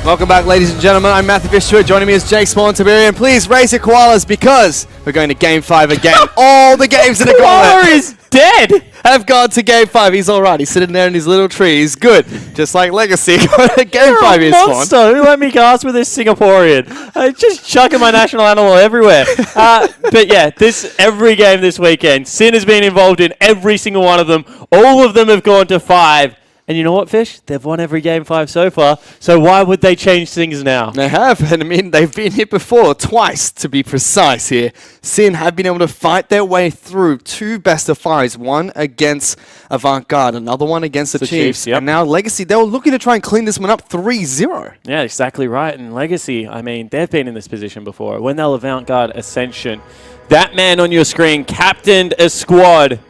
Welcome back, ladies and gentlemen. I'm Matthew Fishwood. Joining me is Jake Small and Tiberian. Please raise your koalas because we're going to Game 5 again. All the games in the Koala is dead! have gone to Game 5. He's all right. He's sitting there in his little tree. He's good. Just like Legacy. Game 5 is fun. Monster! Who let me cast with this Singaporean? Just chucking my national animal everywhere. But yeah, every game this weekend, Sin has been involved in every single one of them. All of them have gone to 5. And you know what, Fish? They've won every Game 5 so far, so why would they change things now? They have, and I mean, they've been hit before, twice to be precise here. Sin have been able to fight their way through 2 best of 5s, one against Avant-Garde, another one against the Chiefs. Yep. And now Legacy, they were looking to try and clean this one up 3-0. Yeah, exactly right. And Legacy, I mean, they've been in this position before. When they'll Avant-Garde Ascension, that man on your screen captained a squad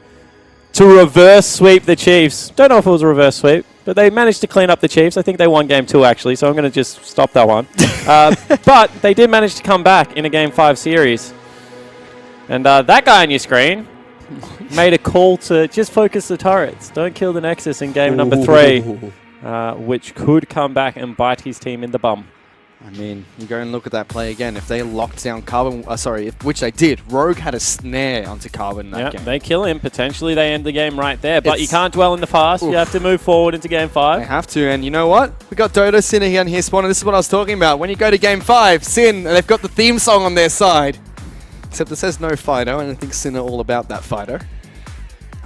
to reverse sweep the Chiefs. Don't know if it was a reverse sweep, but they managed to clean up the Chiefs. I think they won Game 2, actually, so I'm going to just stop that one. But they did manage to come back in a Game 5 series. And that guy on your screen made a call to just focus the turrets. Don't kill the Nexus in game number 3, which could come back and bite his team in the bum. I mean, you go and look at that play again. If they locked down Carbon, which they did, Rogue had a snare onto Carbon in that game. They kill him. Potentially they end the game right there. But you can't dwell in the past. Oof. You have to move forward into Game 5. They have to. And you know what? We got Dodo, Sin again here spawning. This is what I was talking about. When you go to Game 5, Sin, and they've got the theme song on their side. Except it says no Fido, and I think Sin are all about that Fido.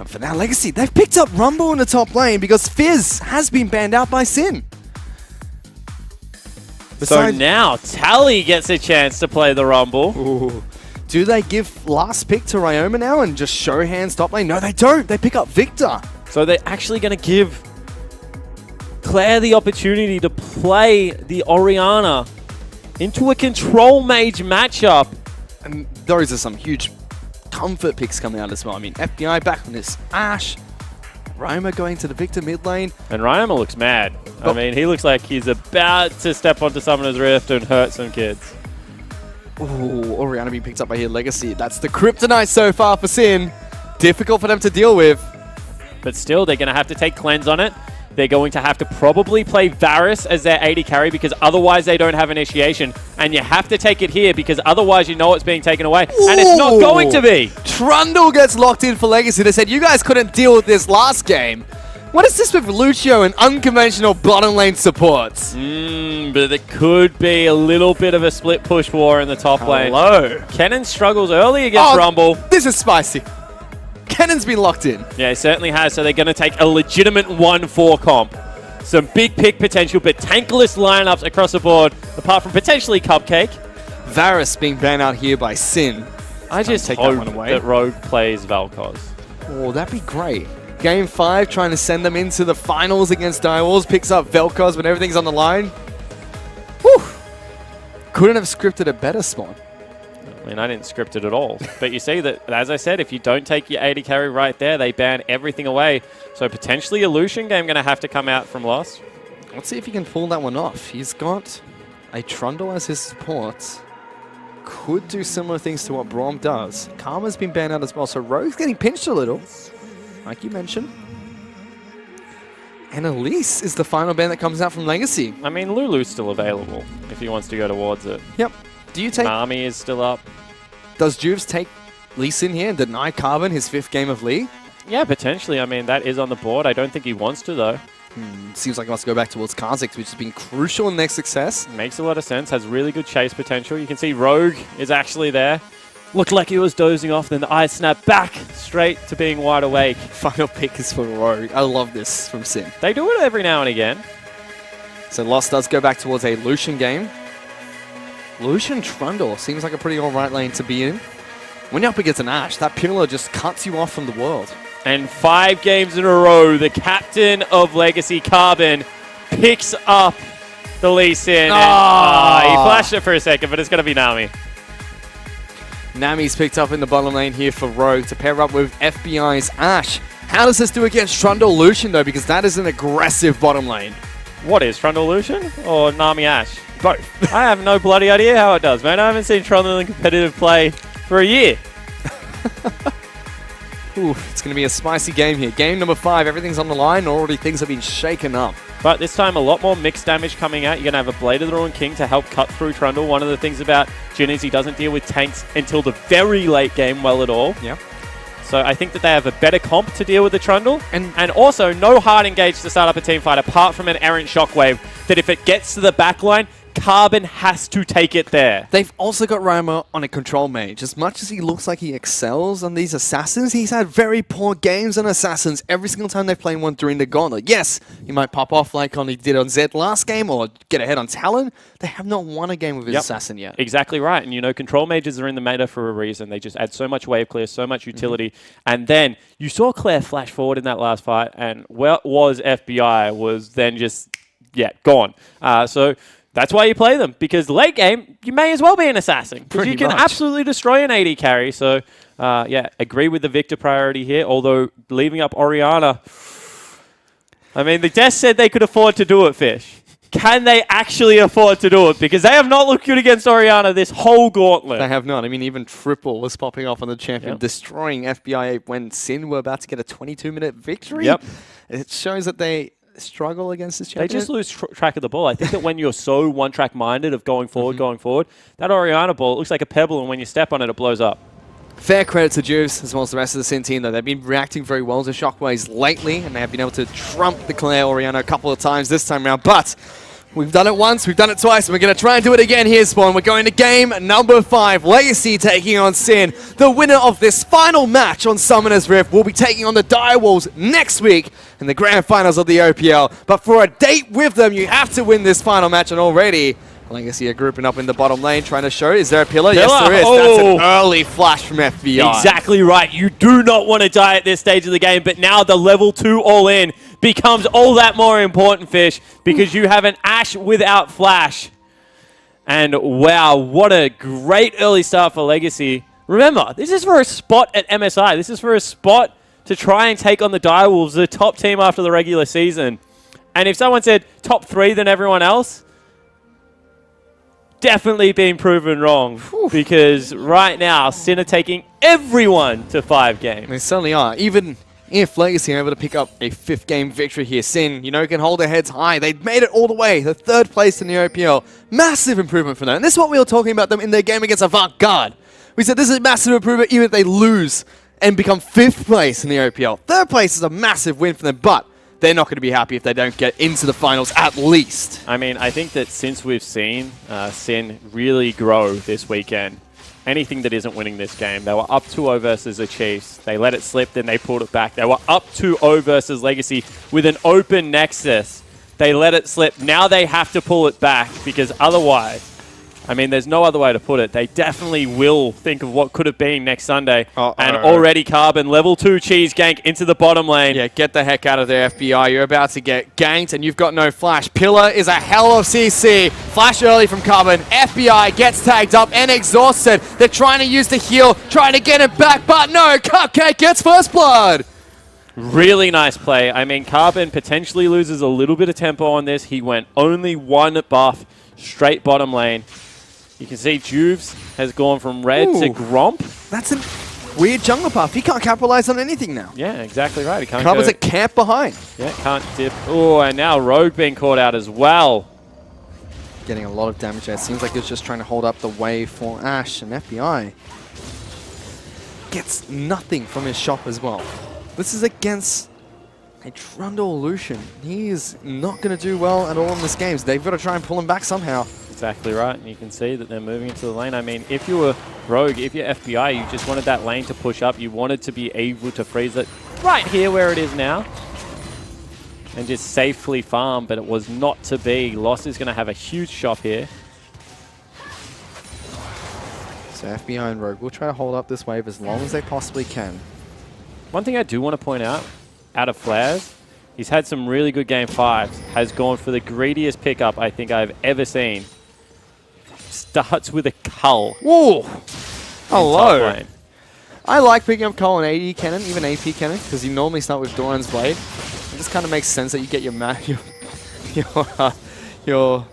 And for now, Legacy, they've picked up Rumble in the top lane because Fizz has been banned out by Sin. So now Tally gets a chance to play the Rumble. Ooh. Do they give last pick to Ryoma now and just show hands top lane? No, they don't. They pick up Victor. So they're actually going to give Claire the opportunity to play the Orianna into a control mage matchup. And those are some huge comfort picks coming out as well. I mean, FBI back on this Ashe. Ryoma going to the Victor mid lane. And Ryoma looks mad. I mean, he looks like he's about to step onto Summoner's Rift and hurt some kids. Ooh, Orianna being picked up by here, Legacy. That's the kryptonite so far for Sin. Difficult for them to deal with. But still, they're going to have to take Cleanse on it. They're going to have to probably play Varus as their AD carry because otherwise they don't have initiation. And you have to take it here because otherwise you know it's being taken away. Ooh. And it's not going to be. Trundle gets locked in for Legacy. They said, you guys couldn't deal with this last game. What is this with Lucio and unconventional bottom lane supports? But it could be a little bit of a split push war in the top lane. Kennen struggles early against Rumble. This is spicy. Kennen's been locked in. Yeah, he certainly has. So they're going to take a legitimate 1-4 comp. Some big pick potential, but tankless lineups across the board, apart from potentially Cupcake. Varus being banned out here by Sin. I just hope that Rogue plays Valkos. Oh, that'd be great. Game 5, trying to send them into the finals against Direwolves, picks up Vel'Koz when everything's on the line. Whew. Couldn't have scripted a better spawn. I mean, I didn't script it at all. But you see that, as I said, if you don't take your AD carry right there, they ban everything away. So potentially a Lucian game going to have to come out from Lost. Let's see if he can pull that one off. He's got a Trundle as his support. Could do similar things to what Braum does. Karma's been banned out as well, so Rogue's getting pinched a little, like you mentioned. And Elise is the final ban that comes out from Legacy. I mean, Lulu's still available if he wants to go towards it. Yep. Do you take... Nami is still up. Does Juves take Lee Sin here and deny Carbon his 5th game of Lee? Yeah, potentially. I mean, that is on the board. I don't think he wants to, though. Seems like he wants to go back towards Kha'Zix, which has been crucial in their success. Makes a lot of sense. Has really good chase potential. You can see Rogue is actually there. Looked like he was dozing off, then the eyes snap back straight to being wide awake. Final pick is for Rogue. I love this from Sin. They do it every now and again. So Lost does go back towards a Lucian game. Lucian Trundle seems like a pretty alright lane to be in. When you're up against an Ashe, that pillar just cuts you off from the world. And 5 games in a row, the captain of Legacy, Carbon, picks up the Lee Sin. He flashed it for a second, but it's going to be Nami. Nami's picked up in the bottom lane here for Rogue to pair up with FBI's Ashe. How does this do against Trundle Lucian, though? Because that is an aggressive bottom lane. What is Trundle Lucian or Nami Ashe? Both. I have no bloody idea how it does, man. I haven't seen Trundle in competitive play for a year. Ooh, it's going to be a spicy game here. Game number 5, everything's on the line. Already things have been shaken up. But this time, a lot more mixed damage coming out. You're going to have a Blade of the Ruined King to help cut through Trundle. One of the things about Jin is he doesn't deal with tanks until the very late game well at all. Yeah. So I think that they have a better comp to deal with the Trundle. And also, no hard engage to start up a team fight apart from an errant Shockwave that if it gets to the backline, Carbon has to take it there. They've also got Rhymer on a control mage. As much as he looks like he excels on these assassins, he's had very poor games on assassins every single time they've played one during the gauntlet. Yes, he might pop off like he did on Zed last game or get ahead on Talon. They have not won a game with his assassin yet. Exactly right. And you know, control mages are in the meta for a reason. They just add so much wave clear, so much utility. And then you saw Claire flash forward in that last fight, and what was FBI was then just, gone. So that's why you play them, because late game, you may as well be an assassin. Because you can absolutely destroy an AD carry. So, agree with the Victor priority here, although leaving up Orianna. I mean, the desk said they could afford to do it, Fish. Can they actually afford to do it? Because they have not looked good against Orianna this whole gauntlet. They have not. I mean, even Triple was popping off on the champion, destroying FBI when Sin were about to get a 22-minute victory. Yep. It shows that they struggle against this champion. They just lose track of the ball. I think that when you're so one-track minded of going forward, that Orianna ball looks like a pebble, and when you step on it, it blows up. Fair credit to Juice, as well as the rest of the Sin team, though. They've been reacting very well to Shockwaves lately, and they have been able to trump the Claire Orianna a couple of times this time around. But we've done it once, we've done it twice, and we're going to try and do it again here, Spawn. We're going to game number 5, Legacy taking on Sin. The winner of this final match on Summoner's Rift will be taking on the Direwolves next week in the grand finals of the OPL. But for a date with them, you have to win this final match, and already Legacy are grouping up in the bottom lane, trying to show, is there a pillar? Yes, there is. That's an early flash from FBI. Exactly right. You do not want to die at this stage of the game, but now the level 2 all-in becomes all that more important, Fish, because you have an Ashe without flash. And wow, what a great early start for Legacy. Remember, this is for a spot at MSI. This is for a spot to try and take on the Direwolves, the top team after the regular season. And if someone said top 3 than everyone else, definitely been proven wrong. Because right now, Sin are taking everyone to 5 games. They certainly are. Even if Legacy are able to pick up a 5th game victory here, Sin, can hold their heads high. They made it all the way, the 3rd place in the OPL. Massive improvement for them. And this is what we were talking about them in their game against Avant-Garde. We said this is a massive improvement even if they lose and become 5th place in the OPL. 3rd place is a massive win for them, but they're not going to be happy if they don't get into the finals at least. I mean, I think that since we've seen Sin really grow this weekend, anything that isn't winning this game, they were up 2-0 versus the Chiefs. They let it slip, then they pulled it back. They were up 2-0 versus Legacy with an open Nexus. They let it slip. Now they have to pull it back because otherwise, I mean, there's no other way to put it. They definitely will think of what could have been next Sunday. And already Carbon, level 2 cheese gank into the bottom lane. Yeah, get the heck out of there, FBI. You're about to get ganked and you've got no flash. Pillar is a hell of CC. Flash early from Carbon. FBI gets tagged up and exhausted. They're trying to use the heal, trying to get it back, but no, Cupcake gets first blood. Really nice play. I mean, Carbon potentially loses a little bit of tempo on this. He went only 1 buff straight bottom lane. You can see Juves has gone from red to Gromp. That's a weird jungle buff. He can't capitalize on anything now. Yeah, exactly right. He can't Carbon's a camp behind. Yeah, can't dip. Oh, and now Rogue being caught out as well. Getting a lot of damage there. It seems like he was just trying to hold up the wave for Ashe, and FBI gets nothing from his shop as well. This is against a Trundle Lucian. He is not going to do well at all in this game. So they've got to try and pull him back somehow. Exactly right, and you can see that they're moving into the lane. I mean, if you were Rogue, if you're FBI, you just wanted that lane to push up. You wanted to be able to freeze it right here where it is now and just safely farm, but it was not to be. Lost is going to have a huge shop here. So FBI and Rogue will try to hold up this wave as long as they possibly can. One thing I do want to point out of Flares, he's had some really good game 5s, has gone for the greediest pickup I think I've ever seen. Starts with a Cull. Whoa! Hello. I like picking up Cull and AD cannon, even AP cannon, because you normally start with Doran's Blade. It just kind of makes sense that you get your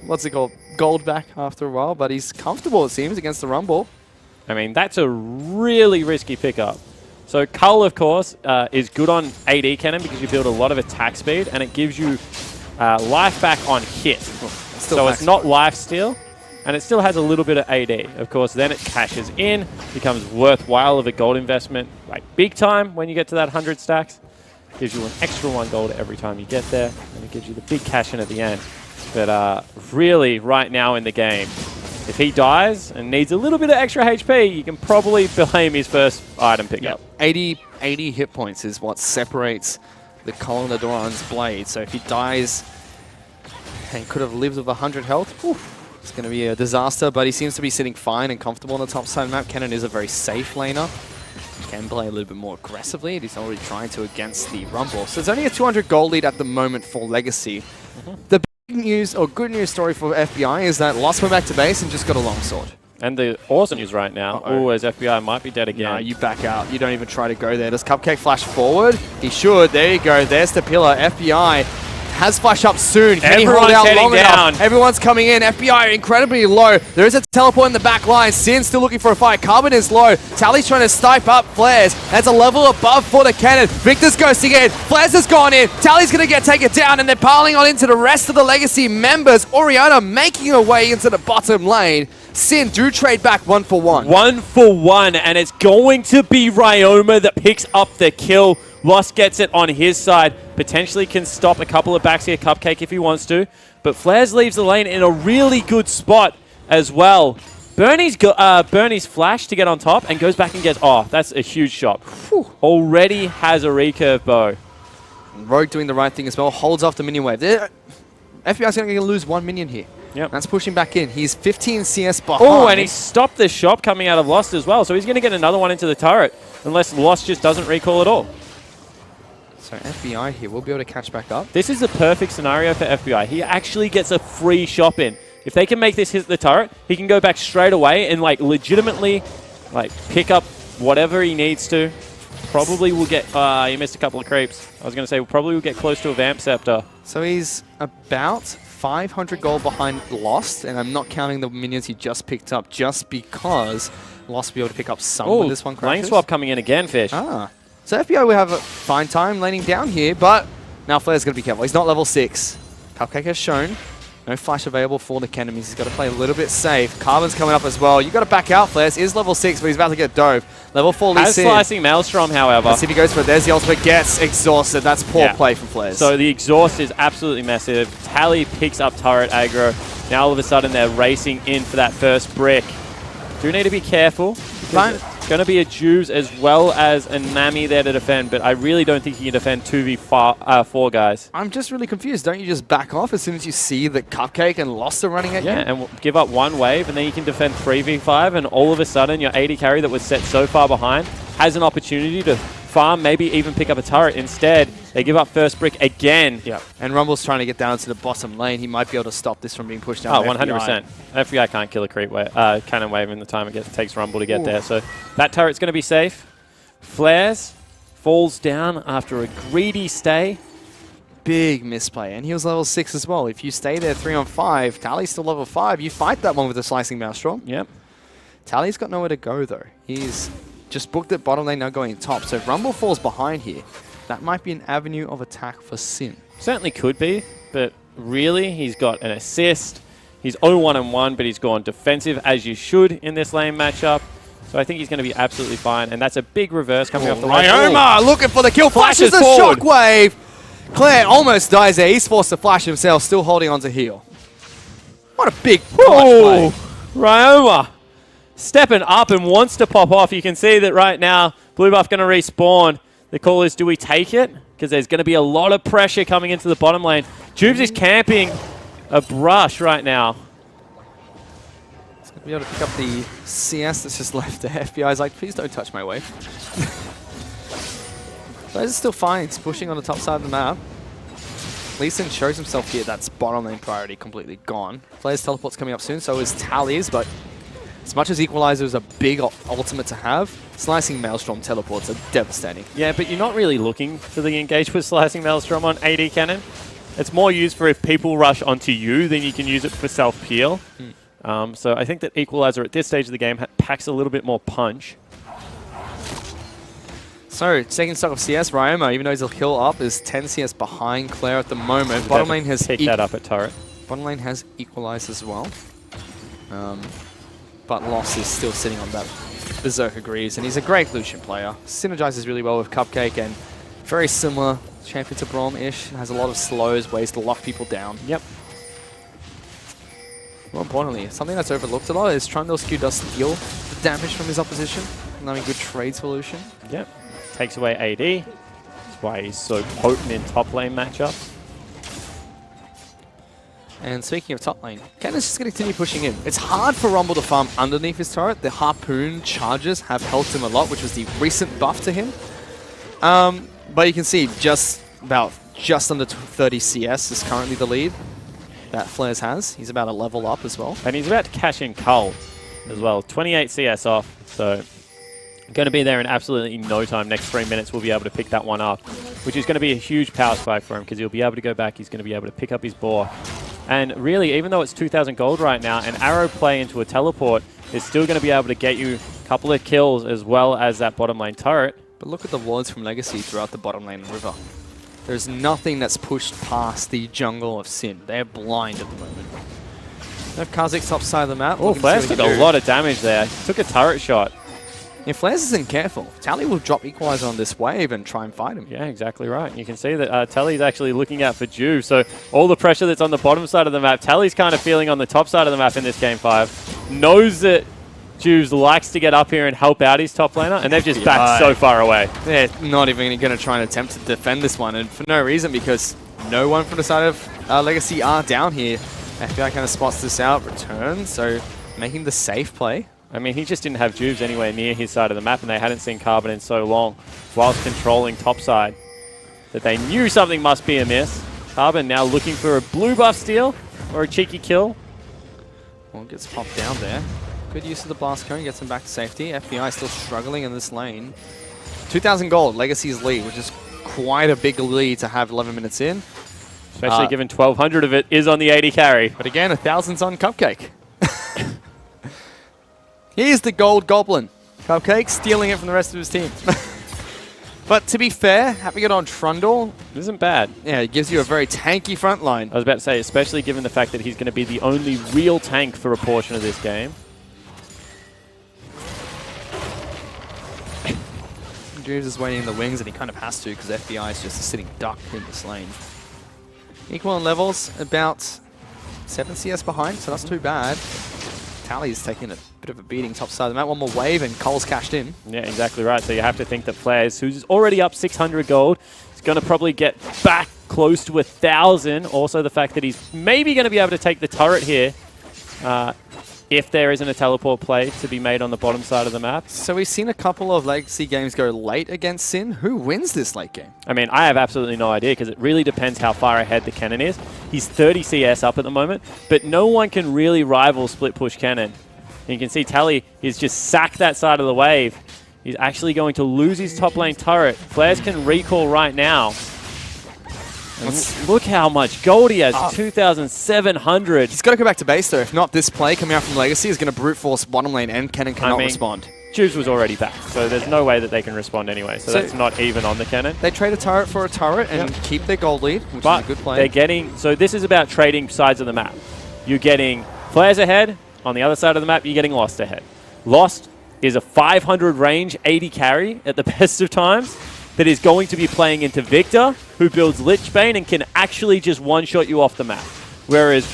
what's it called, gold back after a while, but he's comfortable, it seems, against the Rumble. I mean, that's a really risky pickup. So Cull, of course, is good on AD cannon because you build a lot of attack speed, and it gives you life back on hit. So it's not life steal, and it still has a little bit of AD. Of course, then it cashes in, becomes worthwhile of a gold investment, like big time when you get to that 100 stacks. Gives you an extra 1 gold every time you get there, and it gives you the big cash in at the end. But really, right now in the game, if he dies and needs a little bit of extra HP, you can probably blame his first item pickup. Yep. 80 hit points is what separates the Colin Doran's blade. So if he dies and could have lived with 100 health, it's going to be a disaster. But he seems to be sitting fine and comfortable on the top side of the map. Kennen is a very safe laner. He can play a little bit more aggressively, and he's already trying to against the Rumble. So it's only a 200 gold lead at the moment for Legacy. The news or good news story for FBI is that Lost went back to base and just got a longsword. And the awesome news right now, as FBI might be dead again. No, you back out. You don't even try to go there. Does Cupcake flash forward? He should. There you go. There's the pillar. FBI has flash up soon. Can he hold out long enough? Everyone's coming in. FBI incredibly low. There is a teleport in the back line. Sin still looking for a fight. Carbon is low. Tally's trying to snipe up Flares. That's a level above for the cannon. Victor's ghosting in. Flares has gone in. Tally's going to get taken down, and they're piling on into the rest of the Legacy members. Oriana making her way into the bottom lane. Sin do trade back 1 for 1. 1 for 1, and it's going to be Ryoma that picks up the kill. Lost gets it on his side. Potentially can stop a couple of backs here, Cupcake, if he wants to. But Flares leaves the lane in a really good spot as well. Bernie's flash to get on top and goes back and gets... Oh, that's a huge shot. Whew. Already has a recurve bow. Rogue doing the right thing as well. Holds off the minion wave. FBI's going to lose 1 minion here. Yep. That's pushing back in. He's 15 CS behind. Oh, and he stopped the shot coming out of Lost as well. So he's going to get another one into the turret unless Lost just doesn't recall at all. So FBI here will be able to catch back up. This is the perfect scenario for FBI. He actually gets a free shop in. If they can make this hit the turret, he can go back straight away and like legitimately like pick up whatever he needs to. Probably will get... he missed a couple of creeps. I was going to say probably will get close to a Vamp Scepter. So he's about 500 gold behind Lost, and I'm not counting the minions he just picked up just because Lost will be able to pick up some with this one crashes. Lane swap coming in again, Fish. So FBI will have a fine time laning down here, but now Flair's going to be careful. He's not level 6. Cupcake has shown. No flash available for the Kenemies. He's got to play a little bit safe. Carbon's coming up as well. You've got to back out. Flares is level 6, but he's about to get dove. Level 4 Lee Sin. Slicing Maelstrom, however. Let's see if he goes for it. There's the ultimate. Gets exhausted. That's poor play from Flares. So the exhaust is absolutely massive. Tally picks up turret aggro. Now all of a sudden they're racing in for that first brick. Do need to be careful. It's going to be a Juves as well as a Nami there to defend, but I really don't think he can defend 2v4 guys. I'm just really confused. Don't you just back off as soon as you see that Cupcake and Lost are running at you? Yeah, and give up 1 wave, and then you can defend 3v5, and all of a sudden your AD carry that was set so far behind has an opportunity to farm, maybe even pick up a turret. Instead, they give up first brick again. Yeah, and Rumble's trying to get down to the bottom lane. He might be able to stop this from being pushed down. Oh, 100%. FBI can't kill a creep wave, cannon wave in the time it takes Rumble to get there. So that turret's going to be safe. Flares falls down after a greedy stay. Big misplay, and he was level 6 as well. If you stay there 3 on 5, Tally's still level 5. You fight that one with the Slicing Maelstrom. Yep. Tally's got nowhere to go though. He's just booked at bottom lane, now going top. So if Rumble falls behind here, that might be an avenue of attack for Sin. Certainly could be, but really he's got an assist. He's 0-1-1, but he's gone defensive as you should in this lane matchup. So I think he's going to be absolutely fine, and that's a big reverse coming off the ledge. Ryoma looking for the kill, flashes the shockwave. Claire almost dies there. He's forced to flash himself, still holding on to heal. What a big play. Ryoma stepping up and wants to pop off. You can see that right now, Blue Buff going to respawn. The call is, do we take it? Because there's going to be a lot of pressure coming into the bottom lane. Jubes is camping a brush right now. He's going to be able to pick up the CS that's just left there. FBI's like, please don't touch my wave. But it's still fine. It's pushing on the top side of the map. Lee Sin shows himself here. That's bottom lane priority completely gone. Flair's teleport's coming up soon, so is Tally's, but as much as Equalizer is a big ultimate to have, Slicing Maelstrom teleports are devastating. Yeah, but you're not really looking for the engage with Slicing Maelstrom on AD cannon. It's more used for if people rush onto you, then you can use it for self-peel. So I think that Equalizer at this stage of the game packs a little bit more punch. So, second stock of CS, Ryoma, even though he's a kill up, is 10 CS behind Claire at the moment. Bottom lane has picked that up at turret. Bottom lane has equalized as well. But Lost is still sitting on that Berserker Greaves, and he's a great Lucian player. Synergizes really well with Cupcake, and very similar champion to Braum-ish. Has a lot of slows, ways to lock people down. Yep. More importantly, something that's overlooked a lot is Trundle's Q does steal the damage from his opposition, and having a good trade solution. Yep. Takes away AD. That's why he's so potent in top lane matchups. And speaking of top lane, Cannon's just going to continue pushing in. It's hard for Rumble to farm underneath his turret. The Harpoon charges have helped him a lot, which was the recent buff to him. But you can see just under 30 CS is currently the lead that Flares has. He's about a level up as well. And he's about to cash in Cull as well. 28 CS off, so going to be there in absolutely no time. Next 3 minutes we'll be able to pick that one up, which is going to be a huge power spike for him because he'll be able to go back. He's going to be able to pick up his boar. And really, even though it's 2,000 gold right now, an arrow play into a teleport is still going to be able to get you a couple of kills as well as that bottom lane turret. But look at the wards from Legacy throughout the bottom lane river. There's nothing that's pushed past the jungle of Sin. They're blind at the moment. They have Kha'Zix top side of the map. Oh, Flares took a lot of damage there. Took a turret shot. If Flares isn't careful, Tally will drop Equalizer on this wave and try and fight him. Yeah, exactly right. You can see that Tally's actually looking out for Juve. So all the pressure that's on the bottom side of the map, Tally's kind of feeling on the top side of the map in this game 5. Knows that Juve likes to get up here and help out his top laner, and they've just backed so far away. They're not even going to try and attempt to defend this one, and for no reason, because no one from the side of Legacy are down here. FBI kind of spots this out, returns, so making the safe play. I mean, he just didn't have Juves anywhere near his side of the map, and they hadn't seen Carbon in so long, whilst controlling top side, that they knew something must be amiss. Carbon now looking for a blue buff steal, or a cheeky kill. Well, gets popped down there. Good use of the blast cone, gets him back to safety. FBI still struggling in this lane. 2,000 gold, Legacy's lead, which is quite a big lead to have 11 minutes in. Especially given 1,200 of it is on the 80 carry. But again, 1,000's on Cupcake. Here's the gold goblin. Cupcake stealing it from the rest of his team. But to be fair, having it on Trundle isn't bad. Yeah, it gives you a very tanky front line. I was about to say, especially given the fact that he's going to be the only real tank for a portion of this game. Juves is waiting in the wings, and he kind of has to because FBI is just a sitting duck in this lane. Equal in levels, about 7 CS behind, so that's too bad. Tally's taking a bit of a beating top side of the map. One more wave and Cole's cashed in. Yeah, exactly right. So you have to think that Flares, who's already up 600 gold, is going to probably get back close to 1,000. Also the fact that he's maybe going to be able to take the turret here if there isn't a teleport play to be made on the bottom side of the map. So we've seen a couple of Legacy games go late against Sin. Who wins this late game? I mean, I have absolutely no idea because it really depends how far ahead the Cannon is. He's 30 CS up at the moment, but no one can really rival split push Cannon. And you can see Tally is just sacked that side of the wave. He's actually going to lose his top lane turret. Flares can recall right now. And look how much gold he has, 2,700. He's got to go back to base though. If not, this play coming out from Legacy is going to brute force bottom lane and Cannon cannot respond. Juves was already back, so there's no way that they can respond anyway. So that's not even on the Cannon. They trade a turret for a turret and keep their gold lead, which is a good play. They're getting, so this is about trading sides of the map. You're getting Flares ahead. On the other side of the map, you're getting Lost ahead. Lost is a 500 range 80 carry at the best of times that is going to be playing into Victor, who builds Lichbane and can actually just one-shot you off the map. Whereas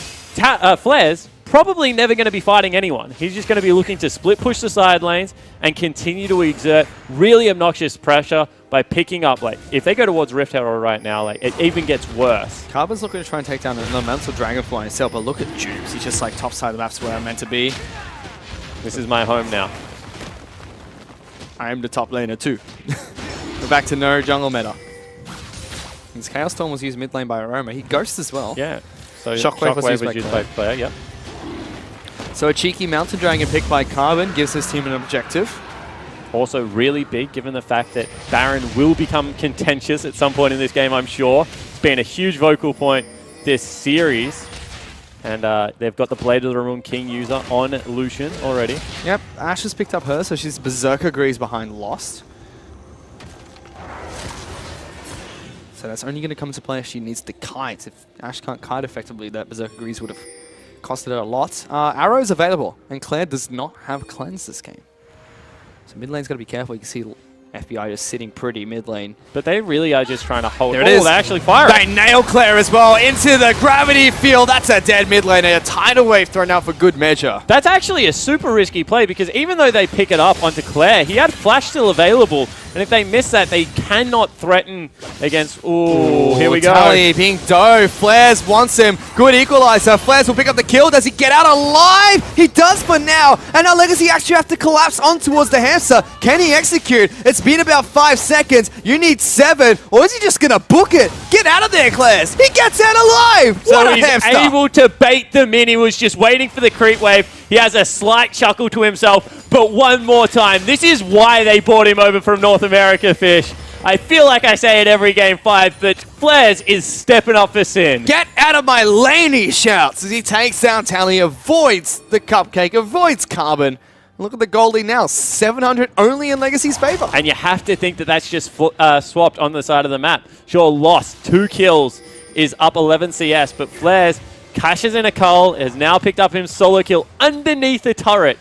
Flares, probably never going to be fighting anyone. He's just going to be looking to split push the side lanes and continue to exert really obnoxious pressure by picking up, like, if they go towards Rift Herald right now, like, it even gets worse. Carbon's looking to try and take down an elemental Dragonfly himself, but look at Juves. He's just like top side of the map's where I'm meant to be. This is my home now. I am the top laner too. We're back to no jungle meta. His Chaos Storm was used mid lane by Aroma. He ghosts as well. Yeah. So Shockwave was used by player, yep. So a cheeky Mountain Dragon pick by Carbon gives his team an objective. Also really big, given the fact that Baron will become contentious at some point in this game, I'm sure. It's been a huge vocal point this series. And they've got the Blade of the Ruin King user on Lucian already. Yep, Ash has picked up her, so she's Berserker Greaves behind Lost. So that's only going to come into play if she needs to kite. If Ash can't kite effectively, that Berserker Grease would have costed her a lot. Arrow's available, and Claire does not have cleanse this game. So mid lane's got to be careful. You can see FBI just sitting pretty mid lane. But they really are just trying to hold. There it is. They actually fire it. They nail Claire as well into the gravity field. That's a dead mid lane. A tidal wave thrown out for good measure. That's actually a super risky play because even though they pick it up onto Claire, he had flash still available. And if they miss that, they cannot threaten against... Ooh, here we go. Tally being dove. Flares wants him. Good equalizer. Flares will pick up the kill. Does he get out alive? He does for now. And now Legacy actually have to collapse on towards the hamster. Can he execute? It's been about 5 seconds. You need 7. Or is he just going to book it? Get out of there, Clares. He gets out alive. So what a he's hamster. able to bait them in. He was just waiting for the creep wave. He has a slight chuckle to himself. But one more time. This is why they brought him over from North America, Fish. I feel like I say it every game 5, but Flares is stepping up for Sin. Get out of my lane, he shouts as he takes down Tally, avoids the cupcake, avoids Carbon. Look at the goalie now, 700 only in Legacy's favor. And you have to think that that's just swapped on the side of the map. Sure, lost 2 kills, is up 11 CS, but Flares cashes in a cull, has now picked up him solo kill underneath the turret.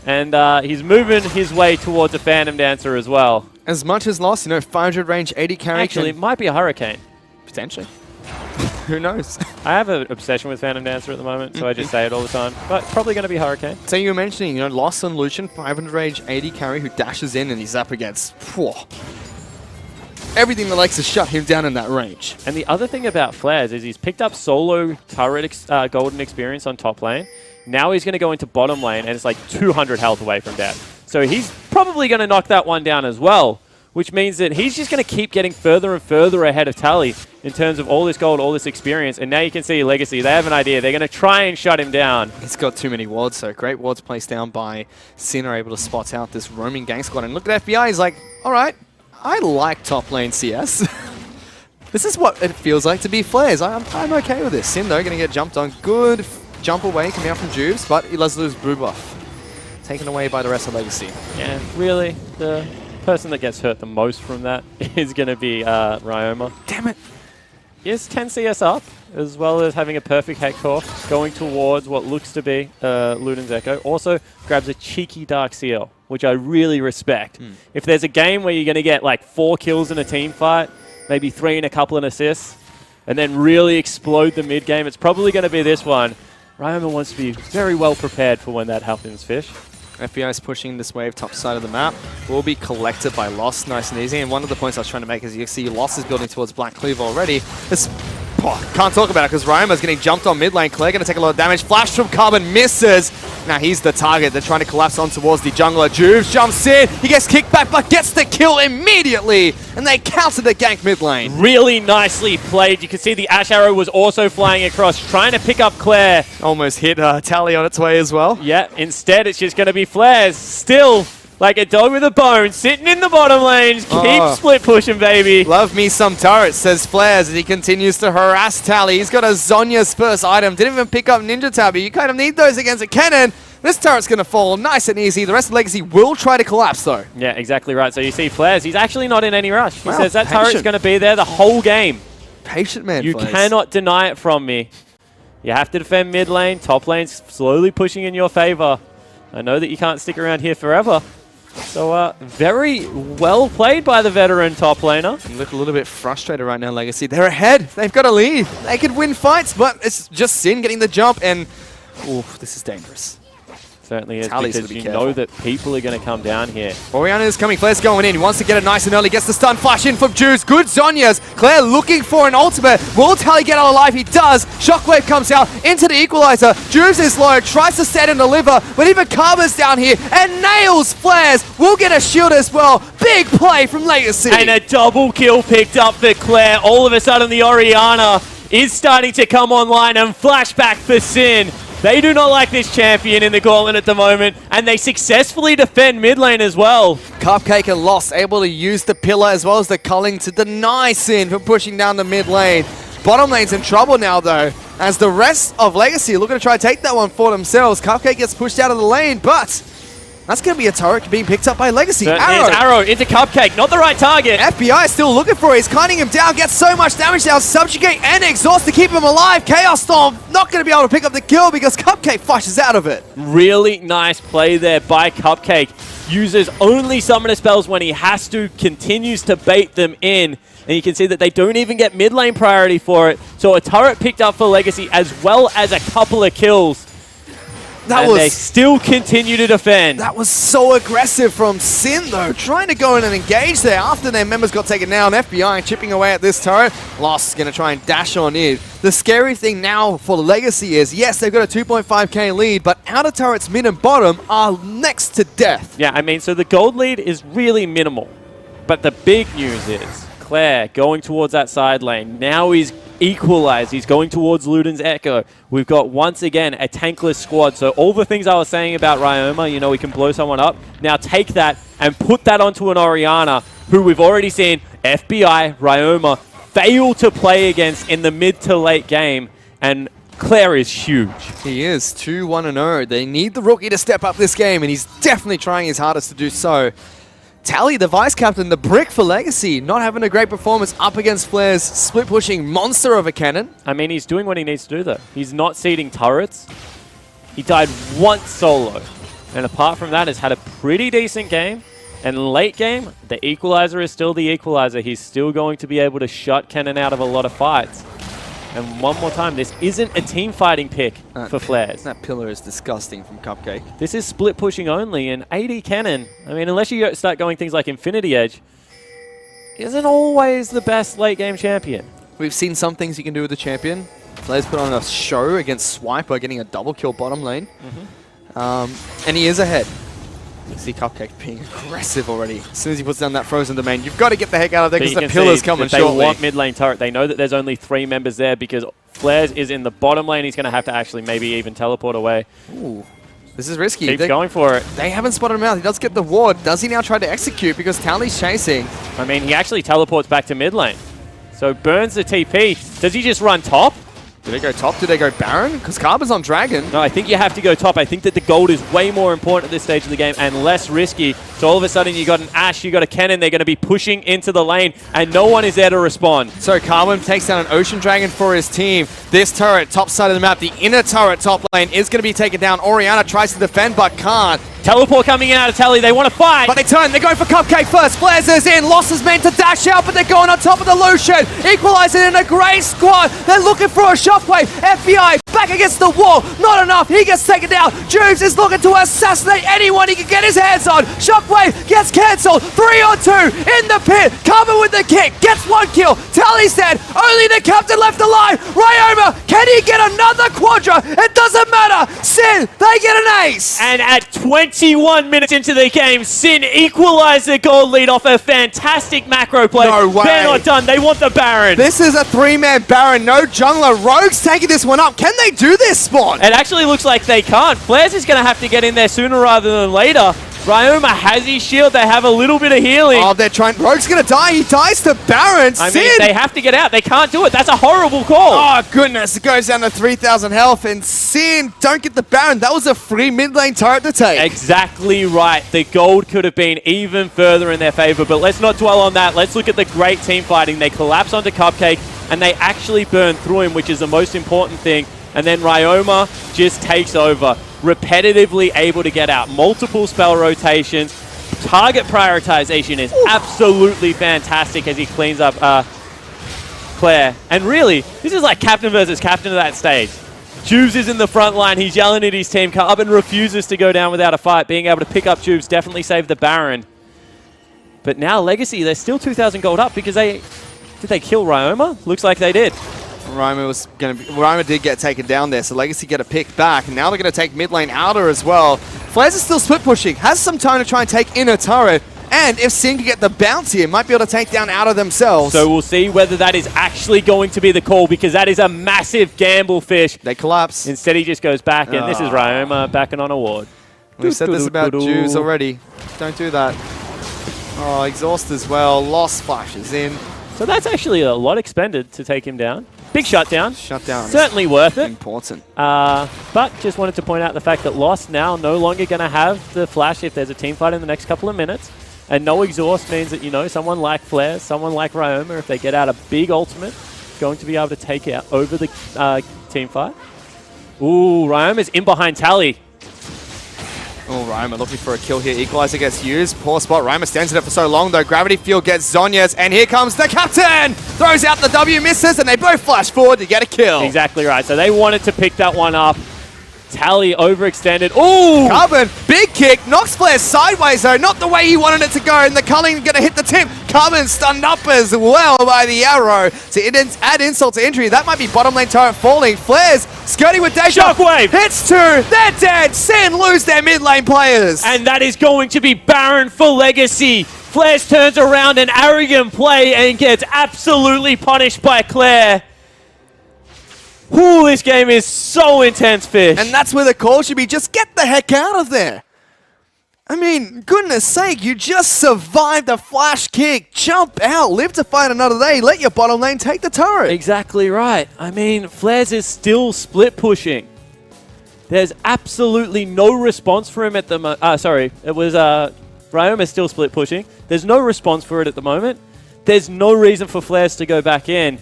And he's moving his way towards a Phantom Dancer as well. As much as lost, 500 range, 80 carry. Actually, it might be a Hurricane. Potentially. Who knows? I have an obsession with Phantom Dancer at the moment, so I just say it all the time. But probably going to be Hurricane. So you were mentioning, lost on Lucian, 500 range, 80 carry, who dashes in and he's up against everything that likes to shut him down in that range. And the other thing about Flares is he's picked up solo turret golden experience on top lane. Now he's going to go into bottom lane, and it's like 200 health away from death. So he's probably going to knock that one down as well, which means that he's just going to keep getting further and further ahead of Tally in terms of all this gold, all this experience. And now you can see Legacy. They have an idea. They're going to try and shut him down. He's got too many wards, so great wards placed down by Sin are able to spot out this roaming gang squad. And look at FBI. He's like, all right, I like top lane CS. This is what it feels like to be Flares. I'm okay with this. Sin, though, going to get jumped on. Good jump away coming out from Juves, but he does lose blue buff. Taken away by the rest of Legacy. Yeah, really, the person that gets hurt the most from that is going to be Ryoma. Damn it. He is 10 CS up, as well as having a perfect Hector, going towards what looks to be Luden's Echo. Also grabs a cheeky Dark Seal, which I really respect. If there's a game where you're going to get like 4 kills in a team fight, maybe 3 and a couple of assists, and then really explode the mid game, it's probably going to be this one. Ryoma wants to be very well prepared for when that happens, Fish. FBI is pushing this wave top side of the map. Will be collected by Lost, nice and easy. And one of the points I was trying to make is you see Lost is building towards Black Cleaver already. Can't talk about it because Ryoma's getting jumped on mid lane. Claire going to take a lot of damage. Flash from Carbon misses. Now he's the target. They're trying to collapse on towards the jungler. Juves jumps in. He gets kicked back but gets the kill immediately. And they counter the gank mid lane. Really nicely played. You can see the Ash Arrow was also flying across, trying to pick up Claire. Almost hit Tally on its way as well. Yeah, instead it's just going to be Flares. Still like a dog with a bone, sitting in the bottom lanes. Keep split pushing, baby. Love me some turrets, says Flares as he continues to harass Tally. He's got a Zonya's first item. Didn't even pick up Ninja Tabby. You kind of need those against a cannon. This turret's going to fall nice and easy. The rest of Legacy will try to collapse, though. Yeah, exactly right. So you see Flares. He's actually not in any rush. He Wow, says that patient. turret's going to be there the whole game. Patient man, You Flares. cannot deny it from me. You have to defend mid lane. Top lane's slowly pushing in your favor. I know that you can't stick around here forever. So, very well played by the veteran top laner. You look a little bit frustrated right now, Legacy. They're ahead. They've got a lead. They could win fights, but it's just Sin getting the jump, and this is dangerous. Certainly is, Tally's because gonna be you careful. know that people are going to come down here. Oriana is coming. Flare's going in. He wants to get it nice and early. Gets the stun flash in from Juves. Good Zonyas. Claire looking for an ultimate. Will Tally get out alive? He does. Shockwave comes out into the equalizer. Juves is low. Tries to set and deliver. But even Karma's down here and nails Flares. Will get a shield as well. Big play from Legacy. And a double kill picked up for Claire. All of a sudden, the Oriana is starting to come online, and flashback for Sin. They do not like this champion in the gauntlet at the moment, and they successfully defend mid lane as well. Cupcake and Lost able to use the pillar as well as the culling to deny Sin from pushing down the mid lane. Bottom lane's in trouble now, though, as the rest of Legacy are looking to try to take that one for themselves. Cupcake gets pushed out of the lane, but That's going to be a turret being picked up by Legacy. There's Arrow. Arrow into Cupcake. Not the right target. FBI is still looking for it. He's cutting him down. Gets so much damage now. Subjugate and Exhaust to keep him alive. Chaos Storm not going to be able to pick up the kill because Cupcake flushes out of it. Really nice play there by Cupcake. Uses only summoner spells when he has to. Continues to bait them in. And you can see that they don't even get mid lane priority for it. So a turret picked up for Legacy as well as a couple of kills. They still continue to defend. That was so aggressive from Sin, though. Trying to go in and engage there after their members got taken down. FBI chipping away at this turret. Lost going to try and dash on in. The scary thing now for Legacy is, yes, they've got a 2.5k lead, but outer turrets mid and bottom are next to death. Yeah, I mean, so the gold lead is really minimal. But the big news is Claire going towards that side lane. Now he's equalized. He's going towards Luden's Echo. We've got, once again, a tankless squad. So all the things I was saying about Ryoma, you know, we can blow someone up. Now take that and put that onto an Orianna, who we've already seen FBI, Ryoma, fail to play against in the mid to late game. And Claire is huge. He is 2-1-0. They need the rookie to step up this game, and he's definitely trying his hardest to do so. Tally, the vice captain, the brick for Legacy, not having a great performance up against Flair's split-pushing monster of a cannon. I mean, he's doing what he needs to do, though. He's not seeding turrets. He died once solo. And apart from that, has had a pretty decent game. And late game, the equalizer is still the equalizer. He's still going to be able to shut Cannon out of a lot of fights. And one more time, this isn't a team fighting pick for Flares. That pillar is disgusting from Cupcake. This is split pushing only, and AD Cannon, I mean, unless you start going things like Infinity Edge, isn't always the best late game champion. We've seen some things you can do with the champion. Flares put on a show against Swiper, getting a double kill bottom lane. And he is ahead. You see Cupcake being aggressive already. As soon as he puts down that frozen domain, you've got to get the heck out of there because the pillar's coming shortly. They want mid lane turret. They know that there's only 3 members there because Flares is in the bottom lane. He's going to have to actually maybe even teleport away. Ooh, this is risky. Keeps going for it. They haven't spotted him out. He does get the ward. Does he now try to execute because Tally's chasing? I mean, he actually teleports back to mid lane. So burns the TP. Does he just run top? Do they go top? Do they go Baron? Because Carver's on Dragon. No, I think you have to go top. I think that the gold is way more important at this stage of the game and less risky. So all of a sudden you got an Ashe, you got a Cannon. They're going to be pushing into the lane and no one is there to respond. So Carmen takes down an Ocean Dragon for his team. This turret, top side of the map, the inner turret top lane is going to be taken down. Orianna tries to defend but can't. Teleport coming in out of Tally. They want to fight. But they turn. They're going for Cupcake first. Flares is in. Loss is meant to dash out, but they're going on top of the Lucian. Equalizing in a great squad. They're looking for a shockwave. FBI back against the wall. Not enough. He gets taken down. Juves is looking to assassinate anyone he can get his hands on. Shockwave gets cancelled. 3-on-2 in the pit. Carmen with the kick. Gets 1 kill. Tally's dead. Only the captain left alive. Ryoma, can he get another quadra? It doesn't matter. Sin, they get an ace. And at 21 minutes into the game, Sin equalized the gold lead off a fantastic macro play. No way. They're not done. They want the Baron. This is a 3-man Baron. No jungler. Rogue's taking this one up. Can they do this, Spawn? It actually looks like they can't. Flares is going to have to get in there sooner rather than later. Ryoma has his shield. They have a little bit of healing. Oh, they're trying. Rogue's going to die. He dies to Baron. I mean, they have to get out. They can't do it. That's a horrible call. Oh, goodness. It goes down to 3,000 health. And Sin don't get the Baron. That was a free mid lane turret to take. Exactly right. The gold could have been even further in their favor. But let's not dwell on that. Let's look at the great team fighting. They collapse onto Cupcake. And they actually burn through him, which is the most important thing. And then Ryoma just takes over. Repetitively able to get out. Multiple spell rotations. Target prioritization is absolutely fantastic as he cleans up Claire. And really, this is like captain versus captain of that stage. Juves is in the front line. He's yelling at his team. Carbon refuses to go down without a fight. Being able to pick up Juves definitely saved the Baron. But now Legacy, they're still 2,000 gold up because they... Did they kill Ryoma? Looks like they did. Ryoma did get taken down there, so Legacy get a pick back. And now they're going to take mid lane outer as well. Flares is still split pushing. Has some time to try and take inner turret. And if Sin can get the bounce here, might be able to take down outer themselves. So we'll see whether that is actually going to be the call because that is a massive gamble fish. They collapse. Instead he just goes back and this is Ryoma backing on a ward. We've said this about Juves already. Don't do that. Oh, exhaust as well. Loss flashes in. So that's actually a lot expended to take him down. Big shutdown. Shutdown. Certainly worth it. Important. But just wanted to point out the fact that Lost now no longer going to have the flash if there's a team fight in the next couple of minutes. And no exhaust means that, you know, someone like Flares, someone like Ryoma, if they get out a big ultimate, going to be able to take out over the team fight. Ooh, Ryoma's in behind Tally. Oh, Ryoma looking for a kill here. Equalizer gets used. Poor spot. Ryoma stands in it for so long, though. Gravity Field gets Zhonya's, and here comes the captain! Throws out the W, misses, and they both flash forward to get a kill. Exactly right. So they wanted to pick that one up. Tally overextended. Ooh! Carbon, big kick, knocks Flare sideways though, not the way he wanted it to go, and the Culling gonna hit the tip. Carbon stunned up as well by the arrow. To add insult to injury, that might be bottom lane turret falling. Flares skirting with dash. Shockwave! Hits two, they're dead. Sin lose their mid lane players. And that is going to be Baron for Legacy. Flares turns around an arrogant play and gets absolutely punished by Claire. Ooh, this game is so intense, Fish. And that's where the call should be, just get the heck out of there. I mean, goodness sake, you just survived a flash kick. Jump out, live to fight another day, let your bottom lane take the turret. Exactly right. I mean, Flares is still split pushing. There's absolutely no response for him at the moment. Sorry, it was Ryoma still split pushing. There's no response for it at the moment. There's no reason for Flares to go back in.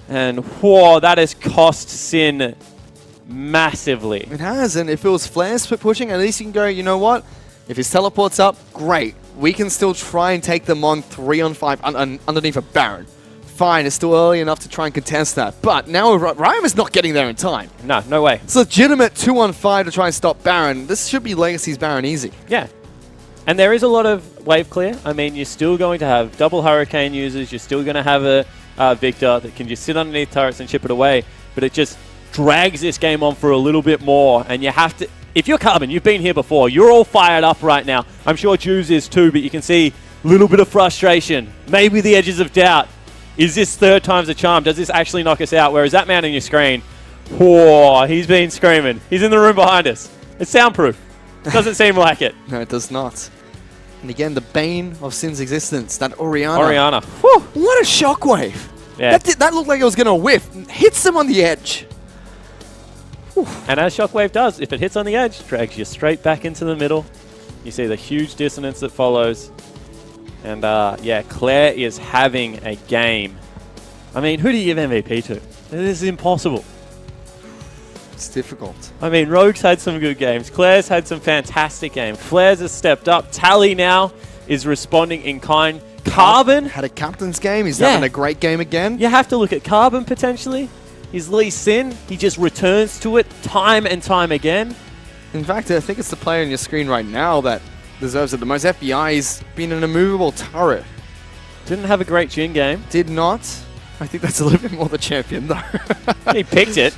And whoa, that has cost Sin massively. It has, and if it was Flares split pushing, at least you can go, you know what? If his teleport's up, great. We can still try and take them on 3-on-5 underneath a Baron. Fine, it's still early enough to try and contest that. But now Ryoma's not getting there in time. No way. It's legitimate 2-on-5 to try and stop Baron. This should be Legacy's Baron easy. Yeah. And there is a lot of wave clear. I mean, you're still going to have double Hurricane users. You're still going to have a Victor that can just sit underneath turrets and chip it away. But it just drags this game on for a little bit more. And you have to... If you're Carbon, you've been here before. You're all fired up right now. I'm sure Juice is too, but you can see a little bit of frustration. Maybe the edges of doubt. Is this third time's a charm? Does this actually knock us out? Whereas that man on your screen, whoa, he's been screaming. He's in the room behind us. It's soundproof. Doesn't seem like it. No, it does not. And again, the bane of Sin's existence, that Orianna. Orianna. Whew, what a shockwave. Yeah. That looked like it was going to whiff. Hits him on the edge. Whew. And as Shockwave does, if it hits on the edge, drags you straight back into the middle. You see the huge dissonance that follows. And yeah, Claire is having a game. I mean, who do you give MVP to? This is impossible. It's difficult. I mean, Rogue's had some good games. Claire's had some fantastic games. Flares has stepped up. Tally now is responding in kind. Carbon had a captain's game. He's having a great game again. You have to look at Carbon potentially. His Lee Sin, he just returns to it time and time again. In fact, I think it's the player on your screen right now that deserves it the most. FBI's been an immovable turret. Didn't have a great Jhin game. Did not. I think that's a little bit more the champion though. He picked it.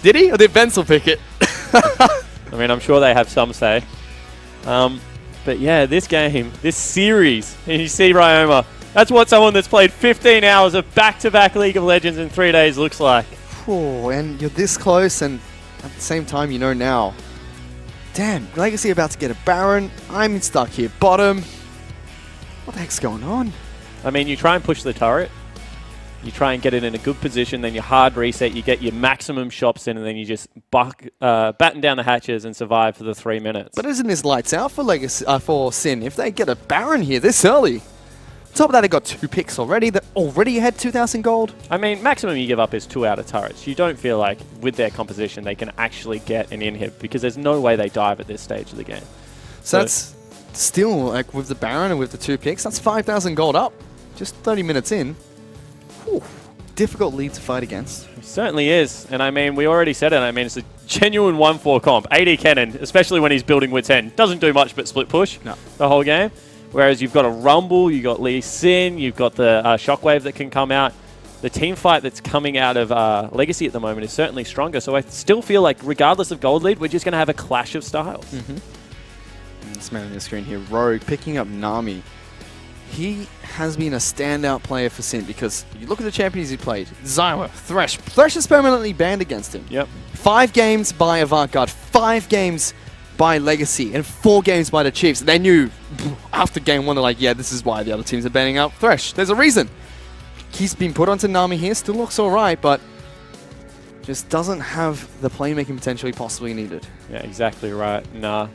Did he? Or did Bensel pick it? I mean, I'm sure they have some say. But yeah, this game, this series, and you see Ryoma, that's what someone that's played 15 hours of back-to-back League of Legends in 3 days looks like. Oh, and you're this close, and at the same time, you know now. Damn, Legacy about to get a Baron. I'm stuck here bottom. What the heck's going on? I mean, you try and push the turret. You try and get it in a good position, then you hard reset, you get your maximum shops in, and then you just batten down the hatches and survive for the 3 minutes. But isn't this lights out for Legacy for Sin? If they get a Baron here this early, on top of that, they got 2 picks already. That already had 2,000 gold. I mean, maximum you give up is 2 out of turrets. You don't feel like with their composition they can actually get an inhib because there's no way they dive at this stage of the game. So that's still like with the Baron and with the 2 picks. That's 5,000 gold up. Just 30 minutes in. Whew. Difficult lead to fight against. It certainly is. And I mean, we already said it. I mean, it's a genuine 1-4 comp. AD Cannon, especially when he's building with 10, doesn't do much but split push the whole game. Whereas you've got a Rumble, you've got Lee Sin, you've got the Shockwave that can come out. The team fight that's coming out of Legacy at the moment is certainly stronger. So I still feel like regardless of gold lead, we're just going to have a clash of styles. This man on the screen here, Rogue, picking up Nami. He has been a standout player for Sin because you look at the champions he played. Zyra, Thresh. Thresh is permanently banned against him. Yep. 5 games by Avant-Garde, 5 games by Legacy, and 4 games by the Chiefs. They knew after game 1, they're like, yeah, this is why the other teams are banning out Thresh. There's a reason. he's been put onto Nami here. Still looks alright, but just doesn't have the playmaking potential he possibly needed. Yeah, exactly right. Nah.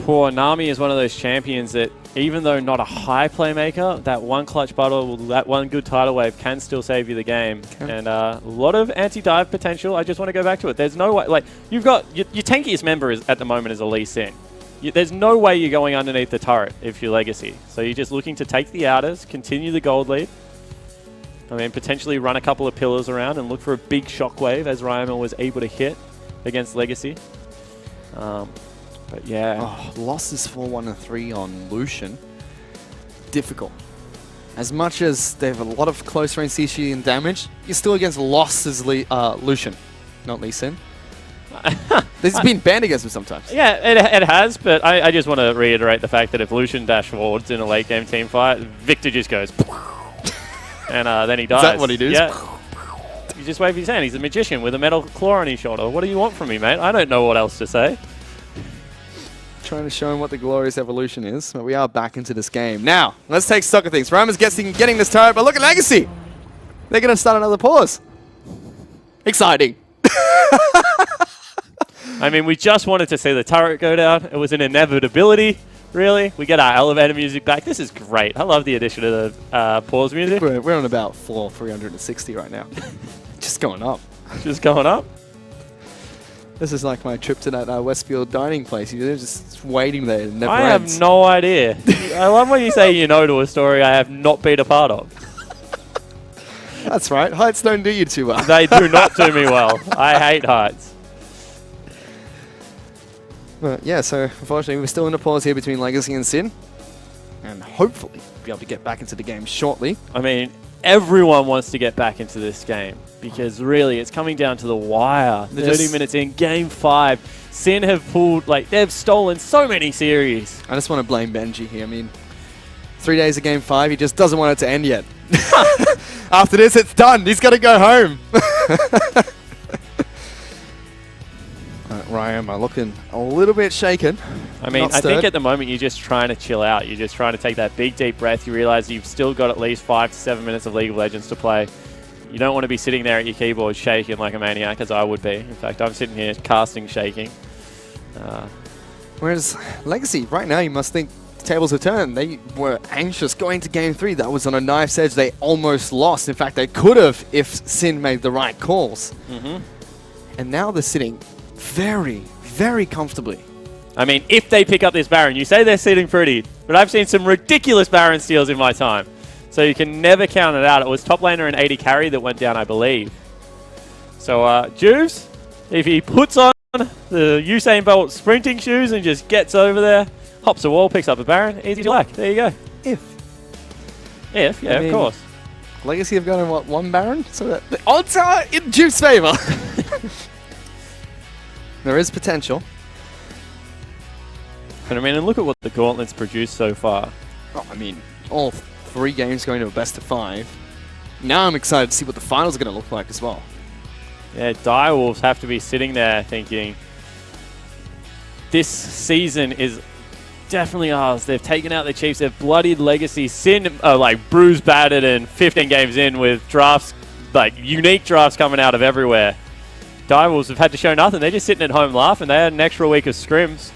Poor Nami is one of those champions that, even though not a high playmaker, that one clutch battle, that one good tidal wave can still save you the game. Okay. And a lot of anti-dive potential. I just want to go back to it. There's no way, like, you've got, your tankiest member is, at the moment is a Lee Sin. There's no way you're going underneath the turret if you're Legacy. So you're just looking to take the outers, continue the gold lead. I mean, potentially run a couple of pillars around and look for a big shockwave, as Ryoma was able to hit against Legacy. But yeah. Oh, losses 4-1 and 3 on Lucian. Difficult. As much as they have a lot of close range CC and damage, you're still against losses Lucian, not Lee Sin. This has been banned against him sometimes. Yeah, it has, but I just want to reiterate the fact that if Lucian dash forwards in a late game team fight, Victor just goes and then he dies. Is that what he does? Yeah. You just wave his hand. He's a magician with a metal claw on his shoulder. What do you want from me, mate? I don't know what else to say. Trying to show him what the glorious evolution is, but we are back into this game. Now, let's take stock of things. Ryma's getting this turret, but look at Legacy. They're going to start another pause. Exciting. I mean, we just wanted to see the turret go down. It was an inevitability, really. We get our elevator music back. This is great. I love the addition of the pause music. We're on about 360 right now. Just going up. Just going up? This is like my trip to that Westfield dining place. You're just waiting there. It never I ends. have no idea. I love when you say you know to a story I have not been a part of. That's right. Heights don't do you too well. They do not do me well. I hate Heights. But yeah, so unfortunately we're still in a pause here between Legacy and Sin. And hopefully be able to get back into the game shortly. I mean, everyone wants to get back into this game because really it's coming down to the wire. 30 minutes in, game 5. Sin have pulled, like, they've stolen so many series. I just want to blame Benji here. I mean, 3 days of game 5, he just doesn't want it to end yet. After this, it's done. He's got to go home. Ryoma looking a little bit shaken. I mean, I think at the moment you're just trying to chill out. You're just trying to take that big, deep breath. You realize you've still got at least 5 to 7 minutes of League of Legends to play. You don't want to be sitting there at your keyboard shaking like a maniac, as I would be. In fact, I'm sitting here casting shaking. Whereas Legacy, right now, you must think the tables have turned. They were anxious going to game 3. That was on a knife's edge. They almost lost. In fact, they could have if Sin made the right calls. And now they're sitting very, very comfortably. I mean, if they pick up this Baron, you say they're sitting pretty, but I've seen some ridiculous Baron steals in my time. So you can never count it out. It was top laner and 80 carry that went down, I believe. So, Juves, if he puts on the Usain Bolt sprinting shoes and just gets over there, hops a wall, picks up a Baron, easy black. There you go. If, yeah, I mean, of course. Legacy have gotten, what, 1 Baron? So that the odds are in Juve's favor. There is potential. But I mean, and look at what the Gauntlet's produced so far. Oh, I mean, all 3 games going to a best of 5. Now I'm excited to see what the finals are going to look like as well. Yeah, Direwolves have to be sitting there thinking, this season is definitely ours. They've taken out the Chiefs. They've bloodied Legacy. Sin, like, bruised, battered, and 15 games in with drafts, like, unique drafts coming out of everywhere. Direwolves have had to show nothing. They're just sitting at home laughing. They had an extra week of scrims.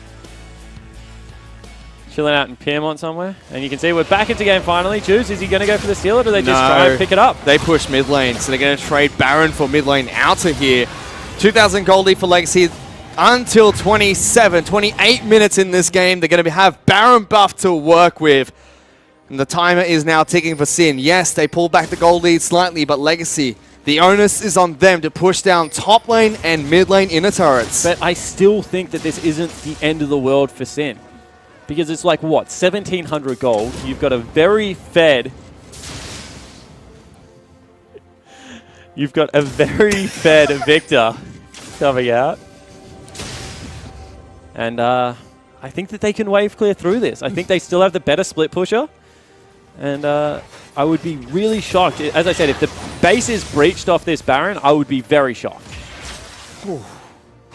Chilling out in Piermont somewhere. And you can see we're back into game finally. Juice, is he going to go for the steal or do they just try and pick it up? They push mid lane, so they're going to trade Baron for mid lane out of here. 2,000 goldie for Legacy until 28 minutes in this game. They're going to have Baron buff to work with. And the timer is now ticking for Sin. Yes, they pulled back the gold lead slightly, but Legacy, the onus is on them to push down top lane and mid lane inner turrets. But I still think that this isn't the end of the world for Sin. Because it's like, what, 1,700 gold. You've got a very fed... You've got a very fed Victor coming out. And I think that they can wave clear through this. I think they still have the better split pusher. And I would be really shocked. As I said, if the base is breached off this Baron, I would be very shocked. Ooh.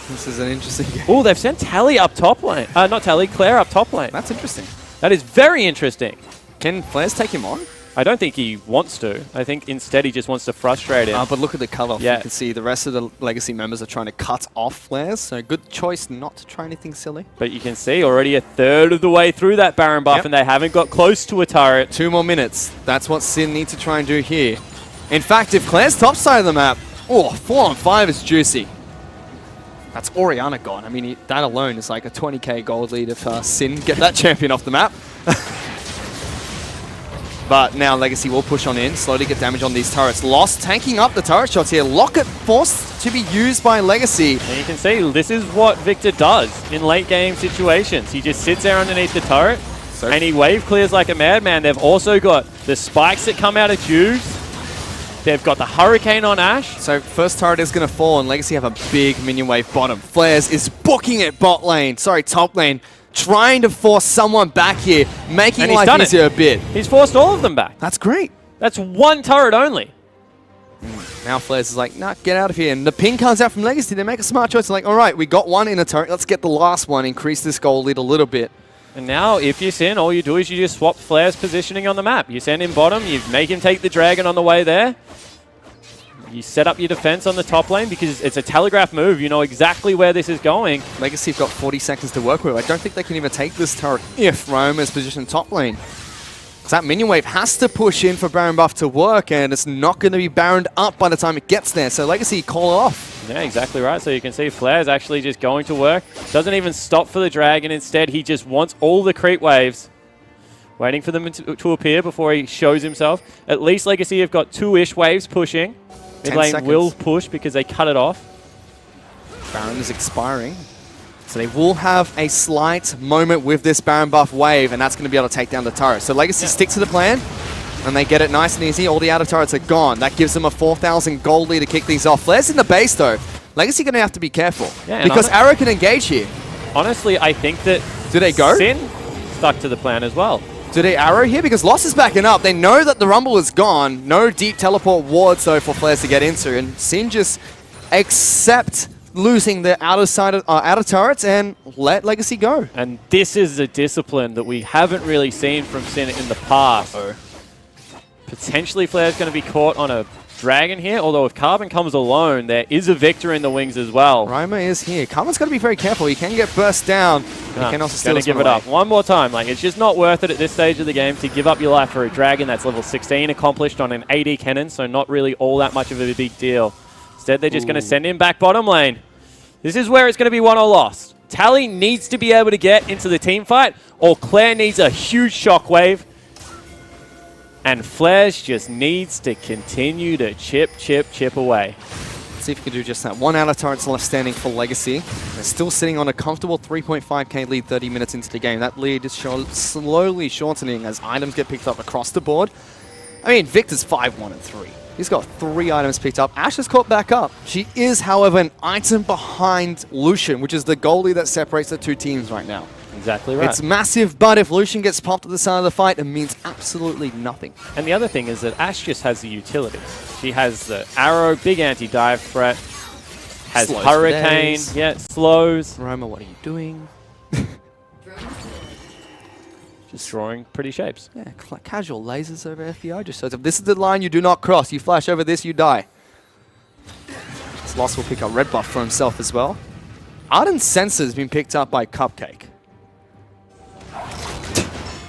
This is an interesting game. Oh, they've sent Tally up top lane. Not Tally, Claire up top lane. That's interesting. That is very interesting. Can Flares take him on? I don't think he wants to. I think instead he just wants to frustrate him. But look at the cutoff. Yeah. You can see the rest of the Legacy members are trying to cut off flares. So good choice not to try anything silly. But you can see already a third of the way through that Baron buff, and they haven't got close to a turret. 2 more minutes. That's what Sin need to try and do here. In fact, if Claire's top side of the map, 4 on 5 is juicy. That's Orianna gone. I mean, that alone is like a 20k gold lead if Sin get that champion off the map. But now Legacy will push on in, slowly get damage on these turrets. Lost tanking up the turret shots here. Locket forced to be used by Legacy. And you can see this is what Victor does in late game situations. He just sits there underneath the turret and he wave clears like a madman. They've also got the spikes that come out of Juves. They've got the Hurricane on Ashe. So first turret is going to fall and Legacy have a big minion wave bottom. Flares is booking it top lane. Trying to force someone back here, making life easier a bit. He's forced all of them back. That's great. That's one turret only. Now Flares is like, nah, get out of here. And the ping comes out from Legacy. They make a smart choice. They're like, all right, we got one in a turret. Let's get the last one. Increase this goal lead a little bit. And now, if you Sin, all you do is you just swap Flare's positioning on the map. You send him bottom. You make him take the dragon on the way there. You set up your defense on the top lane because it's a telegraph move. You know exactly where this is going. Legacy have got 40 seconds to work with. I don't think they can even take this turret if Rome is positioned top lane. So that minion wave has to push in for Baron buff to work, and it's not going to be Baroned up by the time it gets there. So Legacy call it off. Yeah, exactly right. So you can see Flare's actually just going to work. Doesn't even stop for the dragon. Instead, he just wants all the creep waves. Waiting for them to appear before he shows himself. At least Legacy have got 2-ish waves pushing. Mid lane will push because they cut it off. Baron is expiring. So they will have a slight moment with this Baron buff wave, and that's going to be able to take down the turret. So Legacy stick to the plan, and they get it nice and easy. All the outer turrets are gone. That gives them a 4,000 gold lead to kick these off. Flares in the base, though. Legacy going to have to be careful. Yeah, because Arrow can engage here. Honestly, I think that do they go? Sin stuck to the plan as well. Do they arrow here? Because Lost is backing up. They know that the Rumble is gone. No deep teleport wards, though, for Flares to get into. And Sin just accept losing the outer turrets and let Legacy go. And this is a discipline that we haven't really seen from Sin in the past. Potentially Flare's going to be caught on a dragon here, although if Carbon comes alone, there is a Victor in the wings as well. Rima is here. Carbon's got to be very careful. He can get burst down. He can also still give it up one more time. Like, it's just not worth it at this stage of the game to give up your life for a dragon that's level 16 accomplished on an AD cannon, so not really all that much of a big deal. Instead, they're just going to send him back bottom lane. This is where it's going to be won or lost. Tally needs to be able to get into the team fight, or Claire needs a huge shockwave. And Flares just needs to continue to chip away. Let's see if he can do just that. One outer turret's left standing for Legacy. They're still sitting on a comfortable 3.5k lead 30 minutes into the game. That lead is slowly shortening as items get picked up across the board. I mean, Victor's 5-1-3. He's got 3 items picked up. Ashe is caught back up. She is, however, an item behind Lucian, which is the goalie that separates the two teams right now. Exactly right. It's massive, but if Lucian gets popped at the start of the fight, it means absolutely nothing. And the other thing is that Ashe just has the utility. She has the arrow, big anti-dive threat, has slows Hurricane, slows. Roma, what are you doing? Just drawing pretty shapes. Yeah, casual lasers over FBI. Just so if this is the line you do not cross, you flash over this, you die. This Lost will pick up red buff for himself as well. Ardent Sensor has been picked up by Cupcake.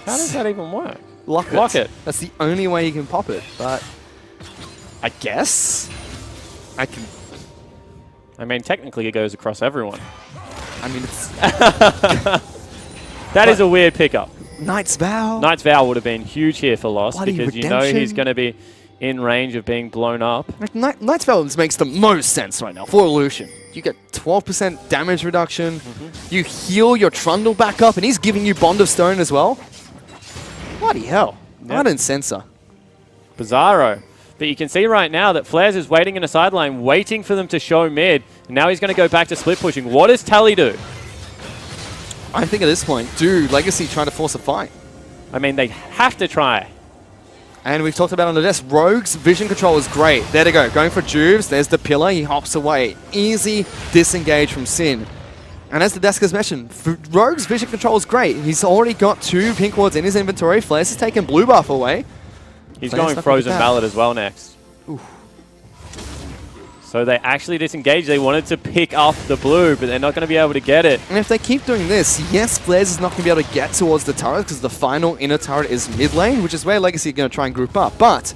How does that even work? Lock it. That's the only way you can pop it, but I guess I can. I mean, technically it goes across everyone. I mean, it's that is a weird pickup. Knight's Vow. Knight's Vow would have been huge here for Lost because Redemption. you know he's going to be in range of being blown up. Knight's Vow makes the most sense right now for Lucian. You get 12% damage reduction. You heal your Trundle back up, and he's giving you Bond of Stone as well. Bloody hell. Ardent Sensor. Bizarro. But you can see right now that Flares is waiting in a sideline, waiting for them to show mid. And now he's going to go back to split pushing. What does Tally do? I think at this point, do Legacy try to force a fight? I mean, they have to try. And we've talked about on the desk, Rogue's vision control is great. There they go. Going for Juves. There's the pillar. He hops away. Easy disengage from Sin. And as the desk has mentioned, Rogue's vision control is great. He's already got 2 pink wards in his inventory. Flares has taken blue buff away. He's going Frozen Ballad as well next. Oof. So they actually disengaged. They wanted to pick off the blue, but they're not going to be able to get it. And if they keep doing this, yes, Flares is not going to be able to get towards the turret because the final inner turret is mid lane, which is where Legacy are going to try and group up. But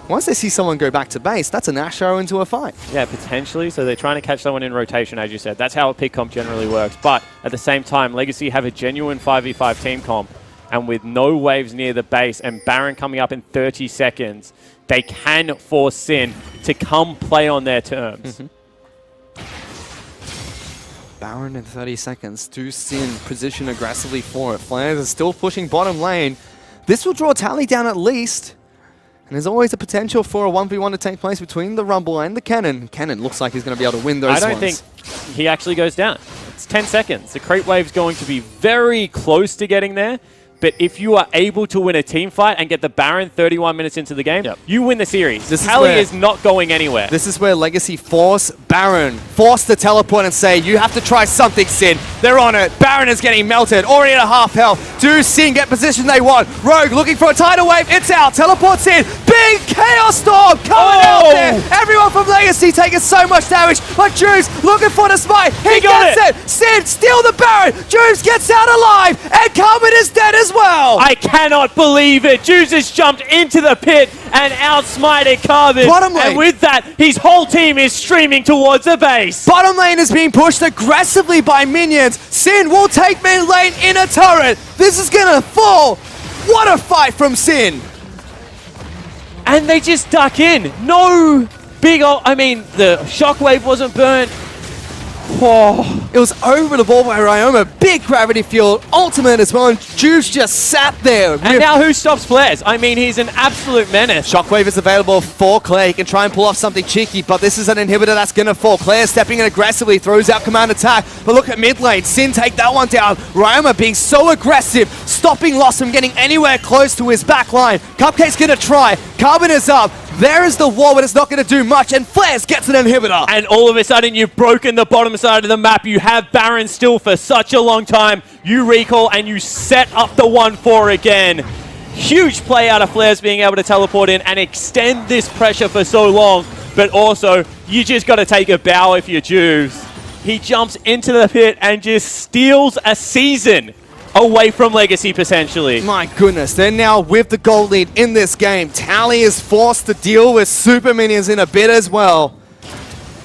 once they see someone go back to base, that's an Ash arrow into a fight. Yeah, potentially. So they're trying to catch someone in rotation, as you said. That's how a pick comp generally works. But at the same time, Legacy have a genuine 5v5 team comp. And with no waves near the base and Baron coming up in 30 seconds, they can force Sin to come play on their terms. Baron in 30 seconds. Do Sin position aggressively for it. Flares is still pushing bottom lane. This will draw Tally down at least. And there's always a potential for a 1v1 to take place between the Rumble and the Cannon. Cannon looks like he's going to be able to win those I don't think he actually goes down. It's 10 seconds. The creep wave's going to be very close to getting there. But if you are able to win a team fight and get the Baron 31 minutes into the game, you win the series. Tally is not going anywhere. This is where Legacy force Baron, force the teleport and say, you have to try something, Sin. They're on it. Baron is getting melted, already at a half health. Do Sin get position they want? Rogue looking for a tidal wave. It's out. Teleports in. Big Chaos Storm coming out there. Everyone from Legacy taking so much damage. But Juice looking for the smite. He gets it. Sin steal the Baron. Juice gets out alive. And Carmen is dead as well. I cannot believe it. Juice has jumped into the pit and outsmited Carbon. Bottom lane. And with that, his whole team is streaming towards the base. Bottom lane is being pushed aggressively by minions. Sin will take mid lane in a turret. This is gonna fall. What a fight from Sin. And they just duck in. No big old, I mean, the shockwave wasn't burnt. Oh. It was over the ball by Ryoma. Big gravity field, ultimate as well, and Juice just sat there. And now who stops Flares? I mean, he's an absolute menace. Shockwave is available for Claire. He can try and pull off something cheeky, but this is an inhibitor that's going to fall. Claire stepping in aggressively, throws out command attack. But look at mid lane. Sin take that one down. Ryoma being so aggressive, stopping Lost from getting anywhere close to his back line. Cupcake's going to try. Carbon is up. There is the wall, but it's not going to do much, and Flares gets an inhibitor. And all of a sudden, you've broken the bottom side of the map. You have Baron still for such a long time. You recall, and you set up the 1-4 again. Huge play out of Flares being able to teleport in and extend this pressure for so long. But also, you just got to take a bow if you're Juice. He jumps into the pit and just steals a season away from Legacy, potentially. My goodness, they're now with the gold lead in this game. Tally is forced to deal with super minions in a bit as well.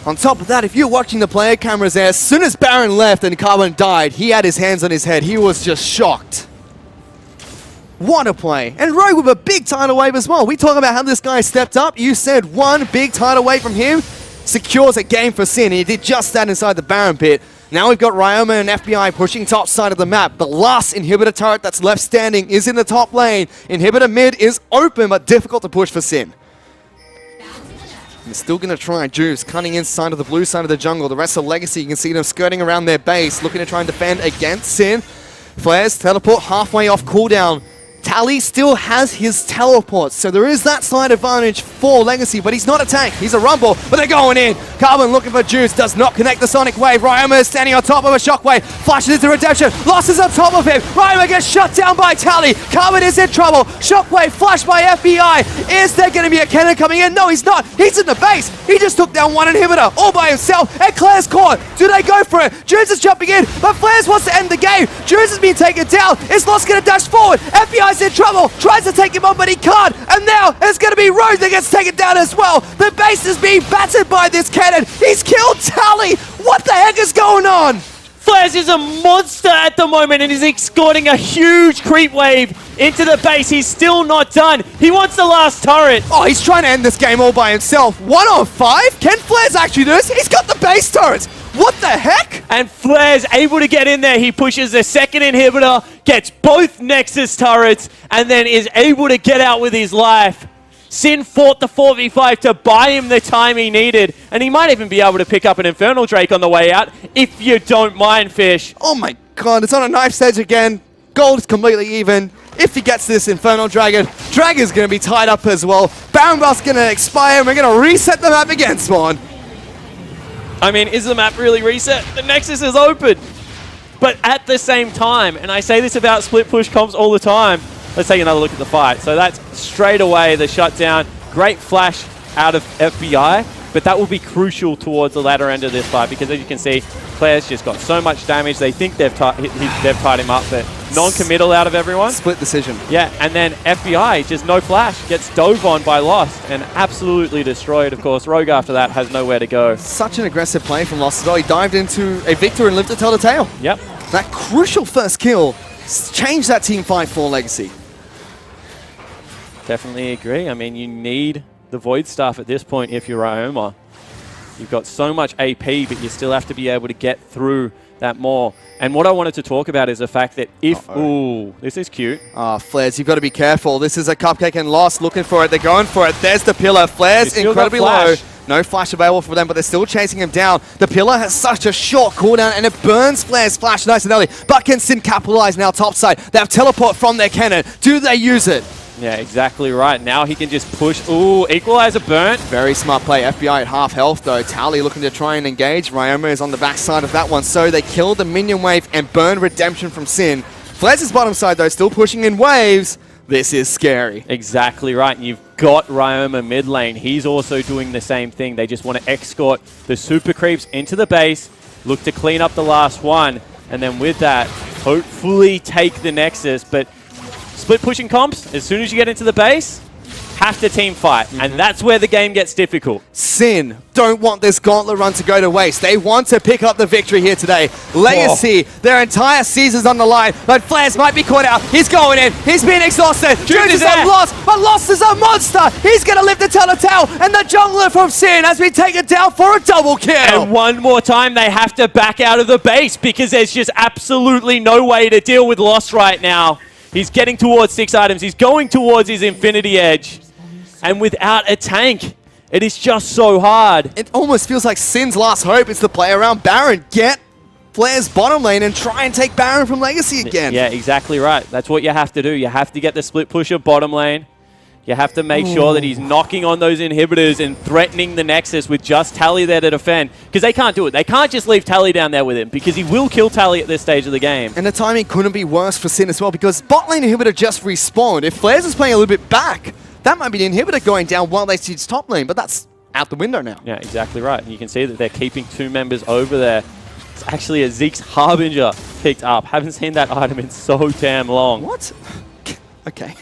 On top of that, if you're watching the player cameras there, as soon as Baron left and Carbon died, he had his hands on his head. He was just shocked. What a play. And Rogue with a big tidal wave as well. We talk about how this guy stepped up. You said one big tidal wave from him secures a game for Sin. He did just that inside the Baron pit. Now we've got Ryoma and FBI pushing top side of the map. The last inhibitor turret that's left standing is in the top lane. Inhibitor mid is open, but difficult to push for Sin. He's still going to try. Juice cutting inside of the blue side of the jungle. The rest of Legacy, you can see them skirting around their base, looking to try and defend against Sin. Flares teleport halfway off cooldown. Tally still has his teleport, so there is that slight advantage for Legacy, but he's not a tank. He's a Rumble, but they're going in. Carbon looking for Juice, does not connect the Sonic Wave. Ryoma is standing on top of a Shockwave, flashes into Redemption, Lost is on top of him. Ryoma gets shut down by Tally. Carbon is in trouble. Shockwave flashed by FBI. Is there going to be a cannon coming in? No, he's not. He's in the base. He just took down one inhibitor all by himself, and Claire's caught. Do they go for it? Juice is jumping in, but Flares wants to end the game. Juice is being taken down. Is Lost going to dash forward? FBI's in trouble, tries to take him on, but he can't, and now it's going to be Rogue that gets taken down as well. The base is being battered by this cannon. He's killed Tally. What the heck is going on? Flares is a monster at the moment and is escorting a huge creep wave into the base. He's still not done. He wants the last turret. Oh, he's trying to end this game all by himself. 1 on 5? Can Flares actually do this? He's got the base turrets. What the heck? And Flare's able to get in there. He pushes the second inhibitor, gets both Nexus turrets, and then is able to get out with his life. Sin fought the 4v5 to buy him the time he needed, and he might even be able to pick up an Infernal Drake on the way out, if you don't mind, Fish. Oh my god, it's on a knife's edge again. Gold is completely even. If he gets this Infernal Dragon, Dragon's going to be tied up as well. Baron Buff's going to expire, and we're going to reset the map again, Spawn. I mean, is the map really reset? The Nexus is open. But at the same time, and I say this about split push comps all the time, let's take another look at the fight. So that's straight away the shutdown. Great flash out of FBI, but that will be crucial towards the latter end of this fight because as you can see, Claire's just got so much damage. They think they've tied him up, but non-committal out of everyone. Split decision. Yeah, and then FBI, just no flash, gets dove on by Lost and absolutely destroyed, of course. Rogue after that has nowhere to go. Such an aggressive play from Lost as well. He dived into a victor and lived to tell the tale. Yep. That crucial first kill changed that team fight for Legacy. Definitely agree. I mean, you need the Void Staff at this point if you're Ryoma. You've got so much AP, but you still have to be able to get through that more. And what I wanted to talk about is the fact that if... Ooh, this is cute. Flares, you've got to be careful. This is a Cupcake and Lost looking for it. They're going for it. There's the pillar. Flares incredibly low. No flash available for them, but they're still chasing him down. The pillar has such a short cooldown, and it burns Flare's flash nice and early. But can Sin capitalize now topside? They have teleport from their cannon. Do they use it? Yeah, exactly right. Now he can just push. Ooh, Equalizer burnt. Very smart play. FBI at half health, though. Tally looking to try and engage. Ryoma is on the backside of that one, so they kill the minion wave and burn redemption from Sin. Flares' bottom side, though, still pushing in waves. This is scary. Exactly right. And you've got Ryoma mid lane. He's also doing the same thing. They just want to escort the super creeps into the base, look to clean up the last one, and then with that, hopefully take the Nexus. But split pushing comps, as soon as you get into the base, have to team fight. And that's where the game gets difficult. Sin don't want this gauntlet run to go to waste. They want to pick up the victory here today. Legacy, their entire season's on the line, but Flares might be caught out. He's going in. He's being exhausted. Juice is on Lost, but Lost is a monster. He's going to live to tell the tale. And the jungler from Sin has been taken down for a double kill. And one more time, they have to back out of the base because there's just absolutely no way to deal with Lost right now. He's getting towards 6 items. He's going towards his Infinity Edge. And without a tank, it is just so hard. It almost feels like Sin's last hope is to play around Baron. Get Flare's bottom lane and try and take Baron from Legacy again. Yeah, exactly right. That's what you have to do. You have to get the split pusher bottom lane. You have to make sure that he's knocking on those inhibitors and threatening the Nexus with just Tally there to defend. Because they can't do it. They can't just leave Tally down there with him because he will kill Tally at this stage of the game. And the timing couldn't be worse for Sin as well because bot lane inhibitor just respawned. If Flares is playing a little bit back, that might be the inhibitor going down while they see its top lane, but that's out the window now. Yeah, exactly right. And you can see that they're keeping 2 members over there. It's actually a Zeke's Harbinger picked up. Haven't seen that item in so damn long. What? Okay.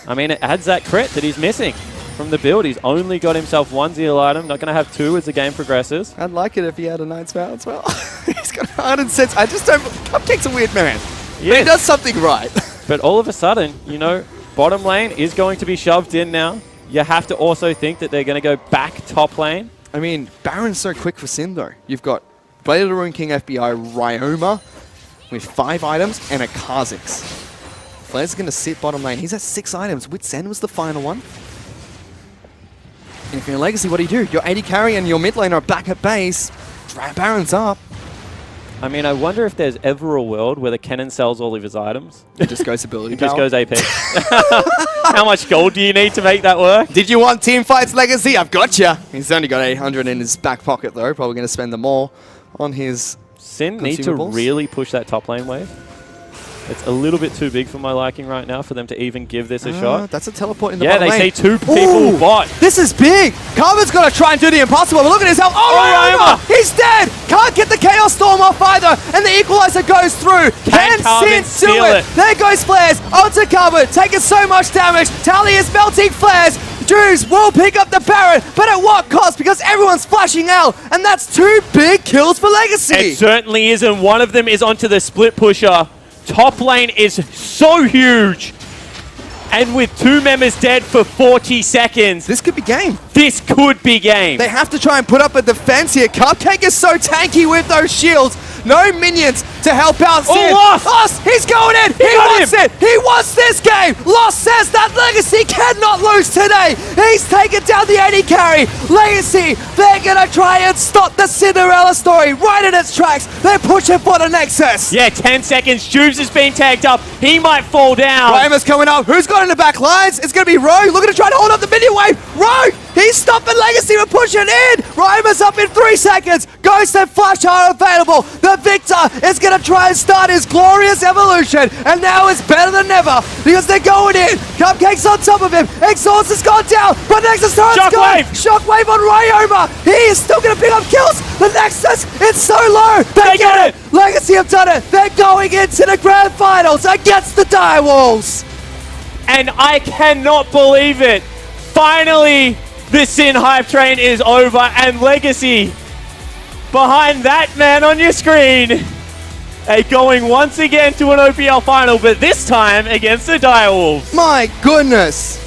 I mean, it adds that crit that he's missing from the build. He's only got himself 1 zeal item. Not going to have 2 as the game progresses. I'd like it if he had a Night Spout as well. He's got 106. I just don't... Cupcake's a weird man. Yes. But he does something right. But all of a sudden, you know, bottom lane is going to be shoved in now. You have to also think that they're going to go back top lane. I mean, Baron's so quick for Sin, though. You've got Blade of the Ruin King FBI, Ryoma, with 5 items, and a Kha'Zix. Flares is going to sit bottom lane. He's at 6 items. Witsen was the final one. And if you're in Legacy, what do? Your 80 carry and your mid lane are back at base. Baron's up. I mean, I wonder if there's ever a world where the Kennen sells all of his items. It just goes ability power. Just goes AP. How much gold do you need to make that work? Did you want team fights Legacy? I've got you. He's only got 800 in his back pocket, though. Probably going to spend them all on his Sin need to really push that top lane wave. It's a little bit too big for my liking right now for them to even give this a shot. That's a teleport in the bottom lane. Yeah, they see 2 people bot. This is big. Carver's got to try and do the impossible, but look at his health. Oh, Ryoma! He's dead. Can't get the Chaos Storm off either, and the Equalizer goes through. Can Sin do it? There goes Flares onto Carver, taking so much damage. Tally is melting Flares. Drews will pick up the Baron, but at what cost? Because everyone's flashing out, and that's 2 big kills for Legacy. It certainly is, and one of them is onto the split pusher. Top lane is so huge. And with 2 members dead for 40 seconds. This could be game. This could be game. They have to try and put up a defense here. Cupcake is so tanky with those shields. No minions to help out Sin. Lost! He's going in! He wants it! He wants this game! Lost says that Legacy cannot lose today! He's taken down the 80 carry! Legacy, they're gonna try and stop the Cinderella story right in its tracks! They're pushing for the Nexus! Yeah, 10 seconds. Jubes is being tagged up. He might fall down. Ryma's coming up. Who's got in the back lines? It's gonna be Rogue looking to try to hold up the minion wave! Rogue! He's stopping Legacy Legacy will push it in. Ryma's up in 3 seconds. Ghost and Flash are available. The Victor is going to try and start his glorious evolution. And now it's better than ever because they're going in. Cupcake's on top of him. Exhaust has gone down. But Nexus turret's gone. Shockwave on Ryoma. He is still going to pick up kills. The Nexus, it's so low. They get it. Legacy have done it. They're going into the grand finals against the Direwolves. And I cannot believe it. Finally, the Sin hype train is over, and Legacy, behind that man on your screen, are going once again to an OPL final, but this time against the Direwolves. My goodness.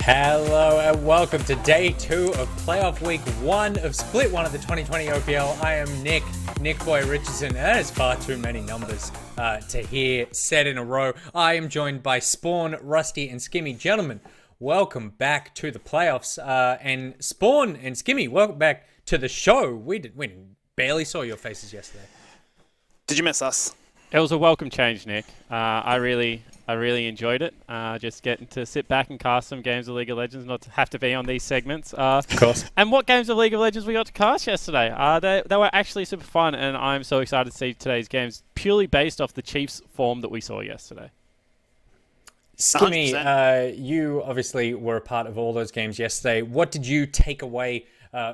Hello and welcome to day 2 of playoff week 1 of split 1 of the 2020 OPL. I am Nick Boy Richardson. That is far too many numbers to hear said in a row. I am joined by Spawn, Rusty, and Skimmy. Gentlemen, welcome back to the playoffs. And Spawn and Skimmy, welcome back to the show. We barely saw your faces yesterday. Did you miss us? It was a welcome change, Nick. I really enjoyed it. Just getting to sit back and cast some games of League of Legends, not to have to be on these segments. Of course. And what games of League of Legends we got to cast yesterday? They were actually super fun, and I'm so excited to see today's games purely based off the Chiefs' form that we saw yesterday. Skimmy, you obviously were a part of all those games yesterday. What did you take away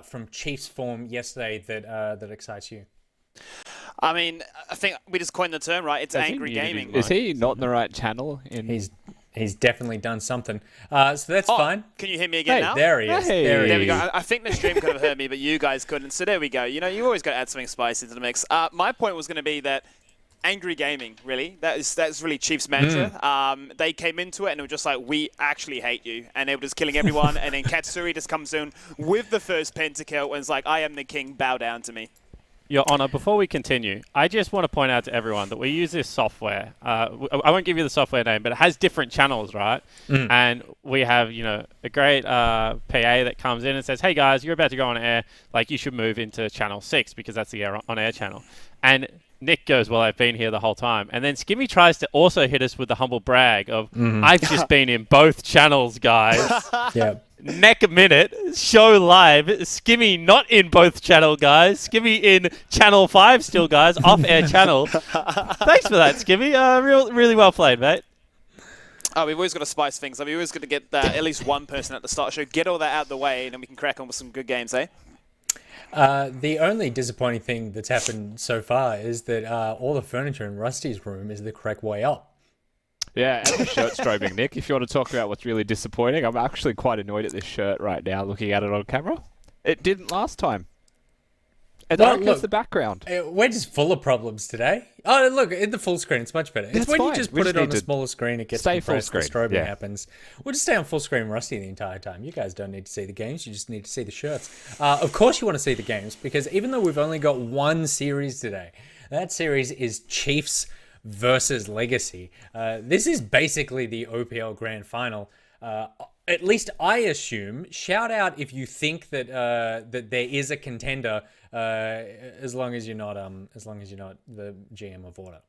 from Chiefs' form yesterday that excites you? I mean, I think we just coined the term, right? It's angry gaming. Is he not in the right channel? He's definitely done something. So that's fine. Can you hear me again now? There he is. Hey. There we go. I think the stream could have heard me, but you guys couldn't. So there we go. You know, you always got to add something spicy to the mix. My point was going to be that angry gaming, really. That's really Chiefs' mantra. They came into it and it was just like, we actually hate you. And they were just killing everyone. And then Katsuri just comes in with the first pentakill and is like, I am the king, bow down to me. Your Honor, before we continue, I just want to point out to everyone that we use this software. I won't give you the software name, but it has different channels, right? And we have, a great PA that comes in and says, hey guys, you're about to go on air. Like, you should move into channel 6 because that's the on-air channel. And Nick goes, well, I've been here the whole time. And then Skimmy tries to also hit us with the humble brag of, I've just been in both channels, guys. Yeah. Neck a minute, show live. Skimmy not in both channel, guys. Skimmy in channel 5 still, guys. Off-air channel. Thanks for that, Skimmy. Really well played, mate. Oh, we've always got to spice things. We've always got to get at least one person at the start show, get all that out of the way, and then we can crack on with some good games, eh? The only disappointing thing that's happened so far is that all the furniture in Rusty's room is the correct way up. Yeah, and the shirt strobing, Nick. If you want to talk about what's really disappointing, I'm actually quite annoyed at this shirt right now, looking at it on camera. It didn't last time. And Well, I reckon look, it's the background. We're just full of problems today. Oh, look, in the full screen, it's much better. It's That's when you fine. just We put just it on need a to smaller screen, it gets stay full compressed, the screen. strobing Yeah. happens. We'll just stay on full screen Rusty the entire time. You guys don't need to see the games, you just need to see the shirts. Of course you want to see the games, because even though we've only got one series today, that series is Chiefs versus Legacy. This is basically the OPL Grand Final. At least I assume. Shout out if you think that that there is a contender, as long as you're not the GM of Order.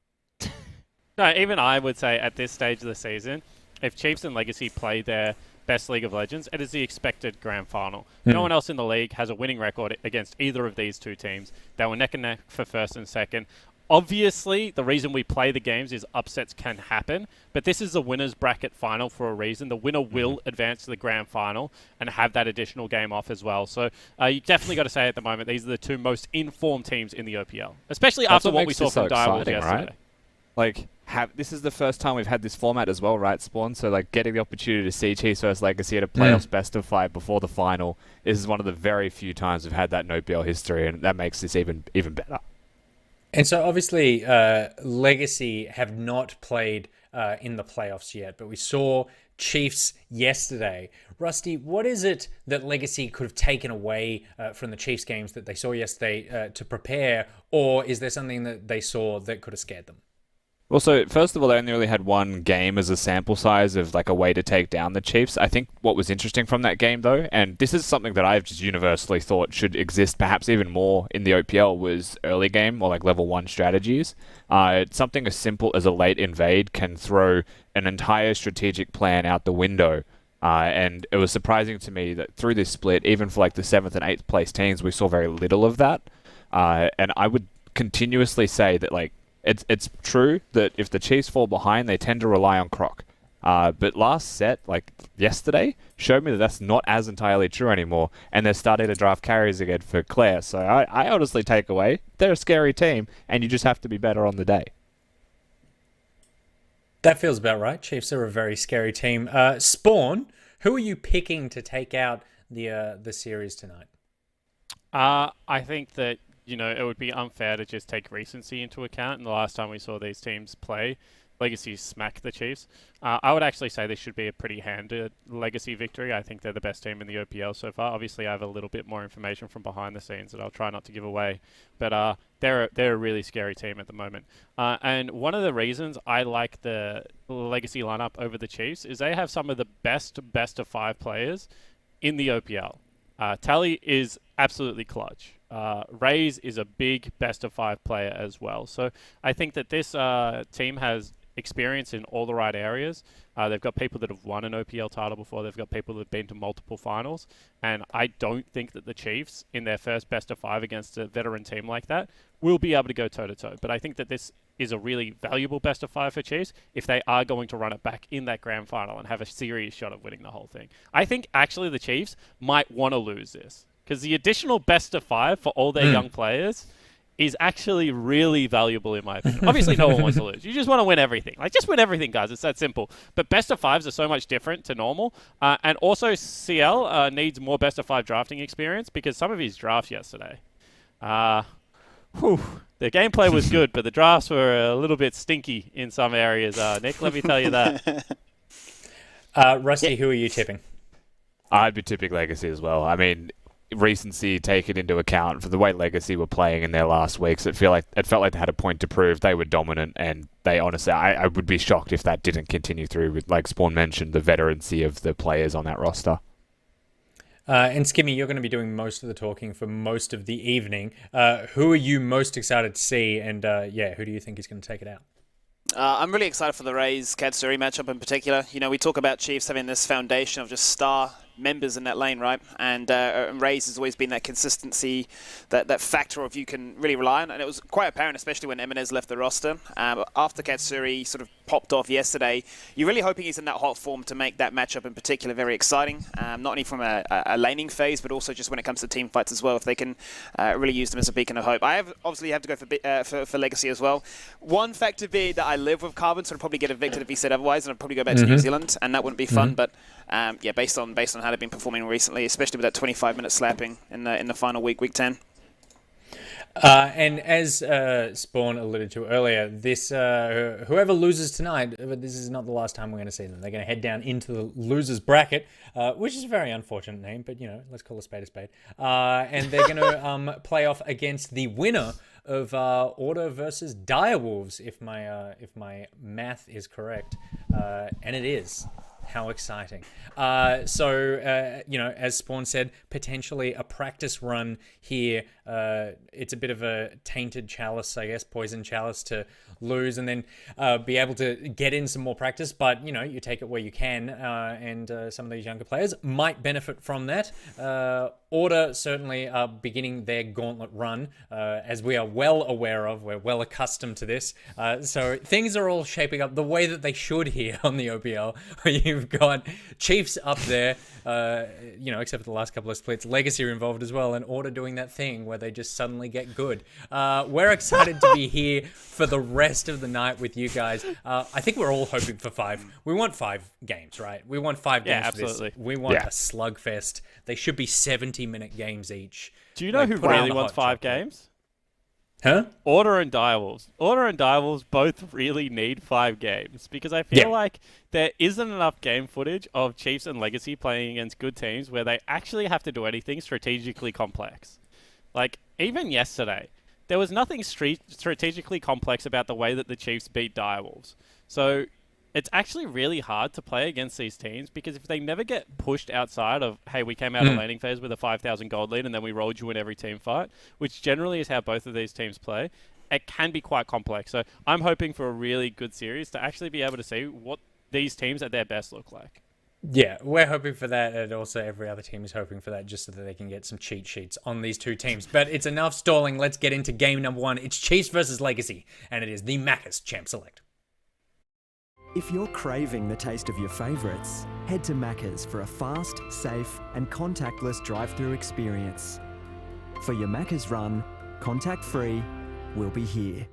No, even I would say at this stage of the season, if Chiefs and Legacy play their best League of Legends, it is the expected grand final. No one else in the league has a winning record against either of these two teams. They were neck and neck for first and second. Obviously, the reason we play the games is upsets can happen, but this is a winner's bracket final for a reason. The winner will advance to the grand final and have that additional game off as well. So you definitely got to say at the moment, these are the two most informed teams in the OPL, especially after what we saw from Direwolves yesterday. Right? Like, this is the first time we've had this format as well, right, Spawn? So, like, getting the opportunity to see Chiefs vs Legacy at a playoffs best of 5 before the final, this is one of the very few times we've had that in OPL history, and that makes this even better. And so obviously Legacy have not played in the playoffs yet, but we saw Chiefs yesterday. Rusty, what is it that Legacy could have taken away from the Chiefs games that they saw yesterday to prepare, or is there something that they saw that could have scared them? Well, so first of all, they only really had one game as a sample size of like a way to take down the Chiefs. I think what was interesting from that game, though, and this is something that I've just universally thought should exist perhaps even more in the OPL, was early game or like level 1 strategies. Something as simple as a late invade can throw an entire strategic plan out the window. And it was surprising to me that through this split, even for like the 7th and 8th place teams, we saw very little of that. And I would continuously say that like, it's true that if the Chiefs fall behind, they tend to rely on Croc. But last set, like yesterday, showed me that that's not as entirely true anymore, and they're starting to draft carries again for Claire. So I honestly take away, they're a scary team, and you just have to be better on the day. That feels about right. Chiefs are a very scary team. Spawn, who are you picking to take out the series tonight? I think that it would be unfair to just take recency into account. And the last time we saw these teams play, Legacy smacked the Chiefs. I would actually say this should be a pretty handed Legacy victory. I think they're the best team in the OPL so far. Obviously, I have a little bit more information from behind the scenes that I'll try not to give away. But they're a really scary team at the moment. And one of the reasons I like the Legacy lineup over the Chiefs is they have some of the best of 5 players in the OPL. Tally is absolutely clutch. Raze is a big best of 5 player as well. So I think that this team has experience in all the right areas. They've got people that have won an OPL title before. They've got people that have been to multiple finals. And I don't think that the Chiefs, in their first best of 5 against a veteran team like that, will be able to go toe-to-toe. But I think that this is a really valuable best of 5 for Chiefs if they are going to run it back in that grand final and have a serious shot at winning the whole thing. I think actually the Chiefs might want to lose this, because the additional best of 5 for all their young players is actually really valuable in my opinion. Obviously, no one wants to lose. You just want to win everything. Like, just win everything, guys. It's that simple. But best of 5s are so much different to normal. And also, CL needs more best of 5 drafting experience, because some of his drafts yesterday, the gameplay was good, but the drafts were a little bit stinky in some areas. Nick, let me tell you that. Rusty, who are you tipping? I'd be tipping Legacy as well. I mean, recency taken into account for the way Legacy were playing in their last weeks, it felt like they had a point to prove. They were dominant, and they honestly, I would be shocked if that didn't continue through with, like Spawn mentioned, the veterancy of the players on that roster. And Skimmy, you're going to be doing most of the talking for most of the evening. Who are you most excited to see, and who do you think is going to take it out? I'm really excited for the Raze Katsuri matchup in particular. We talk about Chiefs having this foundation of just star members in that lane, right? And Raze has always been that consistency, that factor of you can really rely on. And it was quite apparent, especially when Eminez left the roster. After Katsuri sort of popped off yesterday, you're really hoping he's in that hot form to make that matchup in particular very exciting. Not only from a laning phase, but also just when it comes to team fights as well, if they can really use them as a beacon of hope. I obviously have to go for Legacy as well. One factor being that I live with Carbon, so I'd probably get evicted if he said otherwise, and I'd probably go back to New Zealand, and that wouldn't be fun. But based on how they've been performing recently, especially with that 25-minute slapping in the final week 10. And as Spawn alluded to earlier, this whoever loses tonight, this is not the last time we're going to see them. They're going to head down into the losers bracket, which is a very unfortunate name, but let's call a spade a spade. And they're going to play off against the winner of Order versus Direwolves, if my math is correct, and it is. How exciting. As Spawn said, potentially a practice run here. It's a bit of a tainted chalice, I guess, poison chalice to lose and then be able to get in some more practice. But, you take it where you can, and some of these younger players might benefit from that. Order certainly are beginning their gauntlet run, as we are well aware of. We're well accustomed to this. So things are all shaping up the way that they should here on the OPL. You've got Chiefs up there, except for the last couple of splits. Legacy are involved as well, and Order doing that thing where they just suddenly get good. We're excited to be here for the rest of the night with you guys. I think we're all hoping for 5. We want 5 games, right? We want 5 games for this. absolutely. We want a slugfest. They should be 70-minute games each. Do you know who put on really the wants hot 5 chocolate. games? Huh? Order and Direwolves. Order and Direwolves both really need 5 games because I feel like there isn't enough game footage of Chiefs and Legacy playing against good teams where they actually have to do anything strategically complex. Like, even yesterday, there was nothing strategically complex about the way that the Chiefs beat Direwolves. So it's actually really hard to play against these teams because if they never get pushed outside of, hey, we came out of laning phase with a 5,000 gold lead and then we rolled you in every team fight, which generally is how both of these teams play, it can be quite complex. So I'm hoping for a really good series to actually be able to see what these teams at their best look like. Yeah, we're hoping for that, and also every other team is hoping for that just so that they can get some cheat sheets on these two teams. But it's enough stalling. Let's get into game number 1. It's Chiefs versus Legacy, and it is the Macca's Champ Select. If you're craving the taste of your favourites, head to Macca's for a fast, safe and contactless drive-through experience. For your Macca's run, contact-free, we'll be here.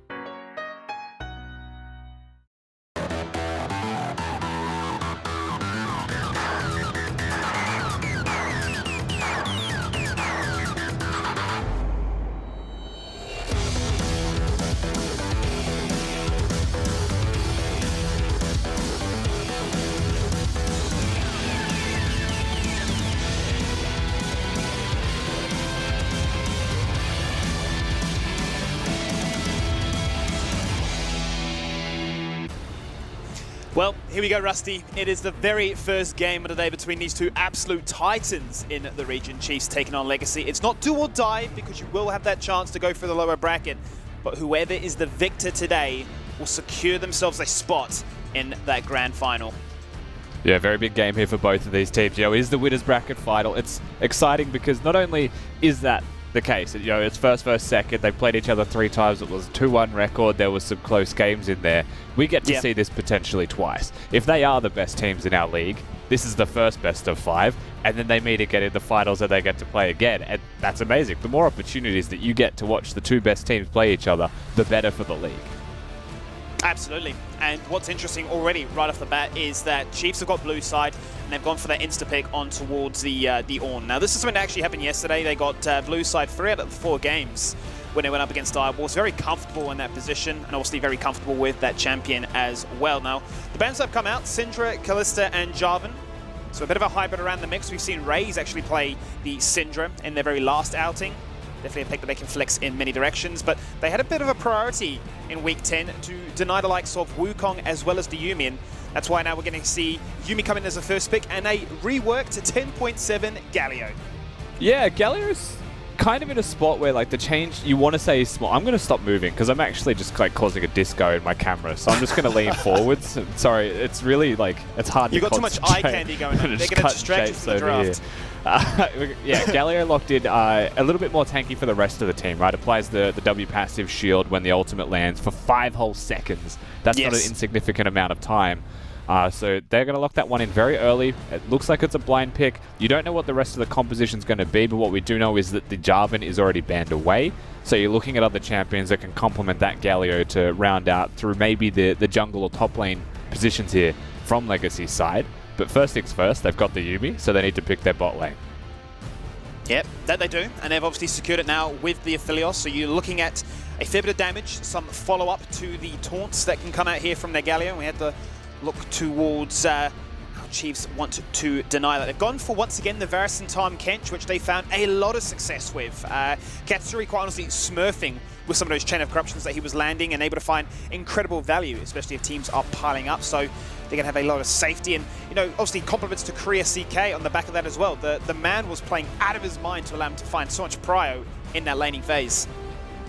Well, here we go, Rusty. It is the very first game of the day between these two absolute titans in the region. Chiefs taking on Legacy. It's not do or die because you will have that chance to go for the lower bracket, but whoever is the victor today will secure themselves a spot in that grand final. Yeah, very big game here for both of these teams. It is the winners bracket final. It's exciting because not only is that the case, it's first versus second. They've played each other 3 times. It was a 2-1 record. There was some close games in there. We get to see this potentially twice. If they are the best teams in our league, this is the first best of 5, and then they meet again in the finals and they get to play again. And that's amazing. The more opportunities that you get to watch the 2 best teams play each other, the better for the league. Absolutely. And what's interesting already right off the bat is that Chiefs have got blue side and they've gone for that insta-pick on towards the Ornn. Now this is something that actually happened yesterday. They got blue side 3 out of the 4 games when they went up against Direwolves. Very comfortable in that position and obviously very comfortable with that champion as well. Now the bans have come out, Syndra, Callista and Jarvan. So a bit of a hybrid around the mix. We've seen Raze actually play the Syndra in their very last outing. Definitely a pick that they can flex in many directions, but they had a bit of a priority in Week 10 to deny the likes of Wukong as well as the Yuumi, and that's why now we're going to see Yuumi come in as a first pick and a reworked 10.7 Galio. Yeah, Galio's kind of in a spot where the change you want to say is small. I'm going to stop moving because I'm actually just causing a disco in my camera, so I'm just going to lean forwards. Sorry, it's really it's hard You've to got too much eye candy going on. They're going to distract you from the draft. Yeah, Galio locked in a little bit more tanky for the rest of the team, right? Applies the W passive shield when the ultimate lands for 5 whole seconds. That's not an insignificant amount of time. So they're going to lock that one in very early. It looks like it's a blind pick. You don't know what the rest of the composition is going to be, but what we do know is that the Jarvan is already banned away. So you're looking at other champions that can complement that Galio to round out through maybe the jungle or top lane positions here from Legacy's side. But first things first, they've got the Yuumi, so they need to pick their bot lane. Yep, that they do, and they've obviously secured it now with the Aphelios, so you're looking at a fair bit of damage, some follow-up to the taunts that can come out here from their Galio. We had to look towards how Chiefs want to deny that. They've gone for, once again, the Varus and Time Kench, which they found a lot of success with. Katsuri, quite honestly, smurfing with some of those chain of corruptions that he was landing and able to find incredible value, especially if teams are piling up. So they're going to have a lot of safety, and obviously compliments to Korea CK on the back of that as well. The man was playing out of his mind to allow him to find so much prio in that laning phase.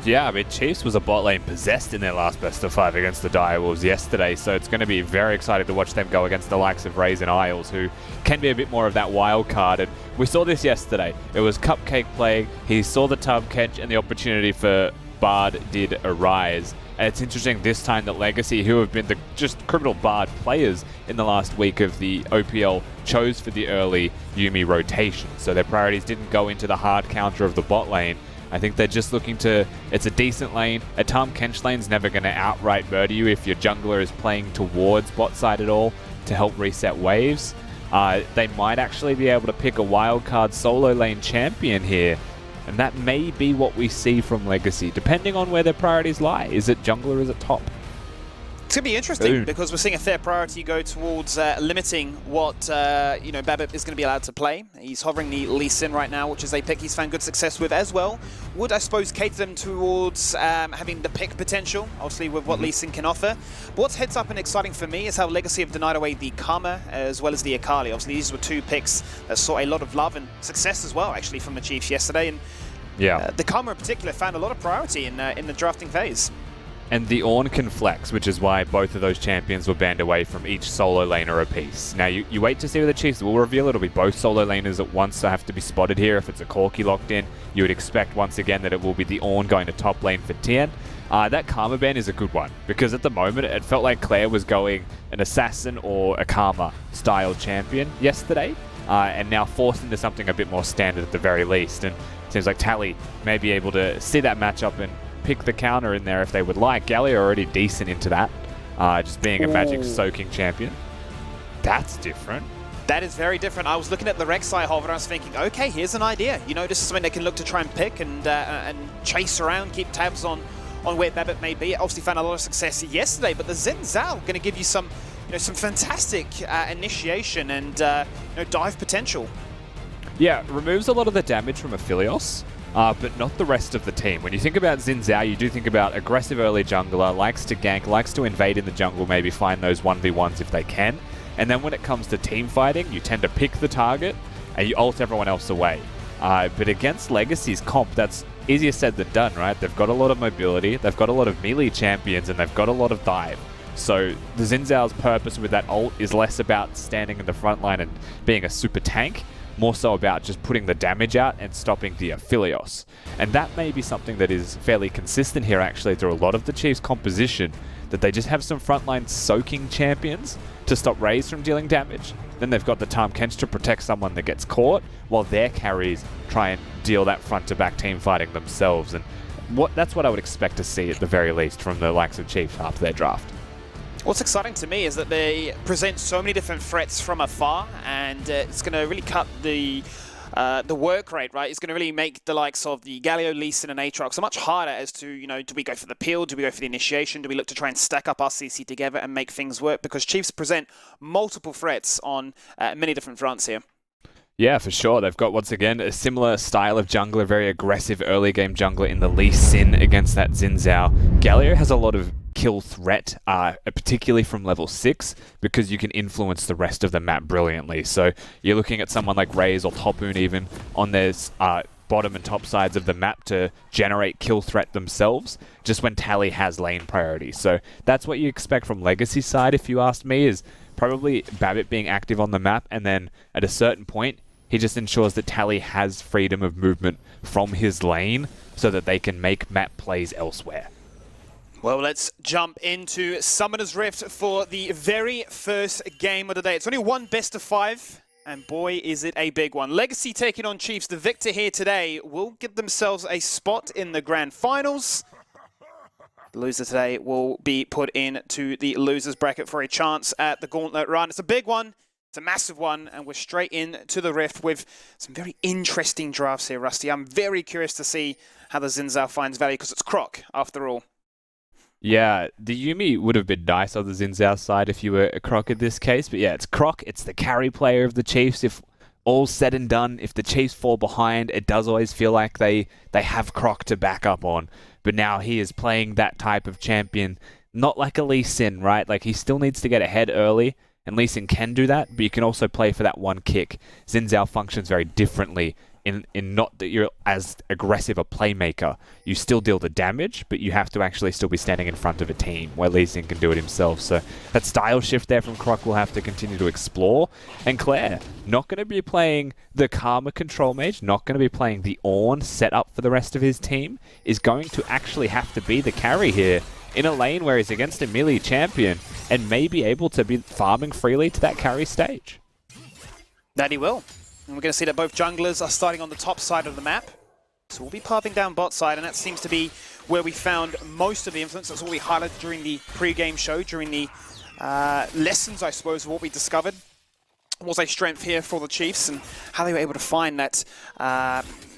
Yeah, I mean, Chiefs was a bot lane possessed in their last best of 5 against the Direwolves yesterday, so it's going to be very exciting to watch them go against the likes of Raze and Isles, who can be a bit more of that wild card. And we saw this yesterday. It was Cupcake Plague, he saw the tub catch, and the opportunity for Bard did arise. And it's interesting this time that Legacy, who have been the just criminal Bard players in the last week of the OPL, chose for the early Yuumi rotation. So their priorities didn't go into the hard counter of the bot lane. I think they're just looking to, it's a decent lane. A Tahm Kench lane's never going to outright murder you if your jungler is playing towards bot side at all to help reset waves. They might actually be able to pick a wildcard solo lane champion here. And that may be what we see from Legacy, depending on where their priorities lie. Is it jungler or is it top? It's going to be interesting because we're seeing a fair priority go towards limiting what Babip is going to be allowed to play. He's hovering the Lee Sin right now, which is a pick he's found good success with as well. Would, I suppose, cater them towards having the pick potential, obviously with what Lee Sin can offer. But what's heads up and exciting for me is how Legacy have denied away the Karma as well as the Akali. Obviously, these were two picks that saw a lot of love and success as well, actually, from the Chiefs yesterday. And the Karma in particular found a lot of priority in the drafting phase. And the Ornn can flex, which is why both of those champions were banned away from each solo laner apiece. Now, you wait to see where the Chiefs will reveal. It'll be both solo laners at once that have to be spotted here. If it's a Corki locked in, you would expect once again that it will be the Ornn going to top lane for Tien. That Karma ban is a good one, because at the moment it felt like Claire was going an Assassin or a Karma style champion yesterday, and now forced into something a bit more standard at the very least. And it seems like Tally may be able to see that matchup and pick the counter in there if they would like. Galio already decent into that, just being a magic soaking champion. That's different. That is very different. I was looking at the Rek'Sai hover and I was thinking, okay, here's an idea. You know, this is something they can look to try and pick and chase around, keep tabs on where Babip may be. It obviously found a lot of success yesterday, but the Xin Zhao going to give you some fantastic initiation and dive potential. Yeah, removes a lot of the damage from Aphelios. But not the rest of the team. When you think about Xin Zhao, you do think about aggressive early jungler, likes to gank, likes to invade in the jungle, maybe find those 1v1s if they can. And then when it comes to team fighting, you tend to pick the target and you ult everyone else away. But against Legacy's comp, that's easier said than done, right? They've got a lot of mobility, they've got a lot of melee champions, and they've got a lot of dive. So the Xin Zhao's purpose with that ult is less about standing in the front line and being a super tank, more so about just putting the damage out and stopping the Aphelios. And that may be something that is fairly consistent here actually through a lot of the Chiefs' composition, that they just have some frontline soaking champions to stop Raze from dealing damage. Then they've got the Tahm Kench to protect someone that gets caught, while their carries try and deal that front-to-back team fighting themselves. And that's what I would expect to see at the very least from the likes of Chiefs after their draft. What's exciting to me is that they present so many different threats from afar, and it's going to really cut the work rate, right? It's going to really make the likes of the Galio, Lee Sin, and Aatrox so much harder as to, do we go for the peel? Do we go for the initiation? Do we look to try and stack up our CC together and make things work? Because Chiefs present multiple threats on many different fronts here. Yeah, for sure. They've got, once again, a similar style of jungler, very aggressive early game jungler in the Lee Sin against that Xin Zhao. Galio has a lot of kill threat, particularly from level 6, because you can influence the rest of the map brilliantly. So you're looking at someone like Raze or Topoon even on their bottom and top sides of the map to generate kill threat themselves, just when Tally has lane priority. So that's what you expect from Legacy side, if you asked me, is probably Babip being active on the map, and then at a certain point, he just ensures that Tally has freedom of movement from his lane so that they can make map plays elsewhere. Well, let's jump into Summoner's Rift for the very first game of the day. It's only one best of 5, and boy, is it a big one. Legacy taking on Chiefs. The victor here today will give themselves a spot in the grand finals. The loser today will be put into the losers bracket for a chance at the gauntlet run. It's a big one. It's a massive one, and we're straight into the Rift with some very interesting drafts here, Rusty. I'm very curious to see how the Xin Zhao finds value, because it's Croc, after all. Yeah, the Yuumi would have been nice on the Xin Zhao side if you were a Croc in this case, but yeah, it's Croc, it's the carry player of the Chiefs. If all's said and done, if the Chiefs fall behind, it does always feel like they have Croc to back up on. But now he is playing that type of champion, not like a Lee Sin, right? Like, he still needs to get ahead early, and Lee Sin can do that, but you can also play for that one kick. Xin Zhao functions very differently in not that you're as aggressive a playmaker. You still deal the damage, but you have to actually still be standing in front of a team where Lee Sin can do it himself. So that style shift there from Croc will have to continue to explore. And Claire, not going to be playing the Karma control mage, not going to be playing the Ornn set up for the rest of his team, is going to actually have to be the carry here in a lane where he's against a melee champion and may be able to be farming freely to that carry stage. That he will. And we're going to see that both junglers are starting on the top side of the map. So we'll be pathing down bot side, and that seems to be where we found most of the influence. That's what we highlighted during the pre-game show, during the lessons, I suppose, of what we discovered was a strength here for the Chiefs and how they were able to find that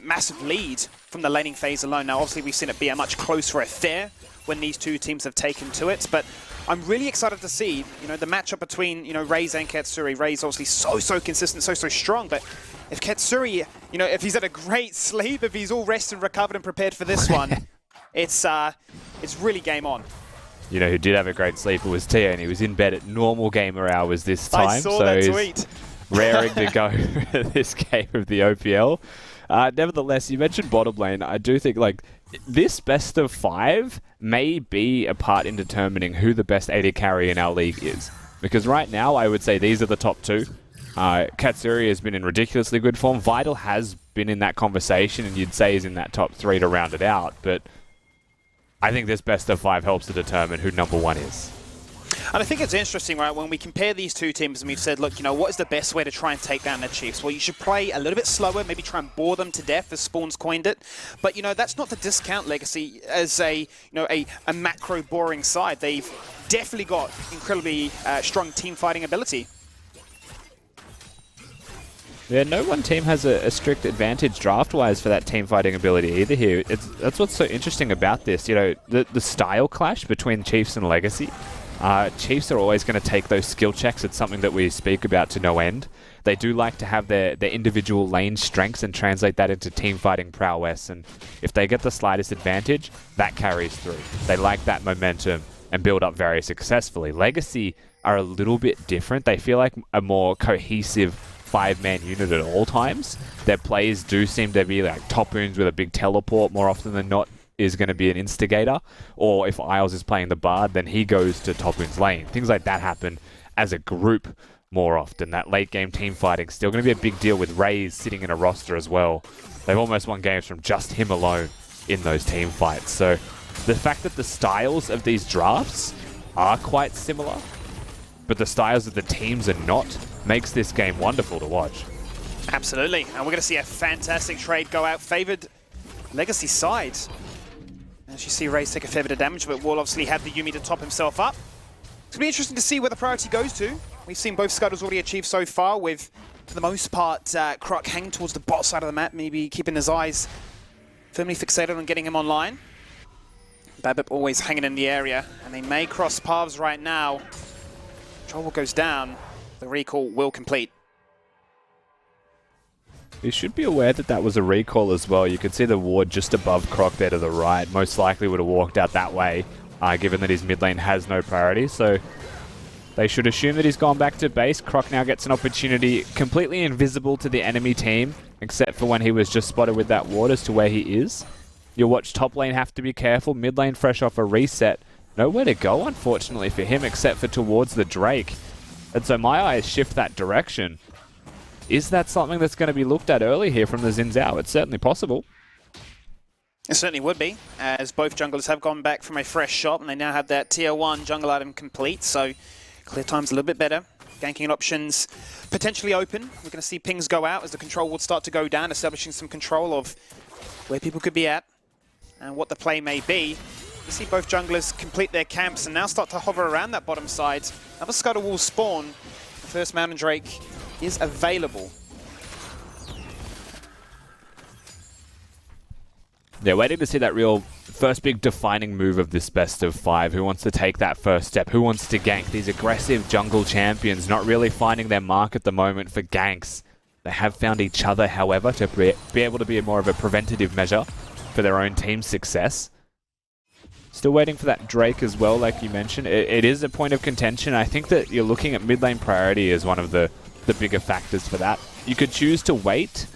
massive lead from the laning phase alone. Now, obviously, we've seen it be a much closer affair when these two teams have taken to it, but I'm really excited to see, the matchup between, Raze and Katsuri. Raze obviously so consistent, so strong, but if Katsuri, if he's at a great sleep, if he's all rested, recovered and prepared for this one, it's really game on. You know who did have a great sleep? It was Tia, and he was in bed at normal gamer hours this time. I saw that tweet. Raring to go for this game of the OPL. Nevertheless, you mentioned bottom lane. I do think this best of 5 may be a part in determining who the best AD carry in our league is. Because right now, I would say these are the top 2. Katsuri has been in ridiculously good form. Vital has been in that conversation, and you'd say is in that top 3 to round it out. But I think this best of 5 helps to determine who number 1 is. And I think it's interesting, right, when we compare these two teams and we've said, look, what is the best way to try and take down the Chiefs? Well, you should play a little bit slower, maybe try and bore them to death, as Spawn's coined it. But, that's not to discount Legacy as a macro boring side. They've definitely got incredibly strong team fighting ability. Yeah, no one team has a strict advantage draft-wise for that team fighting ability either here. That's what's so interesting about this. The style clash between Chiefs and Legacy. Chiefs are always going to take those skill checks. It's something that we speak about to no end. They do like to have their individual lane strengths and translate that into team fighting prowess. And if they get the slightest advantage, that carries through. They like that momentum and build up very successfully. Legacy are a little bit different. They feel like a more cohesive 5-man unit at all times. Their plays do seem to be like Topoons with a big teleport more often than not is going to be an instigator, or if Isles is playing the Bard, then he goes to Topoon's lane. Things like that happen as a group more often. That late game team fighting still going to be a big deal with Raze sitting in a roster as well. They've almost won games from just him alone in those team fights. So the fact that the styles of these drafts are quite similar, but the styles of the teams are not, makes this game wonderful to watch. Absolutely, and we're going to see a fantastic trade go out, favored Legacy side. As you see Raze take a fair bit of damage, but will obviously have the Yuumi to top himself up. It's going to be interesting to see where the priority goes to. We've seen both Scuttles already achieve so far with, for the most part, Croc hanging towards the bot side of the map, maybe keeping his eyes firmly fixated on getting him online. Babip always hanging in the area, and they may cross paths right now. Trouble goes down, the recall will complete. You should be aware that that was a recall as well. You could see the ward just above Croc there to the right. Most likely would have walked out that way, given that his mid lane has no priority. So they should assume that he's gone back to base. Croc now gets an opportunity, completely invisible to the enemy team, except for when he was just spotted with that ward as to where he is. You'll watch top lane have to be careful. Mid lane fresh off a reset. Nowhere to go, unfortunately, for him, except for towards the Drake. And so my eyes shift that direction. Is that something that's going to be looked at early here from the Xin Zhao? It's certainly possible. It certainly would be, as both junglers have gone back from a fresh shot, and they now have that tier 1 jungle item complete, so clear time's a little bit better. Ganking options potentially open. We're going to see pings go out as the control will start to go down, establishing some control of where people could be at and what the play may be. We see both junglers complete their camps and now start to hover around that bottom side. Another Scuttle will spawn. The first Mountain Drake is available. Yeah, waiting to see that real first big defining move of this best of 5. Who wants to take that first step? Who wants to gank? These aggressive jungle champions not really finding their mark at the moment for ganks. They have found each other, however, to be able to be more of a preventative measure for their own team's success. Still waiting for that Drake as well, like you mentioned. It is a point of contention. I think that you're looking at mid lane priority as one of the bigger factors for that. You could choose to wait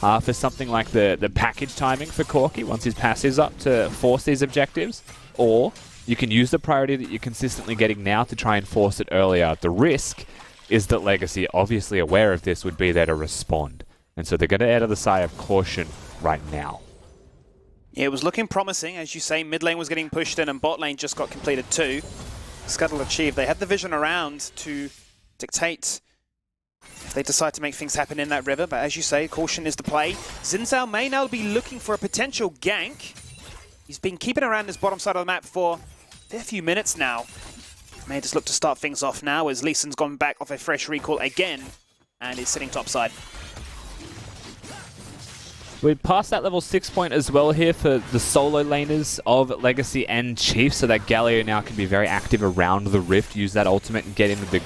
for something like the package timing for Corki once his passive's up to force these objectives, or you can use the priority that you're consistently getting now to try and force it earlier. The risk is that Legacy, obviously aware of this, would be there to respond. And so they're going to err to the side of caution right now. Yeah, it was looking promising. As you say, mid lane was getting pushed in and bot lane just got completed too. Scuttle achieved. They had the vision around to dictate if they decide to make things happen in that river. But as you say, caution is the play. Xin Zhao may now be looking for a potential gank. He's been keeping around this bottom side of the map for a fair few minutes now. May just look to start things off now as Lee Sin's gone back off a fresh recall again and is sitting topside. We passed that level 6 point as well here for the solo laners of Legacy and Chief, so that Galio now can be very active around the rift, use that ultimate and get into the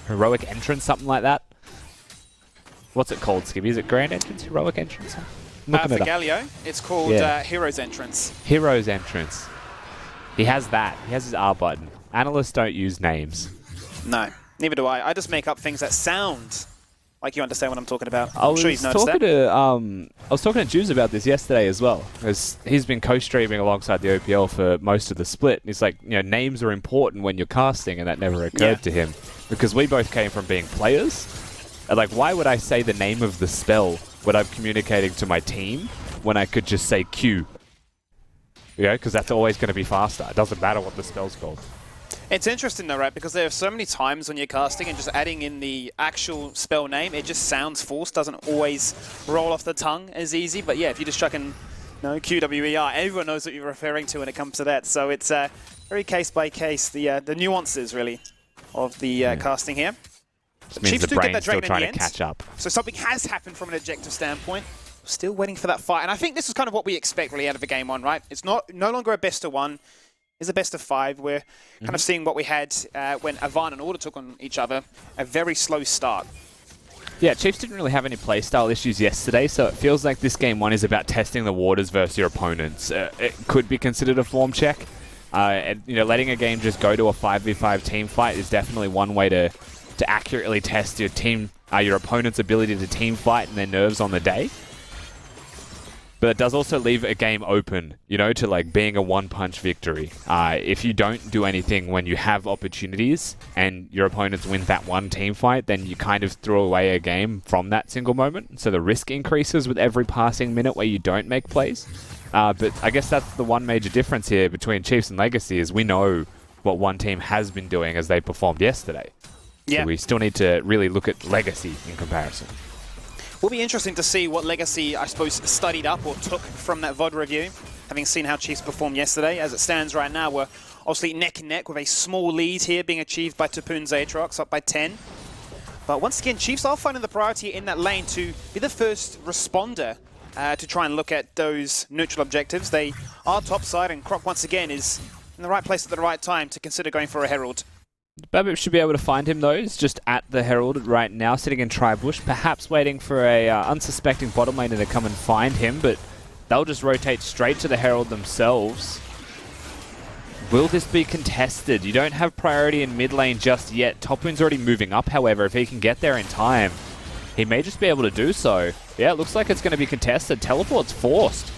heroic entrance, something like that. What's it called, Skippy? Is it Grand Entrance? Heroic Entrance? For Galio, it's called Hero's Entrance. Hero's Entrance. He has that. He has his R button. Analysts don't use names. No, neither do I. I just make up things that sound like you understand what I'm talking about. I was I'm sure you've noticed talking that. I was talking to Jules about this yesterday as well, because he's been co-streaming alongside the OPL for most of the split. And he's like, you know, names are important when you're casting, and that never occurred to him, because we both came from being players. And like, why would I say the name of the spell when I'm communicating to my team when I could just say Q? You know, because that's always going to be faster. It doesn't matter what the spell's called. It's interesting though, right? Because there are so many times when you're casting and just adding in the actual spell name, it just sounds forced, doesn't always roll off the tongue as easy. But yeah, if you just chuck in, you know, QWER, everyone knows what you're referring to when it comes to that. So it's very case by case, the nuances really of the casting here. Just means Chiefs the do get brain's that still dragon trying in the to end. catch up. So something has happened from an objective standpoint. Still waiting for that fight. And I think this is kind of what we expect really out of a game one, right? It's no longer a best of one. It's a best of 5. We're kind of seeing what we had when Avant and Order took on each other. A very slow start. Yeah, Chiefs didn't really have any playstyle issues yesterday, so it feels like this game one is about testing the waters versus your opponents. It could be considered a form check. And, you know, letting a game just go to a 5v5 team fight is definitely one way to accurately test your team, your opponent's ability to team fight and their nerves on the day. But it does also leave a game open, you know, to like being a one-punch victory. If you don't do anything when you have opportunities and your opponents win that one team fight, then you kind of throw away a game from that single moment. So the risk increases with every passing minute where you don't make plays. But I guess that's the one major difference here between Chiefs and Legacy is we know what one team has been doing as they performed yesterday. Yeah. So we still need to really look at Legacy in comparison. Will be interesting to see what Legacy, I suppose, studied up or took from that VOD review, having seen how Chiefs performed yesterday. As it stands right now, we're obviously neck and neck with a small lead here being achieved by Tapoon's Aatrox, up by 10. But once again, Chiefs are finding the priority in that lane to be the first responder to try and look at those neutral objectives. They are topside, and Croc once again is in the right place at the right time to consider going for a Herald. Babip should be able to find him though. He's just at the Herald right now, sitting in Tribush, perhaps waiting for a unsuspecting bottom laner to come and find him, but they'll just rotate straight to the Herald themselves. Will this be contested? You don't have priority in mid lane just yet. Topoon's already moving up, however, if he can get there in time. He may just be able to do so. Yeah, it looks like it's going to be contested. Teleport's forced.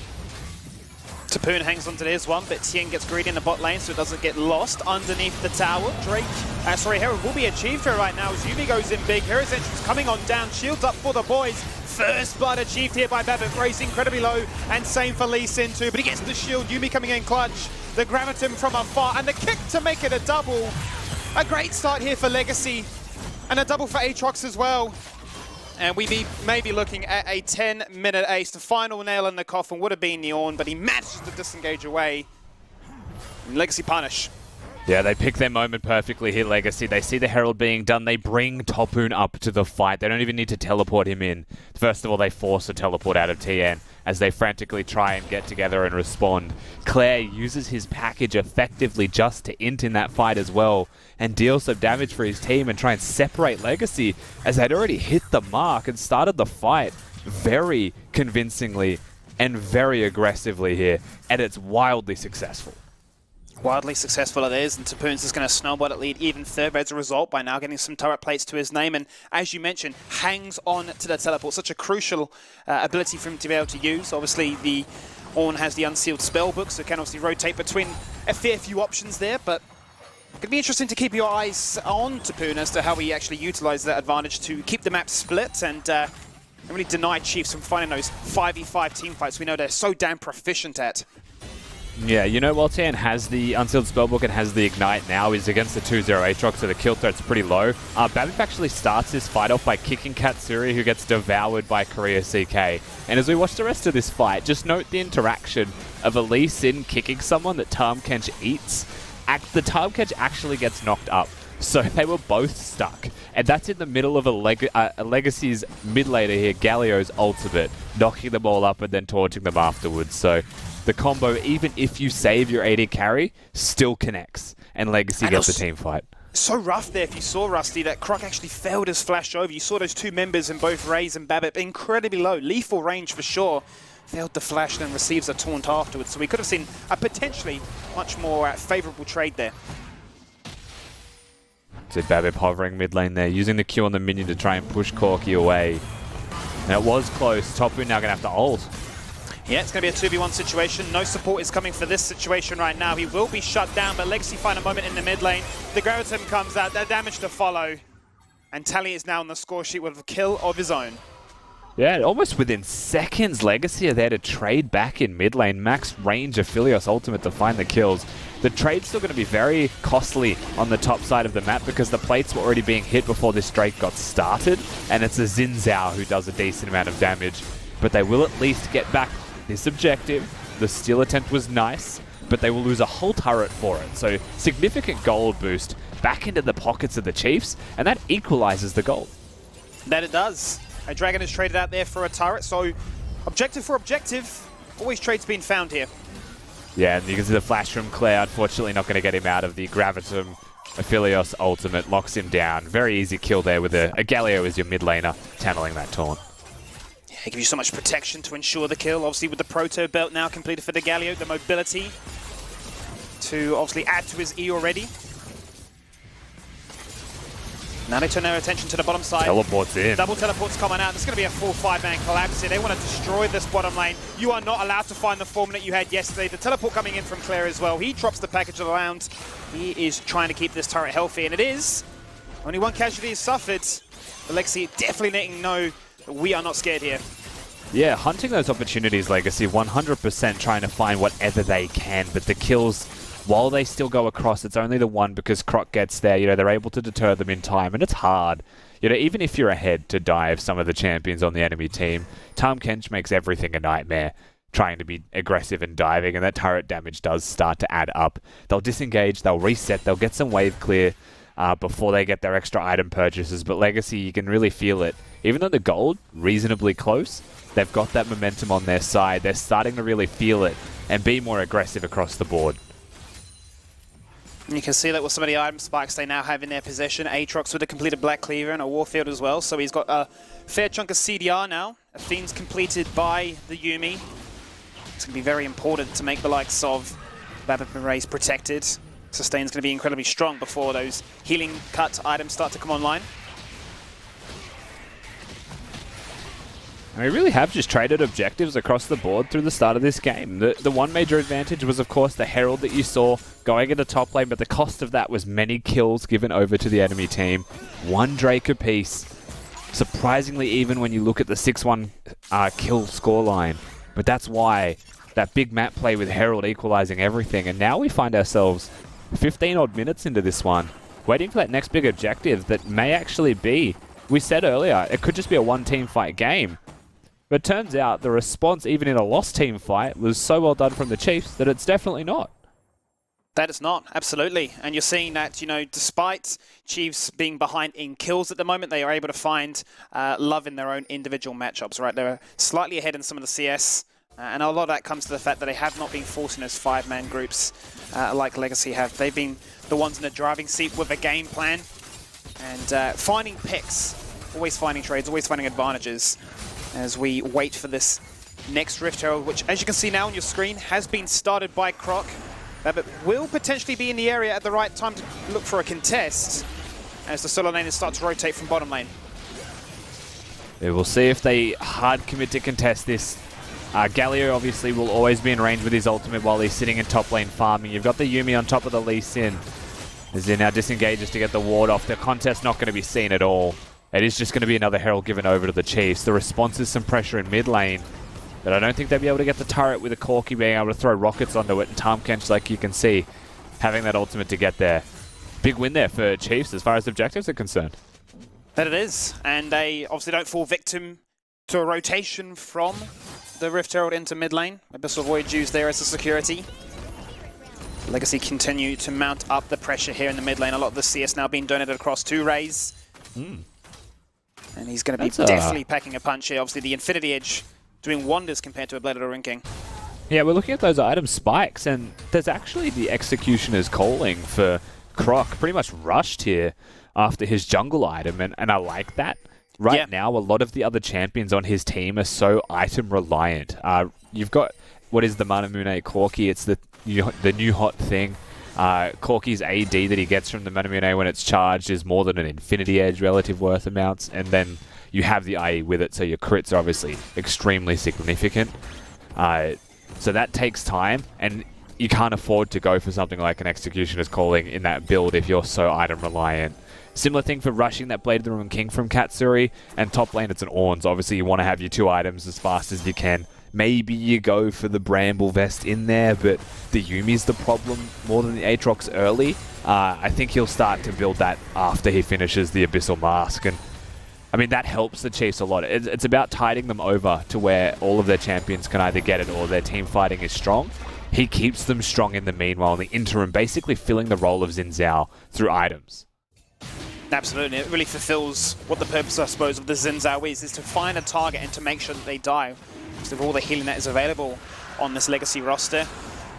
Tapoon hangs onto this one, but Tien gets greedy in the bot lane so it doesn't get lost underneath the tower. Herald will be achieved here right now as Yuumi goes in big. Hero's entrance coming on down, shields up for the boys. First blood achieved here by Babip, raised incredibly low, and same for Lee Sin too, but he gets the shield. Yuumi coming in clutch, the Graviton from afar, and the kick to make it a double. A great start here for Legacy, and a double for Aatrox as well. And we may be looking at a 10-minute ace. The final nail in the coffin would have been Neon, but he manages to disengage away. And Legacy punish. Yeah, they pick their moment perfectly here, Legacy. They see the Herald being done. They bring Topoon up to the fight. They don't even need to teleport him in. First of all, they force a teleport out of TN as they frantically try and get together and respond. Claire uses his package effectively just to int in that fight as well and deal some damage for his team and try and separate Legacy as they'd already hit the mark and started the fight very convincingly and very aggressively here, and it's wildly successful. Wildly successful it is, and Tapoon's is going to snowball that lead even further as a result by now getting some turret plates to his name, and as you mentioned, hangs on to the teleport. Such a crucial ability for him to be able to use. Obviously, the Ornn has the unsealed spellbook, so can obviously rotate between a fair few options there, but it could be interesting to keep your eyes on Tapoon as to how he actually utilizes that advantage to keep the map split and really deny Chiefs from finding those 5v5 team fights we know they're so damn proficient at. Yeah, you know, while Tan has the Unsealed Spellbook and has the Ignite now, he's against the 2-0 Aatrox, so the kill threat's pretty low. Babip actually starts his fight off by kicking Katsuri, who gets devoured by Korea CK. And as we watch the rest of this fight, just note the interaction of Elise Sin kicking someone that Tahm Kench eats. The Tahm Kench actually gets knocked up. So they were both stuck. And that's in the middle of a Legacy's mid laner here, Galio's ultimate, knocking them all up and then taunting them afterwards. So the combo, even if you save your AD carry, still connects. And Legacy gets the team fight. So rough there if you saw, Rusty, that Croc actually failed his flash over. You saw those two members in both Raze and Babip incredibly low. Lethal range for sure. Failed the flash, then receives a taunt afterwards. So we could have seen a potentially much more favourable trade there. So Babip hovering mid lane there, using the Q on the minion to try and push Corki away. And it was close. Topu now going to have to ult. Yeah, it's going to be a 2v1 situation. No support is coming for this situation right now. He will be shut down, but Legacy find a moment in the mid lane. The Graviton comes out, the damage to follow. And Tally is now on the score sheet with a kill of his own. Yeah, almost within seconds, Legacy are there to trade back in mid lane. Max range Aphelios ultimate to find the kills. The trade's still going to be very costly on the top side of the map because the plates were already being hit before this Drake got started. And it's a Xin Zhao who does a decent amount of damage. But they will at least get back this objective. The steal attempt was nice, but they will lose a whole turret for it. So significant gold boost back into the pockets of the Chiefs, and that equalizes the gold. That it does. A Dragon is traded out there for a turret, so objective for objective. Always trades being found here. Yeah, and you can see the flash from Claire. Unfortunately not going to get him out of the Gravitum. Aphelios ultimate locks him down. Very easy kill there with a Galio as your mid laner, channeling that taunt. It gives you so much protection to ensure the kill. Obviously with the Proto Belt now completed for the Galio, the mobility to obviously add to his E already. Now they turn their attention to the bottom side. Teleports in. Double teleports coming out. There's going to be a full 5-man collapse here. They want to destroy this bottom lane. You are not allowed to find the form that you had yesterday. The teleport coming in from Claire as well. He drops the package around. He is trying to keep this turret healthy, and it is. Only one casualty is suffered. The Legacy definitely letting know that we are not scared here. Yeah, hunting those opportunities, Legacy, 100% trying to find whatever they can, but the kills, while they still go across, it's only the one because Croc gets there. You know, they're able to deter them in time, and it's hard. You know, even if you're ahead to dive some of the champions on the enemy team, Tahm Kench makes everything a nightmare trying to be aggressive and diving, and that turret damage does start to add up. They'll disengage, they'll reset, they'll get some wave clear before they get their extra item purchases, but Legacy, you can really feel it. Even though the gold, reasonably close, they've got that momentum on their side. They're starting to really feel it and be more aggressive across the board. And you can see that with some of the item spikes they now have in their possession. Aatrox with a completed Black Cleaver and a Warfield as well. So he's got a fair chunk of CDR now. Athene's completed by the Yuumi. It's going to be very important to make the likes of Babip and Raze protected. Sustain's going to be incredibly strong before those healing cut items start to come online. And we really have just traded objectives across the board through the start of this game. The one major advantage was, of course, the Herald that you saw going into top lane, but the cost of that was many kills given over to the enemy team. One Drake apiece. Surprisingly, even when you look at the 6-1 kill scoreline. But that's why that big map play with Herald equalizing everything. And now we find ourselves 15 odd minutes into this one, waiting for that next big objective that may actually be, we said earlier, it could just be a one-team fight game. But it turns out the response, even in a lost team fight, was so well done from the Chiefs that it's definitely not. That is not, absolutely. And you're seeing that, you know, despite Chiefs being behind in kills at the moment, they are able to find love in their own individual matchups, right? They're slightly ahead in some of the CS, and a lot of that comes to the fact that they have not been forcing those 5-man groups like Legacy have. They've been the ones in the driving seat with a game plan and finding picks, always finding trades, always finding advantages as we wait for this next Rift Herald, which, as you can see now on your screen, has been started by Croc. But will potentially be in the area at the right time to look for a contest as the solo laners start to rotate from bottom lane. Yeah, we'll see if they hard commit to contest this. Galio obviously will always be in range with his ultimate while he's sitting in top lane farming. You've got the Yuumi on top of the Lee Sin. As he now disengages to get the ward off. The contest not going to be seen at all. It is just going to be another Herald given over to the Chiefs. The response is some pressure in mid lane. But I don't think they'll be able to get the turret with a Corki being able to throw rockets onto it. And Tahm like you can see, having that ultimate to get there. Big win there for Chiefs as far as objectives are concerned. That it is. And they obviously don't fall victim to a rotation from the Rift Herald into mid lane. Abyssal Void used there as a security. Legacy continue to mount up the pressure here in the mid lane. A lot of the CS now being donated across to Raze. And he's going to be definitely packing a punch here. Obviously the Infinity Edge doing wonders compared to a Bladed or King. Yeah, we're looking at those item spikes, and there's actually the Executioner's calling for Croc pretty much rushed here after his jungle item, and I like that. Right now, a lot of the other champions on his team are so item reliant. You've got what is the Manamune Corki. It's the new hot thing. Corki's AD that he gets from the Manamune when it's charged is more than an Infinity Edge relative worth amounts, and then you have the IE with it, so your crits are obviously extremely significant. So that takes time, and you can't afford to go for something like an Executioner's Calling in that build if you're so item reliant. Similar thing for rushing that Blade of the Ruined King from Katsuri, and top lane it's an Ornns. Obviously you want to have your 2 items as fast as you can. Maybe you go for the Bramble Vest in there, but the Yuumi's the problem more than the Aatrox early. I think he'll start to build that after he finishes the Abyssal Mask, and I mean, that helps the Chiefs a lot. It's about tiding them over to where all of their champions can either get it or their team fighting is strong. He keeps them strong in the meanwhile, in the interim, basically filling the role of Xin Zhao through items. Absolutely, it really fulfills what the purpose, I suppose, of the Xin Zhao is to find a target and to make sure that they die. So with all the healing that is available on this Legacy roster,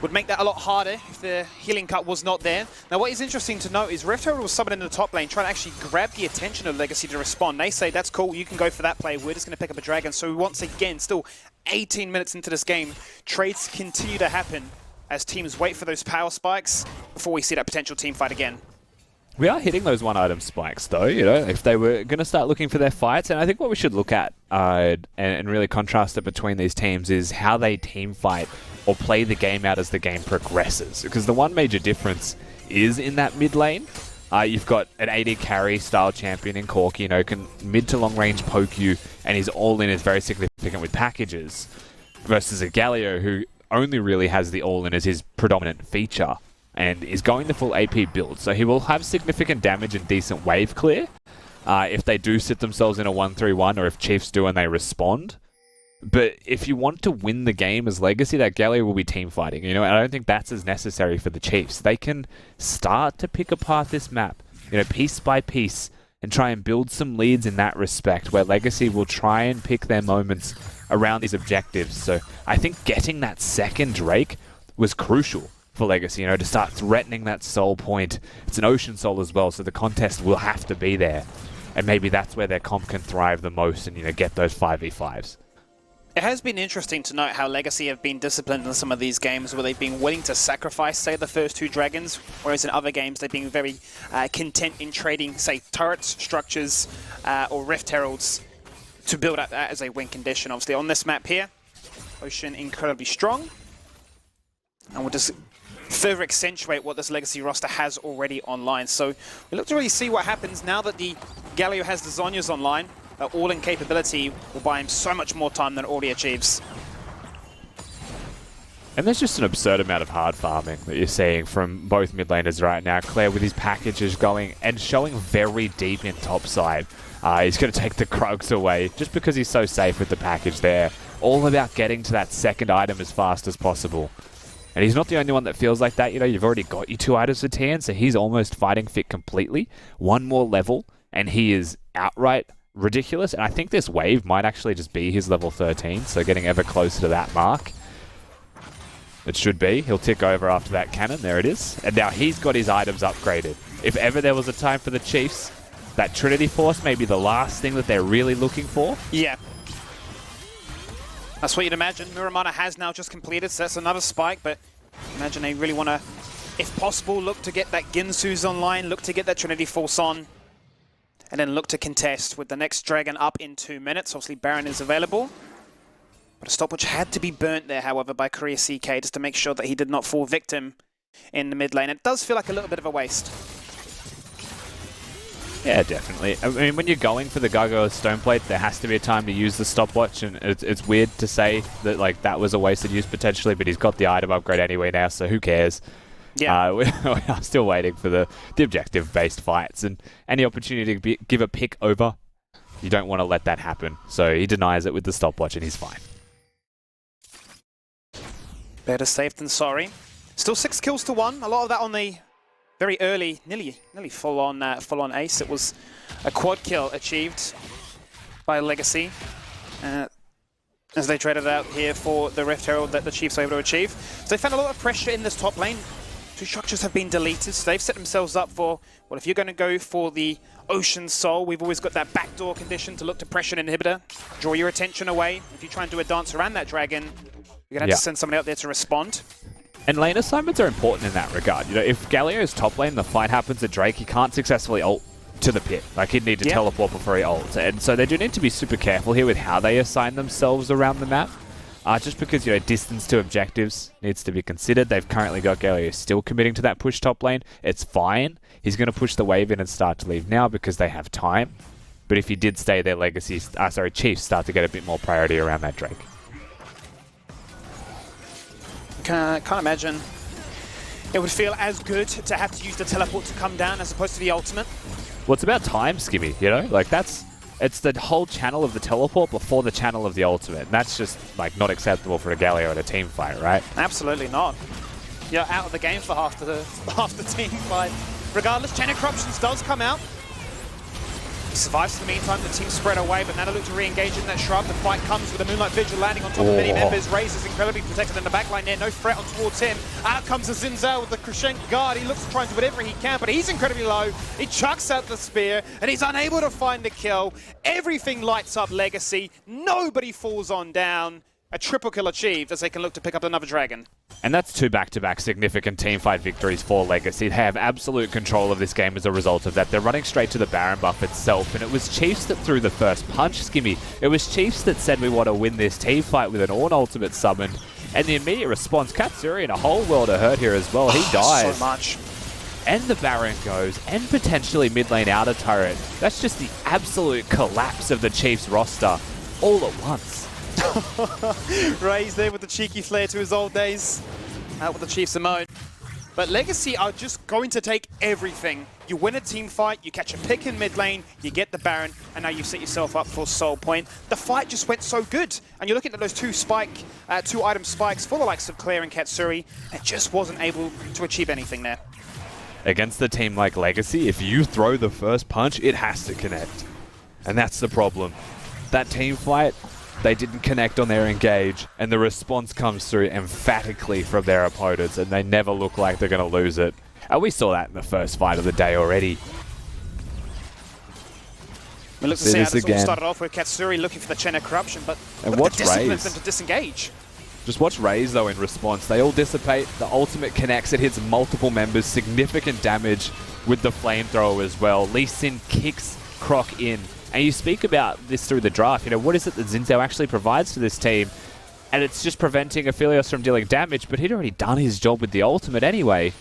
would make that a lot harder if the healing cut was not there. Now what is interesting to note is Rift Herald was summoned in the top lane trying to actually grab the attention of Legacy to respond. They say, that's cool, you can go for that play, we're just going to pick up a dragon. So once again, still 18 minutes into this game, trades continue to happen as teams wait for those power spikes before we see that potential team fight again. We are hitting those 1 item spikes though, you know, if they were going to start looking for their fights. And I think what we should look at and really contrast it between these teams is how they team fight or play the game out as the game progresses. Because the one major difference is in that mid lane. You've got an AD carry style champion in Corki, you know, can mid to long range poke you, and his all-in is very significant with packages, versus a Galio who only really has the all-in as his predominant feature, and is going the full AP build. So he will have significant damage and decent wave clear if they do sit themselves in a 1-3-1, or if Chiefs do and they respond. But if you want to win the game as Legacy, that Galio will be team fighting, you know, and I don't think that's as necessary for the Chiefs. They can start to pick apart this map, you know, piece by piece, and try and build some leads in that respect, where Legacy will try and pick their moments around these objectives. So I think getting that second Drake was crucial for Legacy, you know, to start threatening that soul point. It's an Ocean Soul as well, so the contest will have to be there. And maybe that's where their comp can thrive the most and, you know, get those 5v5s. It has been interesting to note how Legacy have been disciplined in some of these games where they've been willing to sacrifice, say, the first 2 dragons, whereas in other games they've been very content in trading, say, turrets, structures, or Rift Heralds to build up that as a win condition. Obviously on this map here, Ocean incredibly strong, and we'll just further accentuate what this Legacy roster has already online. So we look to really see what happens now that the Galio has the Zhonya's online. That all-in capability will buy him so much more time than it already achieves. And there's just an absurd amount of hard farming that you're seeing from both mid laners right now. Claire with his packages going and showing very deep in topside. He's going to take the Krugs away just because he's so safe with the package there. All about getting to that second item as fast as possible. And he's not the only one that feels like that. You know, you've already got your 2 items for TN, so he's almost fighting fit completely. 1 more level, and he is outright ridiculous. And I think this wave might actually just be his level 13, so getting ever closer to that mark. It should be. He'll tick over after that cannon. There it is. And now he's got his items upgraded. If ever there was a time for the Chiefs, that Trinity Force may be the last thing that they're really looking for. Yeah. That's what you'd imagine. Muramana has now just completed, so that's another spike, but Imagine they really want to, if possible, look to get that Ginsu's online, look to get that Trinity Force on, and then look to contest with the next Dragon up in 2 minutes. Obviously, Baron is available. But a stopwatch had to be burnt there, however, by Korea CK just to make sure that he did not fall victim in the mid lane. It does feel like a little bit of a waste. Yeah, definitely. I mean, when you're going for the Gargoyle Stoneplate, there has to be a time to use the stopwatch, and it's weird to say that like that was a wasted use potentially, but he's got the item upgrade anyway now, so who cares? Yeah. We are still waiting for the objective-based fights, and any opportunity to give a pick over, you don't want to let that happen. So he denies it with the stopwatch, and he's fine. Better safe than sorry. Still 6 kills to 1. A lot of that on the very early, nearly full-on ace. It was a quad kill achieved by Legacy as they traded out here for the Rift Herald that the Chiefs were able to achieve. So they found a lot of pressure in this top lane. 2 structures have been deleted, so they've set themselves up for, well, if you're going to go for the Ocean Soul, we've always got that backdoor condition to look to pressure an inhibitor, draw your attention away. If you try and do a dance around that dragon, you're going to have to send somebody out there to respond. And lane assignments are important in that regard. You know, if Galio's top lane, the fight happens at Drake, he can't successfully ult to the pit. Like, he'd need to teleport before he ults. And so they do need to be super careful here with how they assign themselves around the map. Just because, you know, distance to objectives needs to be considered. They've currently got Galio still committing to that push top lane. It's fine. He's going to push the wave in and start to leave now because they have time. But if he did stay there, Chiefs start to get a bit more priority around that Drake. Can't imagine it would feel as good to have to use the teleport to come down as opposed to the ultimate. Well, it's about time, Skimmy, you know? Like, it's the whole channel of the teleport before the channel of the ultimate. And that's just, like, not acceptable for a Galio in a team fight, right? Absolutely not. You're out of the game for half the team fight. Regardless, Chain of Corruptions does come out. He survives in the meantime, the team spread away, but now they look to re-engage in that shrub. The fight comes with a Moonlight Vigil landing on top of many members. Raze is incredibly protected in the backline there, no threat on towards him. Out comes the Zinzao with the Crescent Guard. He looks to try and do whatever he can, but he's incredibly low. He chucks out the spear, and he's unable to find the kill. Everything lights up Legacy. Nobody falls on down. A triple kill achieved as they can look to pick up another dragon. And that's 2 back-to-back significant teamfight victories for Legacy. They have absolute control of this game as a result of that. They're running straight to the Baron buff itself, and it was Chiefs that threw the first punch, Skimmy. It was Chiefs that said we want to win this teamfight with an Ornn ultimate summoned. And the immediate response, Katsuri in a whole world of hurt here as well. He dies. So much. And the Baron goes, and potentially mid lane outer turret. That's just the absolute collapse of the Chiefs roster all at once. Raze there with the cheeky flair to his old days. Out with the Chiefs in mode. But Legacy are just going to take everything. You win a team fight, you catch a pick in mid lane, you get the Baron, and now you set yourself up for Soul Point. The fight just went so good. And you're looking at those 2 item spikes for the likes of Claire and Katsuri, and just wasn't able to achieve anything there. Against a team like Legacy, if you throw the first punch, it has to connect. And that's the problem. That team fight, they didn't connect on their engage, and the response comes through emphatically from their opponents, and they never look like they're going to lose it. And we saw that in the first fight of the day already. We look to see how this all started off with Katsuri looking for the Chain of Corruption, but and the discipline Raze? for them to disengage. Just watch Raze, though, in response. They all dissipate. The ultimate connects. It hits multiple members. Significant damage with the flamethrower as well. Lee Sin kicks Croc in. And you speak about this through the draft. You know, what is it that Zinzao actually provides to this team? And it's just preventing Aphelios from dealing damage, but he'd already done his job with the ultimate anyway.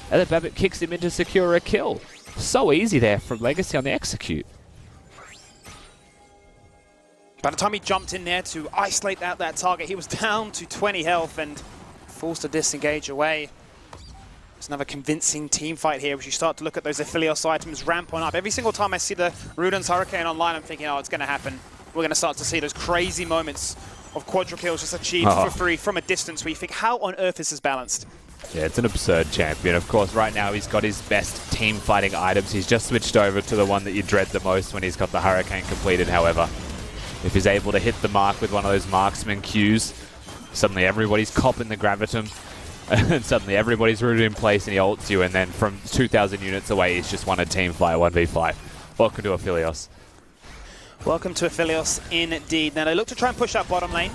And then Babbitt kicks him in to secure a kill. So easy there from Legacy on the execute. By the time he jumped in there to isolate out that target, he was down to 20 health and forced to disengage away. It's another convincing team fight here as you start to look at those Aphelios items ramp on up. Every single time I see the Ruden's Hurricane online, I'm thinking, oh, it's going to happen. We're going to start to see those crazy moments of quadra kills just achieved for free from a distance where you think, how on earth is this balanced? Yeah, it's an absurd champion. Of course, right now he's got his best team fighting items. He's just switched over to the one that you dread the most when he's got the Hurricane completed, however. If he's able to hit the mark with one of those marksman Qs, suddenly everybody's copping the Gravitum. And suddenly everybody's rooted in place and he ults you, and then from 2,000 units away, he's just won a team fight 1v5. Welcome to Aphelios. Welcome to Aphelios indeed. Now they look to try and push up bottom lane.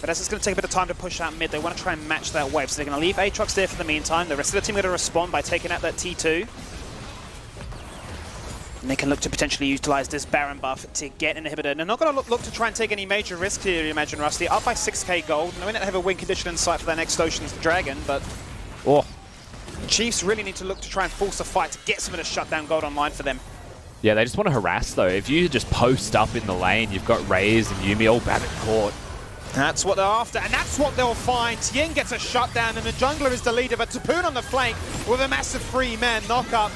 But as it's going to take a bit of time to push out mid, they want to try and match that wave. So they're going to leave Aatrox there for the meantime. The rest of the team are going to respond by taking out that T2. And they can look to potentially utilize this Baron buff to get Inhibitor. And they're not going to look to try and take any major risk here, you imagine, Rusty. Up by 6k gold. Knowing that they have a win condition in sight for their next Ocean's Dragon, but Chiefs really need to look to try and force a fight to get some of the shutdown gold online for them. Yeah, they just want to harass, though. If you just post up in the lane, you've got Raze and Yuumi all Babbitt caught. That's what they're after, and that's what they'll find. Tien gets a shutdown, and the jungler is the leader, but Tapoon on the flank with a massive free-man knock-up.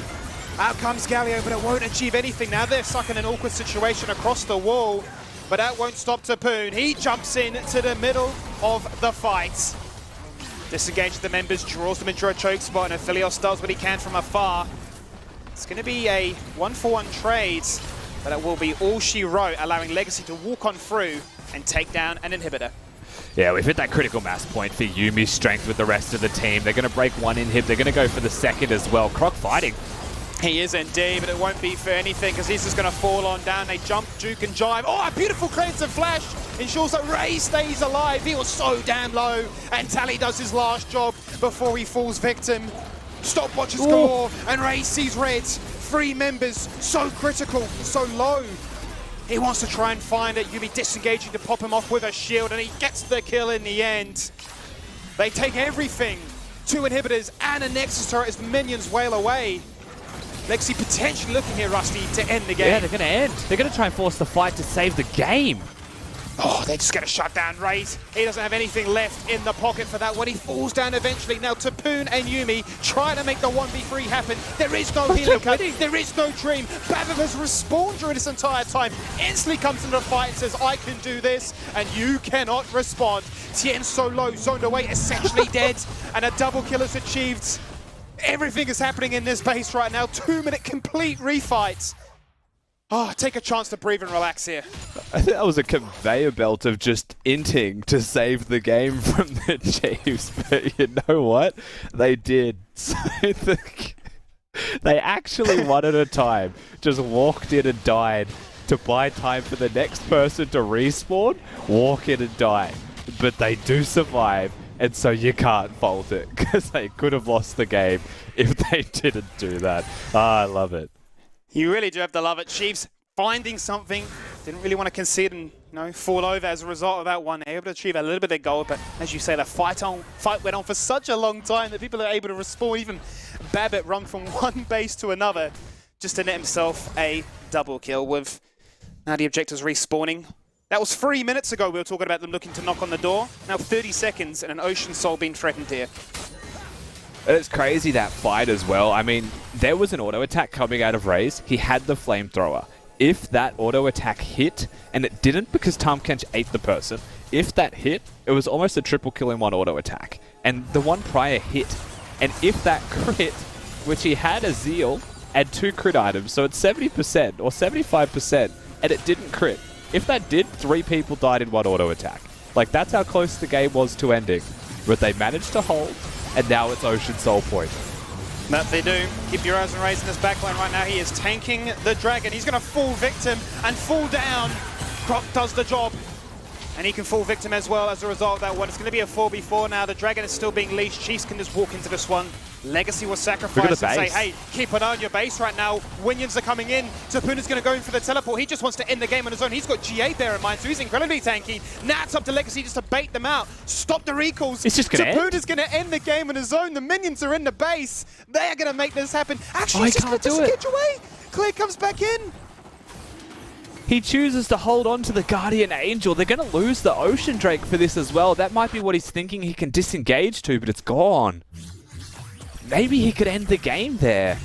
Out comes Galio, but it won't achieve anything. Now they're stuck in an awkward situation across the wall, but that won't stop Tapoon. He jumps in to the middle of the fight. Disengages the members, draws them into a choke spot, and Aphelios does what he can from afar. It's going to be a 1-for-1 trade, but it will be all she wrote, allowing Legacy to walk on through and take down an Inhibitor. Yeah, we've hit that critical mass point for Yumi's strength with the rest of the team. They're going to break one inhib. They're going to go for the second as well. Croc fighting. He is indeed, but it won't be for anything because he's just going to fall on down. They jump, juke, and jive. Oh, a beautiful cleanse and flash ensures that Ray stays alive. He was so damn low, and Tally does his last job before he falls victim. Stopwatches galore, and Ray sees red. 3 members, so critical, so low. He wants to try and find it. Yuumi disengaging to pop him off with a shield, and he gets the kill in the end. They take everything. 2 inhibitors and a Nexus turret as the minions wail away. Legacy potentially looking here, Rusty, to end the game. Yeah, they're going to end. They're going to try and force the fight to save the game. Oh, they just get a shutdown raise. He doesn't have anything left in the pocket for that one. He falls down eventually. Now Tapoon and Yuumi try to make the 1v3 happen. There is no healing cut. There is no dream. Babbitt has respawned during this entire time. Instantly comes into the fight and says, I can do this, and you cannot respond. Tien so low, zoned away, essentially dead, and a double kill is achieved. Everything is happening in this base right now. 2-minute complete refight. Oh, take a chance to breathe and relax here. I think that was a conveyor belt of just inting to save the game from the Chiefs. But you know what? They did. So they actually one at a time just walked in and died to buy time for the next person to respawn, walk in and die. But they do survive. And so you can't fault it, because they could have lost the game if they didn't do that. I love it. You really do have to love it. Chiefs finding something. Didn't really want to concede and fall over as a result of that one. Able to achieve a little bit of their goal, but as you say, the fight went on for such a long time that people are able to respawn. Even Babbitt run from one base to another just to net himself a double kill with now the objectives respawning. That was 3 minutes ago we were talking about them looking to knock on the door. Now 30 seconds and an Ocean Soul being threatened here. It's crazy, that fight as well. I mean, there was an auto attack coming out of Raze. He had the flamethrower. If that auto attack hit, and it didn't because Tahm Kench ate the person, if that hit, it was almost a triple kill in one auto attack. And the one prior hit. And if that crit, which he had a Zeal and 2 crit items, so it's 70% or 75%, and it didn't crit. If that did, 3 people died in one auto attack. Like, that's how close the game was to ending. But they managed to hold, and now it's Ocean Soul Point. That they do. Keep your eyes on Raze in this backline right now. He is tanking the Dragon. He's going to fall victim and fall down. Croc does the job. And he can fall victim as well as a result of that one. It's going to be a 4v4 now. The Dragon is still being leashed. Chiefs can just walk into this one. Legacy was sacrificed and say, hey, keep an eye on your base right now. Winions are coming in. Tapoon is going to go in for the teleport. He just wants to end the game on his own. He's got GA there in mind, so he's incredibly tanky. Now it's up to Legacy just to bait them out. Stop the recalls. It's just going to Tapoon is going to end the game on his own. The minions are in the base. They are going to make this happen. Actually, he's just going to disengage away. Clear comes back in. He chooses to hold on to the Guardian Angel. They're going to lose the Ocean Drake for this as well. That might be what he's thinking he can disengage to, but it's gone. Maybe he could end the game there.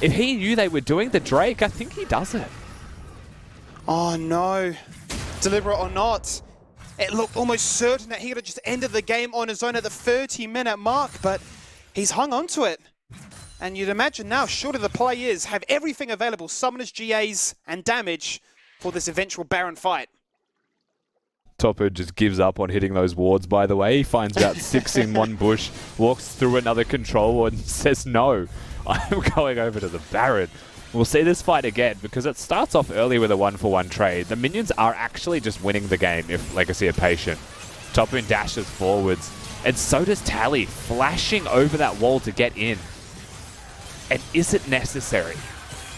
If he knew they were doing the Drake, I think he does it. Oh no. Deliberate or not, it looked almost certain that he would have just ended the game on his own at the 30-minute mark, but he's hung on to it. And you'd imagine now, surely the players have everything available, summoners, GAs, and damage for this eventual Baron fight. Topper just gives up on hitting those wards, by the way. He finds about 6 in one bush, walks through another control ward and says, no, I'm going over to the Baron. We'll see this fight again because it starts off early with a 1-for-1 trade. The minions are actually just winning the game if Legacy are patient. Top Moon dashes forwards. And so does Tally, flashing over that wall to get in. And is it necessary?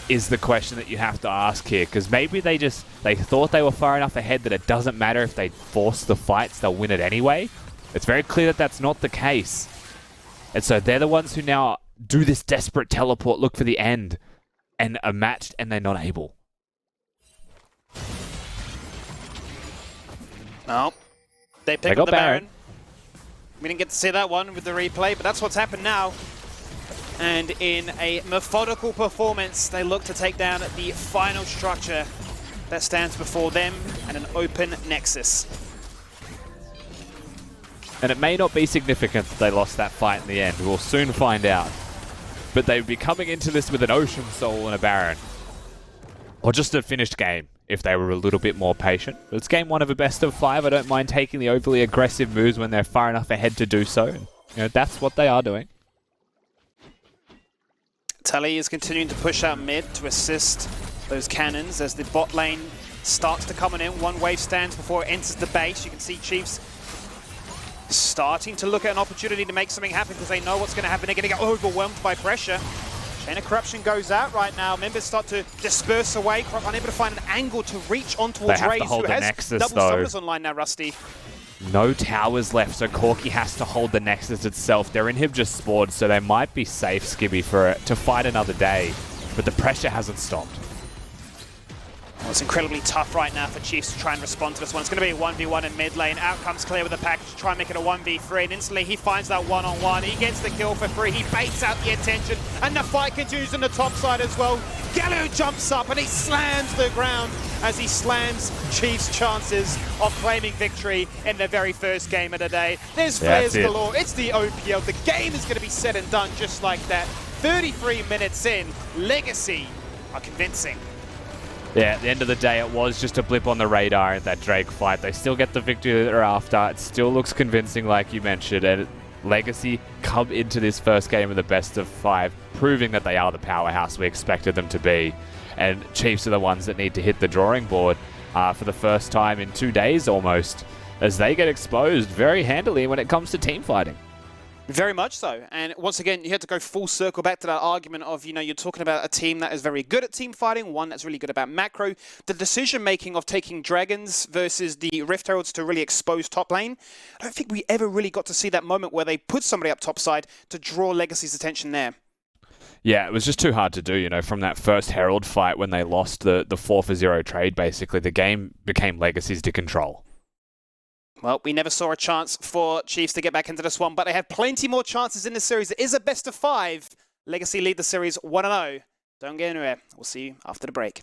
Is the question that you have to ask here. Because maybe they thought they were far enough ahead that it doesn't matter if they force the fights, they'll win it anyway. It's very clear that that's not the case. And so they're the ones who now do this desperate teleport, look for the end, and are matched, and they're not able. No. They pick up the Baron. We didn't get to see that one with the replay, but that's what's happened now. And in a methodical performance, they look to take down the final structure that stands before them and an open Nexus. And it may not be significant that they lost that fight in the end. We'll soon find out. But they would be coming into this with an Ocean Soul and a Baron. Or just a finished game, if they were a little bit more patient. But it's game 1 of a best of 5. I don't mind taking the overly aggressive moves when they're far enough ahead to do so. And, that's what they are doing. Tally is continuing to push out mid to assist those cannons as the bot lane starts to come in. One wave stands before it enters the base. You can see Chiefs starting to look at an opportunity to make something happen because they know what's going to happen. They're going to get overwhelmed by pressure. Chain of Corruption goes out right now. Members start to disperse away, unable to find an angle to reach on towards Raze, who has Nexus, double summoners online now, Rusty. No towers left, so Corki has to hold the Nexus itself. Their inhib just spawned, so they might be safe, Skibby, to fight another day. But the pressure hasn't stopped. Well, it's incredibly tough right now for Chiefs to try and respond to this one. It's going to be a 1v1 in mid lane. Out comes Clear with the package to try and make it a 1v3. And instantly he finds that one-on-one. He gets the kill for free. He baits out the attention. And the fight continues on the top side as well. Gallo jumps up and he slams the ground as he slams Chiefs' chances of claiming victory in their very first game of the day. There's flares galore. It's the OPL. The game is going to be said and done just like that. 33 minutes in, Legacy are convincing. Yeah, at the end of the day, it was just a blip on the radar in that Drake fight. They still get the victory that they're after. It still looks convincing, like you mentioned. And Legacy come into this first game of the best of 5, proving that they are the powerhouse we expected them to be. And Chiefs are the ones that need to hit the drawing board for the first time in 2 days almost, as they get exposed very handily when it comes to team fighting. Very much so. And once again, you had to go full circle back to that argument of, you're talking about a team that is very good at team fighting, one that's really good about macro. The decision-making of taking Dragons versus the Rift Heralds to really expose top lane, I don't think we ever really got to see that moment where they put somebody up top side to draw Legacy's attention there. Yeah, it was just too hard to do, from that first Herald fight when they lost the 4-for-0 trade, basically. The game became Legacy's to control. Well, we never saw a chance for Chiefs to get back into this one, but they have plenty more chances in this series. It is a best of 5. Legacy lead the series 1-0. Don't get anywhere. We'll see you after the break.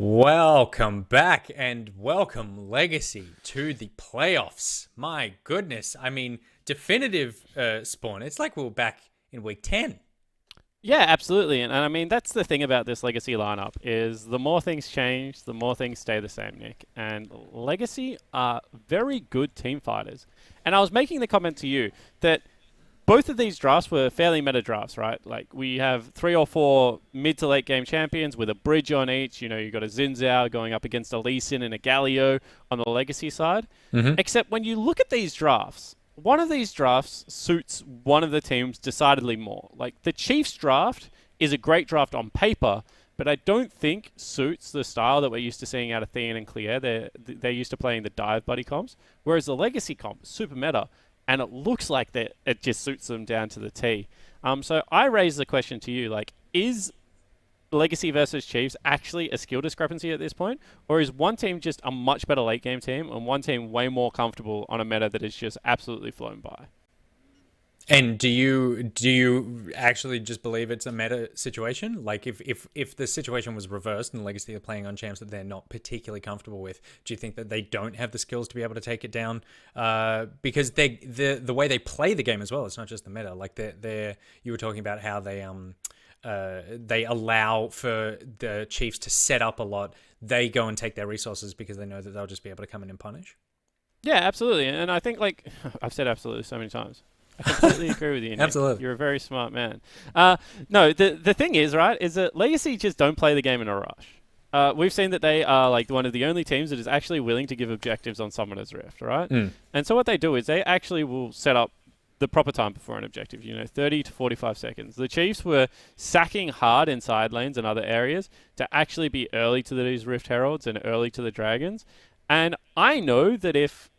Welcome back and welcome Legacy to the playoffs. My goodness. I mean, definitive spawn. It's like we were back in week 10. Yeah, absolutely. And I mean, that's the thing about this Legacy lineup is the more things change, the more things stay the same, Nick. And Legacy are very good team fighters. And I was making the comment to you that both of these drafts were fairly meta drafts, right? Like, we have 3 or 4 mid to late game champions with a bridge on each. You know, you've got a Xin Zhao going up against a Lee Sin and a Galio on the Legacy side. Except when you look at these drafts, one of these drafts suits one of the teams decidedly more. Like, the Chiefs draft is a great draft on paper, but I don't think suits the style that we're used to seeing out of Thean and Clear. They're used to playing the dive buddy comps, whereas the Legacy comp is super meta. And it looks like that it just suits them down to the T. So I raise the question to you, like, is Legacy versus Chiefs actually a skill discrepancy at this point? Or is one team just a much better late game team and one team way more comfortable on a meta that is just absolutely flown by? And do you actually just believe it's a meta situation? Like, if the situation was reversed and Legacy are playing on champs that they're not particularly comfortable with, do you think that they don't have the skills to be able to take it down? Because the way they play the game as well, it's not just the meta. Like, you were talking about how they allow for the Chiefs to set up a lot. They go and take their resources because they know that they'll just be able to come in and punish. Yeah, absolutely. And I think, like, I've said absolutely so many times. I completely agree with you, Nick. Absolutely. You're a very smart man. No, the thing is, right, is that Legacy just don't play the game in a rush. We've seen that they are like one of the only teams that is actually willing to give objectives on Summoner's Rift, right? And so what they do is they actually will set up the proper time before an objective, 30 to 45 seconds. The Chiefs were sacking hard in side lanes and other areas to actually be early to these Rift Heralds and early to the Dragons. And I know that if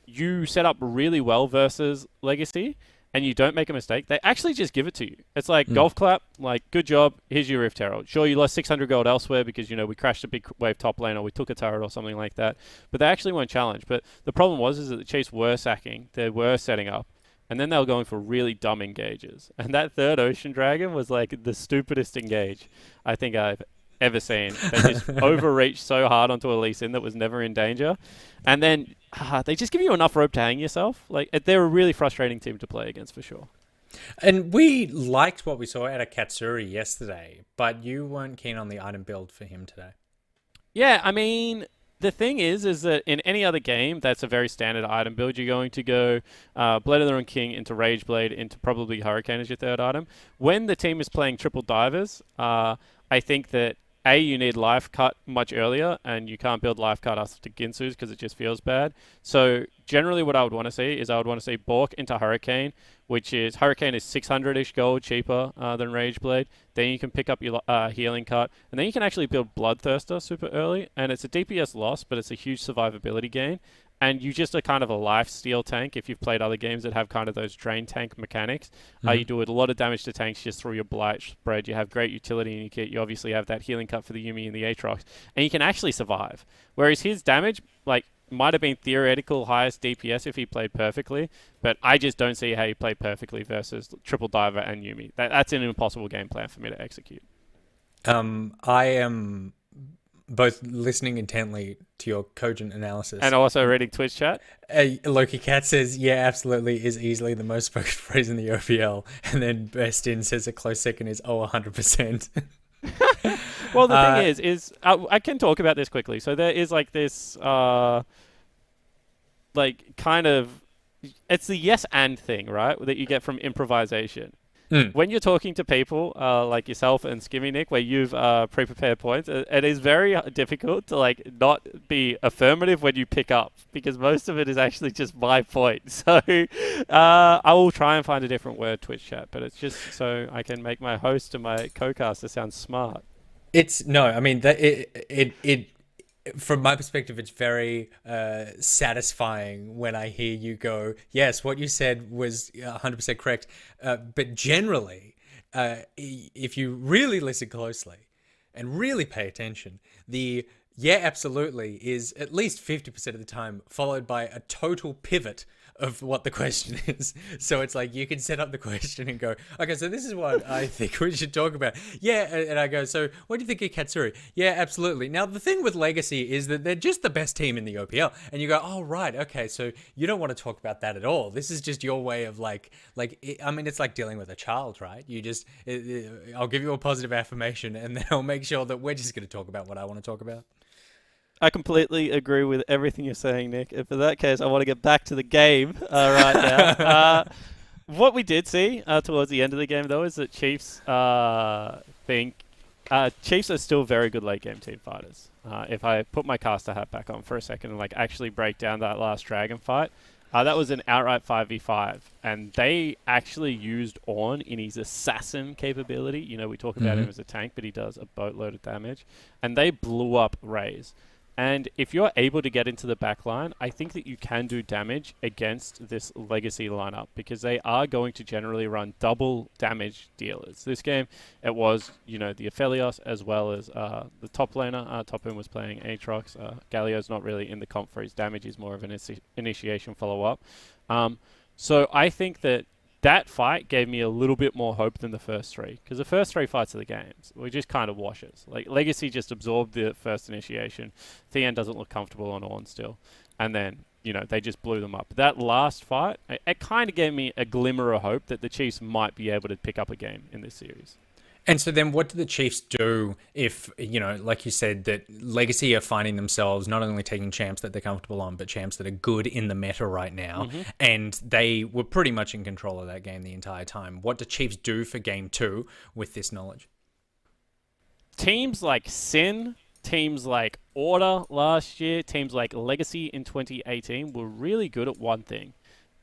you set up really well versus Legacy and you don't make a mistake, they actually just give it to you. It's like golf clap, like, good job, here's your Rift Herald. Sure, you lost 600 gold elsewhere because, we crashed a big wave top lane or we took a turret or something like that, but they actually weren't challenged. But the problem is that the Chiefs were sacking, they were setting up, and then they were going for really dumb engages. And that third Ocean Dragon was like the stupidest engage I think I've ever seen. They just overreached so hard onto a Lee Sin that was never in danger. And then they just give you enough rope to hang yourself. Like, they're a really frustrating team to play against for sure. And we liked what we saw out of Katsuri yesterday, but you weren't keen on the item build for him today. Yeah, I mean, the thing is that in any other game, that's a very standard item build. You're going to go Blade of the Ruined King into Rage Blade into probably Hurricane as your third item. When the team is playing triple divers, I think that you need life cut much earlier, and you can't build life cut after Ginsu's because it just feels bad. So generally what I would want to see is I would want to see Bork into Hurricane, which is Hurricane is 600-ish gold cheaper than Rage Blade. Then you can pick up your healing cut, and then you can actually build Bloodthirster super early, and it's a DPS loss, but it's a huge survivability gain. And you just are kind of a life steal tank if you've played other games that have kind of those drain tank mechanics. You do a lot of damage to tanks just through your blight spread. You have great utility in your kit. You obviously have that healing cut for the Yuumi and the Aatrox. And you can actually survive. Whereas his damage, like, might have been theoretical highest DPS if he played perfectly, but I just don't see how he played perfectly versus Triple Diver and Yuumi. That's an impossible game plan for me to execute. I am both listening intently to your cogent analysis and also reading Twitch chat. Loki Cat says, yeah, absolutely, is easily the most spoken phrase in the OPL. And then Best In says a close second is, 100%. Well, the thing is I can talk about this quickly. So there is like this, like, kind of, it's the yes and thing, right? That you get from improvisation. When you're talking to people like yourself and Skimmy Nick, where you've pre-prepared points, it is very difficult to like not be affirmative when you pick up, because most of it is actually just my point. So I will try and find a different word, Twitch chat, but it's just so I can make my host and my co-caster sound smart. From my perspective, it's very satisfying when I hear you go, yes, what you said was 100% correct. But generally, if you really listen closely and really pay attention, the yeah, absolutely is at least 50% of the time followed by a total pivot of what the question is. So it's like you can set up the question and go, okay, so this is what I think we should talk about. Yeah, and I go, so what do you think of Katsuri? Yeah, absolutely. Now, the thing with Legacy is that they're just the best team in the OPL. And you go, oh, right, okay, so you don't want to talk about that at all. This is just your way of I mean, it's like dealing with a child, right? You just, I'll give you a positive affirmation and then I'll make sure that we're just going to talk about what I want to talk about. I completely agree with everything you're saying, Nick. And for that case, I want to get back to the game right now. What we did see towards the end of the game, though, is that Chiefs Chiefs are still very good late game team fighters. If I put my caster hat back on for a second and actually break down that last dragon fight, that was an outright 5v5, and they actually used Ornn in his assassin capability. You know, we talk about him as a tank, but he does a boatload of damage, and they blew up Raze. And if you're able to get into the back line, I think that you can do damage against this Legacy lineup because they are going to generally run double damage dealers. This game, it was, the Aphelios as well as the top laner. Top lane was playing Aatrox. Galio's not really in the comp for his damage. He's more of an initiation follow-up. So I think that fight gave me a little bit more hope than the first three, because the first three fights of the games were just kind of washes. Legacy just absorbed the first initiation. Thien doesn't look comfortable on Ornn still, and then they just blew them up. That last fight, it kind of gave me a glimmer of hope that the Chiefs might be able to pick up a game in this series. And so then what do the Chiefs do if, like you said, that Legacy are finding themselves not only taking champs that they're comfortable on, but champs that are good in the meta right now, and they were pretty much in control of that game the entire time. What do Chiefs do for game 2 with this knowledge? Teams like Sin, teams like Order last year, teams like Legacy in 2018 were really good at one thing,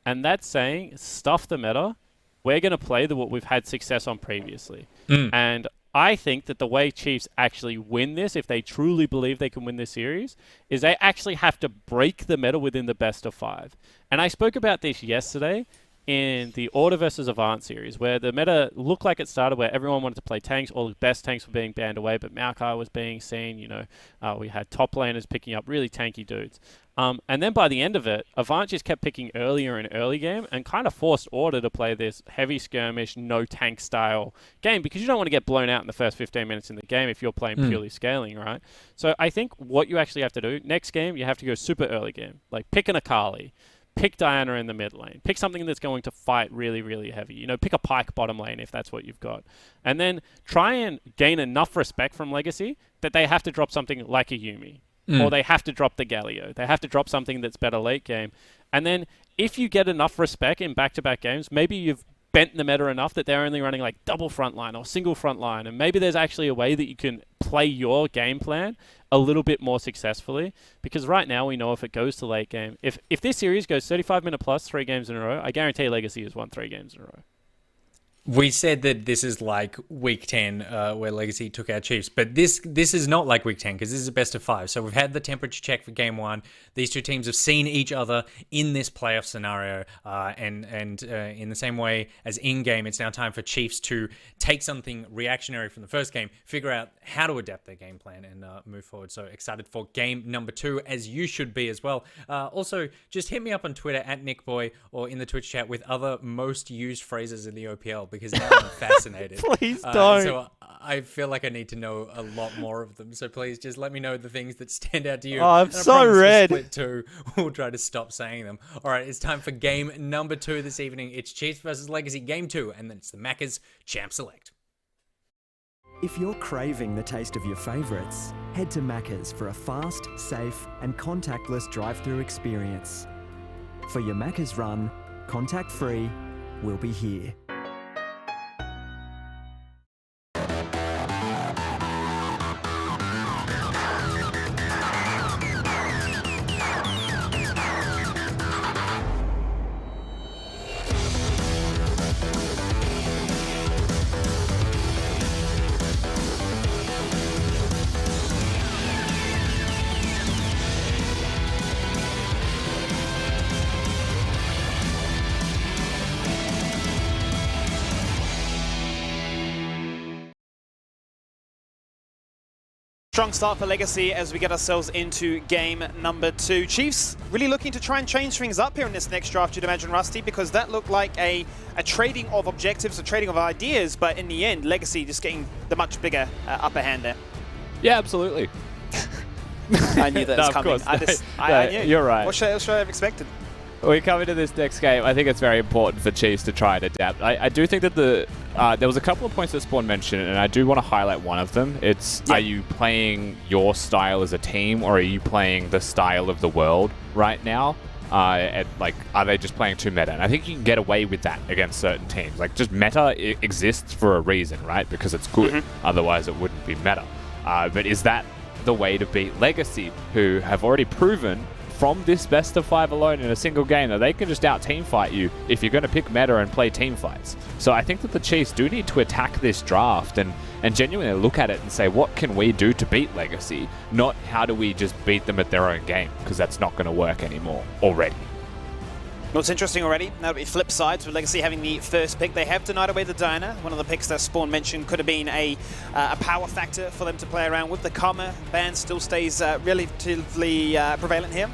and that's saying, stuff the meta. We're going to play what we've had success on previously. And I think that the way Chiefs actually win this, if they truly believe they can win this series, is they actually have to break the meta within the best of 5. And I spoke about this yesterday in the Order versus Avant series, where the meta looked like it started where everyone wanted to play tanks. All the best tanks were being banned away, but Maokai was being seen. We had top laners picking up really tanky dudes. And then by the end of it, Avant just kept picking earlier and early game and kind of forced Order to play this heavy skirmish, no tank style game, because you don't want to get blown out in the first 15 minutes in the game if you're playing purely scaling, right? So I think what you actually have to do, next game, you have to go super early game. Like pick an Akali, pick Diana in the mid lane, pick something that's going to fight really, really heavy. Pick a Pyke bottom lane if that's what you've got. And then try and gain enough respect from Legacy that they have to drop something like a Yuumi. Or they have to drop the Galio. They have to drop something that's better late game. And then if you get enough respect in back-to-back games, maybe you've bent the meta enough that they're only running like double front line or single front line. And maybe there's actually a way that you can play your game plan a little bit more successfully. Because right now we know if it goes to late game, if this series goes 35-minute plus 3 games in a row, I guarantee Legacy has won 3 games in a row. We said that this is like week 10 where Legacy took our Chiefs, but this is not like week 10 because this is a best of 5. So we've had the temperature check for game 1. These two teams have seen each other in this playoff scenario, and in the same way as in-game, it's now time for Chiefs to take something reactionary from the first game, figure out how to adapt their game plan and move forward. So excited for game number 2, as you should be as well. Also, just hit me up on Twitter at NickBoy or in the Twitch chat with other most used phrases in the OPL, because now I'm fascinated. Please don't. So I feel like I need to know a lot more of them. So please just let me know the things that stand out to you. Oh, I'm so red. Split 2, we'll try to stop saying them. All right, it's time for game number 2 this evening. It's Chiefs versus Legacy game 2, and then it's the Macca's Champ Select. If you're craving the taste of your favourites, head to Macca's for a fast, safe and contactless drive-through experience. For your Macca's run, contact-free, we'll be here. Strong start for Legacy as we get ourselves into game number 2. Chiefs really looking to try and change things up here in this next draft, you'd imagine, Rusty, because that looked like a trading of objectives, a trading of ideas, but in the end, Legacy just getting the much bigger upper hand there. Yeah, absolutely. I knew that was coming. I knew. You're right. What should I have expected? We come into this next game. I think it's very important for Chiefs to try and adapt. I do think that there was a couple of points that Spawn mentioned, and I do want to highlight one of them. It's, Are you playing your style as a team, or are you playing the style of the world right now? And are they just playing too meta? And I think you can get away with that against certain teams. Like, just meta exists for a reason, right? Because it's good. Otherwise, it wouldn't be meta. But is that the way to beat Legacy, who have already proven from this best of 5 alone in a single game that they can just out-team fight you if you're going to pick meta and play team fights. So I think that the Chiefs do need to attack this draft and genuinely look at it and say, what can we do to beat Legacy? Not how do we just beat them at their own game, because that's not going to work anymore already. What's interesting already, that'll be flip sides with Legacy having the first pick. They have denied away the Diana. One of the picks that Spawn mentioned could have been a power factor for them to play around with. The Karma ban still stays relatively prevalent here.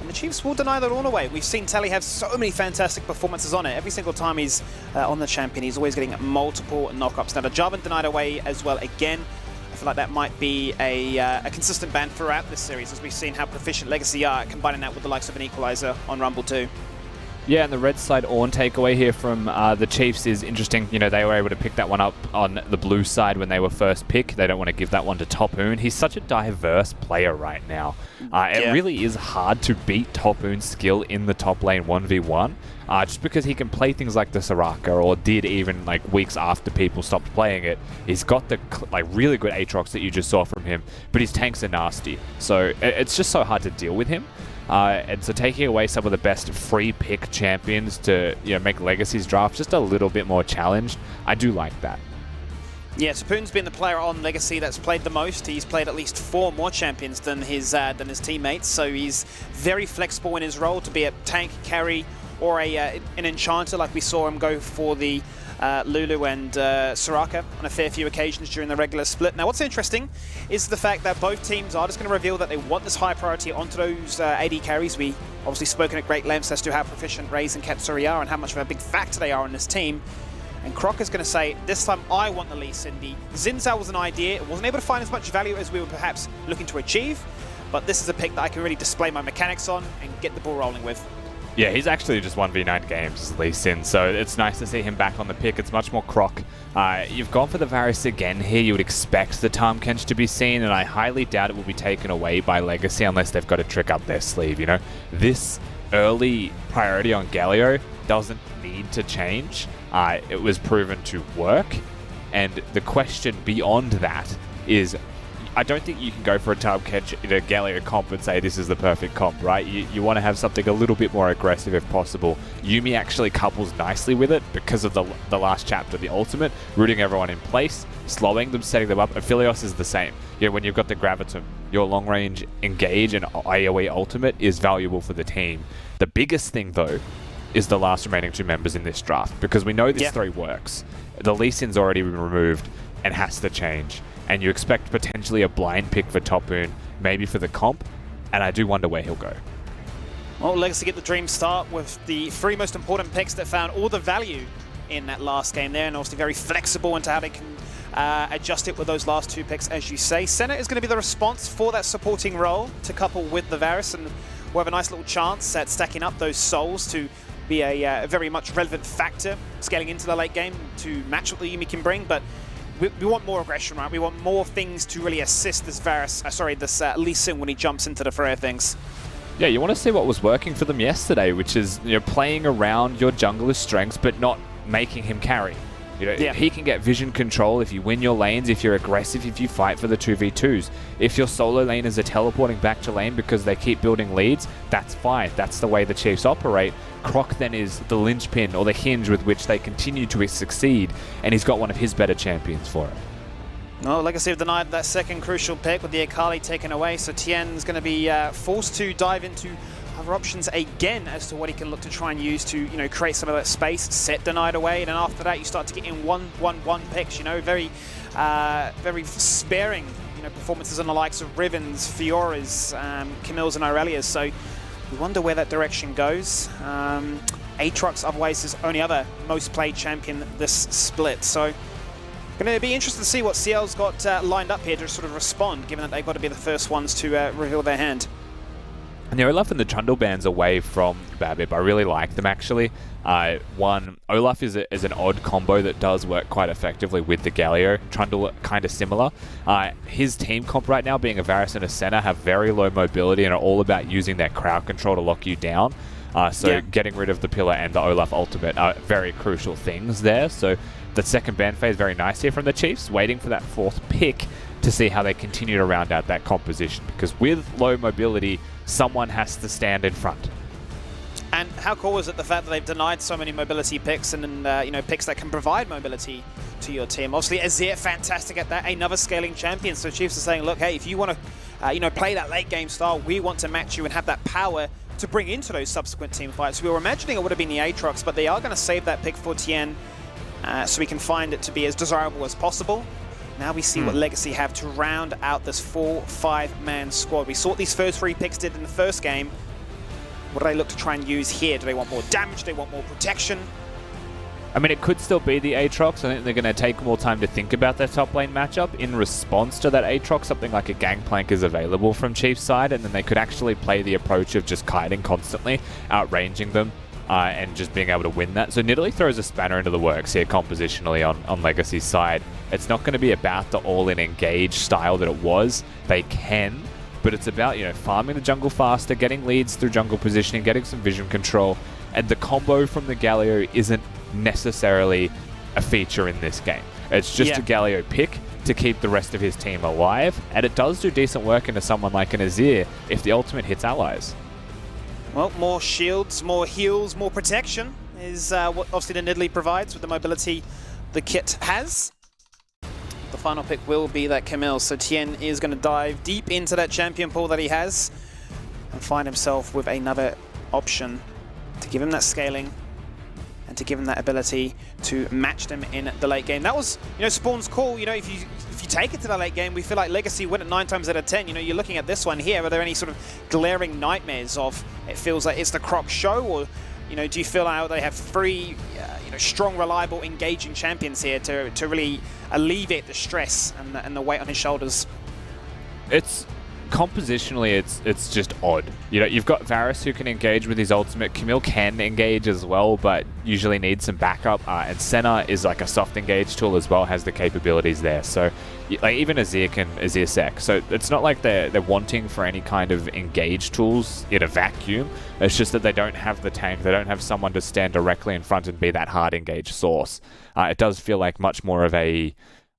And the Chiefs will deny that all away. We've seen Tally have so many fantastic performances on it. Every single time he's on the champion, he's always getting multiple knockups. Now, the Jarvan denied away as well again. I feel like that might be a consistent ban throughout this series, as we've seen how proficient Legacy are, combining that with the likes of an Equalizer on Rumble too. Yeah, and the red side Ornn takeaway here from the Chiefs is interesting. You know, they were able to pick that one up on the blue side when they were first pick. They don't want to give that one to Topoon. He's such a diverse player right now. It really is hard to beat Topoon's skill in the top lane 1v1. Just because he can play things like the Soraka, or did even like weeks after people stopped playing it. He's got the really good Aatrox that you just saw from him, but his tanks are nasty. So it's just so hard to deal with him. And so taking away some of the best free pick champions to make Legacy's draft just a little bit more challenged, I do like that. Yeah, Topoon's been the player on Legacy that's played the most. He's played at least 4 more champions than his teammates, so he's very flexible in his role to be a tank, carry, or an enchanter, like we saw him go for the Lulu and Soraka on a fair few occasions during the regular split. Now, what's interesting is the fact that both teams are just going to reveal that they want this high priority onto those AD carries. We obviously spoken at great lengths as to how proficient Raze and Katsuri are and how much of a big factor they are in this team. And Croc is going to say, this time I want the Lee Sin. The Xin Zhao was an idea. It wasn't able to find as much value as we were perhaps looking to achieve, but this is a pick that I can really display my mechanics on and get the ball rolling with. Yeah, he's actually just 1v9 games, Lee Sin, so it's nice to see him back on the pick. It's much more Croc. You've gone for the Varus again here. You would expect the Tahm Kench to be seen, and I highly doubt it will be taken away by Legacy unless they've got a trick up their sleeve, This early priority on Galio doesn't need to change. It was proven to work, and the question beyond that is, I don't think you can go for a Tahm Kench in a Galio comp and say this is the perfect comp, right? You want to have something a little bit more aggressive if possible. Yuumi actually couples nicely with it because of the last chapter, the ultimate, rooting everyone in place, slowing them, setting them up. And Philios is the same. When you've got the Gravitum, your long-range engage and AoE ultimate is valuable for the team. The biggest thing, though, is the last remaining 2 members in this draft, because we know this 3 works. The Lee Sin's already been removed and has to change. And you expect potentially a blind pick for Topoon, maybe for the comp, and I do wonder where he'll go. Well, Legacy get the dream start with the 3 most important picks that found all the value in that last game there, and obviously very flexible into how they can adjust it with those last 2 picks, as you say. Senna is going to be the response for that supporting role to couple with the Varus, and we'll have a nice little chance at stacking up those souls to be a very much relevant factor scaling into the late game to match what the Yuumi can bring, but we want more aggression, right? We want more things to really assist this this Lee Sin when he jumps into the fray of things. Yeah, you want to see what was working for them yesterday, which is playing around your jungler's strengths, but not making him carry. He can get vision control if you win your lanes, if you're aggressive, if you fight for the 2v2s. If your solo laners are teleporting back to lane because they keep building leads, that's fine. That's the way the Chiefs operate. Croc then is the linchpin or the hinge with which they continue to succeed, and he's got one of his better champions for it. Well, Legacy have denied that second crucial pick with the Akali taken away, so Tien's going to be forced to dive into other options again as to what he can look to try and use to, create some of that space. Set denied away, and then after that you start to get in 1-1-1 picks, very sparing performances on the likes of Riven's, Fiora's, Camille's and Aurelia's. So we wonder where that direction goes. Aatrox otherwise is only other most played champion this split. So going to be interested to see what CL's got lined up here to sort of respond, given that they've got to be the first ones to reveal their hand. And the Olaf and the Trundle bands away from Babip, I really like them actually. One, Olaf is an odd combo that does work quite effectively with the Galio. Trundle kind of similar. His team comp right now, being a Varus and a Senna, have very low mobility and are all about using their crowd control to lock you down. Getting rid of the Pillar and the Olaf ultimate are very crucial things there. So the second ban phase very nice here from the Chiefs, waiting for that fourth pick to see how they continue to round out that composition. Because with low mobility, someone has to stand in front. And how cool is it the fact that they've denied so many mobility picks and picks that can provide mobility to your team? Obviously, Azir, fantastic at that, another scaling champion. So Chiefs are saying, look, hey, if you want to play that late game style, we want to match you and have that power to bring into those subsequent team fights. We were imagining it would have been the Aatrox, but they are going to save that pick for Tien so we can find it to be as desirable as possible. Now we see what Legacy have to round out this 4-5-man squad. We saw what these first 3 picks did in the first game. What do they look to try and use here? Do they want more damage? Do they want more protection? I mean, it could still be the Aatrox. I think they're going to take more time to think about their top lane matchup. In response to that Aatrox, something like a Gangplank is available from Chief's side, and then they could actually play the approach of just kiting constantly, outranging them, and just being able to win that. So Nidalee throws a spanner into the works here compositionally on Legacy's side. It's not going to be about the all-in engage style that it was. They can, but it's about, farming the jungle faster, getting leads through jungle positioning, getting some vision control, and the combo from the Galio isn't necessarily a feature in this game. It's just a Galio pick to keep the rest of his team alive, and it does do decent work into someone like an Azir if the ultimate hits allies. Well, more shields, more heals, more protection is what obviously the Nidalee provides with the mobility the kit has. The final pick will be that Camille, so Tien is going to dive deep into that champion pool that he has and find himself with another option to give him that scaling and to give him that ability to match them in the late game. That was, Spawn's call. If you take it to the late game, we feel like Legacy win it 9 times out of 10. You're looking at this one here. Are there any sort of glaring nightmares of it feels like it's the Croc show, or do you feel like they have 3 strong, reliable, engaging champions here to really alleviate the stress and the weight on his shoulders? It's compositionally, it's just odd. You've got Varus who can engage with his ultimate. Camille can engage as well, but usually needs some backup. And Senna is like a soft engage tool as well, has the capabilities there. So even Azir can Azir sec. So it's not like they're wanting for any kind of engage tools in a vacuum. It's just that they don't have the tank. They don't have someone to stand directly in front and be that hard engage source. It does feel like much more of a,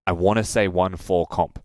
I want to say 1-4 comp.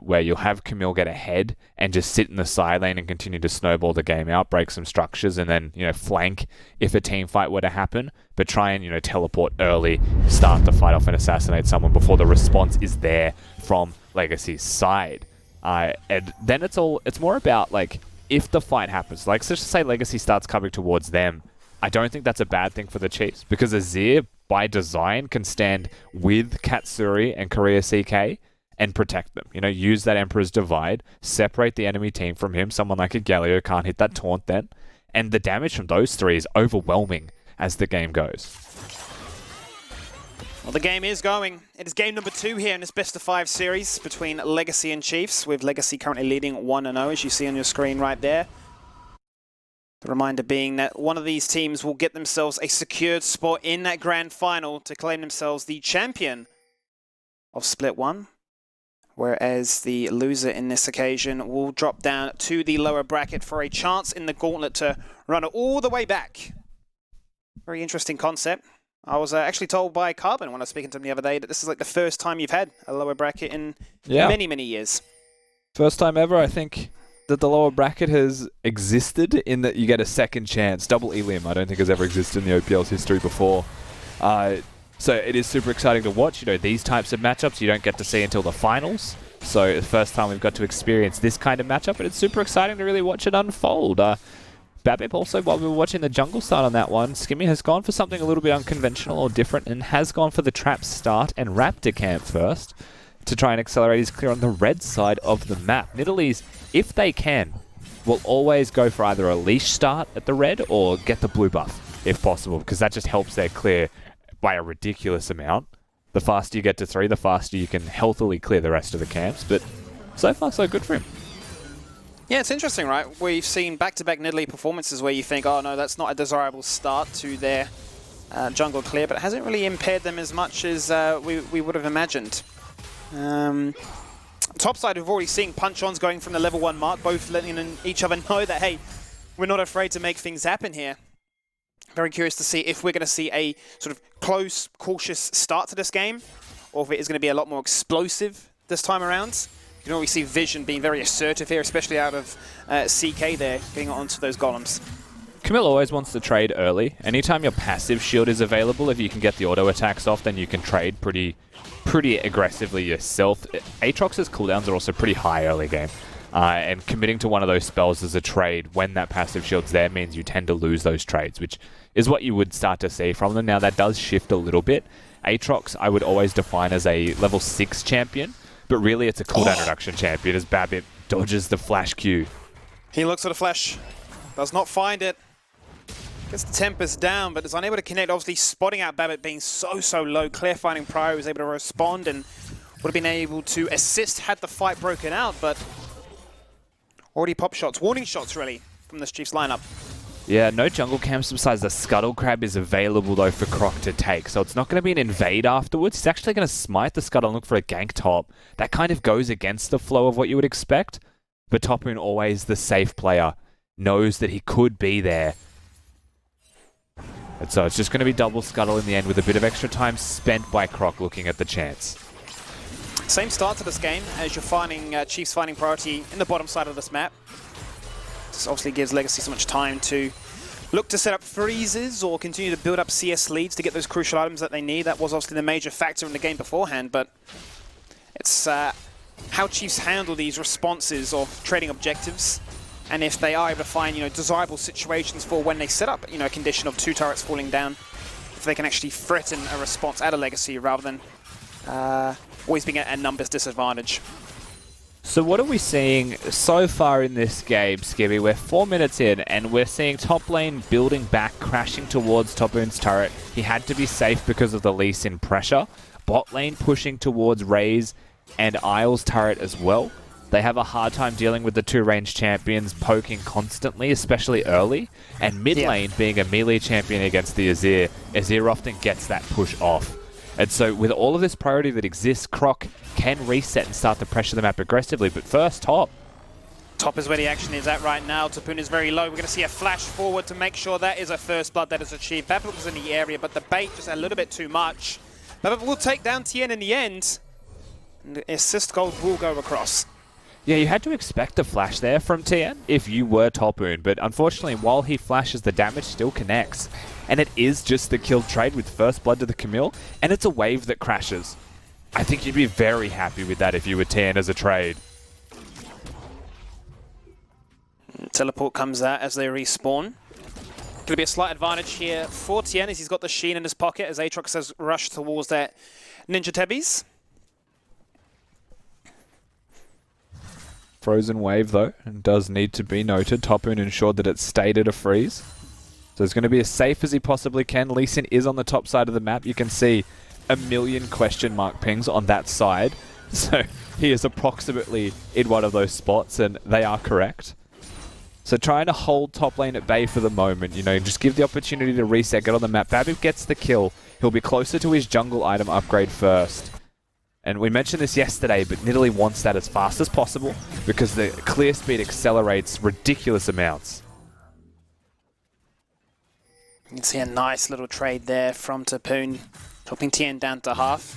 Where you'll have Camille get ahead and just sit in the side lane and continue to snowball the game out, break some structures, and then flank if a team fight were to happen. But try and teleport early, start the fight off and assassinate someone before the response is there from Legacy's side. And then it's more about like if the fight happens. Like, let's just say Legacy starts coming towards them. I don't think that's a bad thing for the Chiefs because Azir by design can stand with Katsuri and Korea CK and protect them. Use that Emperor's Divide, separate the enemy team from him. Someone like a Galio can't hit that taunt then. And the damage from those 3 is overwhelming as the game goes. Well, the game is going. It is game number 2 here in this best of 5 series between Legacy and Chiefs, with Legacy currently leading 1-0, as you see on your screen right there. The reminder being that one of these teams will get themselves a secured spot in that grand final to claim themselves the champion of Split 1. Whereas the loser in this occasion will drop down to the lower bracket for a chance in the gauntlet to run it all the way back. Very interesting concept. I was actually told by Carbon when I was speaking to him the other day that this is like the first time you've had a lower bracket in many, many years. First time ever, I think, that the lower bracket has existed in that you get a second chance. Double elim, I don't think has ever existed in the OPL's history before. So it is super exciting to watch. These types of matchups you don't get to see until the finals. So the first time we've got to experience this kind of matchup, and it's super exciting to really watch it unfold. Babip also, while we were watching the jungle start on that one, Skimmy has gone for something a little bit unconventional or different and has gone for the trap start and Raptor camp first. to try and accelerate is clear on the red side of the map. Nidalee's, if they can, will always go for either a leash start at the red or get the blue buff, if possible, because that just helps their clear by a ridiculous amount. The faster you get to 3, the faster you can healthily clear the rest of the camps, but so far so good for him. Yeah, it's interesting, right? We've seen back-to-back Nidalee performances where you think, oh no, that's not a desirable start to their jungle clear, but it hasn't really impaired them as much as we would have imagined. Top side, we've already seen punch-ons going from the level 1 mark, both letting each other know that, hey, we're not afraid to make things happen here. Very curious to see if we're going to see a sort of close, cautious start to this game, or if it is going to be a lot more explosive this time around. You can always see Vision being very assertive here, especially out of CK there, getting onto those golems. Camille always wants to trade early. Anytime your passive shield is available, if you can get the auto attacks off, then you can trade pretty aggressively yourself. Aatrox's cooldowns are also pretty high early game. And committing to one of those spells as a trade when that passive shield's there means you tend to lose those trades, which is what you would start to see from them. Now that does shift a little bit. Aatrox I would always define as a level 6 champion, but really it's a cooldown reduction champion as Babip dodges the flash Q. He looks for the flash, does not find it. Gets the Tempest down, but is unable to connect, obviously spotting out Babip being so low. Clear finding Prior was able to respond and would have been able to assist had the fight broken out, but already pop shots, warning shots really, from this Chiefs lineup. Yeah, no jungle camps besides the Scuttle Crab is available though for Croc to take, so it's not going to be an invade afterwards. He's actually going to smite the Scuttle and look for a gank top. That kind of goes against the flow of what you would expect, but Topoon, always the safe player, knows that he could be there. And so it's just going to be double Scuttle in the end with a bit of extra time spent by Croc looking at the chance. Same start to this game as you're finding Chiefs finding priority in the bottom side of this map. This obviously gives Legacy so much time to look to set up freezes or continue to build up CS leads to get those crucial items that they need. That was obviously the major factor in the game beforehand, but it's how Chiefs handle these responses of trading objectives, and if they are able to find, desirable situations for when they set up, a condition of 2 turrets falling down, if they can actually threaten a response at a Legacy rather than always being at a numbers disadvantage. So what are we seeing so far in this game, Skibby? We're 4 minutes in, and we're seeing top lane building back, crashing towards Topoon's turret. He had to be safe because of the Lee Sin pressure. Bot lane pushing towards Raze and Isle's turret as well. They have a hard time dealing with the 2 ranged champions poking constantly, especially early. And mid lane being a melee champion against the Azir, Azir often gets that push off. And so with all of this priority that exists, Croc can reset and start to pressure the map aggressively. But first, top. Top is where the action is at right now. Topoon is very low. We're going to see a flash forward to make sure that is a first blood that is achieved. Babip was in the area, but the bait just a little bit too much. Babip will take down Tien in the end. And the assist gold will go across. Yeah, you had to expect a flash there from Tien if you were Topoon, but unfortunately, while he flashes, the damage still connects. And it is just the kill trade with first blood to the Camille, and it's a wave that crashes. I think you'd be very happy with that if you were Tien as a trade. Teleport comes out as they respawn. Going to be a slight advantage here for Tien as he's got the Sheen in his pocket as Aatrox has rushed towards that Ninja Tebbies. Frozen wave, though, and does need to be noted. Topoon ensured that it stayed at a freeze. So he's going to be as safe as he possibly can. Lee Sin is on the top side of the map. You can see a million question mark pings on that side. So he is approximately in one of those spots, and they are correct. So trying to hold top lane at bay for the moment, just give the opportunity to reset, get on the map. Babip gets the kill. He'll be closer to his jungle item upgrade first. And we mentioned this yesterday, but Nidalee wants that as fast as possible because the clear speed accelerates ridiculous amounts. You can see a nice little trade there from Topoon, dropping Tien down to half.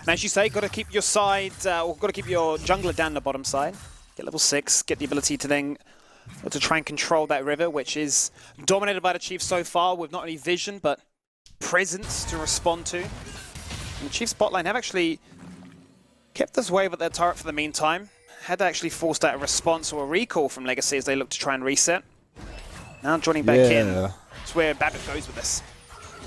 And as you say, got to keep your side, or got to keep your jungler down the bottom side. Get level 6, get the ability to then to try and control that river, which is dominated by the Chiefs so far with not only vision, but presence to respond to. And the Chiefs bot lane have actually kept this wave at their turret for the meantime. Had actually forced out a response or a recall from Legacy as they look to try and reset. Now joining back in. That's where Babip goes with this.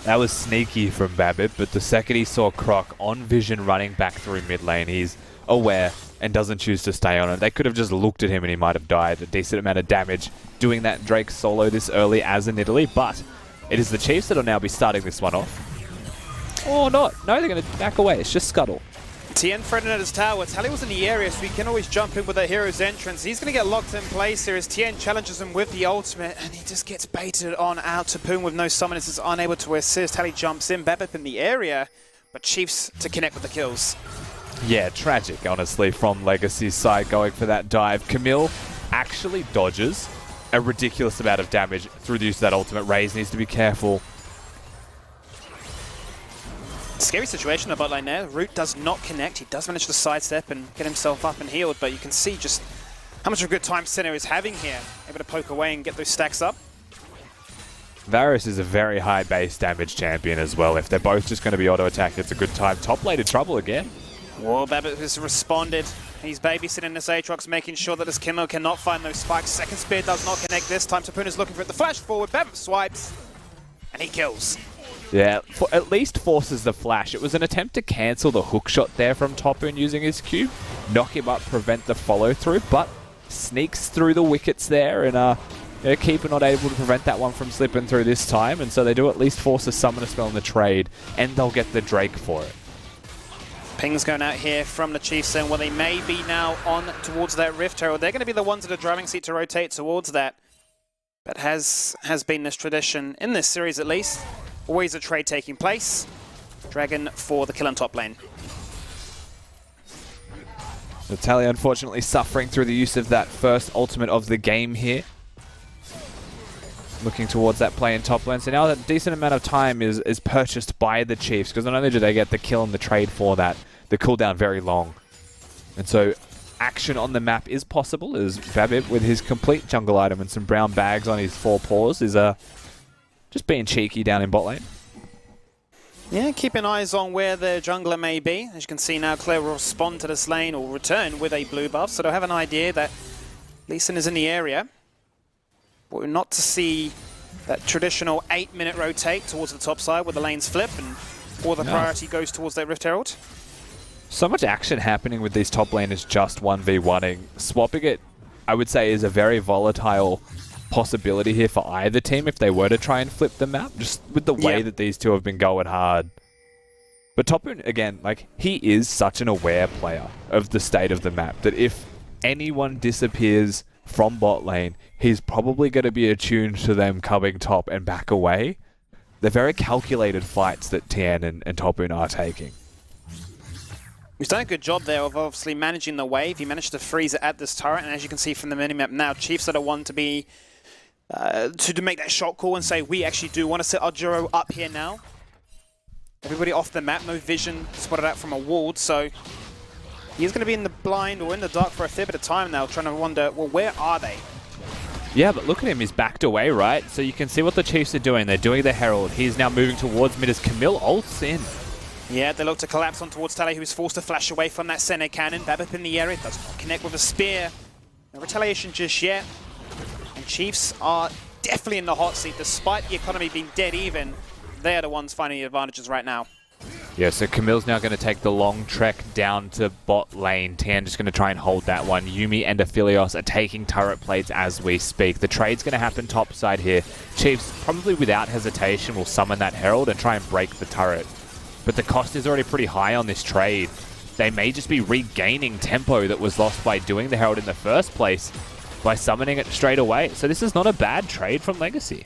That was sneaky from Babip, but the second he saw Croc on vision running back through mid lane, he's aware and doesn't choose to stay on it. They could have just looked at him and he might have died. A decent amount of damage doing that Drake solo this early as in Italy, but it is the Chiefs that will now be starting this one off. Or not. No, they're going to back away. It's just Scuttle. Tien threatening at his tower. Tally was in the area, so he can always jump in with a hero's entrance. He's going to get locked in place here as Tien challenges him with the ultimate, and he just gets baited on out. Tapoon with no summoners is unable to assist. Tally jumps in, Babip in the area, but Chiefs to connect with the kills. Yeah, tragic, honestly, from Legacy's side going for that dive. Camille actually dodges a ridiculous amount of damage through the use of that ultimate. Raze needs to be careful. Scary situation in the bot lane there. Root does not connect. He does manage to sidestep and get himself up and healed, but you can see just how much of a good time Senna is having here. Able to poke away and get those stacks up. Varus is a very high base damage champion as well. If they're both just going to be auto attack, it's a good time. Top lane in trouble again. Whoa, Babbitt has responded. He's babysitting this Aatrox, making sure that this Kimmo cannot find those spikes. Second spear does not connect this time. Tapoon is looking for it. The flash forward, Babbitt swipes, and he kills. Yeah, at least forces the flash. It was an attempt to cancel the hook shot there from Tapoon using his Q. Knock him up, prevent the follow through, but sneaks through the wickets there, and Keeper not able to prevent that one from slipping through this time, and so they do at least force a summoner spell in the trade, and they'll get the Drake for it. Ping's going out here from the Chiefs, and well, they may be now on towards that Rift Herald. They're going to be the ones at the driving seat to rotate towards that. But has been this tradition, in this series at least, always a trade taking place. Dragon for the kill on top lane. Natalia unfortunately suffering through the use of that first ultimate of the game here. Looking towards that play in top lane. So now that decent amount of time is purchased by the Chiefs, because not only do they get the kill and the trade for that, the cooldown very long. And so action on the map is possible, as Babib with his complete jungle item and some brown bags on his 4 paws is just being cheeky down in bot lane. Yeah, keeping eyes on where the jungler may be. As you can see now, Claire will respond to this lane or return with a blue buff, so they'll have an idea that Lee Sin is in the area. But we're not to see that traditional 8-minute rotate towards the top side where the lanes flip and all the priority goes towards that Rift Herald. So much action happening with these top laners just 1v1ing. Swapping it, I would say, is a very volatile possibility here for either team if they were to try and flip the map, just with the way that these two have been going hard. But Tapoon, again, like, he is such an aware player of the state of the map that if anyone disappears from bot lane, he's probably going to be attuned to them coming top and back away. They're very calculated fights that Tien and Tapoon are taking. He's done a good job there of obviously managing the wave. He managed to freeze it at this turret, and as you can see from the minimap now, Chiefs are the one to be to make that shot call and say, we actually do want to set our Juro up here now. Everybody off the map, no vision spotted out from a ward, so he's going to be in the blind or in the dark for a fair bit of time now, trying to wonder, well, where are they? Yeah, but look at him, he's backed away, right? So you can see what the Chiefs are doing. They're doing the Herald. He's now moving towards mid as Camille ults in. Yeah, they look to collapse on towards Tally, who's forced to flash away from that center cannon. Babip in the area, does not connect with a spear. No retaliation just yet. And Chiefs are definitely in the hot seat, despite the economy being dead even. They're the ones finding the advantages right now. Yeah, so Camille's now going to take the long trek down to bot lane. Tien just going to try and hold that one. Yuumi and Aphelios are taking turret plates as we speak. The trade's going to happen top side here. Chiefs, probably without hesitation, will summon that Herald and try and break the turret. But the cost is already pretty high on this trade. They may just be regaining tempo that was lost by doing the Herald in the first place by summoning it straight away. So this is not a bad trade from Legacy.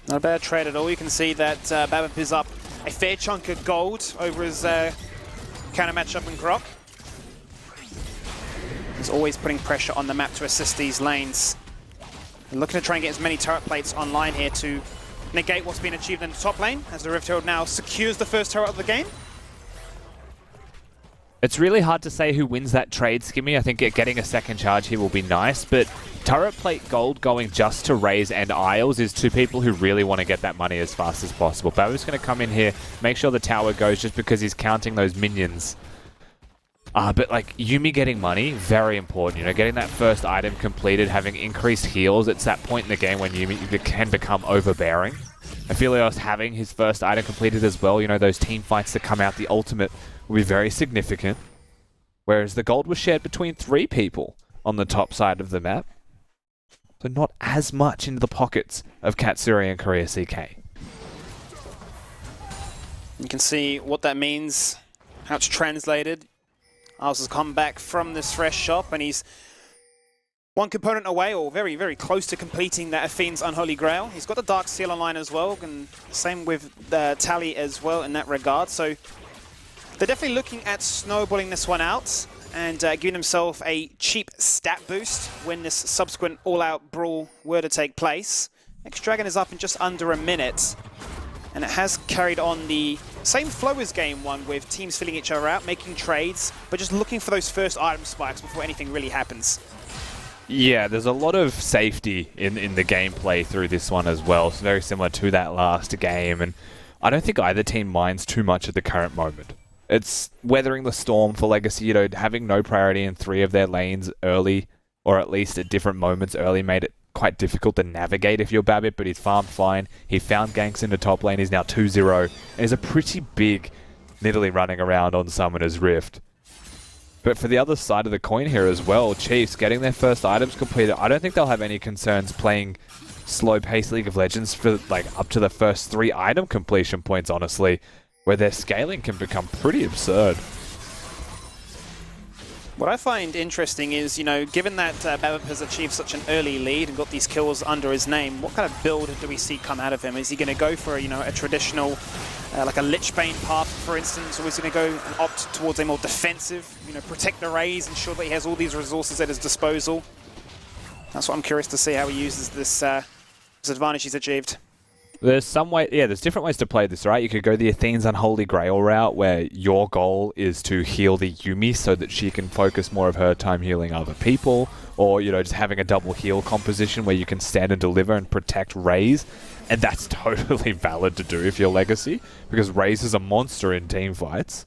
Not a bad trade at all. You can see that Babip is up a fair chunk of gold over his counter matchup in Grok. He's always putting pressure on the map to assist these lanes. They're looking to try and get as many turret plates online here to negate what's been achieved in the top lane, as the Rift Herald now secures the first turret of the game. It's really hard to say who wins that trade, Skimmy. I think getting a second charge here will be nice, but turret plate gold going just to Raze and Isles is two people who really want to get that money as fast as possible. Babu's going to come in here, make sure the tower goes just because he's counting those minions. But like Yuumi getting money, very important. You know, getting that first item completed, having increased heals. It's that point in the game when Yuumi can become overbearing. Aphelios having his first item completed as well. You know, those team fights that come out, the ultimate will be very significant. whereas the gold was shared between 3 people on the top side of the map. So not as much into the pockets of Katsuri and Korea CK. You can see what that means, how it's translated. Ours has come back from this fresh shop, and he's one component away, or very, very close to completing that Athene's Unholy Grail. He's got the Dark Seal online as well, and same with Tally as well in that regard. So they're definitely looking at snowballing this one out and giving himself a cheap stat boost when this subsequent all-out brawl were to take place. Next Dragon is up in just under a minute, and it has carried on the same flow as game 1, with teams filling each other out, making trades, but just looking for those first item spikes before anything really happens. Yeah, there's a lot of safety in the gameplay through this one as well. It's very similar to that last game, and I don't think either team minds too much at the current moment. It's weathering the storm for Legacy, you know, having no priority in 3 of their lanes early, or at least at different moments early, made it quite difficult to navigate if you're Babbitt, but he's farmed fine. He found ganks in the top lane, he's now 2-0, and he's a pretty big Nidalee running around on Summoner's Rift. But for the other side of the coin here as well, Chiefs getting their first items completed. I don't think they'll have any concerns playing slow-paced League of Legends for like up to the first 3 item completion points, honestly, where their scaling can become pretty absurd. What I find interesting is, you know, given that Babbitt has achieved such an early lead and got these kills under his name, what kind of build do we see come out of him? Is he going to go for, you know, a traditional, like a Lichbane path, for instance, or is he going to go and opt towards a more defensive, you know, protect the Rays, ensure that he has all these resources at his disposal? That's what I'm curious to see, how he uses this, this advantage he's achieved. There's some way, yeah, there's different ways to play this, right? You could go the Athene's Unholy Grail route, where your goal is to heal the Yuumi so that she can focus more of her time healing other people, or, you know, just having a double heal composition where you can stand and deliver and protect Raze, and that's totally valid to do if you're Legacy, because Raze is a monster in team fights.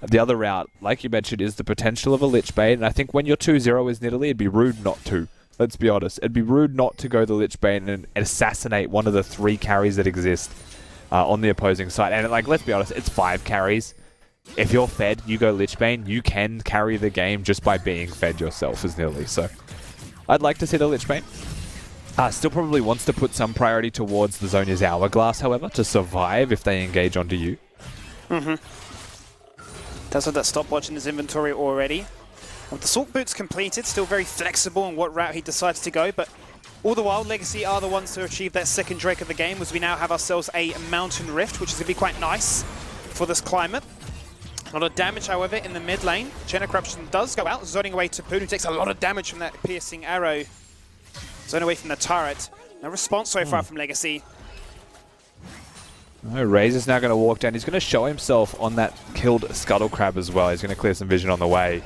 The other route, like you mentioned, is the potential of a Lichbane, and I think when you're 2-0 as Nidalee, it'd be rude not to. Let's be honest. It'd be rude not to go the Lichbane and assassinate one of the 3 carries that exist on the opposing side. And, like, let's be honest, it's 5 carries. If you're fed, you go Lichbane, you can carry the game just by being fed yourself as Nidalee. So I'd like to see the Lichbane. Still probably wants to put some priority towards the Zhonya's Hourglass, however, to survive if they engage onto you. Does have that stopwatch in his inventory already. With the Salt Boots completed, still very flexible in what route he decides to go, but all the while, Legacy are the ones to achieve that second Drake of the game, as we now have ourselves a Mountain Rift, which is going to be quite nice for this climate. A lot of damage, however, in the mid lane. Chain of Corruption does go out, zoning away to Poon, who takes a lot of damage from that piercing arrow. Zone away from the turret. No response so far from Legacy. Oh, Razor's now going to walk down. He's going to show himself on that killed Scuttle Crab as well. He's going to clear some vision on the way.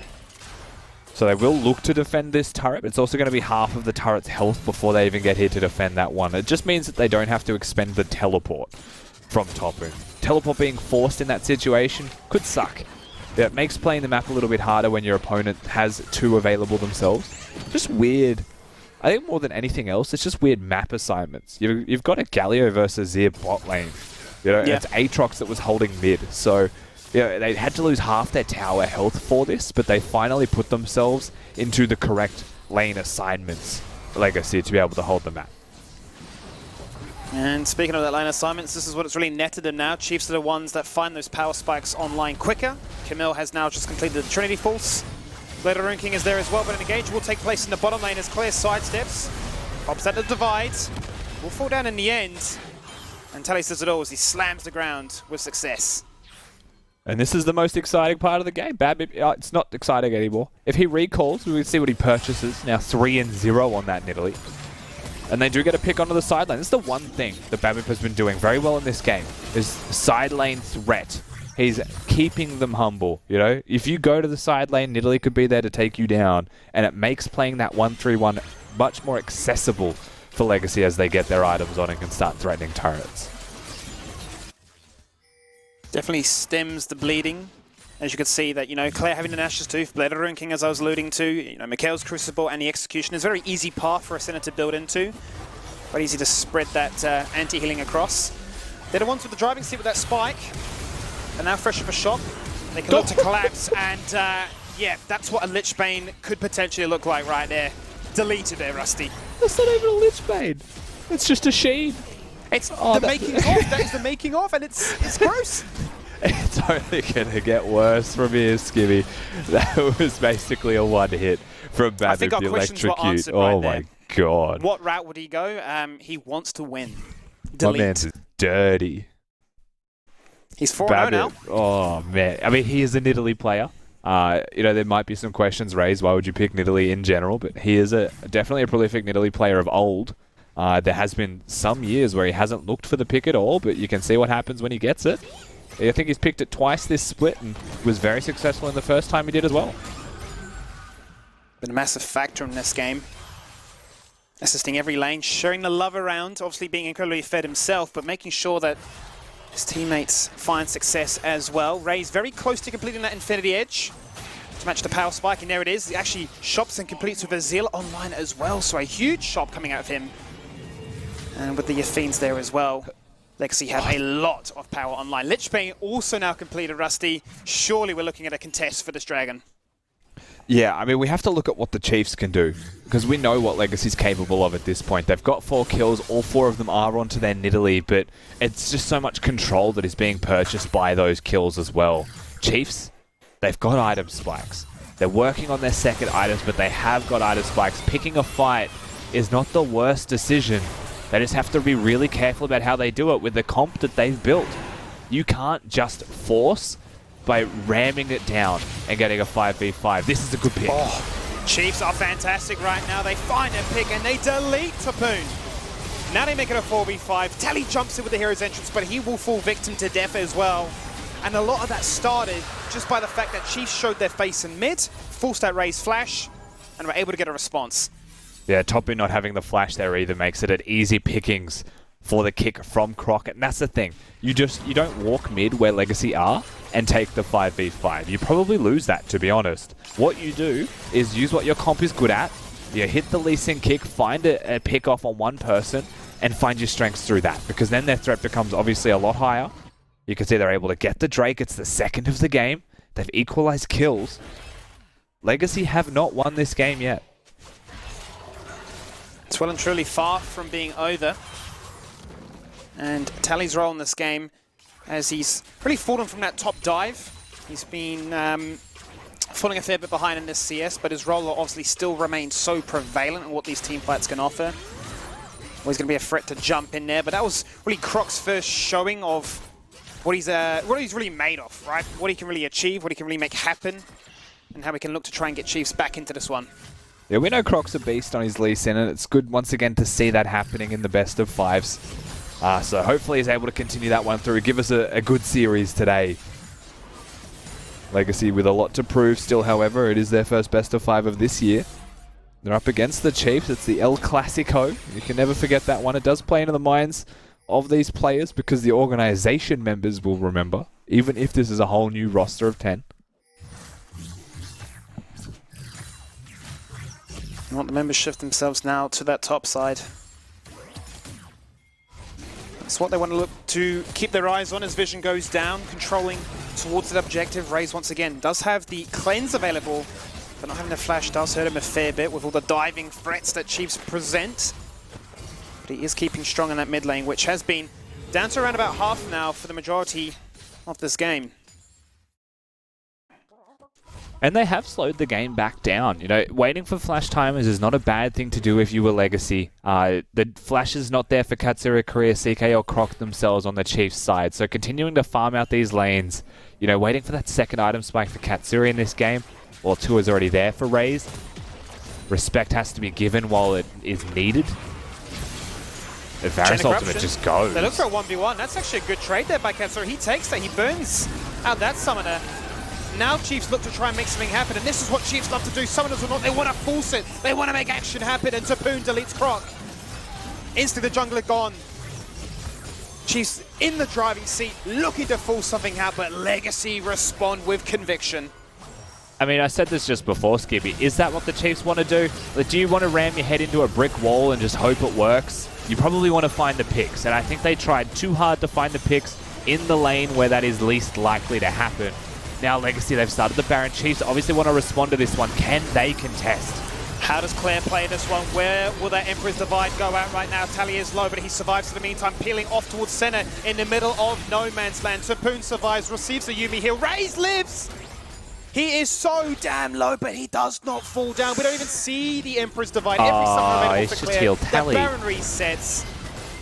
So they will look to defend this turret, but it's also going to be half of the turret's health before they even get here to defend that one. It just means that they don't have to expend the teleport from Topu. Teleport being forced in that situation could suck. Yeah, it makes playing the map a little bit harder when your opponent has 2 available themselves. Just weird. I think more than anything else, it's just weird map assignments. You've got a Galio versus Zir bot lane. You know, it's Aatrox that was holding mid, so yeah, they had to lose half their tower health for this, but they finally put themselves into the correct lane assignments, Legacy, to be able to hold the map. And speaking of that lane assignments, this is what it's really netted them now. Chiefs are the ones that find those power spikes online quicker. Camille has now just completed the Trinity Force. Blade of the Rune King is there as well, but an engage will take place in the bottom lane as Clear sidesteps. Pops at the divide. Will fall down in the end. And Tally says it all as he slams the ground with success. And this is the most exciting part of the game. It's not exciting anymore. If he recalls, we can see what he purchases. Now 3-0 on that Nidalee. And they do get a pick onto the side lane. This is the one thing that Babbitt has been doing very well in this game, is side lane threat. He's keeping them humble, you know? If you go to the side lane, Nidalee could be there to take you down, and it makes playing that 1-3-1 much more accessible for Legacy as they get their items on and can start threatening turrets. Definitely stems the bleeding. As you can see that, you know, Claire having an Ashes Tooth, Blade of the Rune King, as I was alluding to, you know, Mikhail's Crucible and the Execution is a very easy path for a Sinner to build into. Quite easy to spread that anti-healing across. They're the ones with the driving seat with that spike. And now fresh up a shot. They can look to collapse, and yeah, that's what a Lich Bane could potentially look like right there. Deleted it, Rusty. That's not even a Lich Bane. It's just a Sheen. It's the making of. That is the making of, and it's gross. It's only going to get worse from here, Skibby. That was basically a one hit from Bad I think our the questions were Electrocute. answered Oh right my there. god. What route would he go? He wants to win. My Delete. man's is dirty. He's 4-0 now. Oh man. I mean, he is a Nidalee player. You know, there might be some questions raised. Why would you pick Nidalee in general? But he is definitely a prolific Nidalee player of old. There has been some years where he hasn't looked for the pick at all, but you can see what happens when he gets it. I think he's picked it twice this split and was very successful in the first time he did as well. Been a massive factor in this game. Assisting every lane, sharing the love around, obviously being incredibly fed himself, but making sure that his teammates find success as well. Ray's very close to completing that Infinity Edge to match the power spike, and there it is. He actually shops and completes with a Zeal online as well, so a huge shop coming out of him. And with the Yafines there as well. Legacy have a lot of power online. Lich Bane also now completed, Rusty. Surely we're looking at a contest for this Dragon. Yeah, I mean, we have to look at what the Chiefs can do, because we know what Legacy's capable of at this point. They've got 4 kills, all 4 of them are onto their Nidalee, but it's just so much control that is being purchased by those kills as well. Chiefs, they've got item spikes. They're working on their second items, but they have got item spikes. Picking a fight is not the worst decision. They just have to be really careful about how they do it with the comp that they've built. You can't just force by ramming it down and getting a 5v5. This is a good pick. Oh, Chiefs are fantastic right now. They find a pick and they delete Tapoon. Now they make it a 4v5. Tally jumps in with the hero's entrance, but he will fall victim to death as well. And a lot of that started just by the fact that Chiefs showed their face in mid, forced that Raze flash, and were able to get a response. Yeah, Topu not having the flash there either makes it an easy pickings for the kick from Crockett. And that's the thing. You don't walk mid where Legacy are and take the 5v5. You probably lose that, to be honest. What you do is use what your comp is good at. You hit the Lee Sin kick, find a pick off on one person, and find your strengths through that. Because then their threat becomes obviously a lot higher. You can see they're able to get the Drake. It's the second of the game. They've equalized kills. Legacy have not won this game yet. It's well and truly far from being over. And Tally's role in this game, as he's really fallen from that top dive. He's been falling a fair bit behind in this CS, but his role will obviously still remains so prevalent in what these team fights can offer. Always going to be a threat to jump in there, but that was really Croc's first showing of what he's really made of, right? What he can really achieve, what he can really make happen, and how we can look to try and get Chiefs back into this one. Yeah, we know Croc's a beast on his Lee Sin, and it's good once again to see that happening in the best of 5s. So hopefully he's able to continue that one through. Give us a good series today. Legacy with a lot to prove still, however. It is their first best of 5 of this year. They're up against the Chiefs. It's the El Clasico. You can never forget that one. It does play into the minds of these players because the organization members will remember, even if this is a whole new roster of 10. You want the members shift themselves now to that top side. That's what they want to look to keep their eyes on as vision goes down, controlling towards that objective. Raze once again does have the cleanse available, but not having the flash does hurt him a fair bit with all the diving threats that Chiefs present. But he is keeping strong in that mid lane, which has been down to around about half now for the majority of this game. And they have slowed the game back down. You know, waiting for flash timers is not a bad thing to do if you were Legacy. The flash is not there for Katsura, Korea, CK, or Croc themselves on the Chiefs side. So continuing to farm out these lanes, you know, waiting for that second item spike for Katsura in this game. Well, 2 is already there for Raze. Respect has to be given while it is needed. The Varus ultimate just goes. They look for a 1v1. That's actually a good trade there by Katsura. He takes that. He burns out that summoner. Now Chiefs look to try and make something happen, and this is what Chiefs love to do. Summoners or not, they want to force it. They want to make action happen, and Tapoon deletes Croc. Instantly the jungler gone. Chiefs in the driving seat, looking to force something out, but Legacy respond with conviction. I mean, I said this just before, Skippy. Is that what the Chiefs want to do? Like, do you want to ram your head into a brick wall and just hope it works? You probably want to find the picks, and I think they tried too hard to find the picks in the lane where that is least likely to happen. Now Legacy, they've started the Baron. Chiefs obviously want to respond to this one. Can they contest? How does Claire play this one? Where will that Emperor's Divide go out right now? Tally is low, but he survives for the meantime, peeling off towards center in the middle of no man's land. Tapoon survives, receives the Yuumi heal. Raze lives! He is so damn low, but he does not fall down. We don't even see the Emperor's Divide. Every summoner available he's for just Claire. healed That Tally. Baron resets.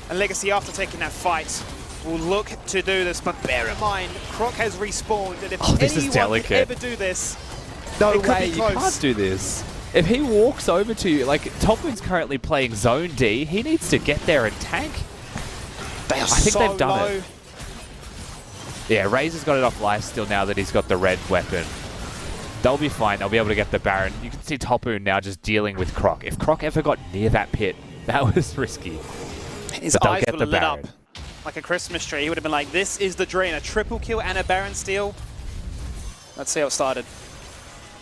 And Legacy, after taking that fight, will look to do this. But bear in mind, Croc has respawned, and if this is anyone delicate. could ever do this, No it could way, be you close. can't do this. If he walks over to you, like, Topu's currently playing Zone D, he needs to get there and tank. They are I think so they've done low. it. Yeah, Razor's got it off lifesteal now that he's got the red weapon. They'll be fine. They'll be able to get the Baron. You can see Topu now just dealing with Croc. If Croc ever got near that pit, that was risky. His But they'll eyes get would the have lit up Baron. like a Christmas tree. He would have been like, this is the dream. A triple kill and a Baron steal. Let's see how it started.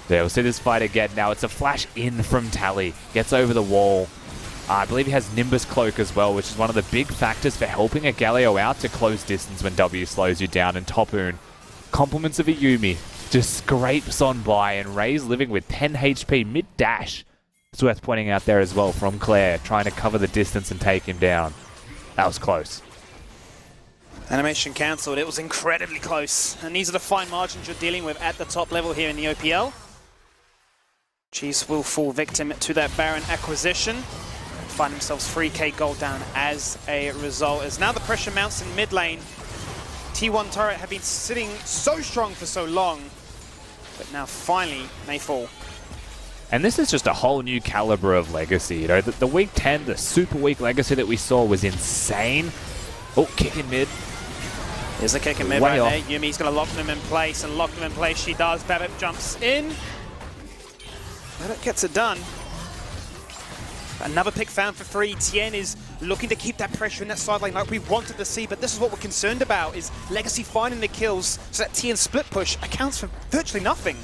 Yeah, we'll see this fight again. Now it's a flash in from Tally. Gets over the wall. I believe he has Nimbus Cloak as well, which is one of the big factors for helping a Galio out to close distance when W slows you down. And Topoon, compliments of a Yuumi, just scrapes on by, and Ray's living with 10 HP mid-dash. It's worth pointing out there as well from Claire, trying to cover the distance and take him down. That was close. Animation cancelled. It was incredibly close. And these are the fine margins you're dealing with at the top level here in the OPL. Chiefs will fall victim to that Baron acquisition. Find themselves 3k gold down as a result. As now the pressure mounts in mid lane. T1 turret have been sitting so strong for so long, but now finally they fall. And this is just a whole new caliber of Legacy. You know, the week 10, the super weak Legacy that we saw was insane. Oh, kick in mid. Here's the kick in mid Way right off. there. Yumi's going to lock them in place, and lock them in place she does. Babbitt jumps in. Babbitt gets it done. Another pick found for 3. Tien is looking to keep that pressure in that sideline like we wanted to see, but this is what we're concerned about, is Legacy finding the kills, so that Tien split push accounts for virtually nothing.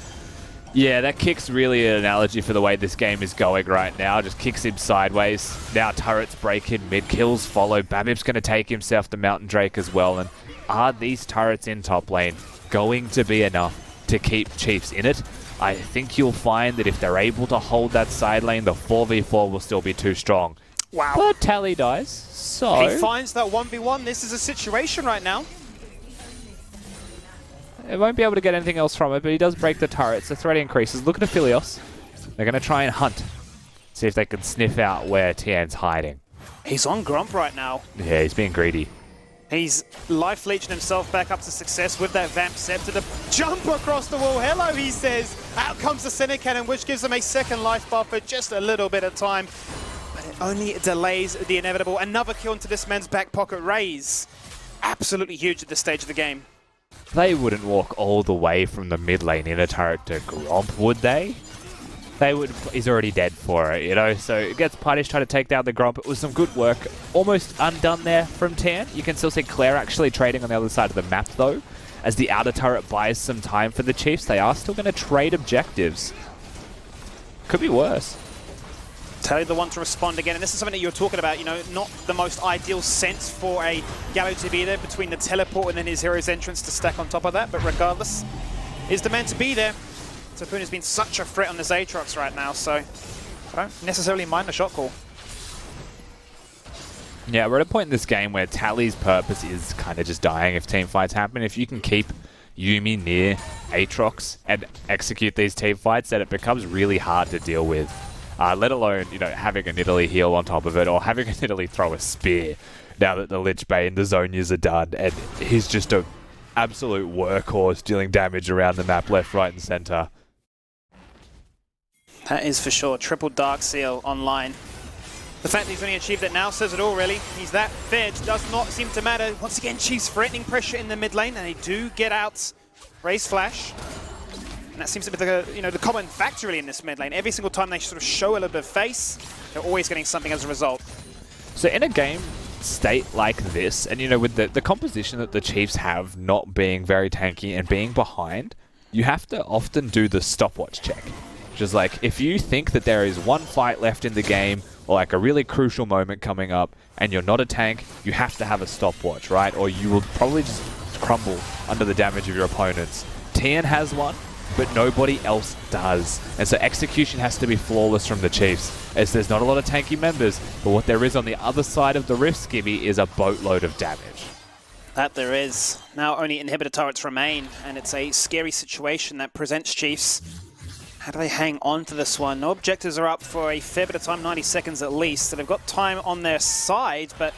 Yeah, that kick's really an analogy for the way this game is going right now. Just kicks him sideways. Now turrets break in mid, kills follow. Babip's going to take himself the Mountain Drake as well. And are these turrets in top lane going to be enough to keep Chiefs in it? I think you'll find that if they're able to hold that side lane, the 4v4 will still be too strong. Wow. But Tally dies, so... He finds that 1v1. This is a situation right now. It won't be able to get anything else from it, but he does break the turrets. The threat increases. Look at Aphelios. They're going to try and hunt. See if they can sniff out where Tian's hiding. He's on Grump right now. Yeah, he's being greedy. He's life leeching himself back up to success with that Vamp Scepter to jump across the wall. Hello, he says. Out comes the Center Cannon, which gives him a second life bar for just a little bit of time. But it only delays the inevitable. Another kill into this man's back pocket. Raze. Absolutely huge at this stage of the game. They wouldn't walk all the way from the mid lane inner turret to Gromp, would they? They would. He's already dead for it, you know. So it gets punished, trying to take down the Gromp. It was some good work. Almost undone there from Tan. You can still see Claire actually trading on the other side of the map, though. As the outer turret buys some time for the Chiefs, they are still going to trade objectives. Could be worse. Tally the one to respond again, and this is something that you were talking about, you know, not the most ideal sense for a Gallo to be there between the teleport and then his hero's entrance to stack on top of that, but regardless, is the man to be there. Tapoon has been such a threat on this Aatrox right now, so I don't necessarily mind the shot call. Yeah, we're at a point in this game where Tally's purpose is kind of just dying if team fights happen. If you can keep Yuumi near Aatrox and execute these team fights, then it becomes really hard to deal with. Let alone, you know, having a Nidalee heal on top of it, or having a Nidalee throw a spear now that the Lich Bane and the Zonias are done, and he's just a absolute workhorse dealing damage around the map left, right, and center. That is for sure. Triple Dark Seal online. The fact that he's only achieved it now says it all, really. He's that fed, does not seem to matter. Once again, Chiefs threatening pressure in the mid lane, and they do get out Raze Flash. And that seems to be the, you know, the common factor really in this mid lane. Every single time they sort of show a little bit of face, they're always getting something as a result. So in a game state like this, and you know, with the composition that the Chiefs have not being very tanky and being behind, you have to often do the stopwatch check. Which is like, if you think that there is one fight left in the game, or like a really crucial moment coming up, and you're not a tank, you have to have a stopwatch, right? Or you will probably just crumble under the damage of your opponents. TN has one, but nobody else does. And so execution has to be flawless from the Chiefs, as there's not a lot of tanky members, but what there is on the other side of the Rift, Skibby, is a boatload of damage. That there is. Now only inhibitor turrets remain, and it's a scary situation that presents Chiefs. How do they hang on to this one? No objectives are up for a fair bit of time, 90 seconds at least, so they've got time on their side, but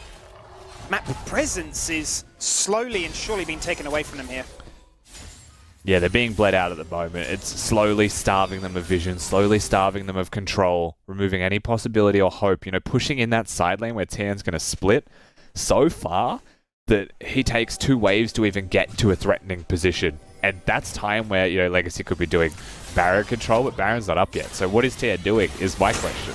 map presence is slowly and surely being taken away from them here. Yeah, they're being bled out at the moment. It's slowly starving them of vision, slowly starving them of control, removing any possibility or hope, you know, pushing in that side lane where Tian's going to split so far that he takes 2 waves to even get to a threatening position. And that's time where, you know, Legacy could be doing Baron control, but Baron's not up yet. So what is Tian doing is my question.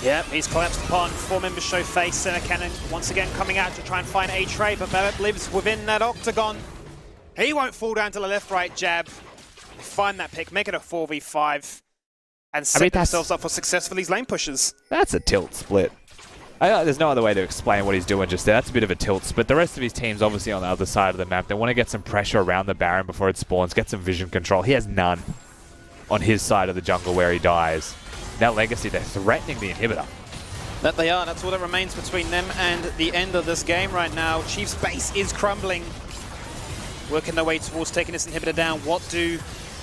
Yeah, he's collapsed upon. 4 members show face. Center Cannon once again coming out to try and find a trade, but Babbitt lives within that octagon. He won't fall down to the left-right jab. They find that pick, make it a 4v5, and set themselves up for success for these lane pushes. That's a tilt split. There's no other way to explain what he's doing just there. That's a bit of a tilt split. The rest of his team's obviously on the other side of the map. They want to get some pressure around the Baron before it spawns, get some vision control. He has none on his side of the jungle where he dies. Now Legacy, they're threatening the inhibitor. That they are. That's all that remains between them and the end of this game right now. Chief's base is crumbling. Working their way towards taking this inhibitor down. What do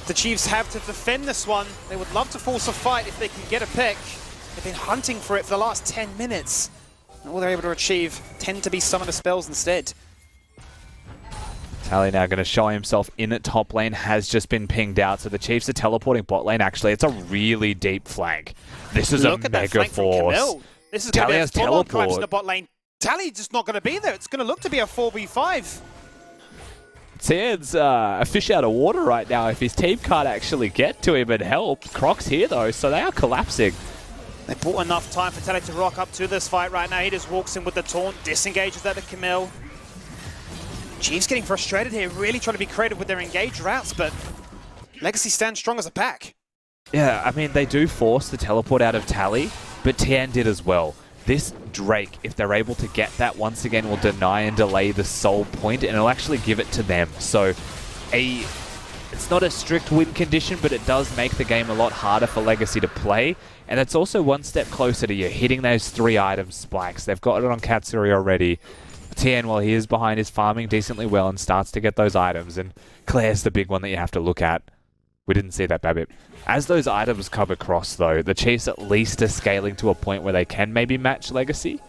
the Chiefs have to defend this one? They would love to force a fight if they can get a pick. They've been hunting for it for the last 10 minutes. And all they're able to achieve tend to be summoner spells instead. Tally now going to show himself in at top lane, has just been pinged out, so the Chiefs are teleporting bot lane. Actually, it's a really deep flank. This is Look a at that mega flank from force. Camille. This is going to be a has full-on collapse in teleport. the bot lane. Tally's just not going to be there. It's going to look to be a 4v5. Tian's a fish out of water right now if his team can't actually get to him and help. Croc's here though, so they are collapsing. They bought enough time for Tally to rock up to this fight right now. He just walks in with the taunt, disengages that to Camille. Chiefs getting frustrated here, really trying to be creative with their engaged routes, but Legacy stands strong as a pack. Yeah, I mean, they do force the teleport out of Tally, but Tian did as well. This Drake, if they're able to get that, once again will deny and delay the soul point, and it'll actually give it to them. So it's not a strict win condition, but it does make the game a lot harder for Legacy to play. And it's also one step closer to you hitting those 3 item spikes. They've got it on Katsuri already. Tian, while he is behind, is farming decently well and starts to get those items. And Claire's the big one that you have to look at. We didn't see that, Babbitt. As those items come across, though, the Chiefs at least are scaling to a point where they can maybe match Legacy.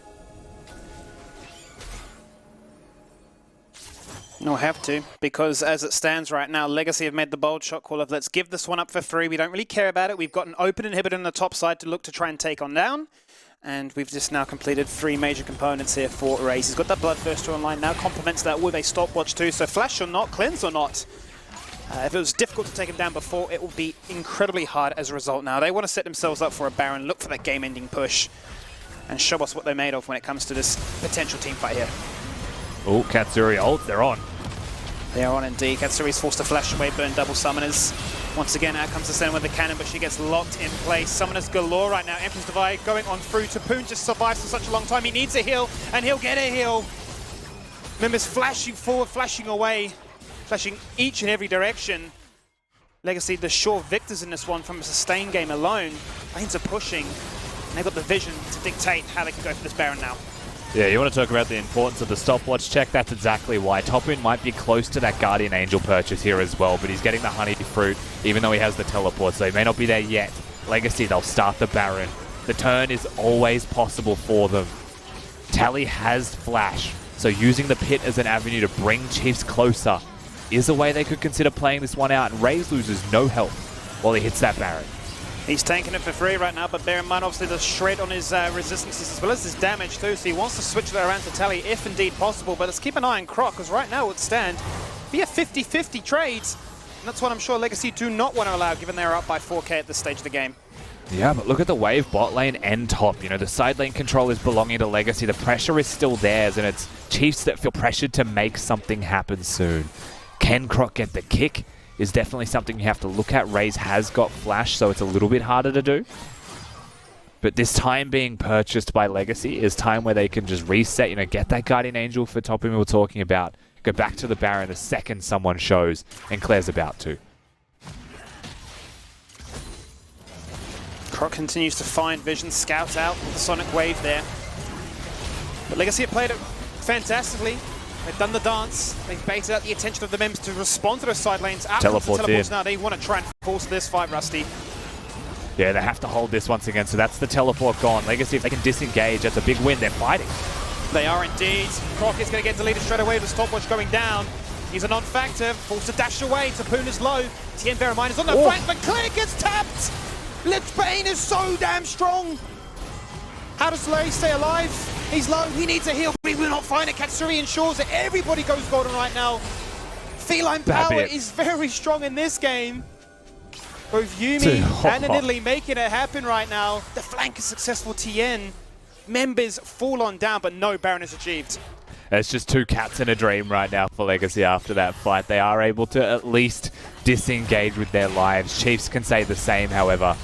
No, have to, because as it stands right now, Legacy have made the bold shot call of let's give this one up for free. We don't really care about it. We've got an open inhibitor on the top side to look to try and take on down. And we've just now completed 3 major components here for Raze. He's got that Bloodthirster online now, complements that with a stopwatch too. So flash or not, cleanse or not. If it was difficult to take him down before, it will be incredibly hard as a result now. They want to set themselves up for a Baron, look for that game-ending push, and show us what they're made of when it comes to this potential team fight here. Oh, Katsuri ult, they're on. They are on indeed. Katsuri's forced to flash away, burn double summoners. Once again, out comes the Sen with the cannon, but she gets locked in place. Summoners galore right now. Emperor's Divide going on through. Tapoon just survives for such a long time. He needs a heal, and he'll get a heal. Members flashing forward, flashing away, flashing each and every direction. Legacy, the sure victors in this one from a sustained game alone. Lanes are pushing, and they've got the vision to dictate how they can go for this Baron now. Yeah, you want to talk about the importance of the stopwatch check? That's exactly why. Topun might be close to that Guardian Angel purchase here as well, but he's getting the Honey Fruit, even though he has the teleport, so he may not be there yet. Legacy, they'll start the Baron. The turn is always possible for them. Tally has Flash, so using the pit as an avenue to bring Chiefs closer is a way they could consider playing this one out, and Raze loses no health while he hits that Baron. He's tanking it for free right now, but bear in mind, obviously, the shred on his resistances as well as his damage too, so he wants to switch that around to Tally if indeed possible, but let's keep an eye on Croc, because right now it would stand be a 50-50 trades, and that's what I'm sure Legacy do not want to allow, given they're up by 4k at this stage of the game. Yeah, but look at the wave bot lane and top. You know, the side lane control is belonging to Legacy. The pressure is still theirs, and it's Chiefs that feel pressured to make something happen soon. Can Croc get the kick? Is definitely something you have to look at. Raze has got Flash, so it's a little bit harder to do. But this time being purchased by Legacy is time where they can just reset, you know, get that Guardian Angel for Topping we were talking about. go back to the Baron the second someone shows, and Claire's about to. Croc continues to find vision, scouts out with the Sonic Wave there. But Legacy have played it fantastically. They've done the dance. They've baited out the attention of the members to respond to those side lanes. Out comes the teleports now. They want to try and force this fight, Rusty. Yeah, they have to hold this once again, so that's the teleport gone. Legacy, if they can disengage, that's a big win. They're fighting. They are indeed. Croc is going to get deleted straight away with the stopwatch going down. He's a non-factor, forced to dash away. Tapoon is low. Tien bear in mind is on the flank, but Claire gets tapped. Lichbane is so damn strong. How does Larry stay alive? He's low, he needs a heal, but he will not find it. Katsuri ensures that everybody goes golden right now. Feline power is very strong in this game. Both Yuumi and Italy making it happen right now. The flank is successful, Tien. Members fall on down, but no Baron is achieved. It's just two cats in a dream right now for Legacy after that fight. They are able to at least disengage with their lives. Chiefs can say the same, however.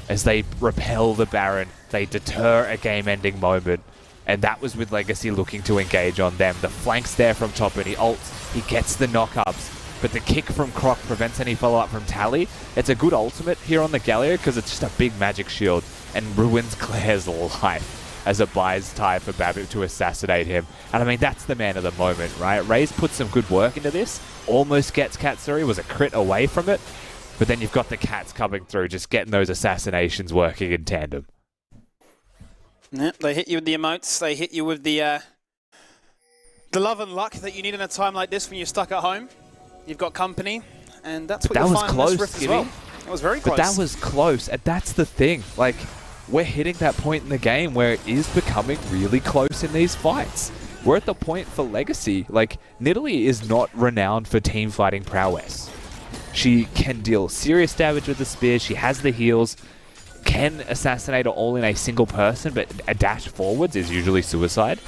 As they repel the Baron, they deter a game-ending moment. And that was with Legacy looking to engage on them. The flank's there from top and he ults. He gets the knock-ups. But the kick from Croc prevents any follow-up from Tally. It's a good ultimate here on the Galio because it's just a big magic shield and ruins Claire's life as it buys time for Babip to assassinate him. And I mean, that's the man of the moment, right? Ray's put some good work into this. Almost gets Katsuri, was a crit away from it. But then you've got the cats coming through, just getting those assassinations working in tandem. Yep, they hit you with the emotes. They hit you with the love and luck that you need in a time like this when you're stuck at home. You've got company, and that's what you'll find in this rift as well. That was very close. But that was close, and that's the thing. Like, we're hitting that point in the game where it is becoming really close in these fights. We're at the point for Legacy. Like, Nidalee is not renowned for team fighting prowess. She can deal serious damage with the spear. She has the heals. Can assassinate all in a single person, but a dash forwards is usually suicide.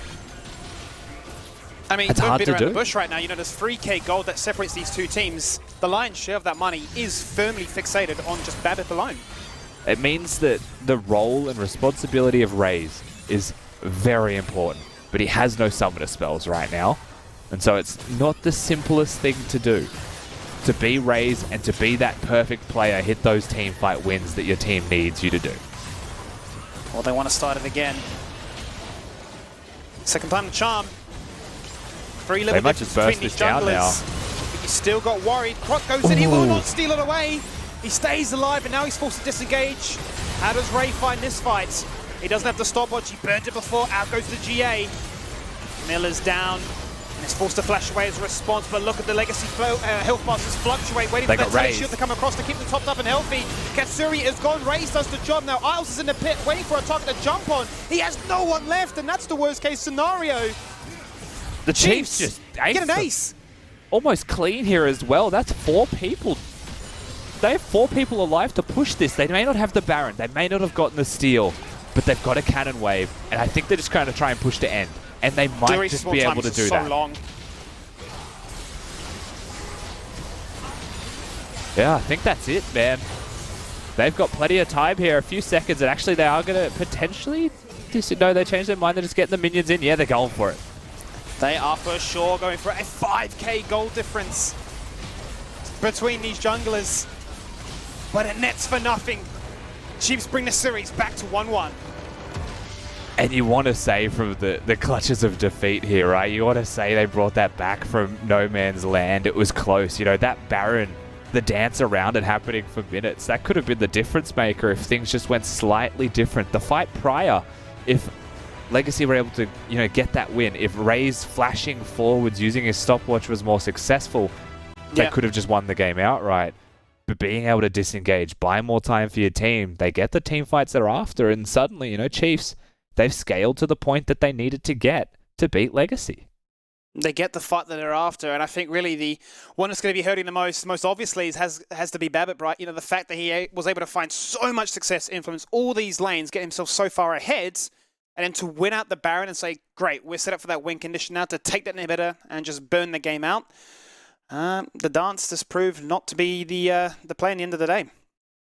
I mean, it's hard to around do. The bush right now. You know, there's 3k gold that separates these two teams. The lion's share of that money is firmly fixated on just Babip alone. It means that the role and responsibility of Raze is very important, but he has no summoner spells right now, and so it's not the simplest thing to do. To be Raze and to be that perfect player, hit those team fight wins that your team needs you to do. Well, they want to start it again. Second time to charm. 3 level difference between these junglers. But you still got worried. Croc goes in, he will not steal it away. He stays alive, and now he's forced to disengage. How does Ray find this fight? He doesn't have the stopwatch, he burned it before, out goes the GA. Miller's down. He's forced to flash away as a response, but look at the Legacy health bars just fluctuate, waiting for that Tele shield to come across to keep them topped up and healthy. Katsuri is gone, Raze does the job. Now Isles is in the pit, waiting for a target to jump on. He has no one left, and that's the worst case scenario. The Chiefs just get an ace. Almost clean here as well. That's 4 people. They have 4 people alive to push this. They may not have the Baron, they may not have gotten the steal, but they've got a cannon wave, and I think they're just going to try and push to end. And they might just be able to do that. Long. Yeah, I think that's it, man. They've got plenty of time here, a few seconds, and actually they are going to potentially... No, they changed their mind, they're just getting the minions in. Yeah, they're going for it. They are for sure going for a 5k gold difference between these junglers. But it nets for nothing. Chiefs bring the series back to 1-1. And you want to say from the clutches of defeat here, right? You want to say they brought that back from no man's land. It was close. You know, that Baron, the dance around it happening for minutes, that could have been the difference maker if things just went slightly different. The fight prior, if Legacy were able to, you know, get that win, if Ray's flashing forwards using his stopwatch was more successful, they could have just won the game outright. But being able to disengage, buy more time for your team, they get the team fights they're after, and suddenly, you know, Chiefs, they've scaled to the point that they needed to get to beat Legacy. They get the fight that they're after, and I think really the one that's going to be hurting the most obviously has to be Babip, right? You know, the fact that he was able to find so much success, influence all these lanes, get himself so far ahead, and then to win out the Baron and say, great, we're set up for that win condition now to take that inhibitor and just burn the game out. The dance has proved not to be the play in the end of the day.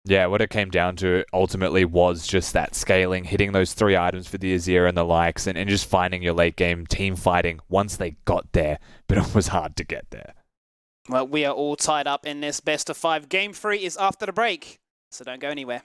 Yeah, what it came down to ultimately was just that scaling, hitting those 3 items for the Azir and the likes, and just finding your late game team fighting once they got there, but it was hard to get there. Well, we are all tied up in this best of 5. Game 3 is after the break, so don't go anywhere.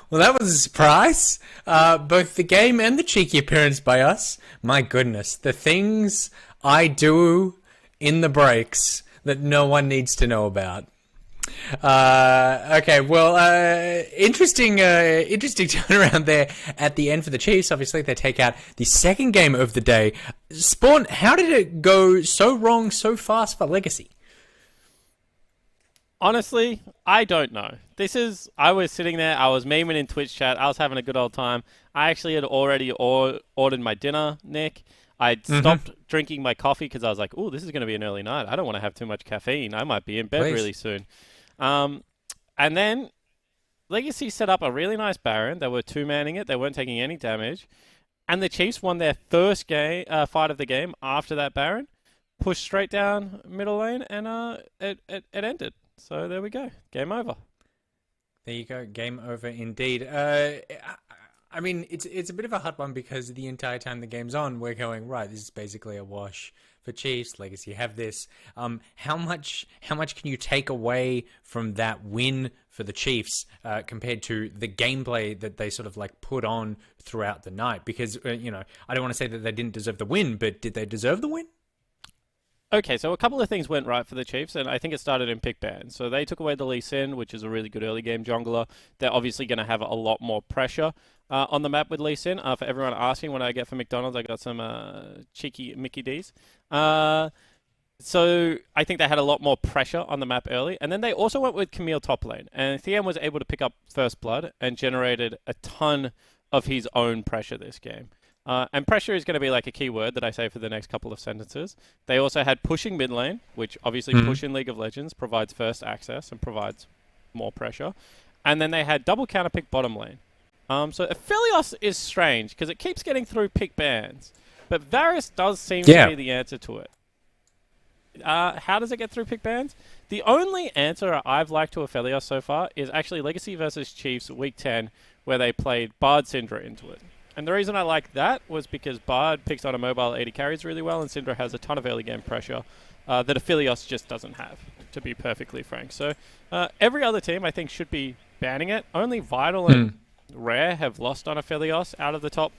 Well, that was a surprise. Both the game and the cheeky appearance by us. My goodness, the things I do in the breaks that no one needs to know about. Okay, well, interesting turnaround there at the end for the Chiefs. Obviously, they take out the second game of the day. Spawn, how did it go so wrong so fast for Legacy? Honestly, I don't know. I was sitting there, I was memeing in Twitch chat, I was having a good old time. I actually had already ordered my dinner, Nick. I'd stopped drinking my coffee because I was like, ooh, this is going to be an early night. I don't want to have too much caffeine. I might be in bed really soon. And then Legacy set up a really nice Baron. They were two-manning it. They weren't taking any damage. And the Chiefs won their first fight of the game after that Baron. Pushed straight down middle lane, and it ended. So there we go. Game over. There you go. Game over indeed. I mean, it's a bit of a hot one because the entire time the game's on, we're going, right, this is basically a wash for Chiefs. Legacy have this. How much can you take away from that win for the Chiefs compared to the gameplay that they sort of like put on throughout the night? Because, I don't want to say that they didn't deserve the win, but did they deserve the win? Okay, so a couple of things went right for the Chiefs, and I think it started in pick ban. So they took away the Lee Sin, which is a really good early game jungler. They're obviously going to have a lot more pressure on the map with Lee Sin. For everyone asking what I get from McDonald's, I got some cheeky Mickey D's. So I think they had a lot more pressure on the map early. And then they also went with Camille top lane. And Thiam was able to pick up first blood and generated a ton of his own pressure this game. And pressure is going to be like a key word that I say for the next couple of sentences. They also had pushing mid lane, which obviously push in League of Legends provides first access and provides more pressure. And then they had double counter pick bottom lane. So Aphelios is strange because it keeps getting through pick bans. But Varus does seem to be the answer to it. How does it get through pick bans? The only answer I've liked to Aphelios so far is actually Legacy versus Chiefs week 10, where they played Bard Syndra into it. And the reason I like that was because Bard picks on a mobile 80 carries really well, and Syndra has a ton of early game pressure that Aphelios just doesn't have, to be perfectly frank. So every other team, I think, should be banning it. Only Vital and Rare have lost on Aphelios out of the top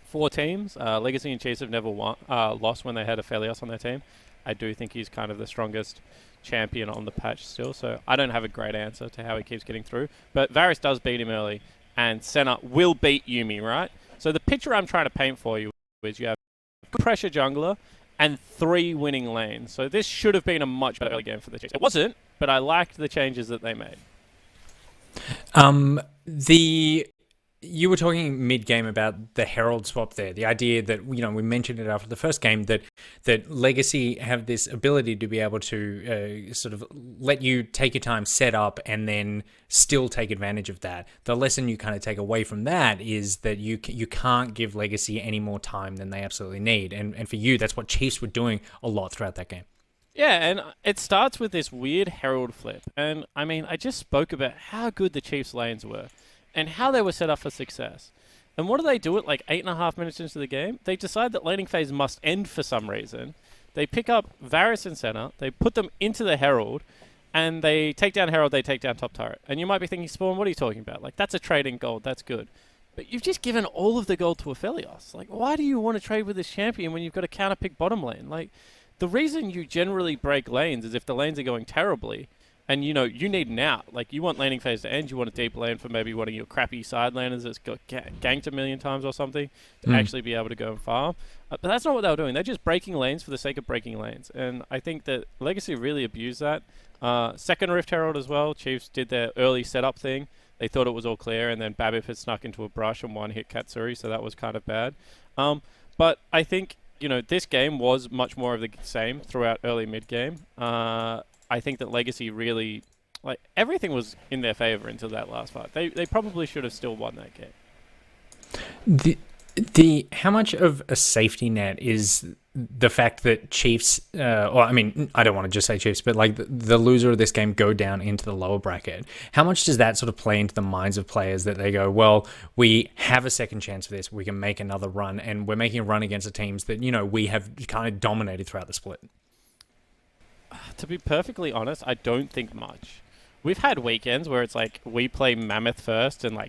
4 teams. Legacy and Chiefs have never lost when they had Aphelios on their team. I do think he's kind of the strongest champion on the patch still, so I don't have a great answer to how he keeps getting through. But Varus does beat him early, and Senna will beat Yuumi, right? So the picture I'm trying to paint for you is you have pressure jungler and 3 winning lanes. So this should have been a much better early game for the Chiefs. It wasn't, but I liked the changes that they made. You were talking mid-game about the Herald swap there. The idea that, we mentioned it after the first game, that Legacy have this ability to be able to sort of let you take your time, set up, and then still take advantage of that. The lesson you kind of take away from that is that you can't give Legacy any more time than they absolutely need. And for you, that's what Chiefs were doing a lot throughout that game. Yeah, and it starts with this weird Herald flip. And, I mean, I just spoke about how good the Chiefs' lanes were and how they were set up for success. And what do they do at like 8.5 minutes into the game? They decide that laning phase must end for some reason. They pick up Varus and Senna, they put them into the Herald, and they take down Herald, they take down top turret. And you might be thinking, Spawn, what are you talking about? Like, that's a trade in gold, that's good. But you've just given all of the gold to Aphelios. Like, why do you want to trade with this champion when you've got a counter-pick bottom lane? Like, the reason you generally break lanes is if the lanes are going terribly, and, you need an out. Like, you want laning phase to end. You want a deep lane for maybe one of your crappy side laners that's got ganked a million times or something to actually be able to go and farm. But that's not what they were doing. They're just breaking lanes for the sake of breaking lanes. And I think that Legacy really abused that. Second Rift Herald as well. Chiefs did their early setup thing. They thought it was all clear, and then Babip had snuck into a brush and one-hit Katsuri, so that was kind of bad. But I think, this game was much more of the same throughout early mid-game. I think that Legacy really, everything was in their favor until that last fight. They probably should have still won that game. How much of a safety net is the fact that Chiefs, I don't want to just say Chiefs, but the loser of this game go down into the lower bracket? How much does that sort of play into the minds of players that they go, well, we have a second chance for this, we can make another run, and we're making a run against the teams that, we have kind of dominated throughout the split? To be perfectly honest, I don't think much. We've had weekends where it's like we play Mammoth first and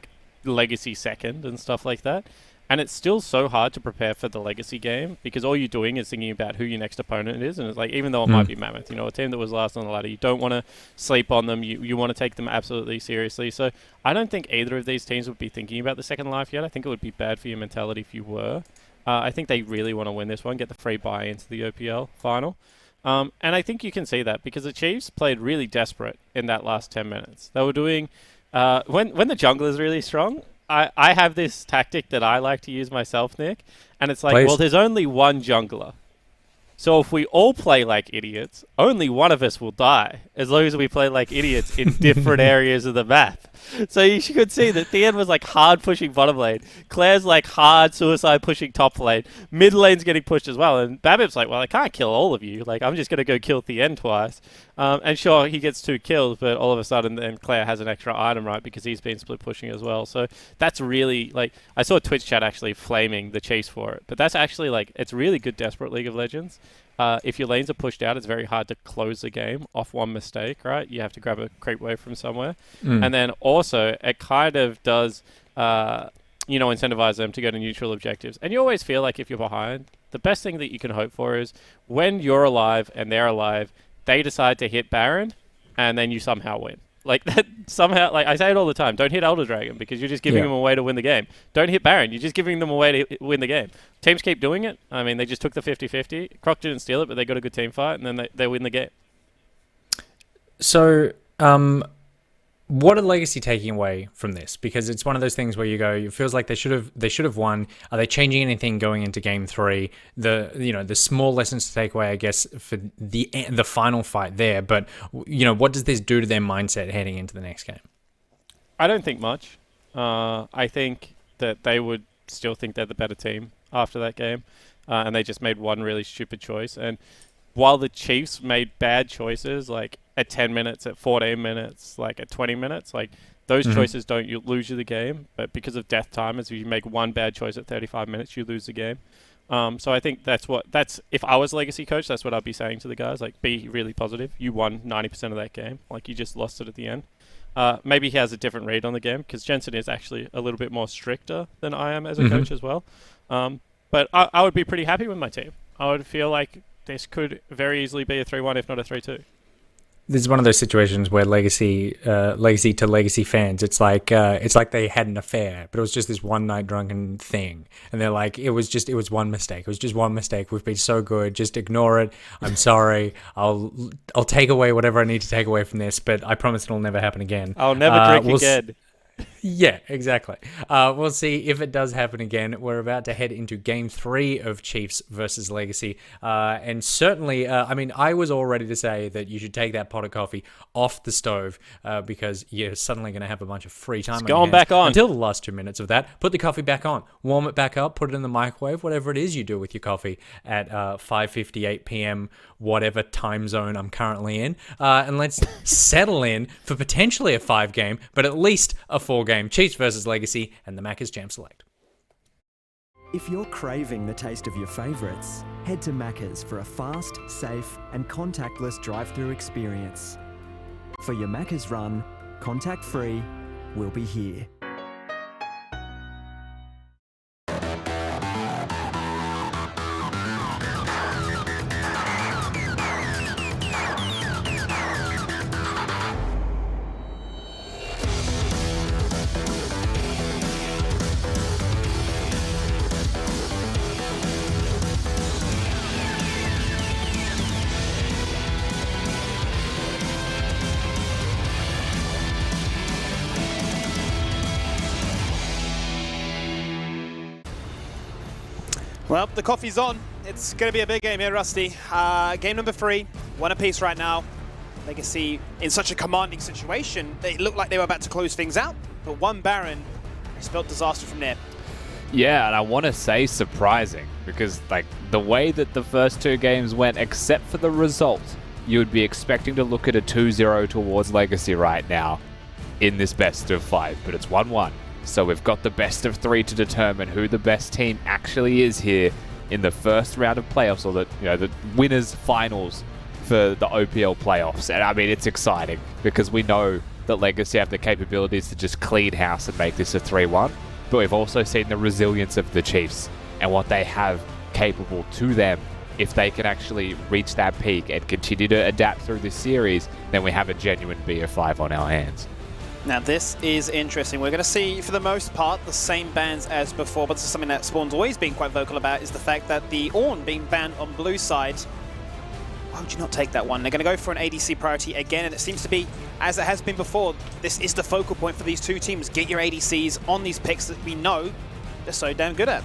Legacy second and stuff like that. And it's still so hard to prepare for the Legacy game because all you're doing is thinking about who your next opponent is. And it's like, even though it might be Mammoth, a team that was last on the ladder, you don't want to sleep on them. You want to take them absolutely seriously. So I don't think either of these teams would be thinking about the second life yet. I think it would be bad for your mentality if you were. I think they really want to win this one, get the free buy into the OPL final. And I think you can see that because the Chiefs played really desperate in that last 10 minutes. They were doing... when the jungler is really strong, I have this tactic that I like to use myself, Nick, and it's like, Please. well, there's only one jungler. So if we all play like idiots, only one of us will die, as long as we play like idiots in different areas of the map. So you could see that Thean was hard pushing bottom lane. Claire's hard suicide pushing top lane. Mid lane's getting pushed as well. And Babip's well, I can't kill all of you. I'm just going to go kill Thean twice. And sure, he gets 2 kills, but all of a sudden then Claire has an extra item, right, because he's been split pushing as well. So that's really, I saw Twitch chat actually flaming the Chiefs for it. But that's actually, it's really good desperate League of Legends. If your lanes are pushed out, it's very hard to close the game off one mistake, right? You have to grab a creep wave from somewhere. And then also, it kind of does, incentivize them to go to neutral objectives. And you always feel like if you're behind, the best thing that you can hope for is when you're alive and they're alive, they decide to hit Baron, and then you somehow win. That somehow, I say it all the time, don't hit Elder Dragon because you're just giving them a way to win the game. Don't hit Baron, you're just giving them a way to win the game. Teams keep doing it. I mean, they just took the 50-50. Croc didn't steal it, but they got a good team fight, and then they win the game. So, what are Legacy taking away from this? Because it's one of those things where you go, it feels like they should have won. Are they changing anything going into Game 3? The small lessons to take away, I guess, for the final fight there. But what does this do to their mindset heading into the next game? I don't think much. I think that they would still think they're the better team after that game, and they just made one really stupid choice. And while the Chiefs made bad choices, at 10 minutes, at 14 minutes, at 20 minutes, those choices don't lose you the game. But because of death timers, if you make one bad choice at 35 minutes, you lose the game. So I think that's if I was Legacy coach, that's what I'd be saying to the guys. Be really positive. You won 90% of that game. You just lost it at the end. Maybe he has a different read on the game because Jensen is actually a little bit more stricter than I am as a coach as well. But I would be pretty happy with my team. I would feel like this could very easily be a 3-1, if not a 3-2. This is one of those situations where legacy to legacy fans, it's like they had an affair, but it was just this one night drunken thing, and they're like, it was one mistake. It was just one mistake. We've been so good, just ignore it. I'm sorry. I'll take away whatever I need to take away from this, but I promise it'll never happen again. I'll never drink again. Yeah, exactly. We'll see if it does happen again. We're about to head into Game 3 of Chiefs versus Legacy. And certainly, I was all ready to say that you should take that pot of coffee off the stove because you're suddenly going to have a bunch of free time. It's going back on. Until the last 2 minutes of that. Put the coffee back on. Warm it back up. Put it in the microwave. Whatever it is you do with your coffee at 5:58 p.m., whatever time zone I'm currently in. And let's settle in for potentially a 5-game, but at least a 4-game Chiefs versus Legacy, and the Macca's Jam Select. If you're craving the taste of your favourites, head to Macca's for a fast, safe and contactless drive-through experience. For your Macca's run, contact-free, we'll be here. Well, the coffee's on. It's going to be a big game here, Rusty. Game number 3, 1 apiece right now. Legacy in such a commanding situation, they looked like they were about to close things out, but one Baron spelled disaster from there. Yeah, and I want to say surprising, because like the way that the first 2 games went, except for the result, you would be expecting to look at a 2-0 towards Legacy right now in this best of 5, but it's 1-1. So we've got the best of 3 to determine who the best team actually is here in the first round of playoffs, or the winners finals for the OPL playoffs. And I mean, it's exciting because we know that Legacy have the capabilities to just clean house and make this a 3-1. But we've also seen the resilience of the Chiefs and what they have capable to them. If they can actually reach that peak and continue to adapt through this series, then we have a genuine BF5 on our hands. Now this is interesting. We're going to see, for the most part, the same bans as before, but this is something that Spawn's always been quite vocal about, is the fact that the Ornn being banned on blue side. Why would you not take that one? They're going to go for an ADC priority again, and it seems to be, as it has been before, this is the focal point for these two teams. Get your ADCs on these picks that we know they're so damn good at.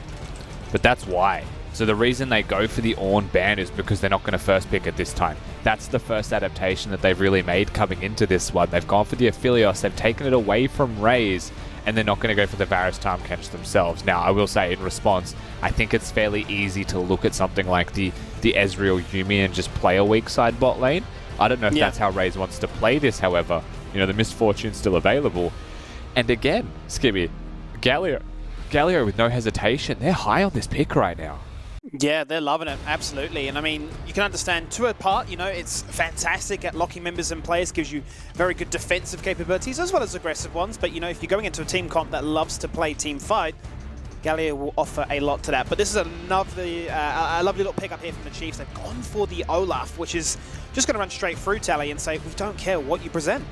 But that's why. So the reason they go for the Ornn ban is because they're not going to first pick it this time. That's the first adaptation that they've really made coming into this one. They've gone for the Aphelios, they've taken it away from Raze, and they're not going to go for the Varus Tarmkench themselves. Now, I will say in response, I think it's fairly easy to look at something like the Ezreal Yuumi and just play a weak side bot lane. I don't know if that's how Raze wants to play this, however. You know, the Misfortune's still available. And again, Skibby, Galio with no hesitation, they're high on this pick right now. Yeah, they're loving it, absolutely. And I mean, you can understand to a part, you know, it's fantastic at locking members and players, gives you very good defensive capabilities as well as aggressive ones. But, you know, if you're going into a team comp that loves to play team fight, Galio will offer a lot to that. But this is a lovely little pickup here from the Chiefs. They've gone for the Olaf, which is just going to run straight through Tally and say, we don't care what you present.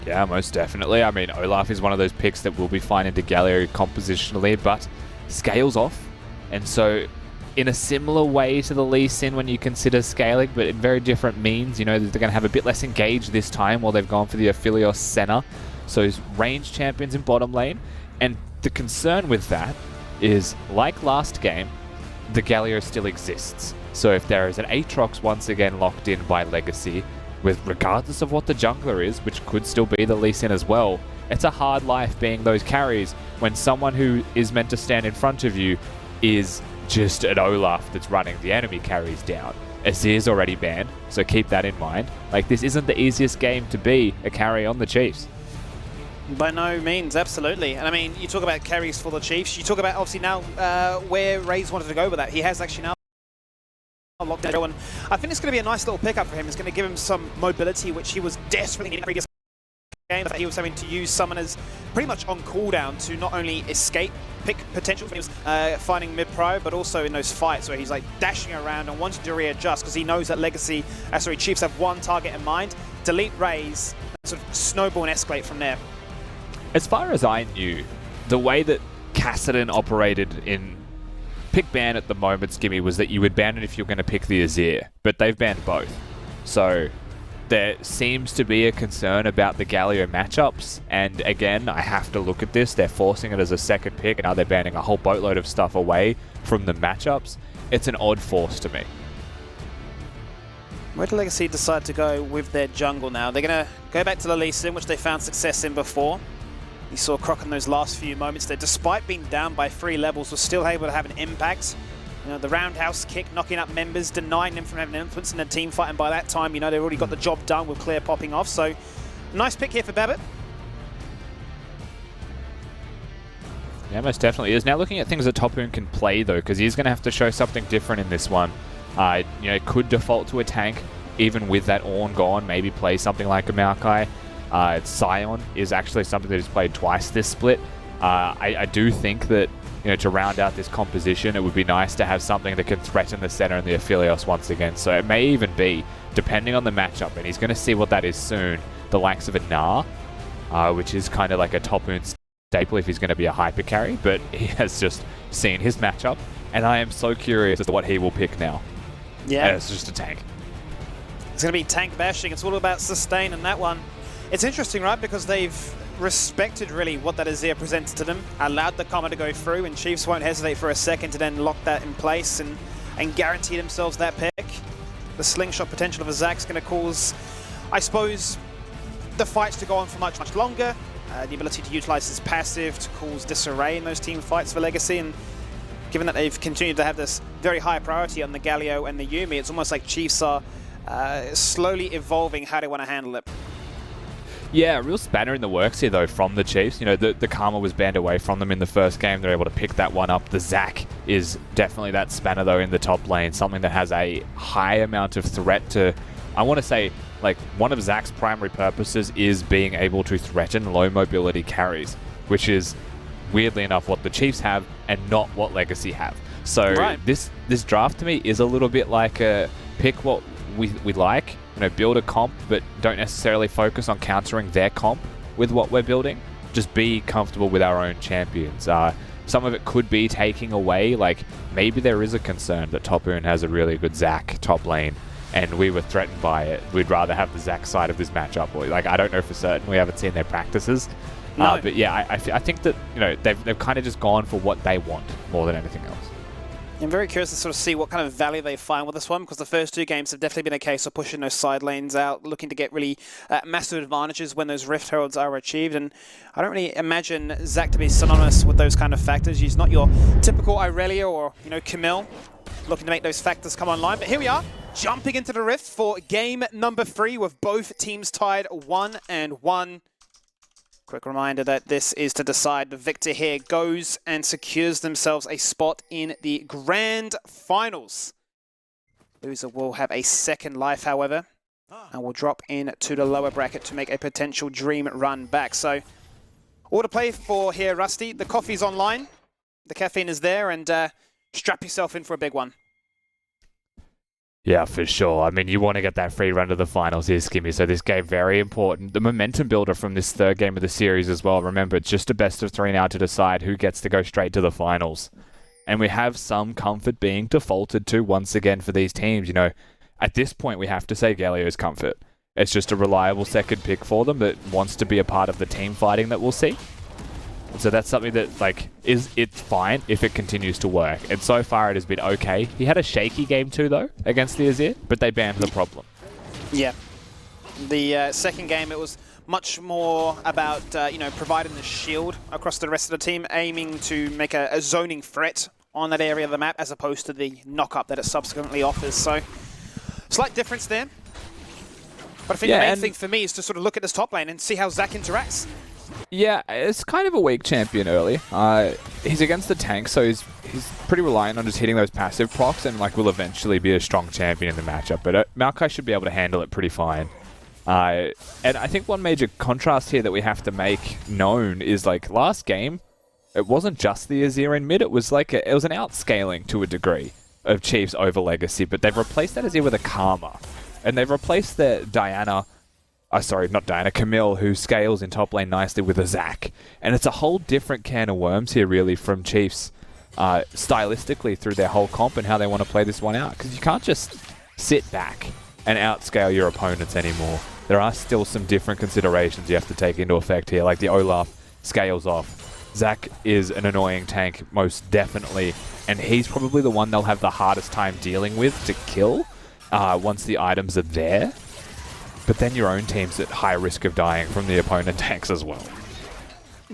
Yeah, most definitely. I mean, Olaf is one of those picks that will be fine into Galio compositionally, but scales off. And so, in a similar way to the Lee Sin when you consider scaling, but in very different means, you know, they're going to have a bit less engage this time while they've gone for the Aphelios Senna. So, range champions in bottom lane. And the concern with that is, like last game, the Galio still exists. So, if there is an Aatrox once again locked in by Legacy, with regardless of what the jungler is, which could still be the Lee Sin as well, it's a hard life being those carries when someone who is meant to stand in front of you is just an Olaf that's running the enemy carries down. Azir's already banned, so keep that in mind. Like, this isn't the easiest game to be a carry on the Chiefs. By no means, absolutely. And I mean, you talk about carries for the Chiefs. You talk about, obviously, now where Raze wanted to go with that. He has actually now locked down, and I think it's going to be a nice little pickup for him. It's going to give him some mobility, which he was desperately needing in previous game that he was having to use summoners pretty much on cooldown to not only escape pick potential when he was fighting mid-pro, but also in those fights where he's like dashing around and wanting to readjust because he knows that Chiefs have one target in mind, delete Raze, sort of snowball and escalate from there. As far as I knew, the way that Kassadin operated in pick ban at the moment, Skimmy, was that you would ban it if you're going to pick the Azir, but they've banned both. So there seems to be a concern about the Galio matchups, and again, I have to look at this. They're forcing it as a second pick, and now they're banning a whole boatload of stuff away from the matchups. It's an odd force to me. Where do Legacy decide to go with their jungle now? They're going to go back to the Lee Sin, which they found success in before. You saw Croc in those last few moments there, despite being down by 3 levels, was still able to have an impact. You know, the roundhouse kick, knocking up members, denying them from having an influence in the team fight, and by that time, you know, they've already got the job done with Clear popping off. So, nice pick here for Babbitt. Yeah, most definitely is. Now looking at things that Topoon can play, though, because he's going to have to show something different in this one. You know, could default to a tank, even with that Ornn gone, maybe play something like a Maokai. Scion is actually something that is played twice this split. I do think that, you know, to round out this composition, it would be nice to have something that can threaten the center and the Aphelios once again. So it may even be, depending on the matchup, and he's going to see what that is soon, the likes of a Gnar, which is kind of like a Topoon staple if he's going to be a hyper carry, but he has just seen his matchup, and I am so curious as to what he will pick now. Yeah. And it's just a tank. It's going to be tank bashing. It's all about sustain in that one. It's interesting, right? Because they've respected really what that Azir presented to them, allowed the combo to go through, and Chiefs won't hesitate for a second to then lock that in place and guarantee themselves that pick. The slingshot potential of a Zack's going to cause, I suppose, the fights to go on for much, much longer. The ability to utilize his passive to cause disarray in those team fights for Legacy, and given that they've continued to have this very high priority on the Galio and the Yuumi, it's almost like Chiefs are slowly evolving how they want to handle it. Yeah, a real spanner in the works here, though, from the Chiefs. You know, the Karma was banned away from them in the first game. They're able to pick that one up. The Zack is definitely that spanner, though, in the top lane. Something that has a high amount of threat to... I want to say, like, one of Zack's primary purposes is being able to threaten low mobility carries, which is, weirdly enough, what the Chiefs have and not what Legacy have. So right. this draft, to me, is a little bit like a pick what we like, you know, build a comp, but don't necessarily focus on countering their comp with what we're building. Just be comfortable with our own champions. Some of it could be taking away, like, maybe there is a concern that Topoon has a really good Zack top lane, and we were threatened by it. We'd rather have the Zack side of this matchup. Or, like, I don't know for certain. We haven't seen their practices. No. But yeah, I think that, you know, they've kind of just gone for what they want more than anything else. I'm very curious to sort of see what kind of value they find with this one, because the first 2 games have definitely been a case of pushing those side lanes out, looking to get really massive advantages when those Rift Heralds are achieved, and I don't really imagine Zack to be synonymous with those kind of factors. He's not your typical Irelia or, you know, Camille, looking to make those factors come online. But here we are, jumping into the Rift for game number 3 with both teams tied 1-1. Quick reminder that this is to decide. The victor here goes and secures themselves a spot in the grand finals. Loser will have a second life, however, and will drop into the lower bracket to make a potential dream run back. So, all to play for here, Rusty. The coffee's online, the caffeine is there, and strap yourself in for a big one. Yeah, for sure. I mean, you want to get that free run to the finals here, Skimmy, so this game very important. The momentum builder from this 3rd game of the series as well. Remember, it's just a best of 3 now to decide who gets to go straight to the finals. And we have some comfort being defaulted to once again for these teams. You know, at this point, we have to say Galio's comfort. It's just a reliable second pick for them that wants to be a part of the team fighting that we'll see. So that's something that, like, it's fine if it continues to work. And so far it has been okay. He had a shaky game too, though, against the Azir, but they banned the problem. Yeah. The second game, it was much more about, you know, providing the shield across the rest of the team, aiming to make a zoning threat on that area of the map, as opposed to the knock-up that it subsequently offers. So, slight difference there. But I think the main thing for me is to sort of look at this top lane and see how Zack interacts. Yeah, it's kind of a weak champion early. He's against the tank, so he's pretty reliant on just hitting those passive procs, and like will eventually be a strong champion in the matchup. But Maokai should be able to handle it pretty fine. And I think one major contrast here that we have to make known is like last game, it wasn't just the Azir in mid, it was like it was an outscaling to a degree of Chiefs over Legacy, but they've replaced that Azir with a Karma. And they've replaced the Camille, who scales in top lane nicely with a Zac. And it's a whole different can of worms here, really, from Chiefs stylistically through their whole comp and how they want to play this one out. Because you can't just sit back and outscale your opponents anymore. There are still some different considerations you have to take into effect here, like the Olaf scales off. Zac is an annoying tank, most definitely, and he's probably the one they'll have the hardest time dealing with to kill once the items are there. But then your own team's at high risk of dying from the opponent tanks as well.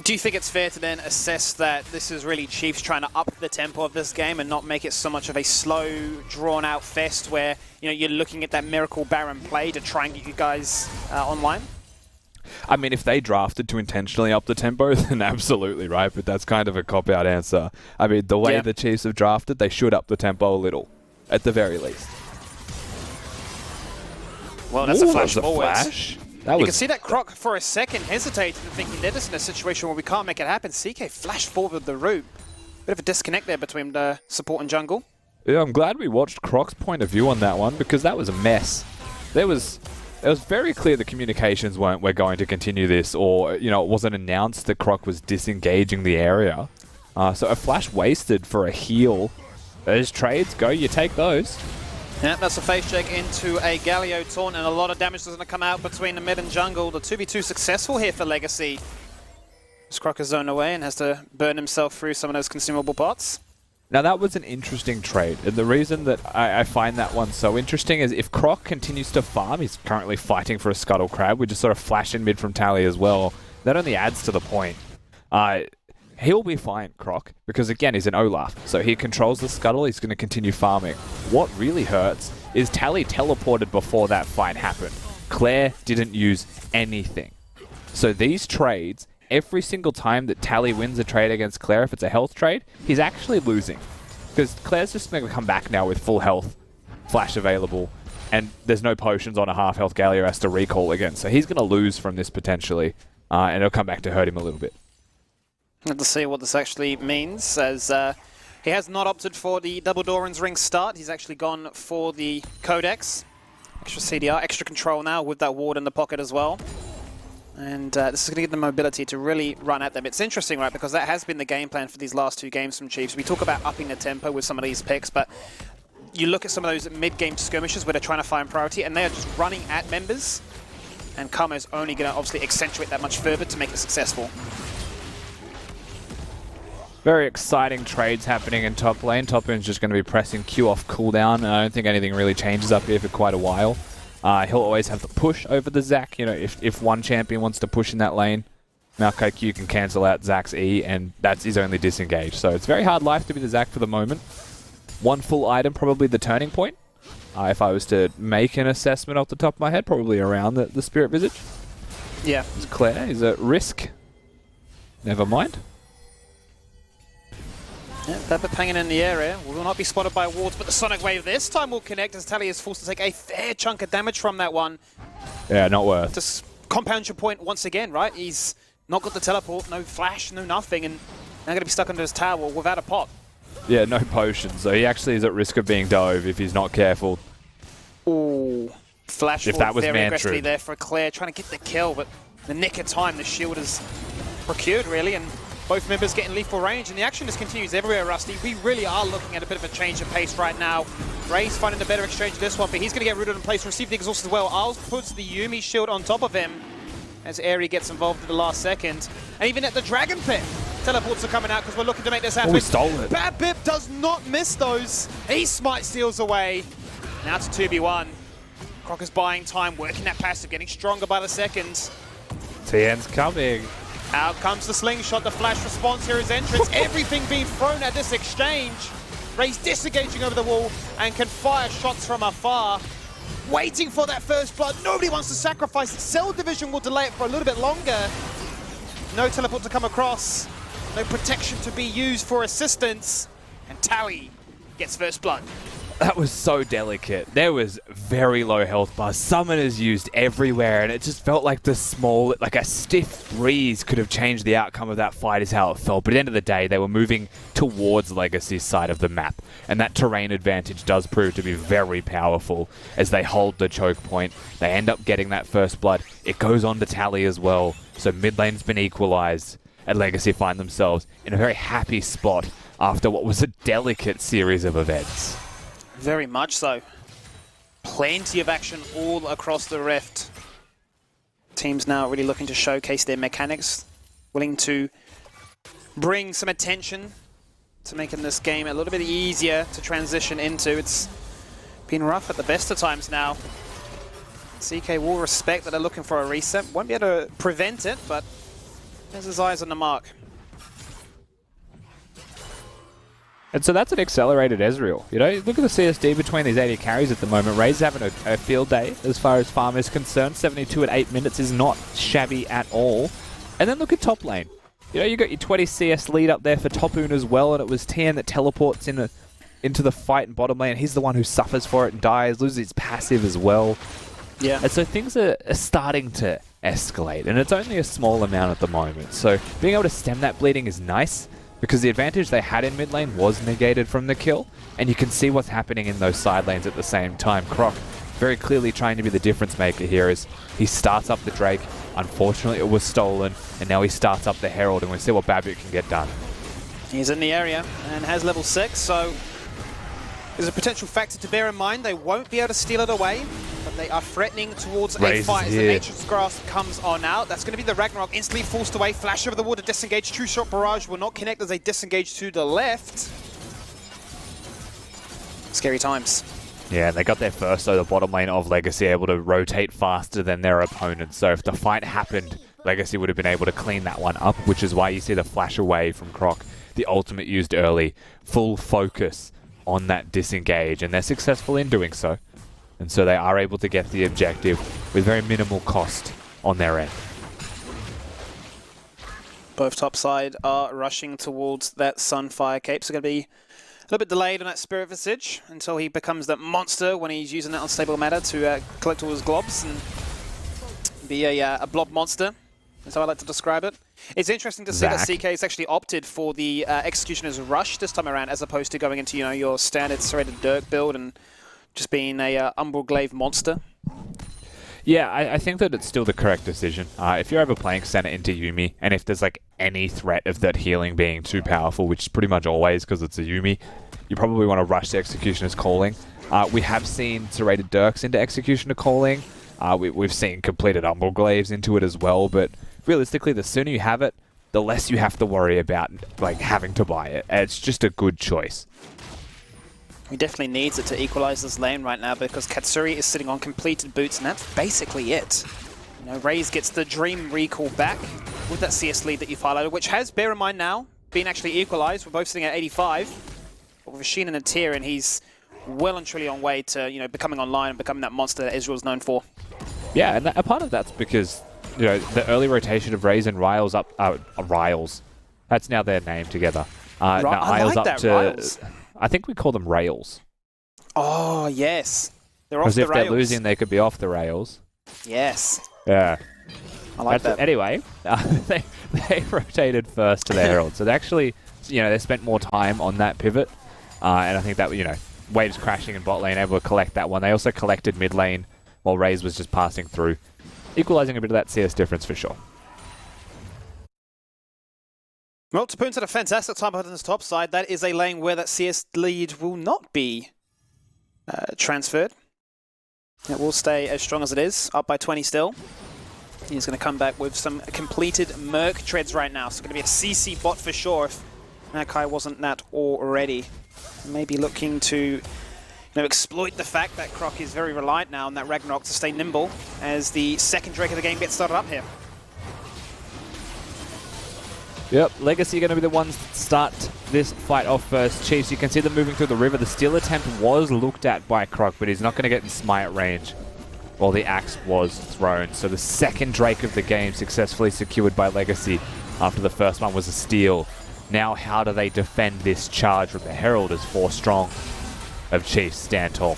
Do you think it's fair to then assess that this is really Chiefs trying to up the tempo of this game and not make it so much of a slow, drawn-out fest where you're looking at that Miracle Baron play to try and get you guys online? I mean, if they drafted to intentionally up the tempo, then absolutely, right? But that's kind of a cop-out answer. I mean, the way the Chiefs have drafted, they should up the tempo a little, at the very least. Well, that's a flash forward. You can see that Croc for a second hesitated and thinking they're just in a situation where we can't make it happen. CK flashed forward with the root. Bit of a disconnect there between the support and jungle. Yeah, I'm glad we watched Croc's point of view on that one, because that was a mess. It was very clear the communications we're going to continue this, or it wasn't announced that Croc was disengaging the area. So a flash wasted for a heal. Those trades go, you take those. Yeah, that's a face check into a Galio taunt, and a lot of damage is going to come out between the mid and jungle. The 2v2 successful here for Legacy. Croc is zoned away and has to burn himself through some of those consumable pots. Now that was an interesting trade, and the reason that I find that one so interesting is if Croc continues to farm, he's currently fighting for a Scuttle Crab, we just sort of flash in mid from Tally as well. That only adds to the point. He'll be fine, Croc, because again, he's an Olaf, so he controls the Scuttle, he's going to continue farming. What really hurts is Tally teleported before that fight happened. Claire didn't use anything. So these trades, every single time that Tally wins a trade against Claire, if it's a health trade, he's actually losing. Because Claire's just going to come back now with full health, flash available, and there's no potions on a half health Galio has to recall again. So he's going to lose from this potentially, and it'll come back to hurt him a little bit. Let's see what this actually means, as he has not opted for the double Doran's Ring start. He's actually gone for the Codex. Extra CDR, extra control now with that ward in the pocket as well. And this is going to give them mobility to really run at them. It's interesting, right, because that has been the game plan for these last two games from Chiefs. We talk about upping the tempo with some of these picks, but you look at some of those mid-game skirmishes where they're trying to find priority, and they are just running at members. And Karma is only going to obviously accentuate that much further to make it successful. Very exciting trades happening in top lane. Top lane's just going to be pressing Q off cooldown, and I don't think anything really changes up here for quite a while. He'll always have the push over the Zac. If one champion wants to push in that lane, Maokai Q can cancel out Zac's E, and that's his only disengage. So it's very hard life to be the Zac for the moment. One full item, probably the turning point. If I was to make an assessment off the top of my head, probably around the Spirit Visage. Yeah. Claire is at risk. Never mind. Yeah, Pepper hanging in the area. Will not be spotted by wards, but the Sonic Wave this time will connect as Tally is forced to take a fair chunk of damage from that one. Yeah, not worth. Just compound your point once again, right? He's not got the teleport, no flash, no nothing, and now going to be stuck under his tower without a pot. Yeah, no potions, so he actually is at risk of being dove if he's not careful. Ooh, flash if that was very Mantrid. aggressively there for Claire, trying to get the kill, but the nick of time, the shield is procured really, and both members getting lethal range, and the action just continues everywhere, Rusty. We really are looking at a bit of a change of pace right now. Ray's finding a better exchange of this one, but he's going to get rooted in place, receive the exhaust as well. Isles puts the Yumi shield on top of him as Aerie gets involved at the last second. And even at the Dragon Pit, teleports are coming out because we're looking to make this happen. Oh, we stole it. Bad Bip does not miss those. He smite steals away. Now to 2v1. Croc is buying time, working that passive, getting stronger by the second. TN's coming. Out comes the slingshot, the flash response here is entrance. Everything being thrown at this exchange. Ray's disengaging over the wall and can fire shots from afar. Waiting for that first blood. Nobody wants to sacrifice it. Cell Division will delay it for a little bit longer. No teleport to come across. No protection to be used for assistance. And Tally gets first blood. That was so delicate. There was very low health bars. Summoners used everywhere, and it just felt like like a stiff breeze could have changed the outcome of that fight is how it felt. But at the end of the day, they were moving towards Legacy's side of the map, and that terrain advantage does prove to be very powerful as they hold the choke point. They end up getting that first blood. It goes on to tally as well, so mid lane's been equalized, and Legacy find themselves in a very happy spot after what was a delicate series of events. Very much so. Plenty of action all across the Rift. Teams now really looking to showcase their mechanics, willing to bring some attention to making this game a little bit easier to transition into. It's been rough at the best of times now. CK will respect that they're looking for a reset. Won't be able to prevent it, but there's his eyes on the mark. And so that's an accelerated Ezreal. You know, look at the CSD between these 80 carries at the moment. Ray's having a field day as far as farm is concerned. 72 at 8 minutes is not shabby at all. And then look at top lane. You know, you got your 20 CS lead up there for Topoon as well, and it was Tian that teleports into the fight in bottom lane. He's the one who suffers for it and dies, loses his passive as well. Yeah. And so things are starting to escalate, and it's only a small amount at the moment. So being able to stem that bleeding is nice, because the advantage they had in mid lane was negated from the kill, and you can see what's happening in those side lanes at the same time. Croc very clearly trying to be the difference maker here as he starts up the Drake. Unfortunately, it was stolen, and now he starts up the Herald, and we see what Babbitt can get done. He's in the area and has level 6, so there's a potential factor to bear in mind. They won't be able to steal it away, but they are threatening towards a fight as the Nature's Grasp comes on out. That's going to be the Ragnarok instantly forced away. Flash over the wall to disengage. True Shot Barrage will not connect as they disengage to the left. Scary times. Yeah, they got there first, so the bottom lane of Legacy able to rotate faster than their opponents. So if the fight happened, Legacy would have been able to clean that one up, which is why you see the flash away from Croc. The ultimate used early, full focus on that disengage, and they're successful in doing so. And so they are able to get the objective with very minimal cost on their end. Both top side are rushing towards that Sunfire Cape, so going to be a little bit delayed on that Spirit Visage until he becomes that monster when he's using that unstable matter to collect all his globs and be a blob monster. That's how I like to describe it. It's interesting to see that CK has actually opted for the Executioner's Rush this time around, as opposed to going into your standard Serrated Dirk build and just being a Umbral Glaive monster. Yeah, I think that it's still the correct decision. If you're ever playing Senna into Yuumi, and if there's like any threat of that healing being too powerful, which is pretty much always because it's a Yuumi, you probably want to rush the Executioner's Calling. We have seen Serrated Dirks into Executioner Calling. We've seen completed Umbral Glaives into it as well, but realistically, the sooner you have it, the less you have to worry about like having to buy it. It's just a good choice. He definitely needs it to equalize this lane right now because Katsuri is sitting on completed boots, and that's basically it. Raze gets the Dream Recall back with that CS lead that you've highlighted, which has, bear in mind now, been actually equalized. We're both sitting at 85. But with Rasheen and a tier, and he's well and truly on way to becoming online and becoming that monster that Israel's known for. Yeah, and a part of that's because the early rotation of Raze and Riles up Riles. That's now their name together. I like up that, to Riles. I think we call them rails. Oh, yes. They're off Because the if rails. they're losing, they could be off the rails. Yes. Yeah. I like that. Anyway, they rotated first to the Herald. So they actually, they spent more time on that pivot. And I think that, Waves crashing in bot lane, able to collect that one. They also collected mid lane while Raze was just passing through. Equalizing a bit of that CS difference for sure. Well, Topoon's had a fantastic time on his top side. That is a lane where that CS lead will not be transferred. It will stay as strong as it is, up by 20 still. He's going to come back with some completed Merc treads right now. So going to be a CC bot for sure if Makai wasn't that already. Maybe looking to exploit the fact that Croc is very reliant now on that Ragnarok to stay nimble as the second Drake of the game gets started up here. Yep, Legacy are going to be the ones that start this fight off first. Chiefs, you can see them moving through the river. The steal attempt was looked at by Croc, but he's not going to get in smite range while the axe was thrown. So the second Drake of the game successfully secured by Legacy after the first one was a steal. Now how do they defend this charge with the Herald as 4 strong? of Chiefs stand tall.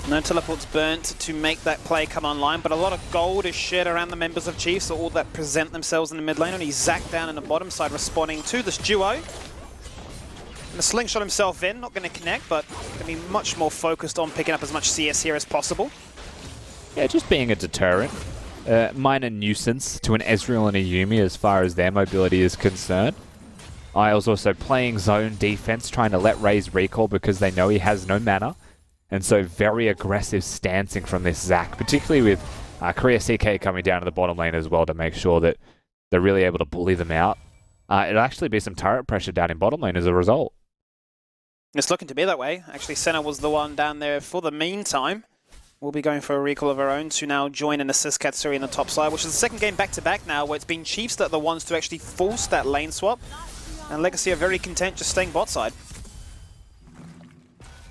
No teleports burnt to make that play come online, but a lot of gold is shared around the members of Chiefs, all that present themselves in the mid lane. Only Zac down in the bottom side responding to this duo. And the slingshot himself in, not going to connect, but going to be much more focused on picking up as much CS here as possible. Yeah, just being a deterrent. Minor nuisance to an Ezreal and a Yuumi as far as their mobility is concerned. I was also playing zone defense, trying to let Raze recall because they know he has no mana. And so very aggressive stancing from this Zac, particularly with Korea CK coming down to the bottom lane as well to make sure that they're really able to bully them out. It'll actually be some turret pressure down in bottom lane as a result. It's looking to be that way. Actually, Senna was the one down there for the meantime. We'll be going for a recall of our own to now join and assist Katsuri in the top side, which is the second game back-to-back now where it's been Chiefs that are the ones to actually force that lane swap. And Legacy are very content just staying bot side.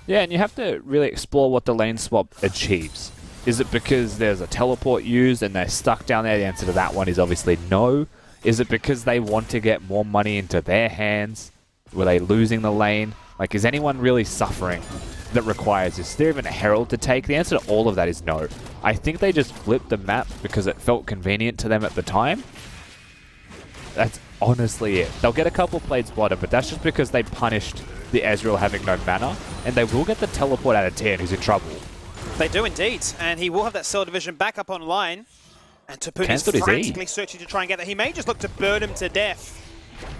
Yeah, and you have to really explore what the lane swap achieves. Is it because there's a teleport used and they're stuck down there? The answer to that one is obviously no. Is it because they want to get more money into their hands? Were they losing the lane? Like, is anyone really suffering that requires this? Is there even a herald to take? The answer to all of that is no. I think they just flipped the map because it felt convenient to them at the time. That's honestly it. They'll get a couple plates bottom, but that's just because they punished the Ezreal having no mana, and they will get the teleport out of Tian, who's in trouble. They do indeed, and he will have that Cell Division back up online. And Tapun is frantically searching to try and get that. He may just look to burn him to death.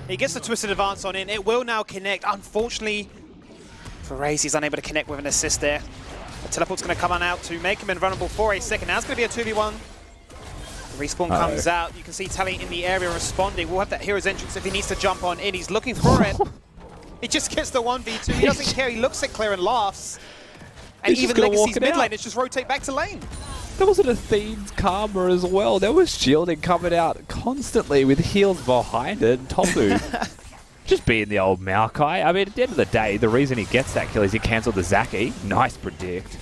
He gets the Twisted Advance on in. It will now connect. Unfortunately, for Raze, he's unable to connect with an assist there. The teleport's going to come on out to make him invulnerable for a second. Now it's going to be a 2v1. The respawn comes out. You can see Tally in the area responding. We'll have that Hero's Entrance if he needs to jump on in. He's looking for it. He just gets the 1v2. He doesn't care. He looks at Claire and laughs. And even Legacy's mid lane is just rotate back to lane. There was an Athene's Karma as well. There was shielding coming out constantly with heals behind it. Topu just being the old Maokai. I mean, at the end of the day, the reason he gets that kill is he cancelled the Zaki. Nice predict.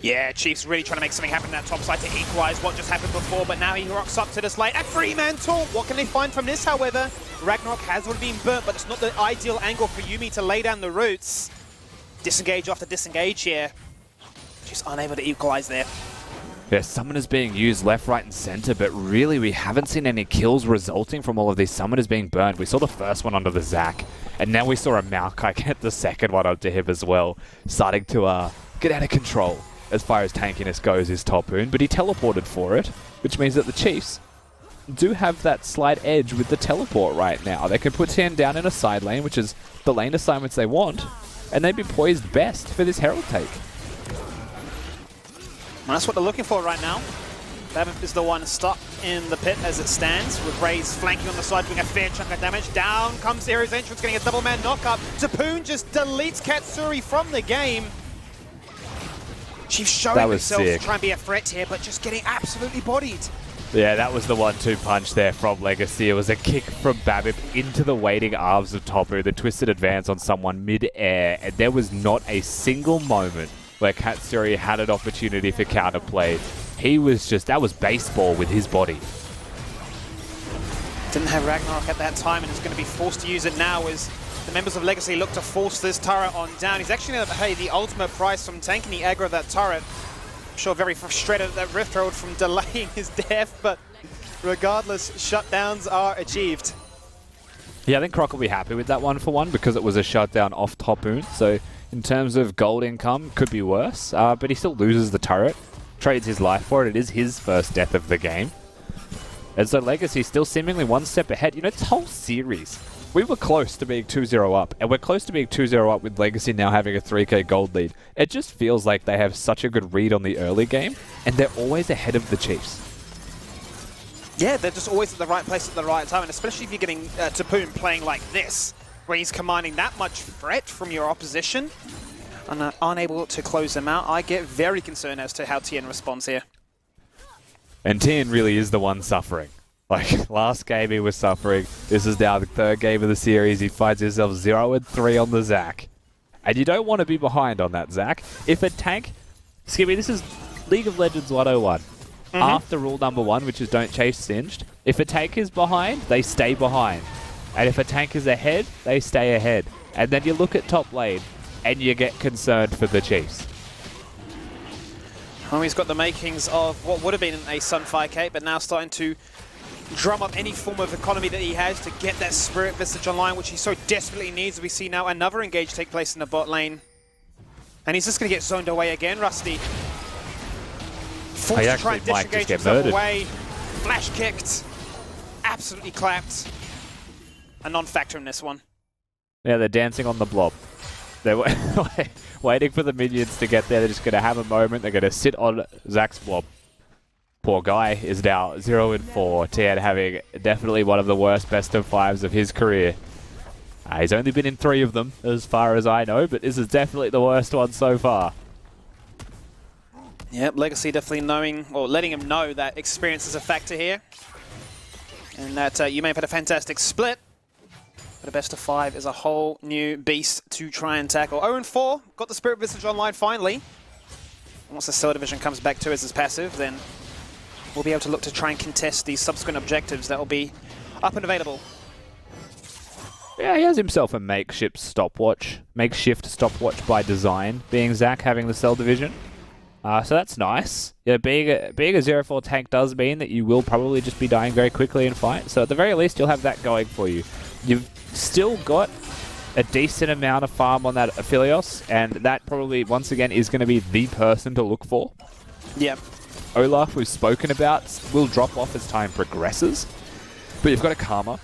Yeah, Chiefs really trying to make something happen in that top side to equalize what just happened before, but now he rocks up to this lane. A Fremantle! What can they find from this, however? Ragnarok has already been burnt, but it's not the ideal angle for Yuumi to lay down the roots. Disengage after disengage here. Just unable to equalize there. Yeah, Summoners being used left, right, and center, but really we haven't seen any kills resulting from all of these Summoners being burned. We saw the first one onto the Zac, and now we saw a Maokai get the second one onto him as well, starting to get out of control as far as tankiness goes is Topoon, but he teleported for it, which means that the Chiefs do have that slight edge with the teleport right now. They can put Tian down in a side lane, which is the lane assignments they want, and they'd be poised best for this Herald take. Well, that's what they're looking for right now. Babbitt is the one stuck in the pit as it stands, with Raze flanking on the side, doing a fair chunk of damage. Down comes Hero's Entrance, getting a double man knockup. Tapoon just deletes Katsuri from the game. Chiefs showing themselves to try and be a threat here, but just getting absolutely bodied. Yeah, that was the 1-2 punch there from Legacy. It was a kick from Babbitt into the waiting arms of Topu, the twisted advance on someone mid-air, and there was not a single moment where Katsuri had an opportunity for counterplay. He was just, that was baseball with his body. Didn't have Ragnarok at that time, and is going to be forced to use it now as the members of Legacy look to force this turret on down. He's actually going to pay the ultimate price from tanking the aggro of that turret. I'm sure very frustrated at that Rift Herald from delaying his death, but regardless, shutdowns are achieved. Yeah, I think Croc will be happy with that one for one, because it was a shutdown off Topoon. So in terms of gold income, could be worse, but he still loses the turret, trades his life for it. It is his first death of the game. And so Legacy still seemingly one step ahead. You know, this whole series, we were close to being 2-0 up, and we're close to being 2-0 up with Legacy now having a 3k gold lead. It just feels like they have such a good read on the early game, and they're always ahead of the Chiefs. Yeah, they're just always at the right place at the right time, and especially if you're getting Tapoon playing like this, where he's commanding that much threat from your opposition, and unable to close them out. I get very concerned as to how Tian responds here. And Tian really is the one suffering. Like, last game he was suffering. This is now the third game of the series. He finds himself 0-3 on the Zac. And you don't want to be behind on that Zac. If a tank... Skibby, this is League of Legends 101. After rule number 1, which is don't chase singed, if a tank is behind, they stay behind. And if a tank is ahead, they stay ahead. And then you look at top lane. and you get concerned for the Chiefs. Oh, he's got the makings of what would have been a Sunfire Cape, but now starting to drum up any form of economy that he has to get that Spirit Visage online, which he so desperately needs. We see now another engage take place in the bot lane. And he's just going to get zoned away again, Rusty. Forced to try and disengage himself away. Flash kicked. Absolutely clapped. A non-factor in this one. Yeah, they're dancing on the blob. They're waiting for the minions to get there. They're just going to have a moment. They're going to sit on Zach's blob. Poor guy is now 0-4. Tian having definitely one of the worst best of 5s of his career. He's only been in 3 of them, as far as I know, but this is definitely the worst one so far. Yep, Legacy definitely knowing, or letting him know that experience is a factor here. And that you may have had a fantastic split, but a best of 5 is a whole new beast to try and tackle. 0-4, got the Spirit Visage online finally. Once the Cell Division comes back to as his passive, then we'll be able to look to try and contest these subsequent objectives that will be up and available. Yeah, he has himself a makeshift stopwatch by design, being Zach having the Cell Division. So that's nice. Yeah, being a 0-4 tank does mean that you will probably just be dying very quickly in fight. So at the very least, you'll have that going for you. You've still got a decent amount of farm on that Aphelios, and that probably, once again, is going to be the person to look for. Yep. Olaf, we've spoken about, will drop off as time progresses, but you've got a Karma.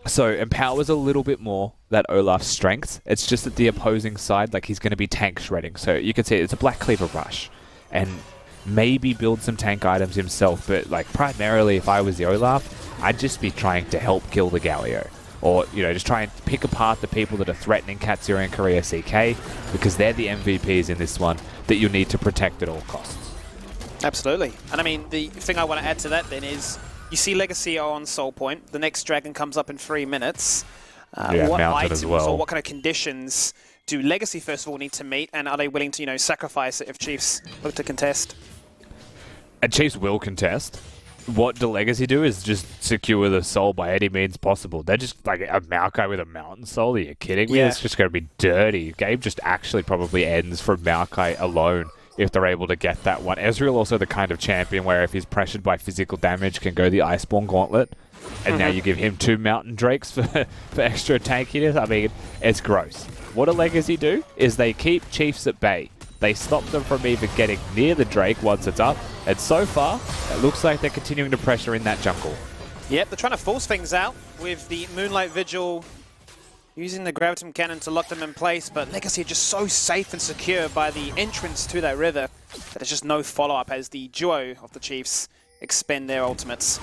So empowers a little bit more that Olaf's strength. It's just that the opposing side, like, he's going to be tank shredding. So you can see it's a Black Cleaver rush, and maybe build some tank items himself. But like primarily, if I was the Olaf, I'd just be trying to help kill the Galio, or just try and pick apart the people that are threatening Katsura and Korea CK, because they're the MVPs in this one that you need to protect at all costs. Absolutely. And I mean, the thing I want to add to that then is, you see Legacy are on Soul Point. The next Dragon comes up in 3 minutes. What items or what kind of conditions do Legacy, first of all, need to meet? And are they willing to, sacrifice it if Chiefs look to contest? And Chiefs will contest. What do Legacy do is just secure the soul by any means possible. They're just like a Maokai with a mountain soul. Are you kidding me? Yeah. It's just going to be dirty. Game just actually probably ends from Maokai alone, if they're able to get that one. Ezreal also the kind of champion where if he's pressured by physical damage can go the Iceborne Gauntlet. And now you give him 2 Mountain Drakes for extra tankiness. I mean, it's gross. What do Legacy do is they keep Chiefs at bay. They stop them from even getting near the Drake once it's up. And so far, it looks like they're continuing to pressure in that jungle. Yep, they're trying to force things out with the Moonlight Vigil using the Gravitum Cannon to lock them in place, but Legacy are just so safe and secure by the entrance to that river that there's just no follow-up as the duo of the Chiefs expend their ultimates.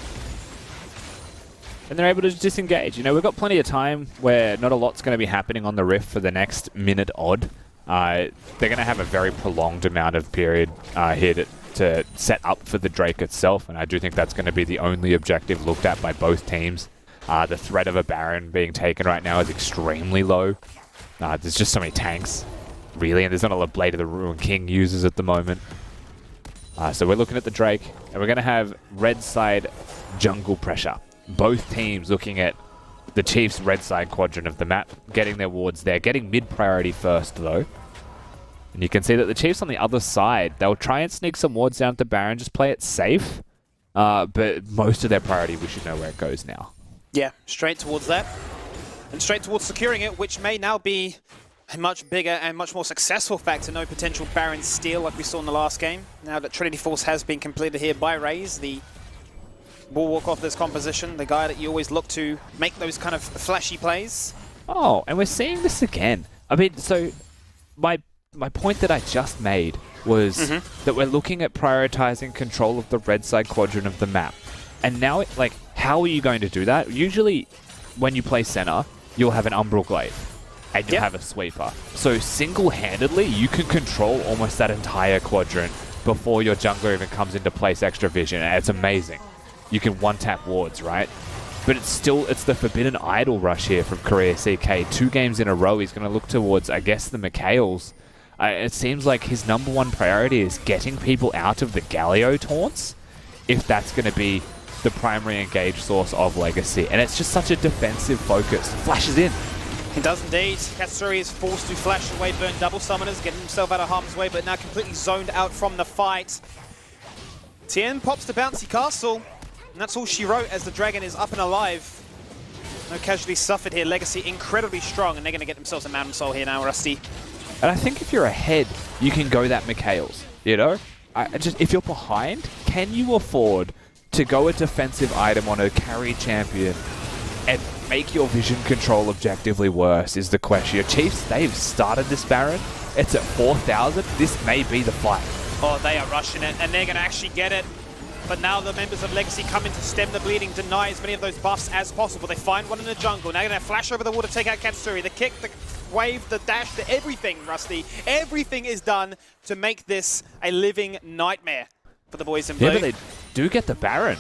And they're able to disengage. We've got plenty of time where not a lot's going to be happening on the Rift for the next minute odd. They're going to have a very prolonged amount of period here to set up for the Drake itself, and I do think that's going to be the only objective looked at by both teams. The threat of a Baron being taken right now is extremely low. There's just so many tanks, really, and there's not a lot of Blade of the Ruined King users at the moment. So we're looking at the Drake, and we're going to have red side jungle pressure. Both teams looking at the Chiefs' red side quadrant of the map, getting their wards there, getting mid priority first, though. And you can see that the Chiefs on the other side, they'll try and sneak some wards down to Baron, just play it safe. But most of their priority, we should know where it goes now. Yeah, straight towards that. And straight towards securing it, which may now be a much bigger and much more successful factor. No potential Baron steal like we saw in the last game. Now that Trinity Force has been completed here by Raze, the bulwark of this composition, the guy that you always look to make those kind of flashy plays. Oh, and we're seeing this again. I mean, so my point that I just made was that we're looking at prioritizing control of the red side quadrant of the map. And now, how are you going to do that? Usually, when you play center, you'll have an Umbral Glaive, and you'll have a sweeper. So single-handedly, you can control almost that entire quadrant before your jungler even comes into place extra vision, and it's amazing. You can one-tap wards, right? But it's the Forbidden Idol rush here from Korea CK. 2 games in a row, he's going to look towards, I guess, the Mikhails. It seems like his number one priority is getting people out of the Galio taunts, if that's going to be the primary engage source of Legacy. And it's just such a defensive focus. Flashes in. He does indeed. Katsuri is forced to flash away, burn double summoners, getting himself out of harm's way, but now completely zoned out from the fight. Tien pops the bouncy castle, and that's all she wrote as the dragon is up and alive. No casualties suffered here. Legacy incredibly strong, and they're going to get themselves a Mountain Soul here now, Rusty. And I think if you're ahead, you can go that Mikhail's, you know? If you're behind, can you afford to go a defensive item on a carry champion and make your vision control objectively worse is the question. Your Chiefs, they've started this Baron. It's at 4,000. This may be the fight. Oh, they are rushing it, and they're going to actually get it. But now the members of Legacy come in to stem the bleeding, deny as many of those buffs as possible. They find one in the jungle. Now they're going to flash over the wall to take out Katsuri. The kick, the wave, the dash, the everything, Rusty. Everything is done to make this a living nightmare for the boys in blue. Yeah, but they do get the Baron.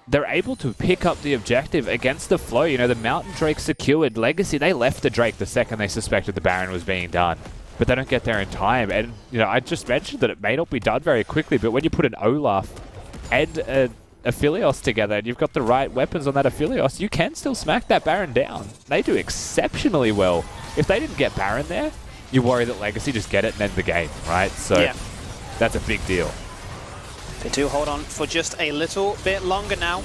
They're able to pick up the objective against the flow. You know, the Mountain Drake secured. Legacy, they left the Drake the second they suspected the Baron was being done. But they don't get there in time. And, you know, I just mentioned that it may not be done very quickly, but when you put an Olaf and a Aphelios together and you've got the right weapons on that Aphelios, you can still smack that Baron down. They do exceptionally well. If they didn't get Baron there, you worry that Legacy just get it and end the game, right? So yeah, that's a big deal. They do hold on for just a little bit longer now,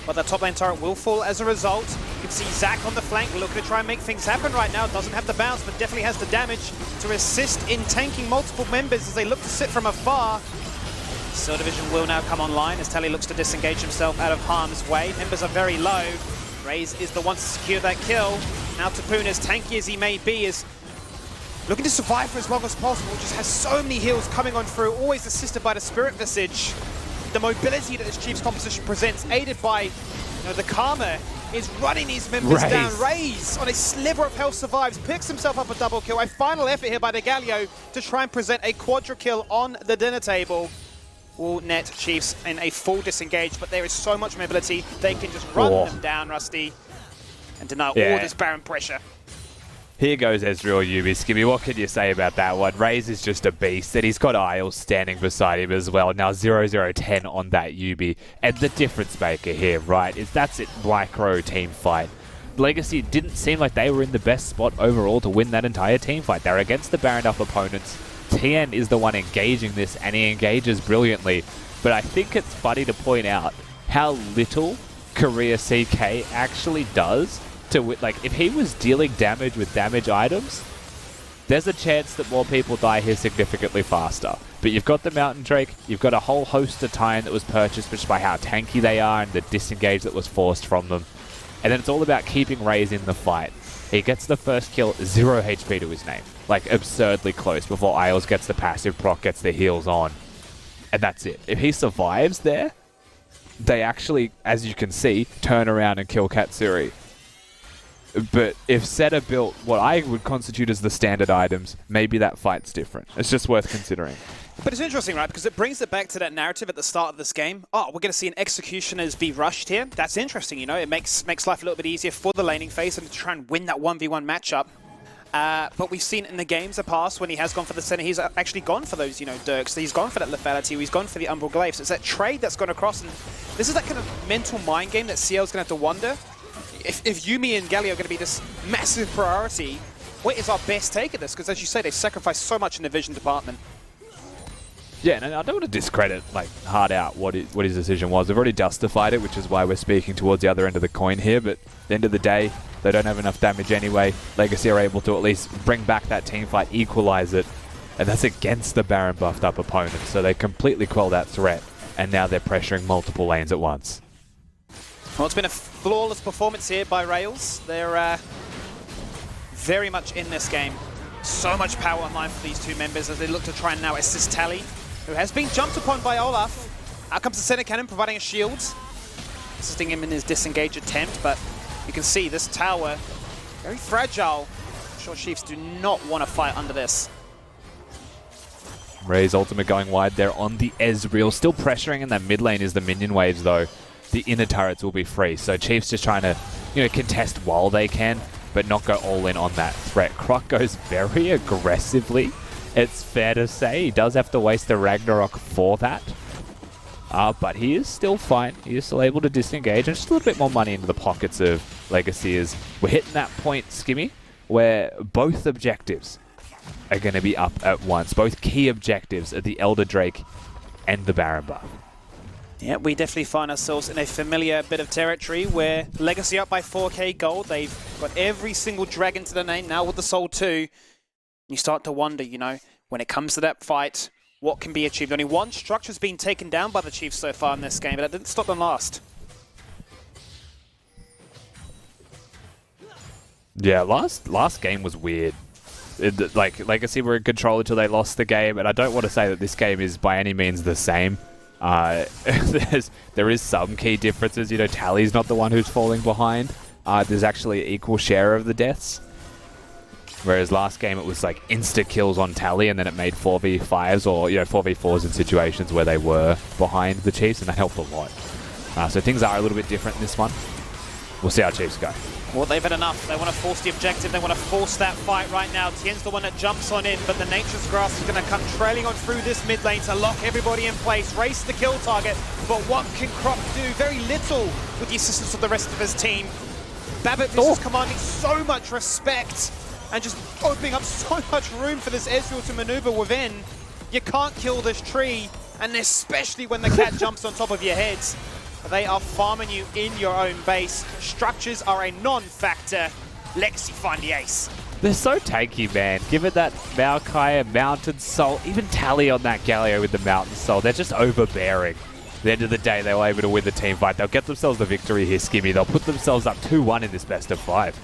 but the top lane turret will fall as a result. You can see Zac on the flank looking to try and make things happen right now. Doesn't have the bounce, but definitely has the damage to assist in tanking multiple members as they look to sit from afar. Steel Division will now come online as Tally looks to disengage himself out of harm's way. Members are very low. Raze is the one to secure that kill. Now Tapun, as tanky as he may be, is looking to survive for as long as possible. Just has so many heals coming on through, always assisted by the Spirit Visage. The mobility that this Chiefs composition presents, aided by the Karma, is running these members down. Raze, on a sliver of health, survives, picks himself up a double kill. A final effort here by the Galio to try and present a quadra kill on the dinner table. Will net Chiefs in a full disengage, but there is so much mobility, they can just run them down, Rusty, and deny all this Baron pressure. Here goes Ezreal Yubi. Skibby, what can you say about that one? Raze is just a beast, and he's got Isles standing beside him as well. Now 0-0-10 on that Yubi. And the difference maker here, right, is that's it, Micro team fight. Legacy didn't seem like they were in the best spot overall to win that entire team fight. They're against the Baron up opponents. Tien is the one engaging this, and he engages brilliantly. But I think it's funny to point out how little Korea CK actually does to, like, if he was dealing damage with damage items, there's a chance that more people die here significantly faster. But you've got the Mountain Drake, you've got a whole host of Tien that was purchased just by how tanky they are and the disengage that was forced from them. And then it's all about keeping Raze in the fight. He gets the first kill, 0 HP to his name. Like, absurdly close before Isles gets the passive proc, gets the heals on. And that's it. If he survives there, they actually, as you can see, turn around and kill Katsuri. But if Seta built what I would constitute as the standard items, maybe that fight's different. It's just worth considering. But it's interesting, right? Because it brings it back to that narrative at the start of this game. Oh, we're going to see an Executioners be rushed here. That's interesting, you know. It makes life a little bit easier for the laning phase and to try and win that 1v1 matchup. But we've seen in the games of past when he has gone for the center, he's actually gone for those, Dirks. He's gone for that lethality. He's gone for the Umbral Glaive. So it's that trade that's gone across. And this is that kind of mental mind game that CL's going to have to wonder. If Yuumi and Galio are going to be this massive priority, what is our best take at this? Because as you say, they've sacrificed so much in the vision department. Yeah, and I don't want to discredit, hard out what his decision was. They've already justified it, which is why we're speaking towards the other end of the coin here. But at the end of the day, they don't have enough damage anyway. Legacy are able to at least bring back that team fight, equalize it. And that's against the Baron buffed up opponent. So they completely quell that threat. And now they're pressuring multiple lanes at once. Well, it's been a flawless performance here by Rails. They're very much in this game. So much power online for these two members as they look to try and now assist Tally, who has been jumped upon by Olaf. Out comes the center cannon, providing a shield, assisting him in his disengage attempt, but you can see this tower, very fragile. I'm sure Chiefs do not want to fight under this. Ray's ultimate going wide there on the Ezreal. Still pressuring in that mid lane is the minion waves, though. The inner turrets will be free, so Chiefs just trying to, contest while they can, but not go all in on that threat. Croc goes very aggressively. It's fair to say he does have to waste the Ragnarok for that. But he is still fine. He is still able to disengage. And just a little bit more money into the pockets of Legacy as we're hitting that point, Skimmy, where both objectives are going to be up at once. Both key objectives are the Elder Drake and the Baron buff. Yeah, we definitely find ourselves in a familiar bit of territory where Legacy up by 4k gold. They've got every single dragon to the name now with the Soul 2. You start to wonder, you know, when it comes to that fight, what can be achieved? Only one structure's been taken down by the Chiefs so far in this game, but that didn't stop them last. Yeah, last game was weird. Like Legacy were in control until they lost the game, and I don't want to say that this game is by any means the same. There is some key differences. You know, Tally's not the one who's falling behind. There's actually equal share of the deaths. Whereas last game it was like insta kills on Tally, and then it made 4v5s or 4v4s in situations where they were behind the Chiefs, and that helped a lot. So things are a little bit different in this one. We'll see how Chiefs go. Well, they've had enough. They want to force the objective. They want to force that fight right now. Tien's the one that jumps on in, but the Nature's Grasp is going to come trailing on through this mid lane to lock everybody in place, race the kill target. But what can Crop do? Very little with the assistance of the rest of his team. Babbitt is just commanding so much respect and just opening up so much room for this Ezreal to maneuver within. You can't kill this tree, and especially when the cat jumps on top of your heads. They are farming you in your own base. Structures are a non-factor. Legacy find the ace. They're so tanky, man. Give it that Maokai and Mountain Soul. Even Tally on that Galio with the Mountain Soul. They're just overbearing. At the end of the day, they were able to win the team fight. They'll get themselves the victory here, Skimmy. They'll put themselves up 2-1 in this best of 5.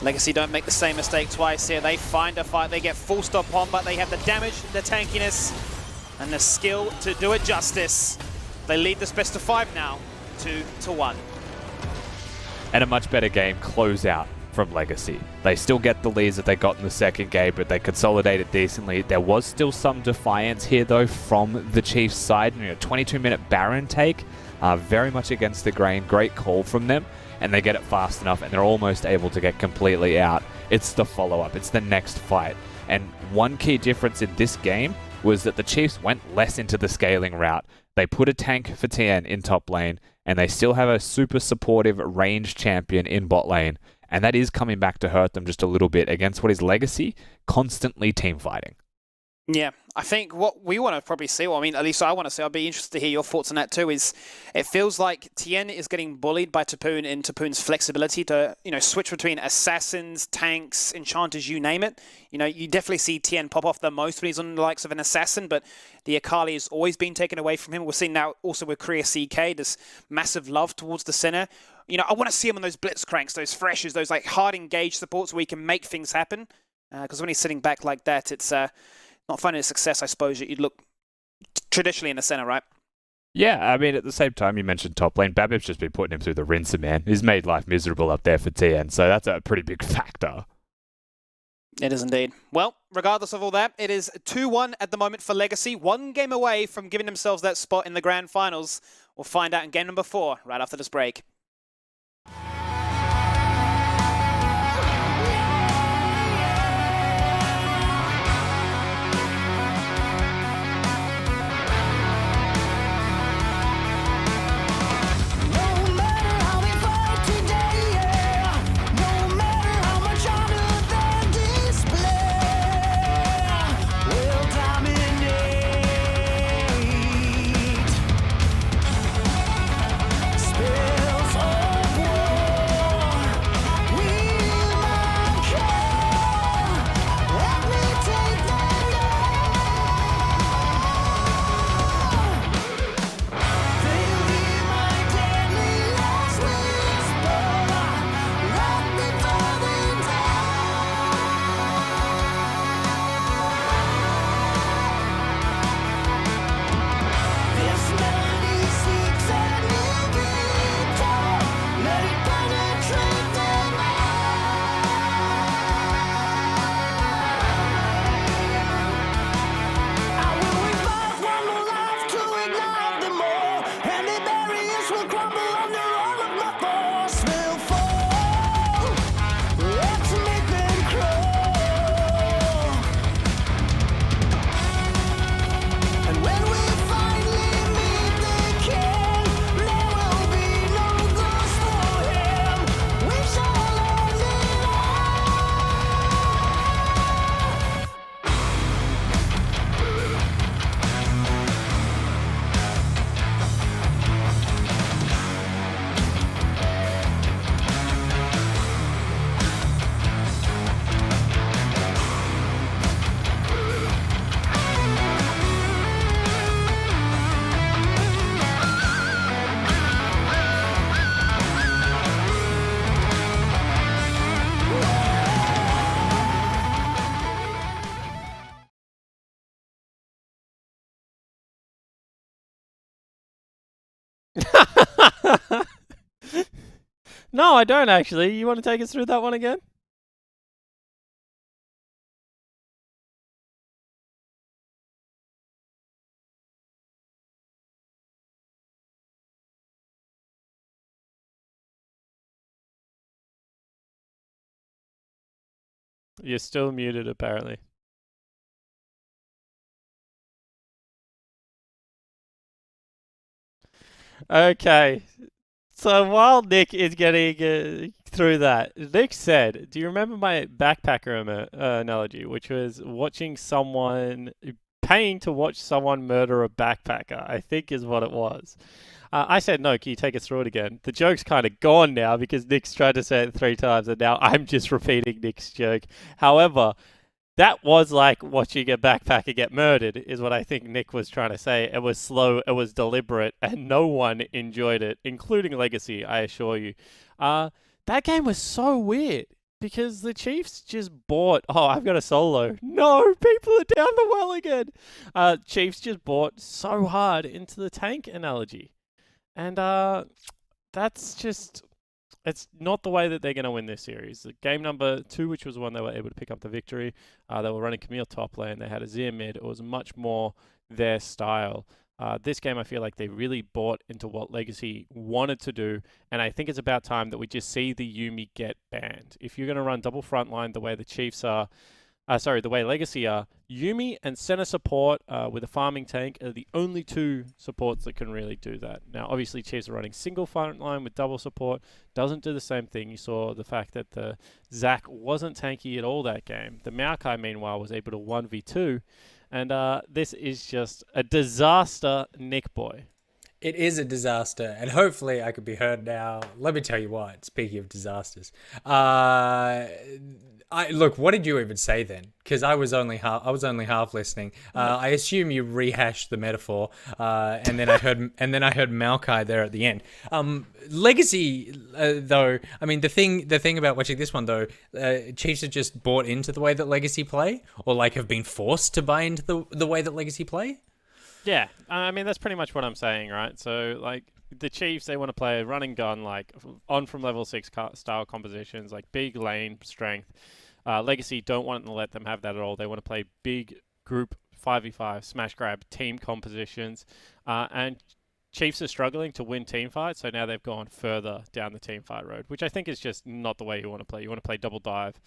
Legacy don't make the same mistake twice here. They find a fight. They get full stop on, but they have the damage, the tankiness, and the skill to do it justice. They lead this best of 5 now, 2-1. And a much better game closeout from Legacy. They still get the leads that they got in the second game, but they consolidate it decently. There was still some defiance here, though, from the Chiefs' side. 22-minute Baron take, very much against the grain. Great call from them, and they get it fast enough, and they're almost able to get completely out. It's the follow-up. It's the next fight. And one key difference in this game was that the Chiefs went less into the scaling route. They put a tank for Tien in top lane, and they still have a super supportive ranged champion in bot lane, and that is coming back to hurt them just a little bit against what is Legacy, constantly team fighting. Yeah, I think what we want to probably see, well, I mean, at least I want to see, I'd be interested to hear your thoughts on that too, is it feels like Tien is getting bullied by Tapoon in Tapoon's flexibility to, switch between assassins, tanks, enchanters, you name it. You definitely see Tien pop off the most when he's on the likes of an assassin, but the Akali has always been taken away from him. We're seeing now also with Korea CK, this massive love towards the center. I want to see him on those blitzcranks, those freshes, those like hard engaged supports where he can make things happen. Because when he's sitting back like that, it's not finding a success, I suppose, you'd look traditionally in the center, right? Yeah, I mean, at the same time, you mentioned top lane. Babip's just been putting him through the rinser, man. He's made life miserable up there for TN, so that's a pretty big factor. It is indeed. Well, regardless of all that, it is 2-1 at the moment for Legacy. 1 game away from giving themselves that spot in the grand finals. We'll find out in game number 4 right after this break. Spills No, I don't actually. You want to take us through that one again? You're still muted, apparently. Okay. So while Nick is getting through that, Nick said, "Do you remember my backpacker analogy, which was watching someone paying to watch someone murder a backpacker?" I think is what it was. I said, "No, can you take us through it again?" The joke's kind of gone now because Nick's tried to say it 3 times, and now I'm just repeating Nick's joke. However, that was like watching a backpacker get murdered, is what I think Nick was trying to say. It was slow, it was deliberate, and no one enjoyed it, including Legacy, I assure you. That game was so weird because the Chiefs just bought. Oh, I've got a solo. No, people are down the well again. Chiefs just bought so hard into the tank analogy. And that's just. It's not the way that they're going to win this series. Game number 2, which was the one they were able to pick up the victory, they were running Camille top lane. They had a Zia mid. It was much more their style. This game, I feel like they really bought into what Legacy wanted to do, and I think it's about time that we just see the Yuumi get banned. If you're going to run double frontline the way the Chiefs are, the way Legacy are, Yuumi and center support with a farming tank are the only 2 supports that can really do that. Now, obviously, Chiefs are running single frontline with double support. Doesn't do the same thing. You saw the fact that the Zac wasn't tanky at all that game. The Maokai, meanwhile, was able to 1v2. And this is just a disaster, Nick Boy. It is a disaster, and hopefully I could be heard now. Let me tell you what, speaking of disasters. Look, what did you even say then? Because I was only half listening. I assume you rehashed the metaphor, and then I heard Maokai there at the end. Legacy, though, I mean the thing about watching this one though, Chiefs have just bought into the way that Legacy play, or like have been forced to buy into the way that Legacy play. Yeah, I mean, that's pretty much what I'm saying, right? So, like, the Chiefs, they want to play a run and gun, like, on from level 6 style compositions, like big lane strength. Legacy don't want to let them have that at all. They want to play big group 5v5, smash grab, team compositions. And Chiefs are struggling to win team fights, so now they've gone further down the team fight road, which I think is just not the way you want to play. You want to play double dive.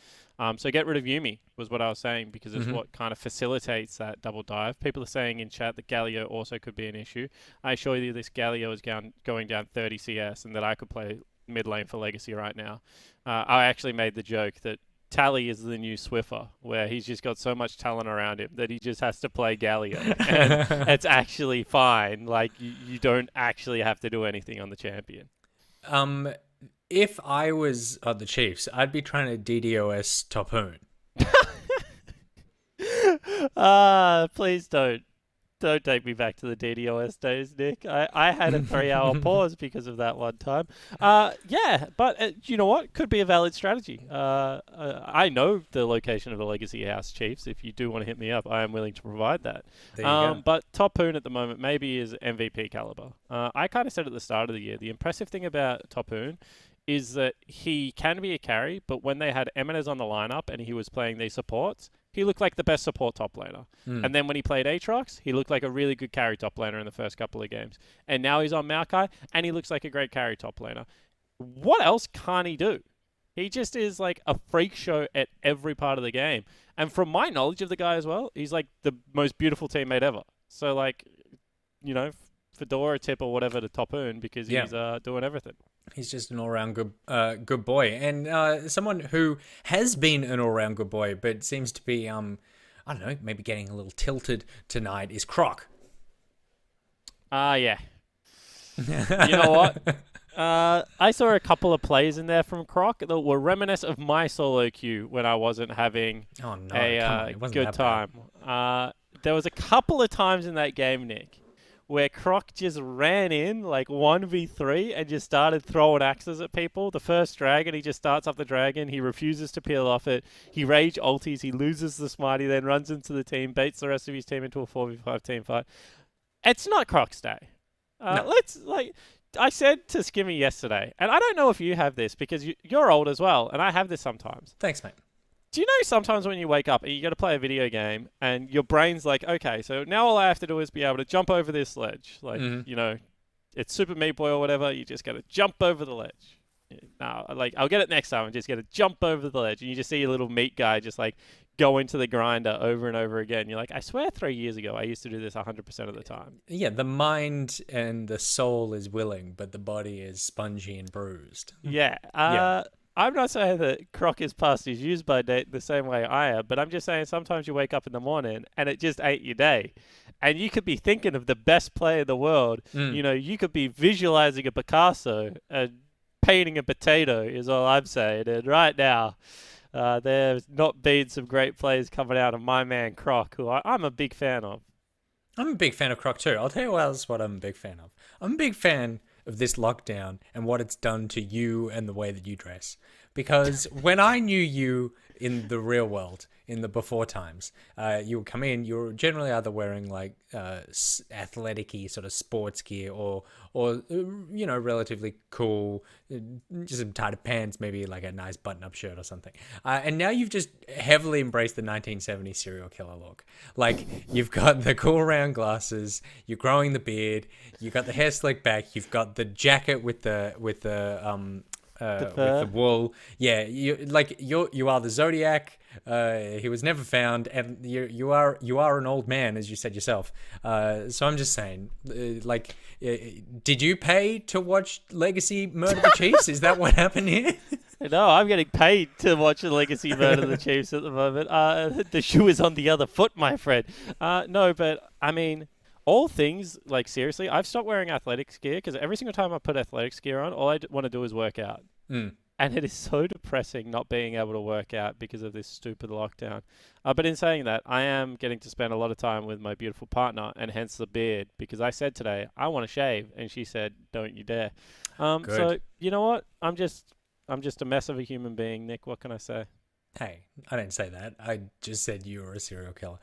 So get rid of Yuumi was what I was saying, because it's what kind of facilitates that double dive. People are saying in chat that Galio also could be an issue. I assure you this Galio is going down 30 CS and that I could play mid lane for Legacy right now. I actually made the joke that Tally is the new Swiffer, where he's just got so much talent around him that he just has to play Galio. And it's actually fine. Like, you don't actually have to do anything on the champion. If I was on the Chiefs, I'd be trying to DDoS Topoon. Please don't. Don't take me back to the DDoS days, Nick. I had a 3-hour pause because of that one time. Yeah, but you know what? Could be a valid strategy. I know the location of the Legacy House Chiefs. If you do want to hit me up, I am willing to provide that. There you go. But Topoon at the moment maybe is MVP caliber. I kind of said at the start of the year, the impressive thing about Topoon is that he can be a carry, but when they had Eminez on the lineup and he was playing these supports, he looked like the best support top laner. And then when he played Aatrox, he looked like a really good carry top laner in the first couple of games. And now he's on Maokai, and he looks like a great carry top laner. What else can't he do? He just is like a freak show at every part of the game. And from my knowledge of the guy as well, he's like the most beautiful teammate ever. So, like, you know, Fedora tip or whatever to Topoon, because he's doing everything. He's just an all-round good boy, and someone who has been an all-round good boy, but seems to be, I don't know, maybe getting a little tilted tonight is Croc. Yeah. You know what? I saw a couple of plays in there from Croc that were reminiscent of my solo queue when I wasn't having a good time. There was a couple of times in that game, Nick, where Croc just ran in like 1v3 and just started throwing axes at people. The first dragon, he just starts up the dragon. He refuses to peel off it. He rage ulties. He loses the smite. He then runs into the team, baits the rest of his team into a 4v5 team fight. It's not Croc's day. Let's I said to Skimmy yesterday, and I don't know if you have this because you're old as well, and I have this sometimes. Thanks, mate. Do you know sometimes when you wake up and you got to play a video game and your brain's like, okay, so now all I have to do is be able to jump over this ledge. Like, you know, it's Super Meat Boy or whatever. You just got to jump over the ledge. No, like, I'll get it next time. I'm just going to jump over the ledge. And you just see a little meat guy just like go into the grinder over and over again. You're like, I swear 3 years ago I used to do this 100% of the time. Yeah, the mind and the soul is willing, but the body is spongy and bruised. Yeah. I'm not saying that Croc is past his use-by date the same way I am, but I'm just saying sometimes you wake up in the morning and it just ain't your day. And you could be thinking of the best player in the world. You know, you could be visualizing a Picasso and painting a potato is all I'm saying. And right now, there's not been some great plays coming out of my man Croc, who I'm a big fan of. I'm a big fan of Croc too. I'll tell you what else what I'm a big fan of. I'm a big fan of this lockdown and what it's done to you and the way that you dress. Because when I knew you in the real world, in the before times, you would come in, you were generally either wearing like athletic-y sort of sports gear or you know, relatively cool, just some tighter pants, maybe like a nice button-up shirt or something. And now you've just heavily embraced the 1970s serial killer look. Like, you've got the cool round glasses, you're growing the beard, you've got the hair slicked back, you've got the jacket with the wool. Yeah, you are the Zodiac. He was never found, and you are an old man, as you said yourself. So I'm just saying, did you pay to watch Legacy Murder the Chiefs? Is that what happened here? No, I'm getting paid to watch the Legacy Murder the Chiefs at the moment. The shoe is on the other foot, my friend. No, but I mean, all things, like, seriously, I've stopped wearing athletics gear because every single time I put athletics gear on, all I want to do is work out. And it is so depressing not being able to work out because of this stupid lockdown. But in saying that, I am getting to spend a lot of time with my beautiful partner, and hence the beard, because I said today, I want to shave, and she said, don't you dare. So, you know what? I'm just a mess of a human being, Nick. What can I say? Hey, I didn't say that. I just said you were a serial killer.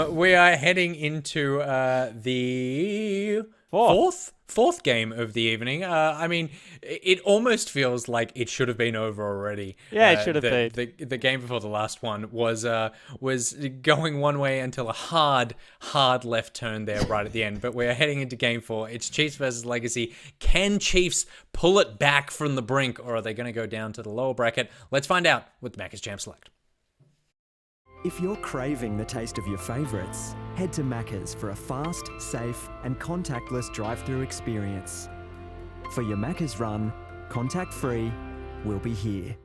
We are heading into the fourth game of the evening. I mean, it almost feels like it should have been over already. Yeah, it should have been. The game before the last one was going one way until a hard left turn there right at the end. But we're heading into game 4. It's Chiefs versus Legacy. Can Chiefs pull it back from the brink, or are they going to go down to the lower bracket? Let's find out with Macca's Champ Select. If you're craving the taste of your favourites, head to Macca's for a fast, safe and contactless drive-through experience. For your Macca's run, contact-free, we'll be here.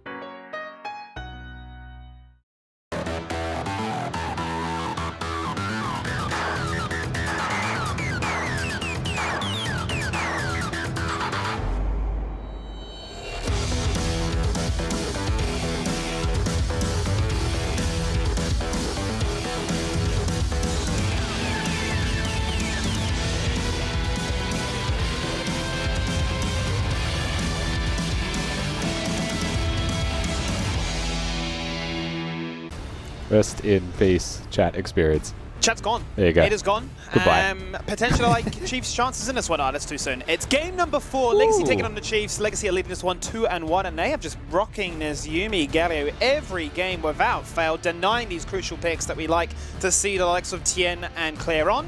Rest in peace, chat experience. Chat's gone. There you go. It is gone. Goodbye. Potentially like Chiefs' chances in this one. That's too soon. It's game number 4. Legacy taking on the Chiefs. Legacy are leading this one 2-1, and they have just rocking Nezumi Galio every game without fail, denying these crucial picks that we like to see the likes of Tien and Claire on.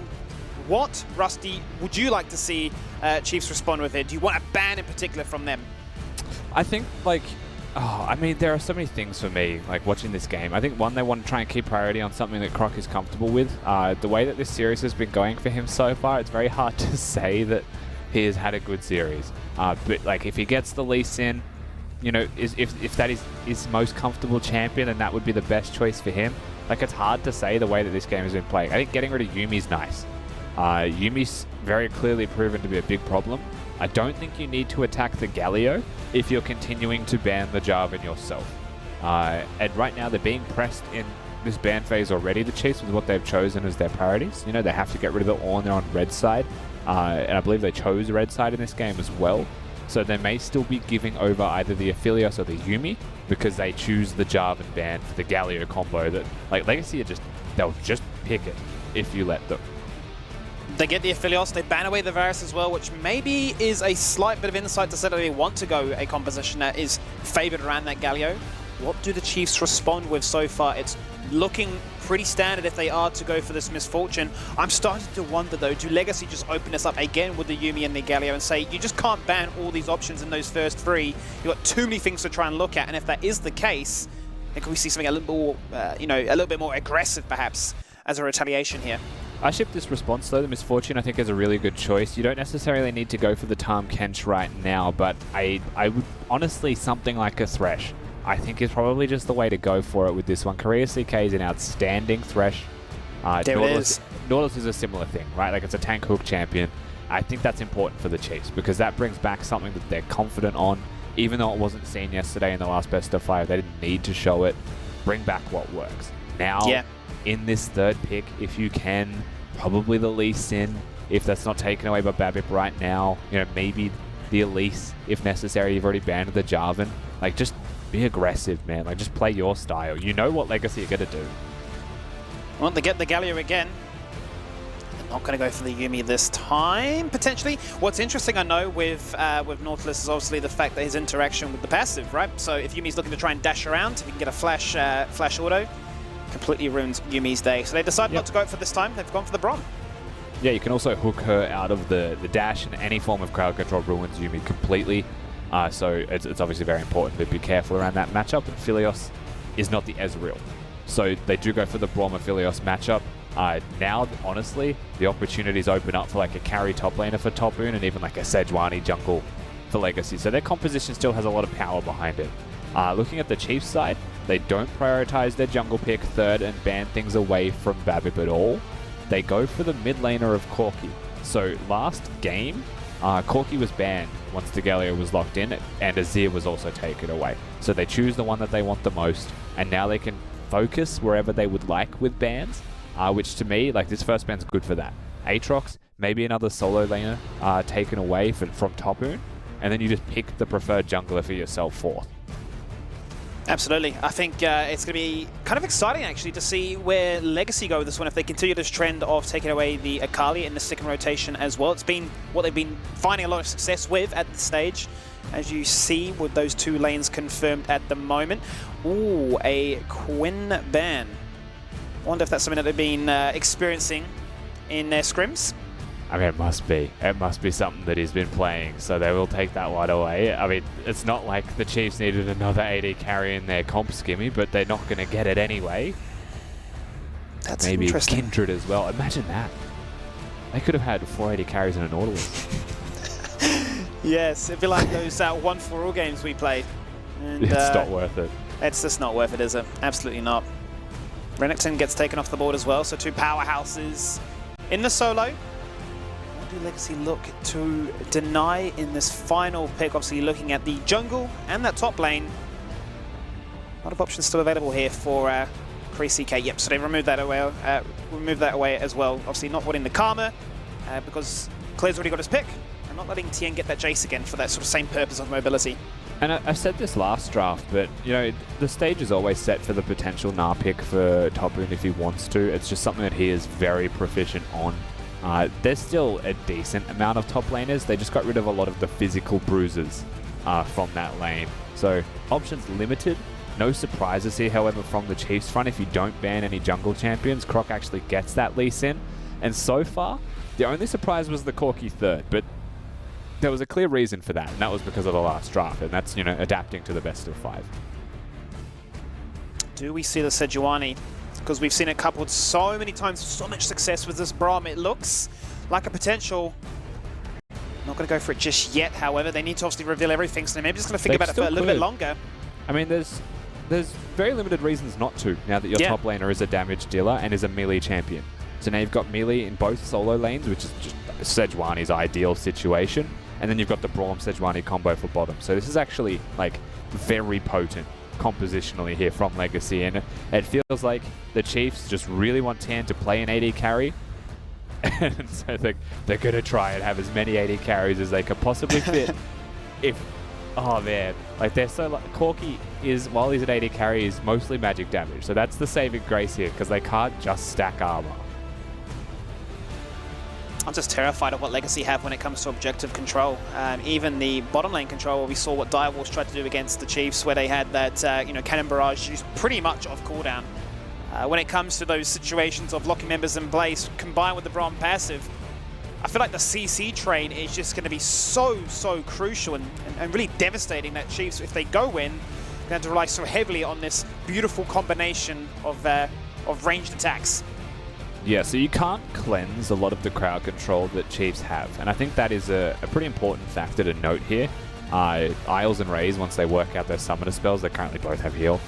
What, Rusty, would you like to see Chiefs respond with it? Do you want a ban in particular from them? I think, I mean, there are so many things for me, like, watching this game. I think, one, they want to try and keep priority on something that Croc is comfortable with. The way that this series has been going for him so far, it's very hard to say that he has had a good series. But, like, if he gets the Lee Sin, you know, if that is his most comfortable champion and that would be the best choice for him, like, it's hard to say the way that this game has been playing. I think getting rid of Yumi's nice. Yumi's very clearly proven to be a big problem. I don't think you need to attack the Galio if you're continuing to ban the Jarvan yourself. And right now they're being pressed in this ban phase already, the Chiefs, with what they've chosen as their priorities. You know, they have to get rid of the Ornn, they're on red side. And I believe they chose red side in this game as well. So they may still be giving over either the Aphelios or the Yumi because they choose the Jarvan ban for the Galio combo that, like, Legacy they'll just pick it if you let them. They get the Aphelios, they ban away the Varus as well, which maybe is a slight bit of insight to say that they want to go a composition that is favoured around that Galio. What do the Chiefs respond with so far? It's looking pretty standard if they are to go for this Misfortune. I'm starting to wonder though, do Legacy just open this up again with the Yuumi and the Galio and say, you just can't ban all these options in those first three. You've got too many things to try and look at, and if that is the case, then can we see something a little more, a little bit more aggressive perhaps as a retaliation here? I ship this response though. The Misfortune I think is a really good choice. You don't necessarily need to go for the Tahm Kench right now, but I would honestly, something like a Thresh I think is probably just the way to go for it with this one. Korea CK is an outstanding Thresh. Nautilus is a similar thing, right? Like it's a tank hook champion. I think that's important for the Chiefs because that brings back something that they're confident on. Even though it wasn't seen yesterday in the last best of 5, they didn't need to show it. Bring back what works. Now, in this third pick, if you can, probably the Lee Sin, if that's not taken away by Babip right now, maybe the Elise, if necessary. You've already banned the Jarvan. Like, just be aggressive, man. Like, just play your style. You know what Legacy are going to do. Well, they get the Galio again. They're not going to go for the Yuumi this time, potentially. What's interesting, I know, with Nautilus is obviously the fact that his interaction with the passive, right? So if Yuumi's looking to try and dash around, if he can get a flash auto, completely ruins Yuumi's day. So they decide not to go for this time. They've gone for the Braum. Yeah, you can also hook her out of the dash, and any form of crowd control ruins Yuumi completely. So it's obviously very important to be careful around that matchup. But Aphelios is not the Ezreal. So they do go for the Braum Aphelios matchup. Now, honestly, the opportunities open up for like a carry top laner for Top Boon and even like a Sejuani jungle for Legacy. So their composition still has a lot of power behind it. Looking at the Chiefs side, they don't prioritize their jungle pick third and ban things away from Babip at all. They go for the mid laner of Corki. So last game, Corki was banned once the Galio was locked in, and Azir was also taken away. So they choose the one that they want the most, and now they can focus wherever they would like with bans, which to me, like this first ban's good for that. Aatrox, maybe another solo laner taken away from Top Boon, and then you just pick the preferred jungler for yourself fourth. Absolutely. I think it's going to be kind of exciting, actually, to see where Legacy go with this one. If they continue this trend of taking away the Akali in the second rotation as well. It's been what they've been finding a lot of success with at the stage, as you see, with those two lanes confirmed at the moment. Ooh, a Quinn ban. Wonder if that's something that they've been experiencing in their scrims. I mean, it must be. It must be something that he's been playing, so they will take that one away. I mean, it's not like the Chiefs needed another AD carry in their comp skimmy, but they're not going to get it anyway. That's maybe interesting. Kindred as well. Imagine that. They could have had 4 AD carries in an Nautilus. Yes, it'd be like those 1-for-all games we played. And, it's not worth it. It's just not worth it, is it? Absolutely not. Renekton gets taken off the board as well, so 2 powerhouses in the solo. What do Legacy look to deny in this final pick? Obviously looking at the jungle and that top lane. A lot of options still available here for Korea CK. Yep, so they removed that away as well. Obviously not wanting the Karma because Claire's already got his pick. And not letting Tien get that Jace again for that sort of same purpose of mobility. And I said this last draft, but the stage is always set for the potential Gnar pick for Top Boon if he wants to. It's just something that he is very proficient on. There's still a decent amount of top laners. They just got rid of a lot of the physical bruises from that lane. So options limited. No surprises here, however, from the Chiefs front. If you don't ban any jungle champions, Croc actually gets that Lee Sin. And so far, the only surprise was the Corki third, but there was a clear reason for that, and that was because of the last draft, and that's, adapting to the best of 5. Do we see the Sejuani? Because we've seen it coupled so many times, so much success with this Braum. It looks like a potential. Not going to go for it just yet, however. They need to obviously reveal everything, so they're maybe just going to think about it for a little bit longer. I mean, there's very limited reasons not to, now that your top laner is a damage dealer and is a melee champion. So now you've got melee in both solo lanes, which is just Sejuani's ideal situation. And then you've got the Braum Sejuani combo for bottom. So this is actually like very potent compositionally here from Legacy, and it feels like the Chiefs just really want Tien to play an AD carry, and so they're going to try and have as many AD carries as they could possibly fit. Oh man, like they're so Corki is, while he's an AD carry, is mostly magic damage, so that's the saving grace here because they can't just stack armor. I'm just terrified of what Legacy have when it comes to objective control. Even the bottom lane control, we saw what Direwolves tried to do against the Chiefs, where they had that cannon barrage used pretty much off cooldown. When it comes to those situations of locking members in place, combined with the Braum passive, I feel like the CC train is just going to be so crucial and really devastating that Chiefs, if they go in, they have to rely so heavily on this beautiful combination of ranged attacks. Yeah, so you can't cleanse a lot of the crowd control that Chiefs have, and I think that is a pretty important factor to note here. Isles and Rays, once they work out their summoner spells, they currently both have heal,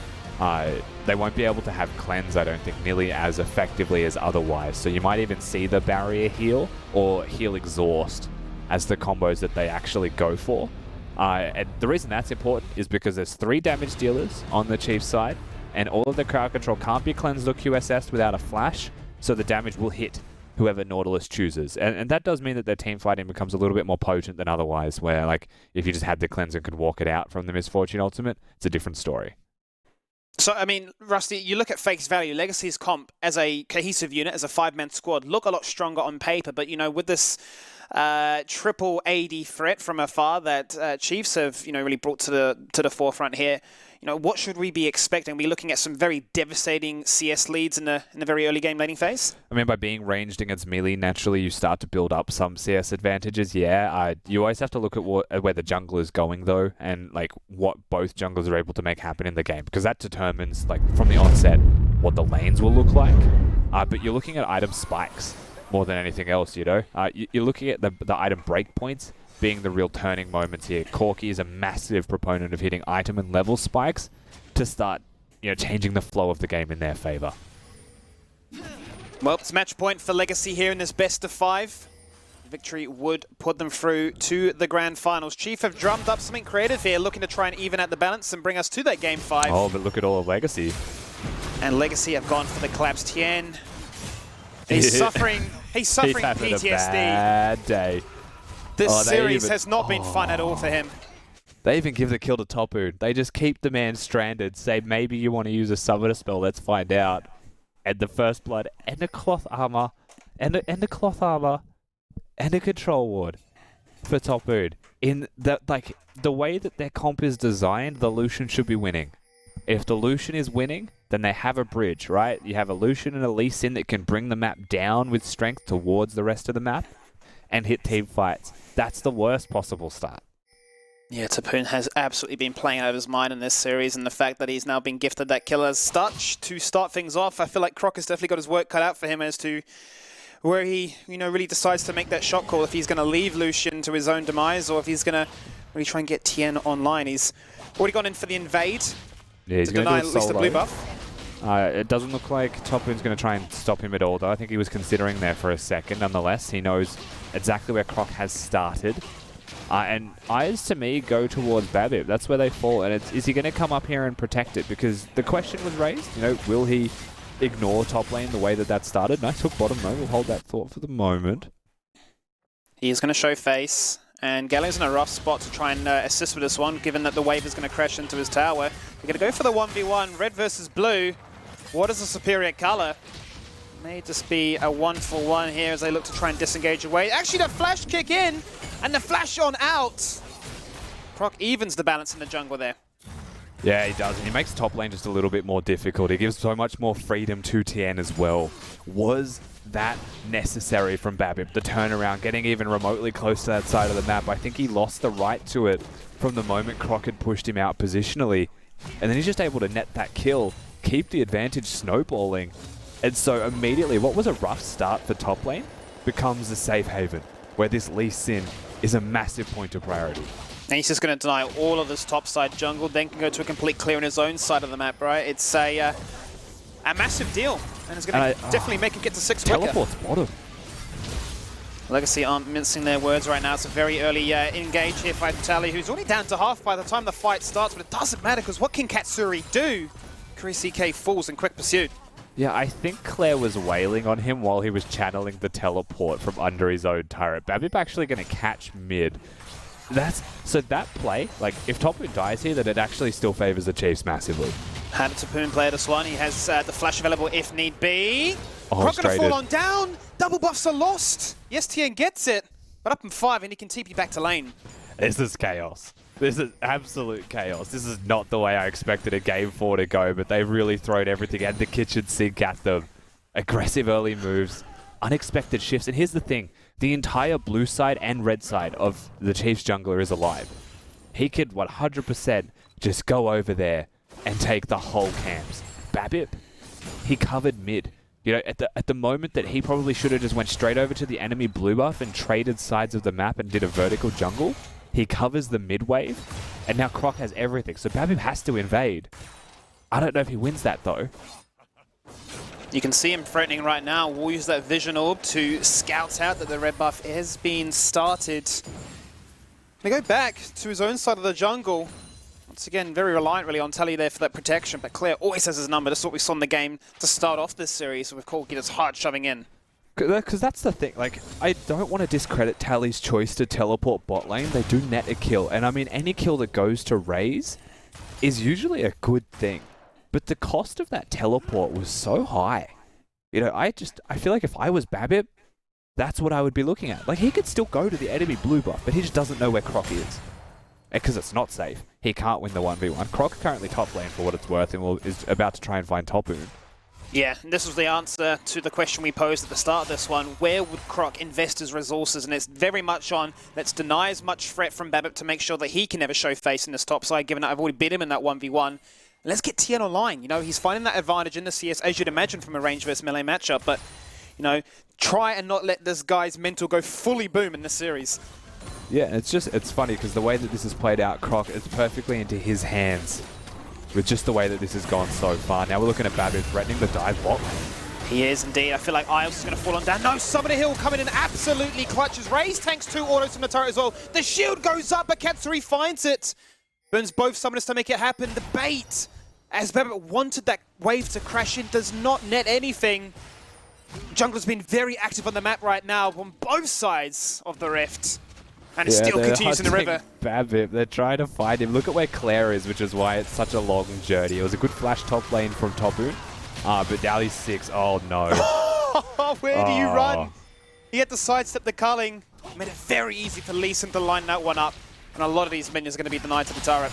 they won't be able to have cleanse, I don't think, nearly as effectively as otherwise. So you might even see the barrier heal or heal exhaust as the combos that they actually go for. And the reason that's important is because there's 3 damage dealers on the Chiefs side, and all of the crowd control can't be cleansed or QSS'd without a flash, so the damage will hit whoever Nautilus chooses. And that does mean that their team fighting becomes a little bit more potent than otherwise, where like if you just had the cleanse and could walk it out from the Misfortune Ultimate, it's a different story. So, I mean, Rusty, you look at face value, Legacy's comp as a cohesive unit, as a 5-man squad, look a lot stronger on paper, but, with this triple AD threat from afar that Chiefs have, really brought to the forefront here, what should we be expecting? Are we looking at some very devastating CS leads in the very early game laning phase? I mean, by being ranged against melee, naturally you start to build up some CS advantages, yeah. You always have to look at where the jungle is going, though, and like what both junglers are able to make happen in the game, because that determines, like, from the onset, what the lanes will look like. But you're looking at item spikes more than anything else, you're looking at the item breakpoints being the real turning moments here. Corki is a massive proponent of hitting item and level spikes to start, changing the flow of the game in their favor. Well, it's match point for Legacy here in this best of 5. Victory would put them through to the grand finals. Chief have drummed up something creative here, looking to try and even out the balance and bring us to that game 5. Oh, but look at all of Legacy. And Legacy have gone for the collapsed Tien. He's suffering He's PTSD. a bad day. This series has not been fun at all for him. They even give the kill to Topu. They just keep the man stranded, say maybe you want to use a summoner spell, let's find out. And the first blood, and the cloth armor, and the cloth armor, and the control ward for Topu. In the way that their comp is designed, the Lucian should be winning. If the Lucian is winning, then they have a bridge, right? You have a Lucian and a Lee Sin that can bring the map down with strength towards the rest of the map and hit team fights. That's the worst possible start. Yeah, Tapoon has absolutely been playing out of his mind in this series, and the fact that he's now been gifted that killer's Stutch to start things off, I feel like Croc has definitely got his work cut out for him as to where he, really decides to make that shot call, if he's going to leave Lucian to his own demise, or if he's going to really try and get Tien online. He's already gone in for the invade to deny at least the blue buff. It doesn't look like Topoon's going to try and stop him at all, though. I think he was considering there for a second. Nonetheless, he knows exactly where Croc has started. And eyes, to me, go towards Babip. That's where they fall. And is he going to come up here and protect it? Because the question was raised, will he ignore top lane the way that started? Nice hook bottom, though. We'll hold that thought for the moment. He is going to show face. And Galio's in a rough spot to try and assist with this one, given that the wave is going to crash into his tower. They're going to go for the 1v1, red versus blue. What is the superior color? May just be a 1-for-1 here as they look to try and disengage away. Actually, the flash kick in, and the flash on out. Croc evens the balance in the jungle there. Yeah, he does, and he makes top lane just a little bit more difficult. He gives so much more freedom to Tien as well. Was that necessary from Babip? The turnaround, getting even remotely close to that side of the map. I think he lost the right to it from the moment Croc had pushed him out positionally. And then he's just able to net that kill, keep the advantage snowballing. And so immediately, what was a rough start for top lane becomes a safe haven, where this Lee Sin is a massive point of priority. And he's just going to deny all of this topside jungle, then can go to a complete clear on his own side of the map, right? It's a massive deal, and it's going to definitely make it get to 6 quicker. Teleport's bottom. Legacy aren't mincing their words right now. It's a very early engage here by Tally, who's already down to half by the time the fight starts, but it doesn't matter, because what can Katsuri do? CK falls in quick pursuit. Yeah, I think Claire was wailing on him while he was channeling the teleport from under his own turret. Babip actually going to catch mid. So that play, like, if Topu dies here, then it actually still favors the Chiefs massively. Had Tapoon play this one. He has the flash available if need be. Oh, Croc gonna straighted. fall on down. Double buffs are lost. Yes, Tien gets it, but up in 5 and he can TP back to lane. This is chaos. This is absolute chaos. This is not the way I expected a game 4 to go, but they've really thrown everything at the kitchen sink at them. Aggressive early moves, unexpected shifts, and here's the thing. The entire blue side and red side of the Chiefs jungler is alive. He could 100% just go over there and take the whole camps. Babip, he covered mid. You know, at the moment that he probably should have just went straight over to the enemy blue buff and traded sides of the map and did a vertical jungle, he covers the mid wave, and now Croc has everything. So Babip has to invade. I don't know if he wins that though. You can see him threatening right now. We'll use that vision orb to scout out that the red buff has been started. They go back to his own side of the jungle. Once again, very reliant really on Tally there for that protection, but Claire always has his number. This is what we saw in the game to start off this series with Corki hard shoving in. Because that's the thing, like, I don't want to discredit Tally's choice to teleport bot lane. They do net a kill, and I mean, any kill that goes to Raze is usually a good thing. But the cost of that teleport was so high. You know, I feel like if I was Babip, that's what I would be looking at. Like, he could still go to the enemy blue buff, but he just doesn't know where Croc is. Because it's not safe. He can't win the 1v1. Croc currently top lane for what it's worth, and is about to try and find top Topoon. Yeah, and this was the answer to the question we posed at the start of this one. Where would Croc invest his resources? And it's very much on, let's deny as much threat from Babip to make sure that he can never show face in this top side, given that I've already beat him in that 1v1. Let's get Tien online. You know, he's finding that advantage in the CS, as you'd imagine from a range versus melee matchup, but, you know, try and not let this guy's mental go fully boom in this series. Yeah, and it's funny because the way that this has played out, Croc is perfectly into his hands with just the way that this has gone so far. Now we're looking at Babip threatening the dive bot lane. He is indeed. I feel like Isles is going to fall on down. No, Summoner Hill coming in absolutely clutches. Raze tanks 2 autos from the turret as well. The shield goes up, but Katsuri finds it. Burns both summoners to make it happen. The bait, as Babip wanted that wave to crash in, does not net anything. Jungler's been very active on the map right now on both sides of the rift. And it still continues in the river. Babip, they're trying to find him. Look at where Claire is, which is why it's such a long journey. It was a good flash top lane from Topoon, but now he's 6. Oh no. Where do you run? He had to sidestep the culling. Made it very easy for Lee Sin to line that one up. And a lot of these minions are going to be denied to the turret.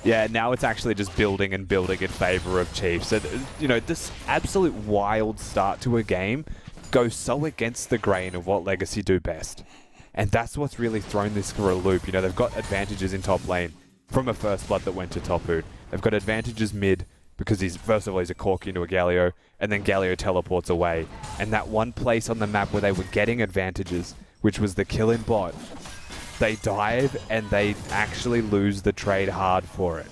Yeah, now it's actually just building and building in favor of Chiefs. And, you know, this absolute wild start to a game goes so against the grain of what Legacy do best. And that's what's really thrown this for a loop. You know, they've got advantages in top lane from a first blood that went to Topoon. They've got advantages mid because first of all, he's a Corki into a Galio, and then Galio teleports away. And that one place on the map where they were getting advantages, which was the kill in bot, they dive and they actually lose the trade hard for it.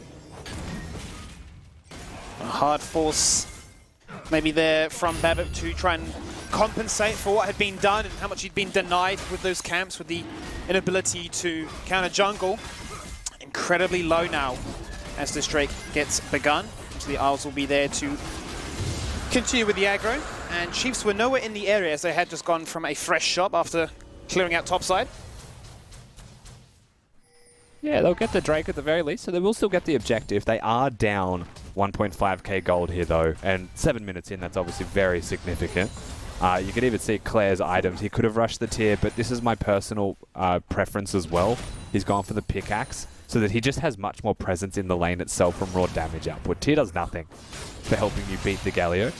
A hard force maybe there from Babip to try and compensate for what had been done and how much he'd been denied with those camps, with the inability to counter jungle. Incredibly low now as this Drake gets begun. So the Isles will be there to continue with the aggro. And Chiefs were nowhere in the area as they had just gone from a fresh shop after clearing out topside. Yeah, they'll get the Drake at the very least, so they will still get the objective. They are down 1.5k gold here, though, and 7 minutes in, that's obviously very significant. You can even see Claire's items. He could have rushed the tier, but this is my personal preference as well. He's gone for the pickaxe, so that he just has much more presence in the lane itself from raw damage output. Tier does nothing for helping you beat the Galio.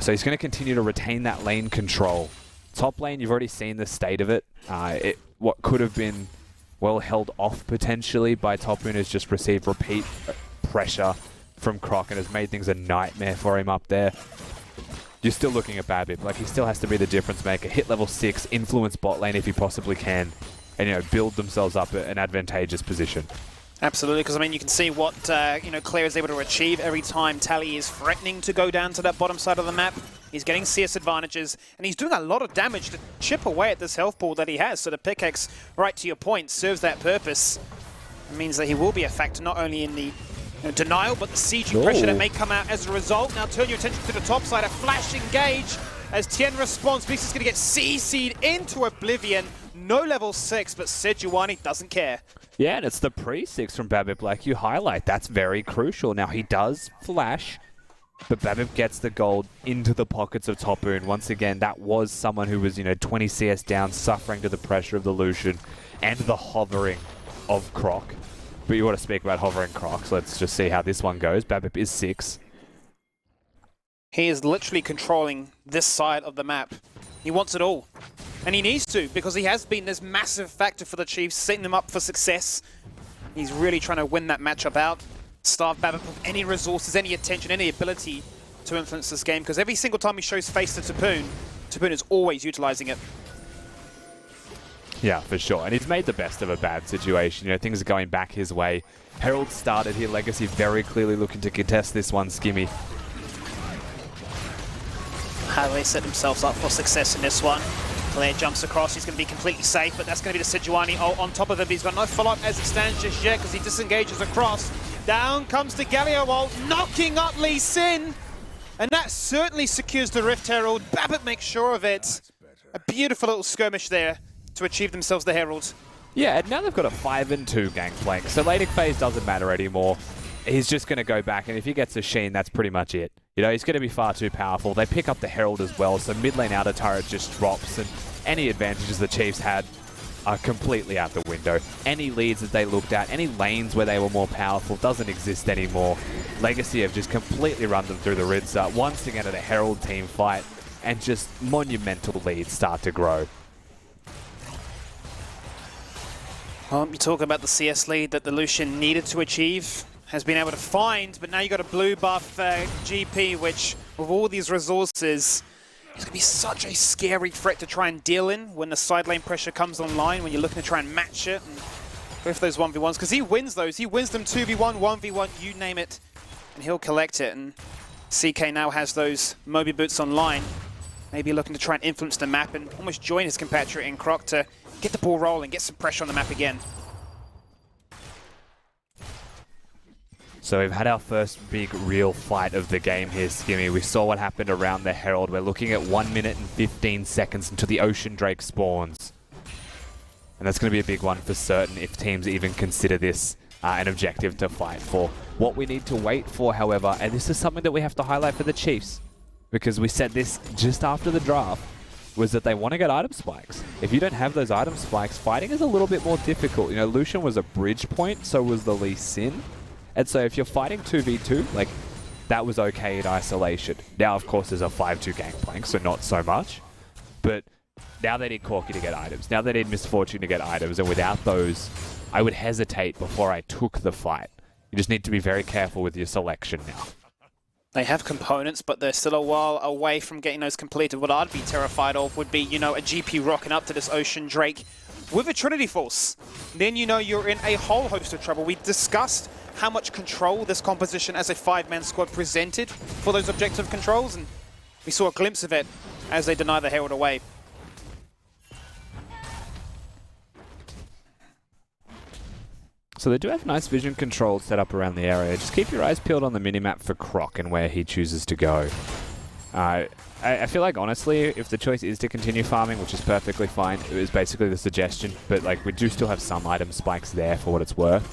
So he's going to continue to retain that lane control. Top lane, you've already seen the state of it. What could have been well held off potentially by Topoon has just received repeat pressure from Croc and has made things a nightmare for him up there. You're still looking at Babip. Like, he still has to be the difference maker. Hit level 6, influence bot lane if he possibly can, and, you know, build themselves up an advantageous position. Absolutely, because I mean, you can see what Claire is able to achieve every time Tally is threatening to go down to that bottom side of the map. He's getting CS advantages, and he's doing a lot of damage to chip away at this health pool that he has. So the pickaxe, right to your point, serves that purpose. It means that he will be a factor not only in the denial, but the sieging pressure that may come out as a result. Now turn your attention to the top side, a flash engage as Tien responds. Beast is going to get CC'd into oblivion. No level 6, but Sejuani doesn't care. Yeah, and it's the pre-6 from Babip, like you highlight. That's very crucial. Now, he does flash But Babip gets the gold into the pockets of Topoon. Once again, that was someone who was, 20 CS down, suffering to the pressure of the Lucian and the hovering of Croc. But you want to speak about hovering Croc, so let's just see how this one goes. Babip is 6. He is literally controlling this side of the map. He wants it all. And he needs to, because he has been this massive factor for the Chiefs, setting them up for success. He's really trying to win that matchup out. Starve Babip with any resources, any attention, any ability to influence this game, because every single time he shows face to Topoon, Topoon is always utilizing it. Yeah, for sure. And he's made the best of a bad situation. Things are going back his way. Herald started here. Legacy very clearly looking to contest this one, Skimmy. How do they set themselves up for success in this one? Claire jumps across, he's going to be completely safe, but that's going to be the Sejuani on top of him. He's got no follow-up as it stands just yet because he disengages across. Down comes the Galio ult, knocking up Lee Sin. And that certainly secures the Rift Herald. Babip makes sure of it. A beautiful little skirmish there to achieve themselves the Herald. Yeah, and now they've got a 5-2 gangplank, so laning phase doesn't matter anymore. He's just going to go back, and if he gets a Sheen, that's pretty much it. He's going to be far too powerful. They pick up the Herald as well, so mid lane outer turret just drops, and any advantages the Chiefs had are completely out the window. Any leads that they looked at, any lanes where they were more powerful, doesn't exist anymore. Legacy have just completely run them through the Ridza once again at a Herald team fight, and just monumental leads start to grow. Well, you talk about the CS lead that the Lucian needed to achieve, has been able to find, but now you got a blue buff GP, which with all these resources, it's going to be such a scary threat to try and deal in when the side lane pressure comes online, when you're looking to try and match it and go for those 1v1s, because he wins those. He wins them 2v1, 1v1, you name it, and he'll collect it. And CK now has those Moby boots online, maybe looking to try and influence the map and almost join his compatriot in Croc to get the ball rolling, get some pressure on the map again. So we've had our first big real fight of the game here, Skimmy. We saw what happened around the Herald. We're looking at 1 minute and 15 seconds until the Ocean Drake spawns. And that's going to be a big one for certain if teams even consider this an objective to fight for. What we need to wait for, however, and this is something that we have to highlight for the Chiefs, because we said this just after the draft, was that they want to get item spikes. If you don't have those item spikes, fighting is a little bit more difficult. Lucian was a bridge point, so was the Lee Sin. And so if you're fighting 2v2, that was okay in isolation. Now, of course, there's a 5-2 gangplank, so not so much. But now they need Corki to get items. Now they need Misfortune to get items. And without those, I would hesitate before I took the fight. You just need to be very careful with your selection now. They have components, but they're still a while away from getting those completed. What I'd be terrified of would be, a GP rocking up to this Ocean Drake with a Trinity Force. Then you're in a whole host of trouble. We discussed how much control this composition as a 5-man squad presented for those objective controls, and we saw a glimpse of it as they deny the Herald away. So they do have nice vision controls set up around the area. Just keep your eyes peeled on the minimap for Croc and where he chooses to go. I feel like, honestly, if the choice is to continue farming, which is perfectly fine, it was basically the suggestion, but we do still have some item spikes there for what it's worth.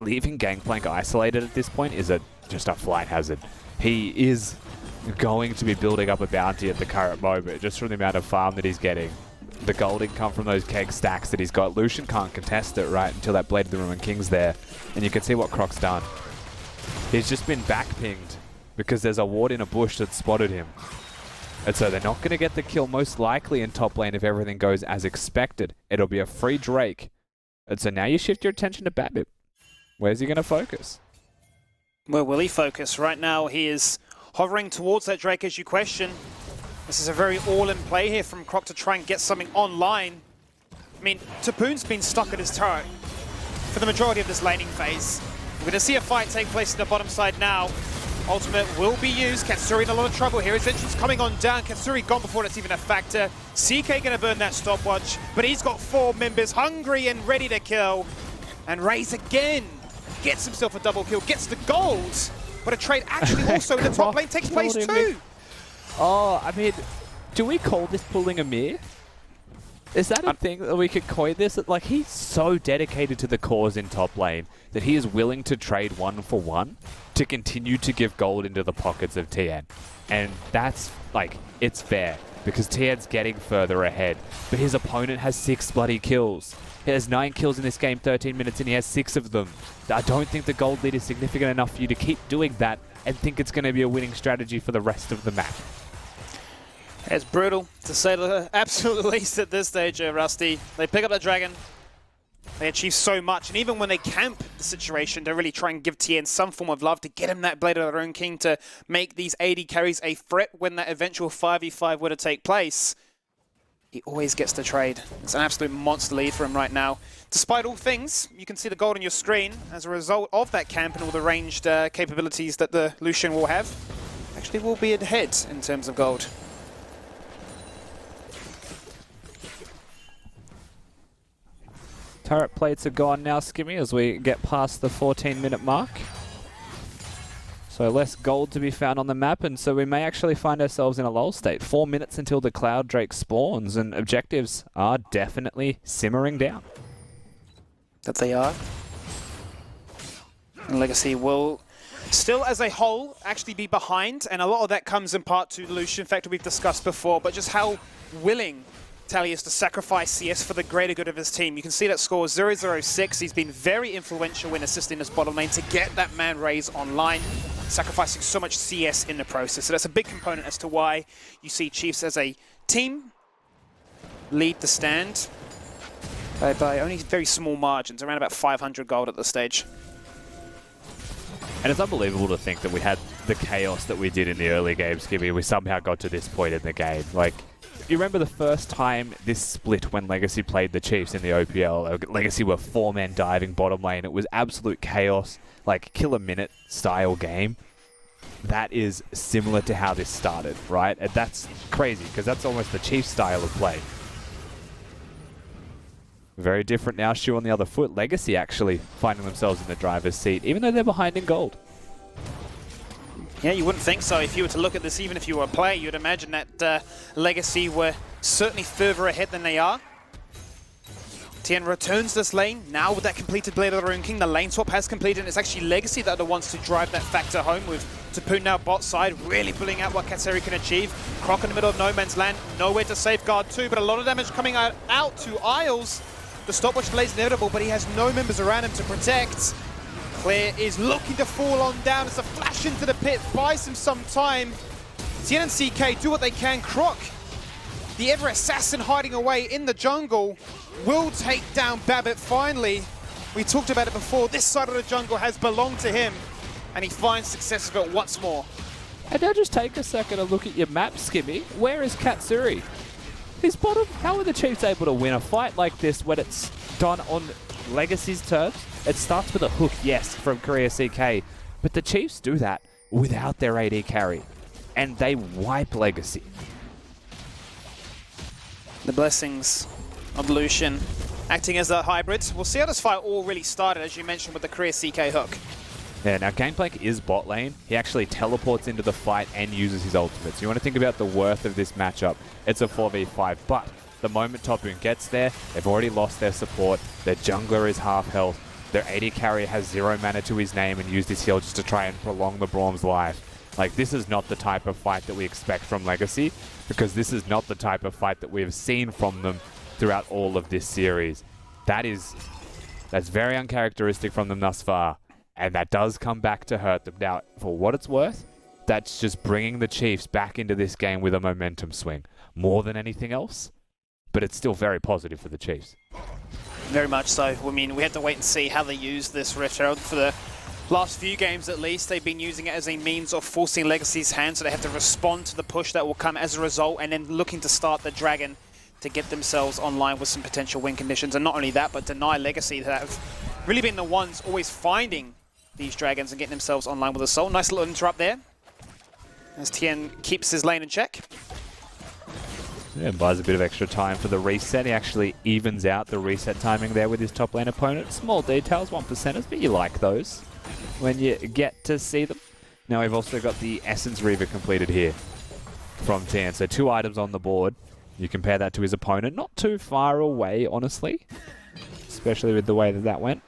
Leaving Gangplank isolated at this point is just a flight hazard. He is going to be building up a bounty at the current moment, just from the amount of farm that he's getting. The gold income from those keg stacks that he's got. Lucian can't contest it, right, until that Blade of the Ruined King's there. And you can see what Croc's done. He's just been back-pinged because there's a ward in a bush that spotted him. And so they're not going to get the kill most likely in top lane if everything goes as expected. It'll be a free Drake. And so now you shift your attention to Babip. Where's he going to focus? Where will he focus? Right now he is hovering towards that Drake as you question. This is a very all-in play here from Croc to try and get something online. I mean, Topoon's been stuck at his turret for the majority of this laning phase. We're going to see a fight take place in the bottom side now. Ultimate will be used. Katsuri in a lot of trouble here. His engine's coming on down. Katsuri gone before that's even a factor. CK going to burn that stopwatch, but he's got 4 members hungry and ready to kill. And Raze again gets himself a double kill, gets the gold. But a trade actually also in the top lane takes place too. Oh, I mean, do we call this pulling a mirror? Is that a thing that we could coin this? Like, he's so dedicated to the cause in top lane that he is willing to trade 1-for-1 to continue to give gold into the pockets of TN. And that's, like, it's fair, because TN's getting further ahead. But his opponent has 6 bloody kills. He has 9 kills in this game, 13 minutes, and he has 6 of them. I don't think the gold lead is significant enough for you to keep doing that and think it's going to be a winning strategy for the rest of the map. It's brutal, to say the absolute least at this stage, Rusty. They pick up the dragon. They achieve so much, and even when they camp the situation, they really try and give TN some form of love to get him that Blade of their Own King to make these AD carries a threat when that eventual 5v5 were to take place. He always gets the trade. It's an absolute monster lead for him right now. Despite all things, you can see the gold on your screen as a result of that camp and all the ranged capabilities that the Lucian will have. Actually will be ahead in terms of gold. Turret plates are gone now, Skimmy, as we get past the 14-minute mark. So less gold to be found on the map, and so we may actually find ourselves in a lull state. 4 minutes until the Cloud Drake spawns, and objectives are definitely simmering down. That they are. And Legacy will still, as a whole, actually be behind, and a lot of that comes in part to the Lucian factor we've discussed before, but just how willing Tally is to sacrifice CS for the greater good of his team. You can see that score 0-0-6. He's been very influential in assisting this bottom lane to get that man raise online, sacrificing so much CS in the process. So that's a big component as to why you see Chiefs as a team lead the stand by only very small margins, around about 500 gold at this stage. And it's unbelievable to think that we had the chaos that we did in the early games, Skimmy. We somehow got to this point in the game. Like, you remember the first time this split when Legacy played the Chiefs in the OPL? Legacy were 4 men diving bottom lane. It was absolute chaos, like kill a minute style game. That is similar to how this started, right? And that's crazy, because that's almost the Chiefs style of play. Very different now, shoe on the other foot. Legacy actually finding themselves in the driver's seat, even though they're behind in gold. Yeah, you wouldn't think so. If you were to look at this, even if you were a player, you'd imagine that Legacy were certainly further ahead than they are. TN returns this lane, now with that completed Blade of the Rune King. The lane swap has completed, and it's actually Legacy that are the ones to drive that factor home, with Tapoon now bot side, really pulling out what Katseri can achieve. Croc in the middle of no man's land, nowhere to safeguard too, but a lot of damage coming out to Isles. The stopwatch delay is inevitable, but he has no members around him to protect. Clear is looking to fall on down as a flash into the pit, buys him some time. TN and CK do what they can. Croc, the ever assassin hiding away in the jungle, will take down Babbitt finally. We talked about it before, this side of the jungle has belonged to him, and he finds success with it once more. And now just take a second to look at your map, Skimmy. Where is Katsuri? He's bottom. How are the Chiefs able to win a fight like this when it's done on Legacy's terms? It starts with a hook, yes, from Korea CK, but the Chiefs do that without their AD carry, and they wipe Legacy. The blessings of Lucian acting as that hybrid. We'll see how this fight all really started, as you mentioned, with the Korea CK hook. Yeah, now Gameplank is bot lane. He actually teleports into the fight and uses his ultimate. So you want to think about the worth of this matchup. It's a 4v5, but the moment Tapoon gets there, they've already lost their support. Their jungler is half health. Their AD carrier has 0 mana to his name and used his heal just to try and prolong the Braum's life. Like, this is not the type of fight that we expect from Legacy, because this is not the type of fight that we have seen from them throughout all of this series. That's very uncharacteristic from them thus far, and that does come back to hurt them. Now, for what it's worth, that's just bringing the Chiefs back into this game with a momentum swing, more than anything else, but it's still very positive for the Chiefs. Very much so. I mean, we have to wait and see how they use this Rift Herald. For the last few games at least, they've been using it as a means of forcing Legacy's hand, so they have to respond to the push that will come as a result, and then looking to start the Dragon to get themselves online with some potential win conditions. And not only that, but deny Legacy that have really been the ones always finding these Dragons and getting themselves online with a soul. Nice little interrupt there, as TN keeps his lane in check. Yeah, buys a bit of extra time for the reset. He actually evens out the reset timing there with his top lane opponent. Small details, 1%ers, but you like those when you get to see them. Now we've also got the Essence Reaver completed here from TN. So 2 items on the board. You compare that to his opponent, not too far away, honestly. Especially with the way that that went.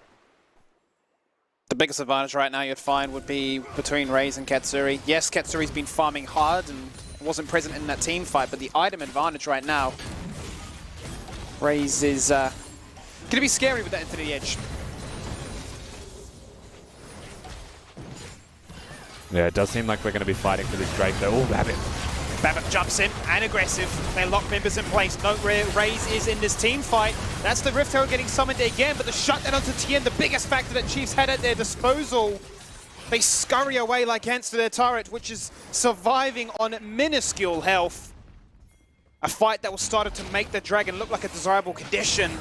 The biggest advantage right now you'd find would be between Raze and Katsuri. Yes, Katsuri's been farming hard and wasn't present in that team fight, but the item advantage right now, Raze is going to be scary with that Infinity Edge. Yeah, it does seem like we're going to be fighting for this Drake though. Oh, Rabbit. Babbitt jumps in and aggressive. They lock members in place. No, Raze is in this team fight. That's the Rift Herald getting summoned again, but the shutdown onto Tien, the biggest factor that Chiefs had at their disposal. They scurry away like ants to their turret, which is surviving on minuscule health. A fight that was started to make the Dragon look like a desirable condition,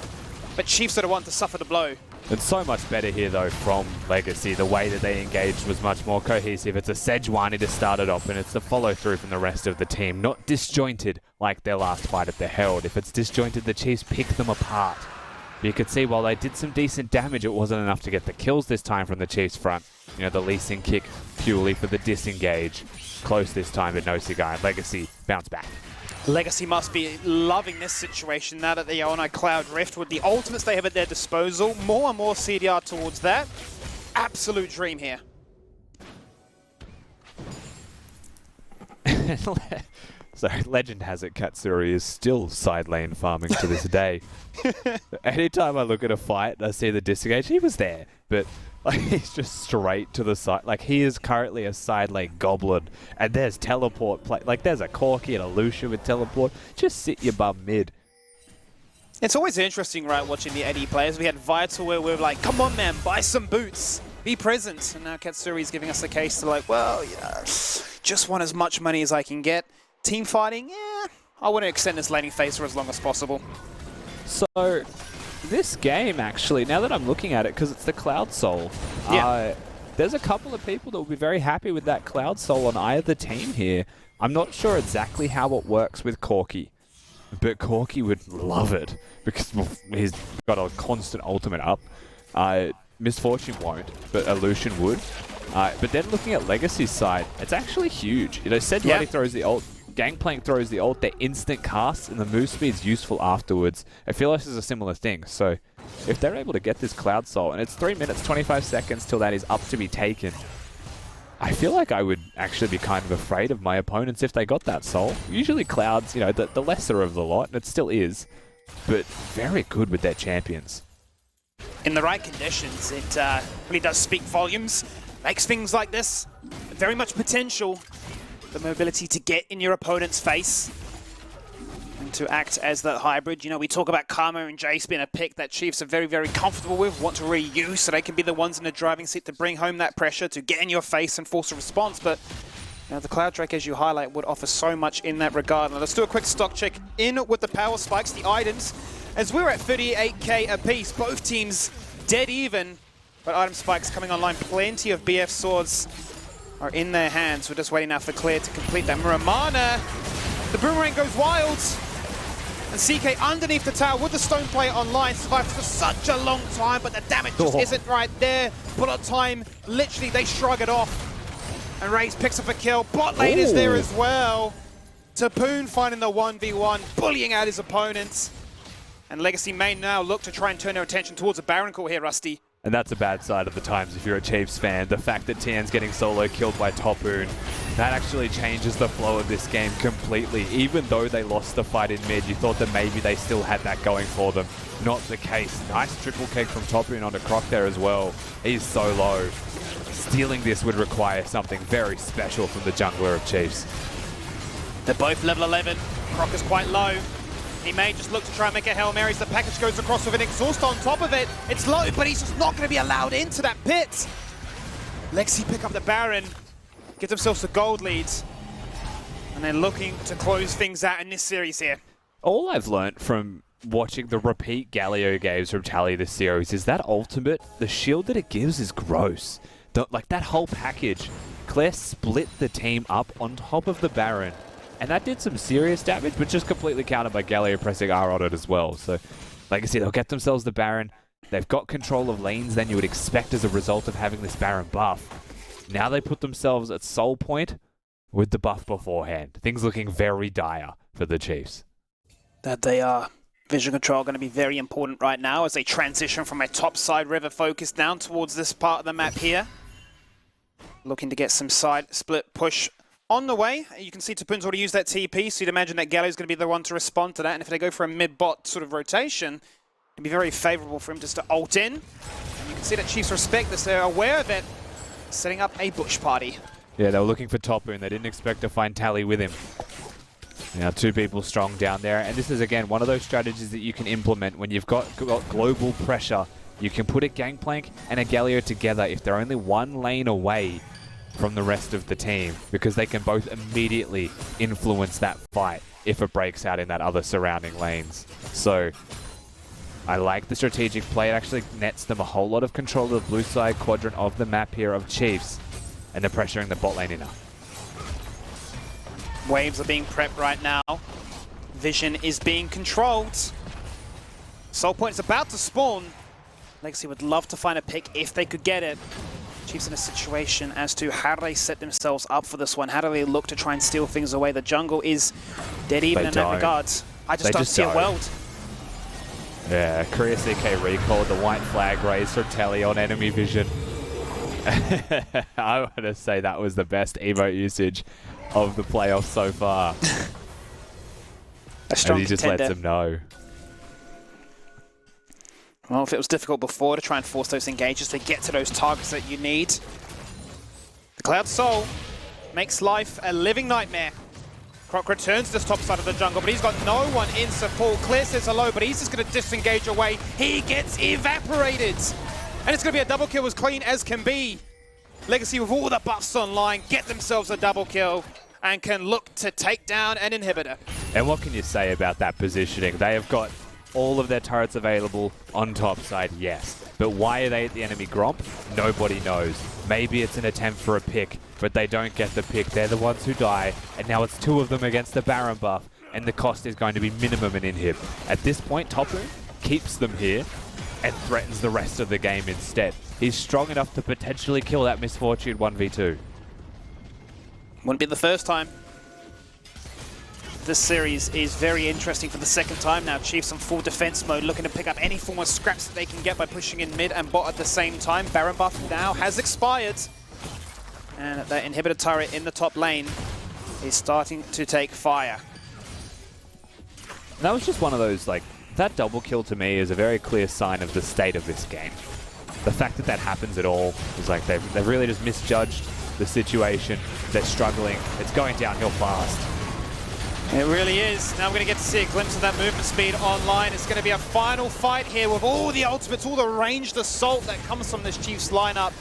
but Chiefs are the one to suffer the blow. It's so much better here, though, from Legacy. The way that they engaged was much more cohesive. It's a Sejuani to start it off, and it's the follow-through from the rest of the team. Not disjointed like their last fight at the Herald. If it's disjointed, the Chiefs pick them apart. You could see while they did some decent damage, it wasn't enough to get the kills this time from the Chiefs front. You know, the Lee Sin kick purely for the disengage. Close this time, but no cigar. Legacy bounce back. Legacy must be loving this situation now that they are on a Cloud Rift with the ultimates they have at their disposal. More and more CDR towards that. Absolute dream here. So, legend has it Katsuri is still side lane farming to this day. Anytime I look at a fight, I see the disengage. He was there, but like he's just straight to the side. Like he is currently a side lane goblin, and there's teleport play. Like there's a Corki and a Lucia with teleport. Just sit your bum mid. It's always interesting, right, watching the Eddie players. We had Vital where we were like, come on, man, buy some boots. Be present. And now Katsuri's giving us the case to like, well, yeah, just want as much money as I can get. Team fighting, yeah, I want to extend this laning phase for as long as possible. So, this game actually, now that I'm looking at it, because it's the Cloud Soul, there's a couple of people that will be very happy with that Cloud Soul on either team here. I'm not sure exactly how it works with Corki, but Corki would love it because he's got a constant ultimate up. Misfortune won't, but Illusion would. But then looking at Legacy's side, it's actually huge. You know, Sejuani throws the ult, Gangplank throws the ult, they're instant casts, and the move speed's useful afterwards. I feel like this is a similar thing. So, if they're able to get this Cloud Soul, and it's 3 minutes, 25 seconds till that is up to be taken, I feel like I would actually be kind of afraid of my opponents if they got that Soul. Usually Cloud's, you know, the lesser of the lot, and it still is, but very good with their champions. In the right conditions, it really does speak volumes. Makes things like this very much potential. The mobility to get in your opponent's face and to act as that hybrid. You know, we talk about Karma and Jace being a pick that Chiefs are very, very comfortable with, want to reuse so they can be the ones in the driving seat to bring home that pressure, to get in your face and force a response. But you know, the Cloud Drake, as you highlight, would offer so much in that regard. Now, let's do a quick stock check in with the power spikes, the items, as we're at 38k apiece. Both teams dead even, but item spikes coming online. Plenty of BF swords are in their hands. We're just waiting now for Clear to complete that. Muramana, the boomerang goes wild. And CK underneath the tower with the stone player online, survives for such a long time, but the damage just isn't right there. Bullet time, literally they shrug it off. And Raze picks up a kill. Bot lane is there as well. Tapoon finding the 1v1, bullying out his opponents. And Legacy may now look to try and turn their attention towards a Baron call here, Rusty. And that's a bad side of the times if you're a Chiefs fan. The fact that Tien's getting solo killed by Tapoon, that actually changes the flow of this game completely. Even though they lost the fight in mid, you thought that maybe they still had that going for them. Not the case. Nice triple kick from Tapoon onto Croc there as well. He's so low. Stealing this would require something very special from the jungler of Chiefs. They're both level 11. Croc is quite low. He may just look to try and make a Hail Mary as the package goes across with an exhaust on top of it. It's low, but he's just not going to be allowed into that pit. Lexi pick up the Baron, get themselves a gold lead, and they're looking to close things out in this series here. All I've learnt from watching the repeat Galio games from Tally this series is that ultimate, the shield that it gives is gross. Like that whole package, Claire split the team up on top of the Baron. And that did some serious damage, but just completely countered by Galio pressing R on it as well. So, like I said, they'll get themselves the Baron. They've got control of lanes than you would expect as a result of having this Baron buff. Now they put themselves at soul point with the buff beforehand. Things looking very dire for the Chiefs. that they are. Vision control going to be very important right now as they transition from a top-side river focus down towards this part of the map here. Looking to get some side split push on the way. You can see Tapun's already used that TP, so you'd imagine that Gallo's going to be the one to respond to that. And if they go for a mid-bot sort of rotation, it'd be very favorable for him just to ult in. And you can see that Chiefs respect this. They're aware of it, setting up a bush party. Yeah, they were looking for Topu and they didn't expect to find Tally with him. Now 2 people strong down there, and this is again one of those strategies that you can implement when you've got global pressure. You can put a Gangplank and a Galio together if they're only 1 lane away from the rest of the team, because they can both immediately influence that fight if it breaks out in that other surrounding lanes. So I like the strategic play. It actually nets them a whole lot of control of the blue side quadrant of the map here of Chiefs, and they're pressuring the bot lane enough. Waves are being prepped right now. Vision is being controlled. Soul Point is about to spawn. Legacy would love to find a pick if they could get it. Chiefs in a situation as to how do they set themselves up for this one? How do they look to try and steal things away? The jungle is dead even in that regard. I just don't see a world. Yeah, Korea CK recalled the white flag raised for Telly on enemy vision. I want to say that was the best emote usage of the playoffs so far. A strong and he just contender. lets them know. Well, if it was difficult before to try and force those engages to get to those targets that you need. The Cloud Soul makes life a living nightmare. Croc returns to this top side of the jungle, but he's got no one in support. Clear says hello, but he's just going to disengage away. He gets evaporated. And it's going to be a double kill as clean as can be. Legacy with all the buffs online get themselves a double kill and can look to take down an inhibitor. And what can you say about that positioning? They have got all of their turrets available on top side, yes. But why are they at the enemy Gromp? Nobody knows. Maybe it's an attempt for a pick, but they don't get the pick. They're the ones who die, and now it's 2 of them against the Baron buff, and the cost is going to be minimum an inhib. At this point, Topu keeps them here and threatens the rest of the game instead. He's strong enough to potentially kill that Misfortune 1v2. Wouldn't be the first time. This series is very interesting for the second time now. Chiefs on full defense mode, looking to pick up any form of scraps that they can get by pushing in mid and bot at the same time. Baron buff now has expired. And that inhibitor turret in the top lane is starting to take fire. That was just one of those, like, that double kill to me is a very clear sign of the state of this game. The fact that that happens at all is like they've really just misjudged the situation. They're struggling. It's going downhill fast. It really is. Now we're going to get to see a glimpse of that movement speed online. It's going to be a final fight here with all the ultimates, all the ranged assault that comes from this Chiefs lineup.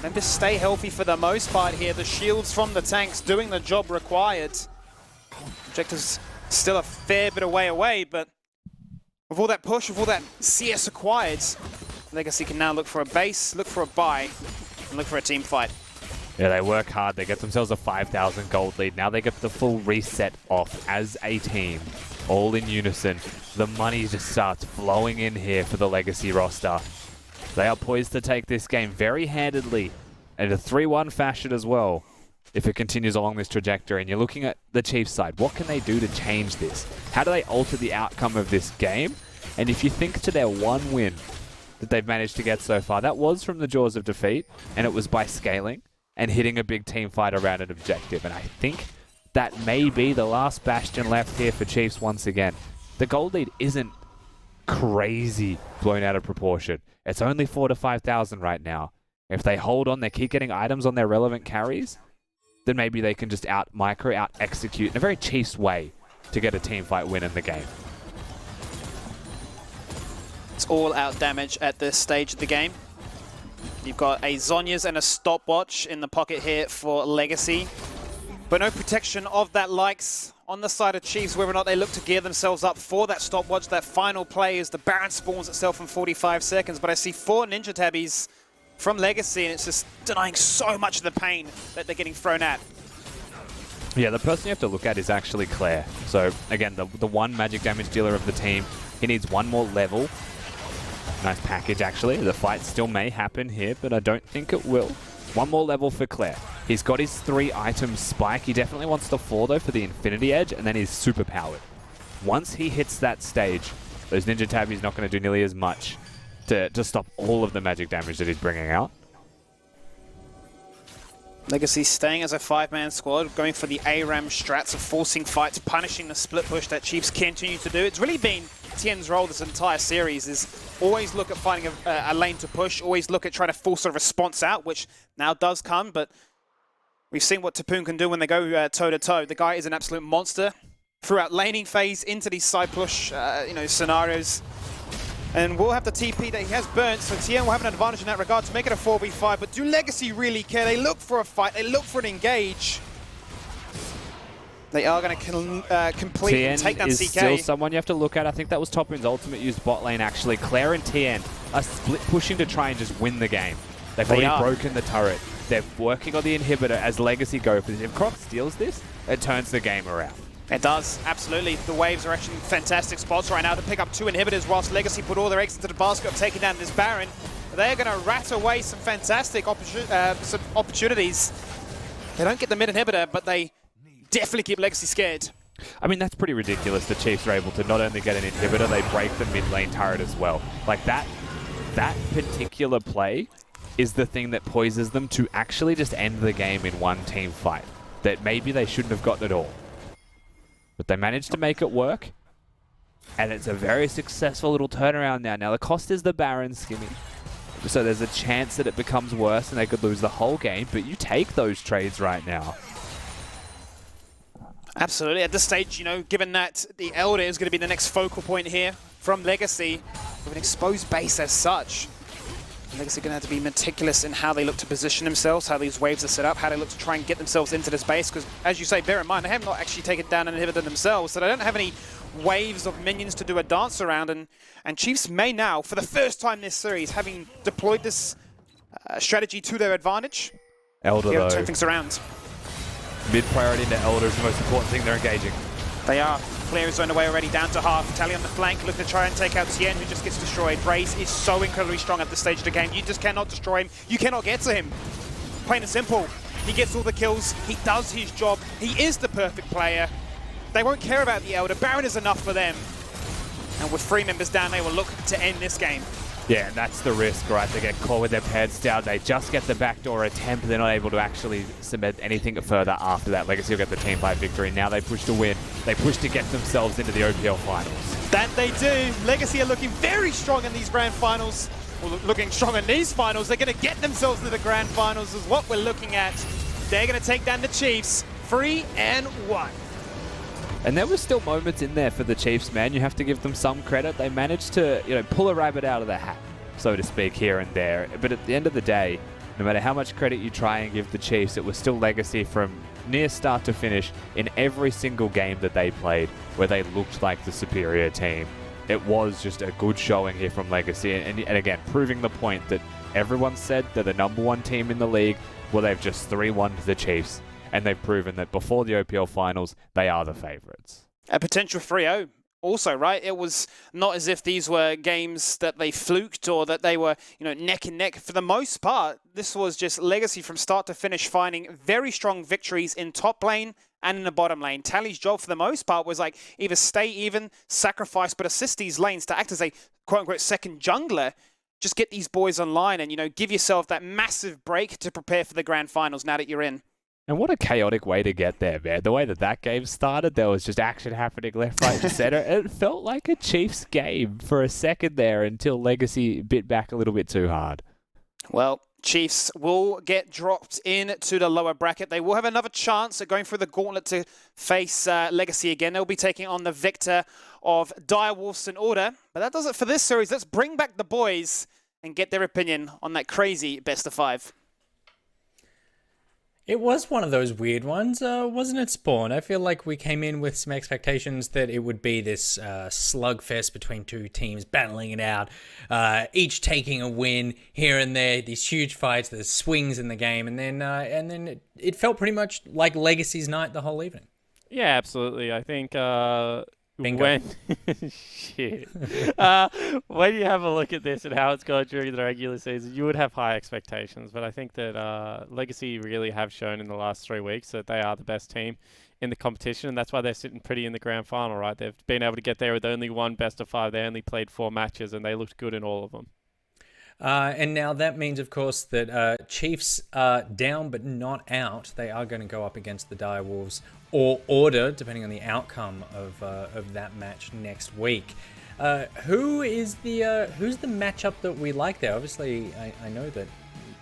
And just stay healthy for the most part here. The shields from the tanks doing the job required. Objective's still a fair bit away, but with all that push, with all that CS acquired, Legacy can now look for a base, look for a buy, and look for a team fight. Yeah, they work hard. They get themselves a 5,000 gold lead. Now they get the full reset off as a team, all in unison. The money just starts flowing in here for the Legacy roster. They are poised to take this game very handedly, and a 3-1 fashion as well, if it continues along this trajectory. And you're looking at the Chiefs side. What can they do to change this? How do they alter the outcome of this game? And if you think to their 1 win that they've managed to get so far, that was from the jaws of defeat, and it was by scaling and hitting a big team fight around an objective. And I think that may be the last bastion left here for Chiefs once again. The gold lead isn't crazy blown out of proportion. It's only 4,000 to 5,000 right now. If they hold on, they keep getting items on their relevant carries, then maybe they can just out-execute in a very Chiefs way to get a team fight win in the game. It's all out damage at this stage of the game. You've got a Zhonya's and a stopwatch in the pocket here for Legacy. But no protection of that likes on the side of Chiefs, whether or not they look to gear themselves up for that stopwatch. That final play as the Baron spawns itself in 45 seconds. But I see 4 Ninja Tabbies from Legacy, and it's just denying so much of the pain that they're getting thrown at. Yeah, the person you have to look at is actually Claire. So, again, the 1 magic damage dealer of the team. He needs 1 more level. Nice package, actually. The fight still may happen here, but I don't think it will. 1 more level for Claire. He's got his 3 item spike. He definitely wants the 4, though, for the Infinity Edge, and then he's super powered. Once he hits that stage, those Ninja Tabby's not going to do nearly as much to stop all of the magic damage that he's bringing out. Legacy staying as a 5-man squad, going for the ARAM strats of forcing fights, punishing the split push that Chiefs continue to do. It's really been Tien's role this entire series, is always look at finding a lane to push, always look at trying to force a response out, which now does come, but we've seen what Tapoon can do when they go toe-to-toe. The guy is an absolute monster throughout laning phase into these side push scenarios. And we'll have the TP that he has burnt, so Tien will have an advantage in that regard to make it a 4v5. But do Legacy really care? They look for a fight, they look for an engage. They are going to complete Tien and take down is CK. still someone you have to look at. I think that was Topoon's ultimate used bot lane, actually. Claire and Tien are split pushing to try and just win the game. They've already broken the turret. They're working on the inhibitor as Legacy go for this. If Croc steals this, it turns the game around. It does, absolutely. The waves are actually in fantastic spots right now to pick up 2 inhibitors whilst Legacy put all their eggs into the basket of taking down this Baron. They're going to rat away some fantastic some opportunities. They don't get the mid inhibitor, but they definitely keep Legacy scared. I mean, that's pretty ridiculous. The Chiefs are able to not only get an inhibitor, they break the mid lane turret as well. Like that particular play is the thing that poises them to actually just end the game in one team fight. That maybe they shouldn't have gotten at all. But they managed to make it work, and it's a very successful little turnaround now. Now, the cost is the Baron skimming, so there's a chance that it becomes worse and they could lose the whole game, but you take those trades right now. Absolutely. At this stage, given that the Elder is going to be the next focal point here from Legacy, with an exposed base as such, Legacy are going to have to be meticulous in how they look to position themselves, how these waves are set up, how they look to try and get themselves into this base, because as you say, bear in mind, they have not actually taken down an inhibitor themselves, so they don't have any waves of minions to do a dance around, and Chiefs may now, for the first time this series, having deployed this strategy to their advantage, Elder, though, turn things around. Mid-priority into Elder is the most important thing they're engaging. They are. Claire is on the way already, down to half. Tally on the flank, looking to try and take out Tien, who just gets destroyed. Braze is so incredibly strong at this stage of the game. You just cannot destroy him. You cannot get to him. Plain and simple. He gets all the kills. He does his job. He is the perfect player. They won't care about the Elder. Baron is enough for them. And with 3 members down, they will look to end this game. Yeah, and that's the risk, right? They get caught with their pants down. They just get the backdoor attempt. They're not able to actually cement anything further after that. Legacy will get the team fight victory. Now they push to win. They push to get themselves into the OPL finals. That they do. Legacy are looking very strong in these grand finals. Well, looking strong in these finals. They're going to get themselves to the grand finals is what we're looking at. They're going to take down the Chiefs 3-1. And there were still moments in there for the Chiefs, man. You have to give them some credit. They managed to, pull a rabbit out of the hat, so to speak, here and there. But at the end of the day, no matter how much credit you try and give the Chiefs, it was still Legacy from near start to finish in every single game that they played where they looked like the superior team. It was just a good showing here from Legacy. And again, proving the point that everyone said they're the #1 team in the league. Well, they've just 3-1 to the Chiefs. And they've proven that before the OPL finals, they are the favourites. A potential 3-0 also, right? It was not as if these were games that they fluked or that they were, neck and neck. For the most part, this was just Legacy from start to finish, finding very strong victories in top lane and in the bottom lane. Tally's job for the most part was like either stay even, sacrifice, but assist these lanes to act as a quote-unquote second jungler. Just get these boys online and, give yourself that massive break to prepare for the grand finals now that you're in. And what a chaotic way to get there, man. The way that game started, there was just action happening left, right, and center. It felt like a Chiefs game for a second there until Legacy bit back a little bit too hard. Well, Chiefs will get dropped into the lower bracket. They will have another chance at going through the gauntlet to face Legacy again. They'll be taking on the victor of Direwolves in Order. But that does it for this series. Let's bring back the boys and get their opinion on that crazy best of 5. It was one of those weird ones, wasn't it, Spawn? I feel like we came in with some expectations that it would be this slugfest between 2 teams battling it out, each taking a win here and there, these huge fights, there's swings in the game, and then it felt pretty much like Legacy's night the whole evening. Yeah, absolutely. I think Bingo. when shit, when you have a look at this and how it's gone during the regular season, you would have high expectations. But I think that Legacy really have shown in the last 3 weeks that they are the best team in the competition, and that's why they're sitting pretty in the grand final, right? They've been able to get there with only one best of 5. They only played 4 matches, and they looked good in all of them. And now that means, of course, that Chiefs are down but not out. They are going to go up against the Direwolves or Order, depending on the outcome of that match next week. Who's the matchup that we like there? Obviously, I know that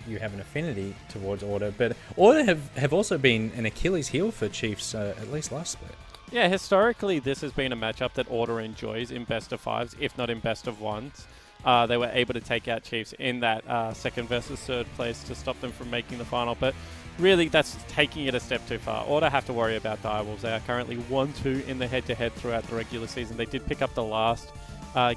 you have an affinity towards Order, but Order have also been an Achilles heel for Chiefs, at least last split. Yeah, historically, this has been a matchup that Order enjoys in best of 5s, if not in best of 1s. They were able to take out Chiefs in that second versus third place to stop them from making the final. But really, that's taking it a step too far. Order have to worry about Direwolves. They are currently 1-2 in the head-to-head throughout the regular season. They did pick up the last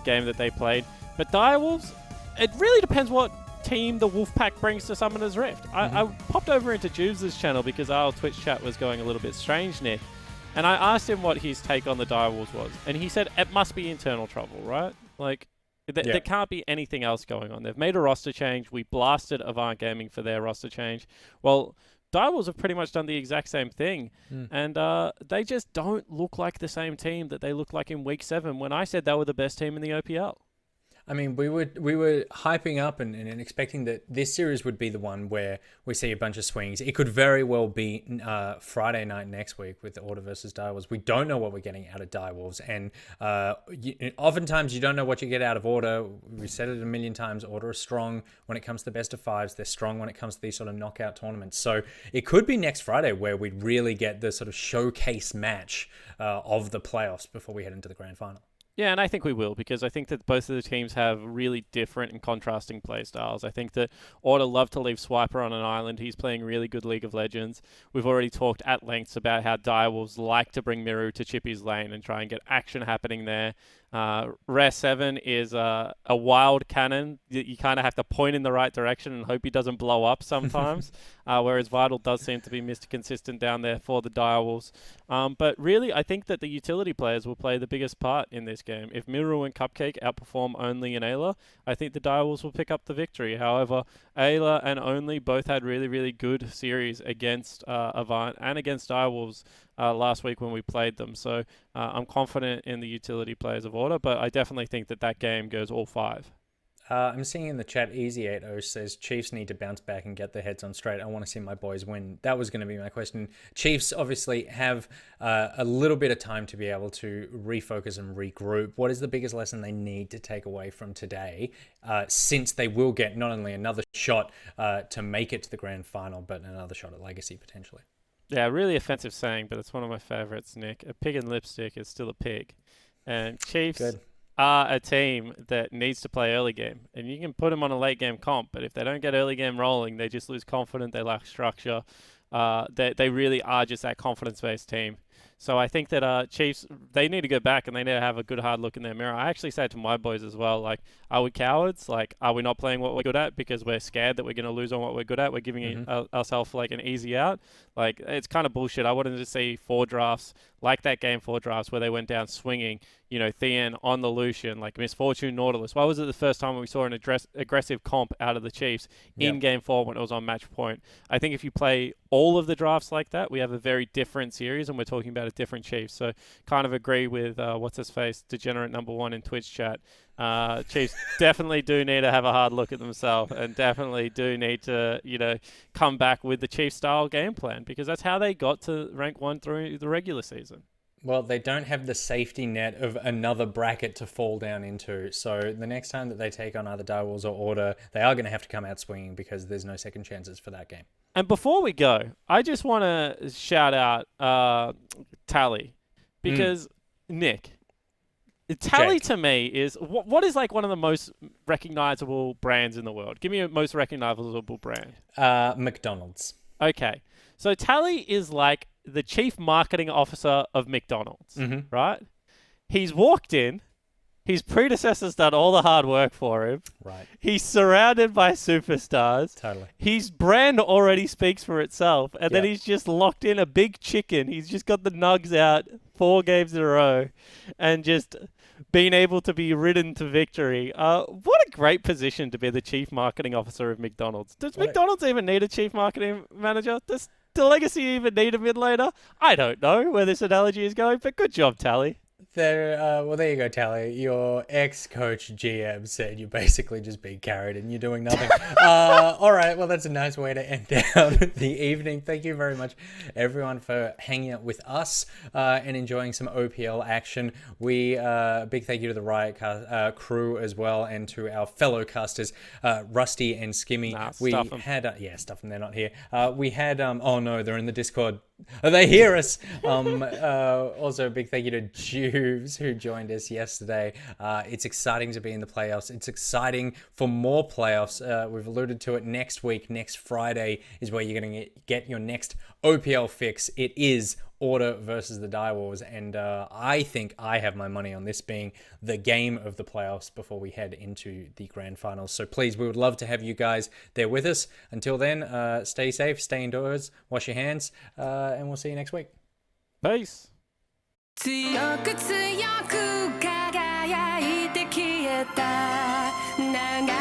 game that they played. But Direwolves, it really depends what team the Wolfpack brings to Summoner's Rift. I popped over into Juves' channel because our Twitch chat was going a little bit strange, Nick. And I asked him what his take on the Direwolves was. And he said it must be internal trouble, right? Like... There can't be anything else going on. They've made a roster change. We blasted Avant Gaming for their roster change. Well, Direwolves have pretty much done the exact same thing. And they just don't look like the same team that they looked like in Week 7 when I said they were the best team in the OPL. I mean, we were hyping up and expecting that this series would be the one where we see a bunch of swings. It could very well be Friday night next week with the Order versus Direwolves. We don't know what we're getting out of Direwolves, and oftentimes you don't know what you get out of Order. We said it a million times. Order are strong when it comes to the best of 5s. They're strong when it comes to these sort of knockout tournaments. So it could be next Friday where we really get the sort of showcase match of the playoffs before we head into the grand final. Yeah, and I think we will, because I think that both of the teams have really different and contrasting play styles. I think that Order love to leave Swiper on an island. He's playing really good League of Legends. We've already talked at length about how Direwolves like to bring Miru to Chippy's lane and try and get action happening there. Rare 7 is a wild cannon. You kind of have to point in the right direction and hope he doesn't blow up sometimes, whereas Vital does seem to be Mr. Consistent down there for the Direwolves. But really, I think that the utility players will play the biggest part in this game. If Miru and Cupcake outperform Only and Ayla, I think the Direwolves will pick up the victory. However, Ayla and Only both had really, really good series against Avant and against Direwolves last week when we played them. So I'm confident in the utility players of Order, but I definitely think that game goes all 5. I'm seeing in the chat, Easy80 says, Chiefs need to bounce back and get their heads on straight. I want to see my boys win. That was going to be my question. Chiefs obviously have a little bit of time to be able to refocus and regroup. What is the biggest lesson they need to take away from today, since they will get not only another shot to make it to the grand final, but another shot at Legacy potentially? Yeah, really offensive saying, but it's one of my favorites, Nick. A pig in lipstick is still a pig. And Chiefs are a team that needs to play early game. And you can put them on a late game comp, but if they don't get early game rolling, they just lose confidence, they lack structure. They really are just that confidence-based team. So I think that Chiefs, they need to go back and they need to have a good hard look in their mirror. I actually said to my boys as well, like, are we cowards? Like, are we not playing what we're good at because we're scared that we're going to lose on what we're good at? We're giving ourselves like an easy out. Like, it's kind of bullshit. I wanted to see 4 drafts, like that game 4 drafts where they went down swinging, you know, Thean on the Lucian, like Misfortune Nautilus. Why was it the first time we saw an aggressive comp out of the Chiefs in Game 4 when it was on match point? I think if you play all of the drafts like that, we have a very different series, and we're talking about a different Chiefs. So kind of agree with what's-his-face, Degenerate number 1 in Twitch chat. Chiefs definitely do need to have a hard look at themselves and definitely do need to, you know, come back with the Chiefs-style game plan, because that's how they got to rank 1 through the regular season. Well, they don't have the safety net of another bracket to fall down into. So the next time that they take on either Direwolves or Order, they are going to have to come out swinging because there's no second chances for that game. And before we go, I just want to shout out Tally, because Nick, Tally to me is what is like one of the most recognizable brands in the world. Give me a most recognizable brand. McDonald's. Okay, so Tally is like the chief marketing officer of McDonald's, right? He's walked in, His predecessor's done all the hard work for him. Right. He's surrounded by superstars. Totally. His brand already speaks for itself. And then Yep. he's just locked in a big chicken. He's just got the nugs out 4 games in a row and just been able to be ridden to victory. What a great position to be the chief marketing officer of McDonald's. Does McDonald's even need a chief marketing manager? Does the Legacy even need a mid laner? I don't know where this analogy is going, but good job, Tally. Well, there you go, Tally. Your ex-coach GM said you're basically just being carried and you're doing nothing. All right, well, that's a nice way to end down the evening. Thank you very much, everyone, for hanging out with us and enjoying some OPL action. Big thank you to the Riot crew as well, and to our fellow casters, Rusty and Skimmy. Stuff 'em. Stuff them. They're not here. We had, oh no, they're in the Discord. They hear us. Also, a big thank you to Juves, who joined us yesterday. It's exciting to be in the playoffs. It's exciting for more playoffs. We've alluded to it next week. Next Friday is where you're going to get your next OPL fix. It is Order versus the Die Wars, and I think I have my money on this being the game of the playoffs before we head into the grand finals. So please, we would love to have you guys there with us. Until then, stay safe, stay indoors, wash your hands, and we'll see you next week. Peace. 強く強く輝いて消えた長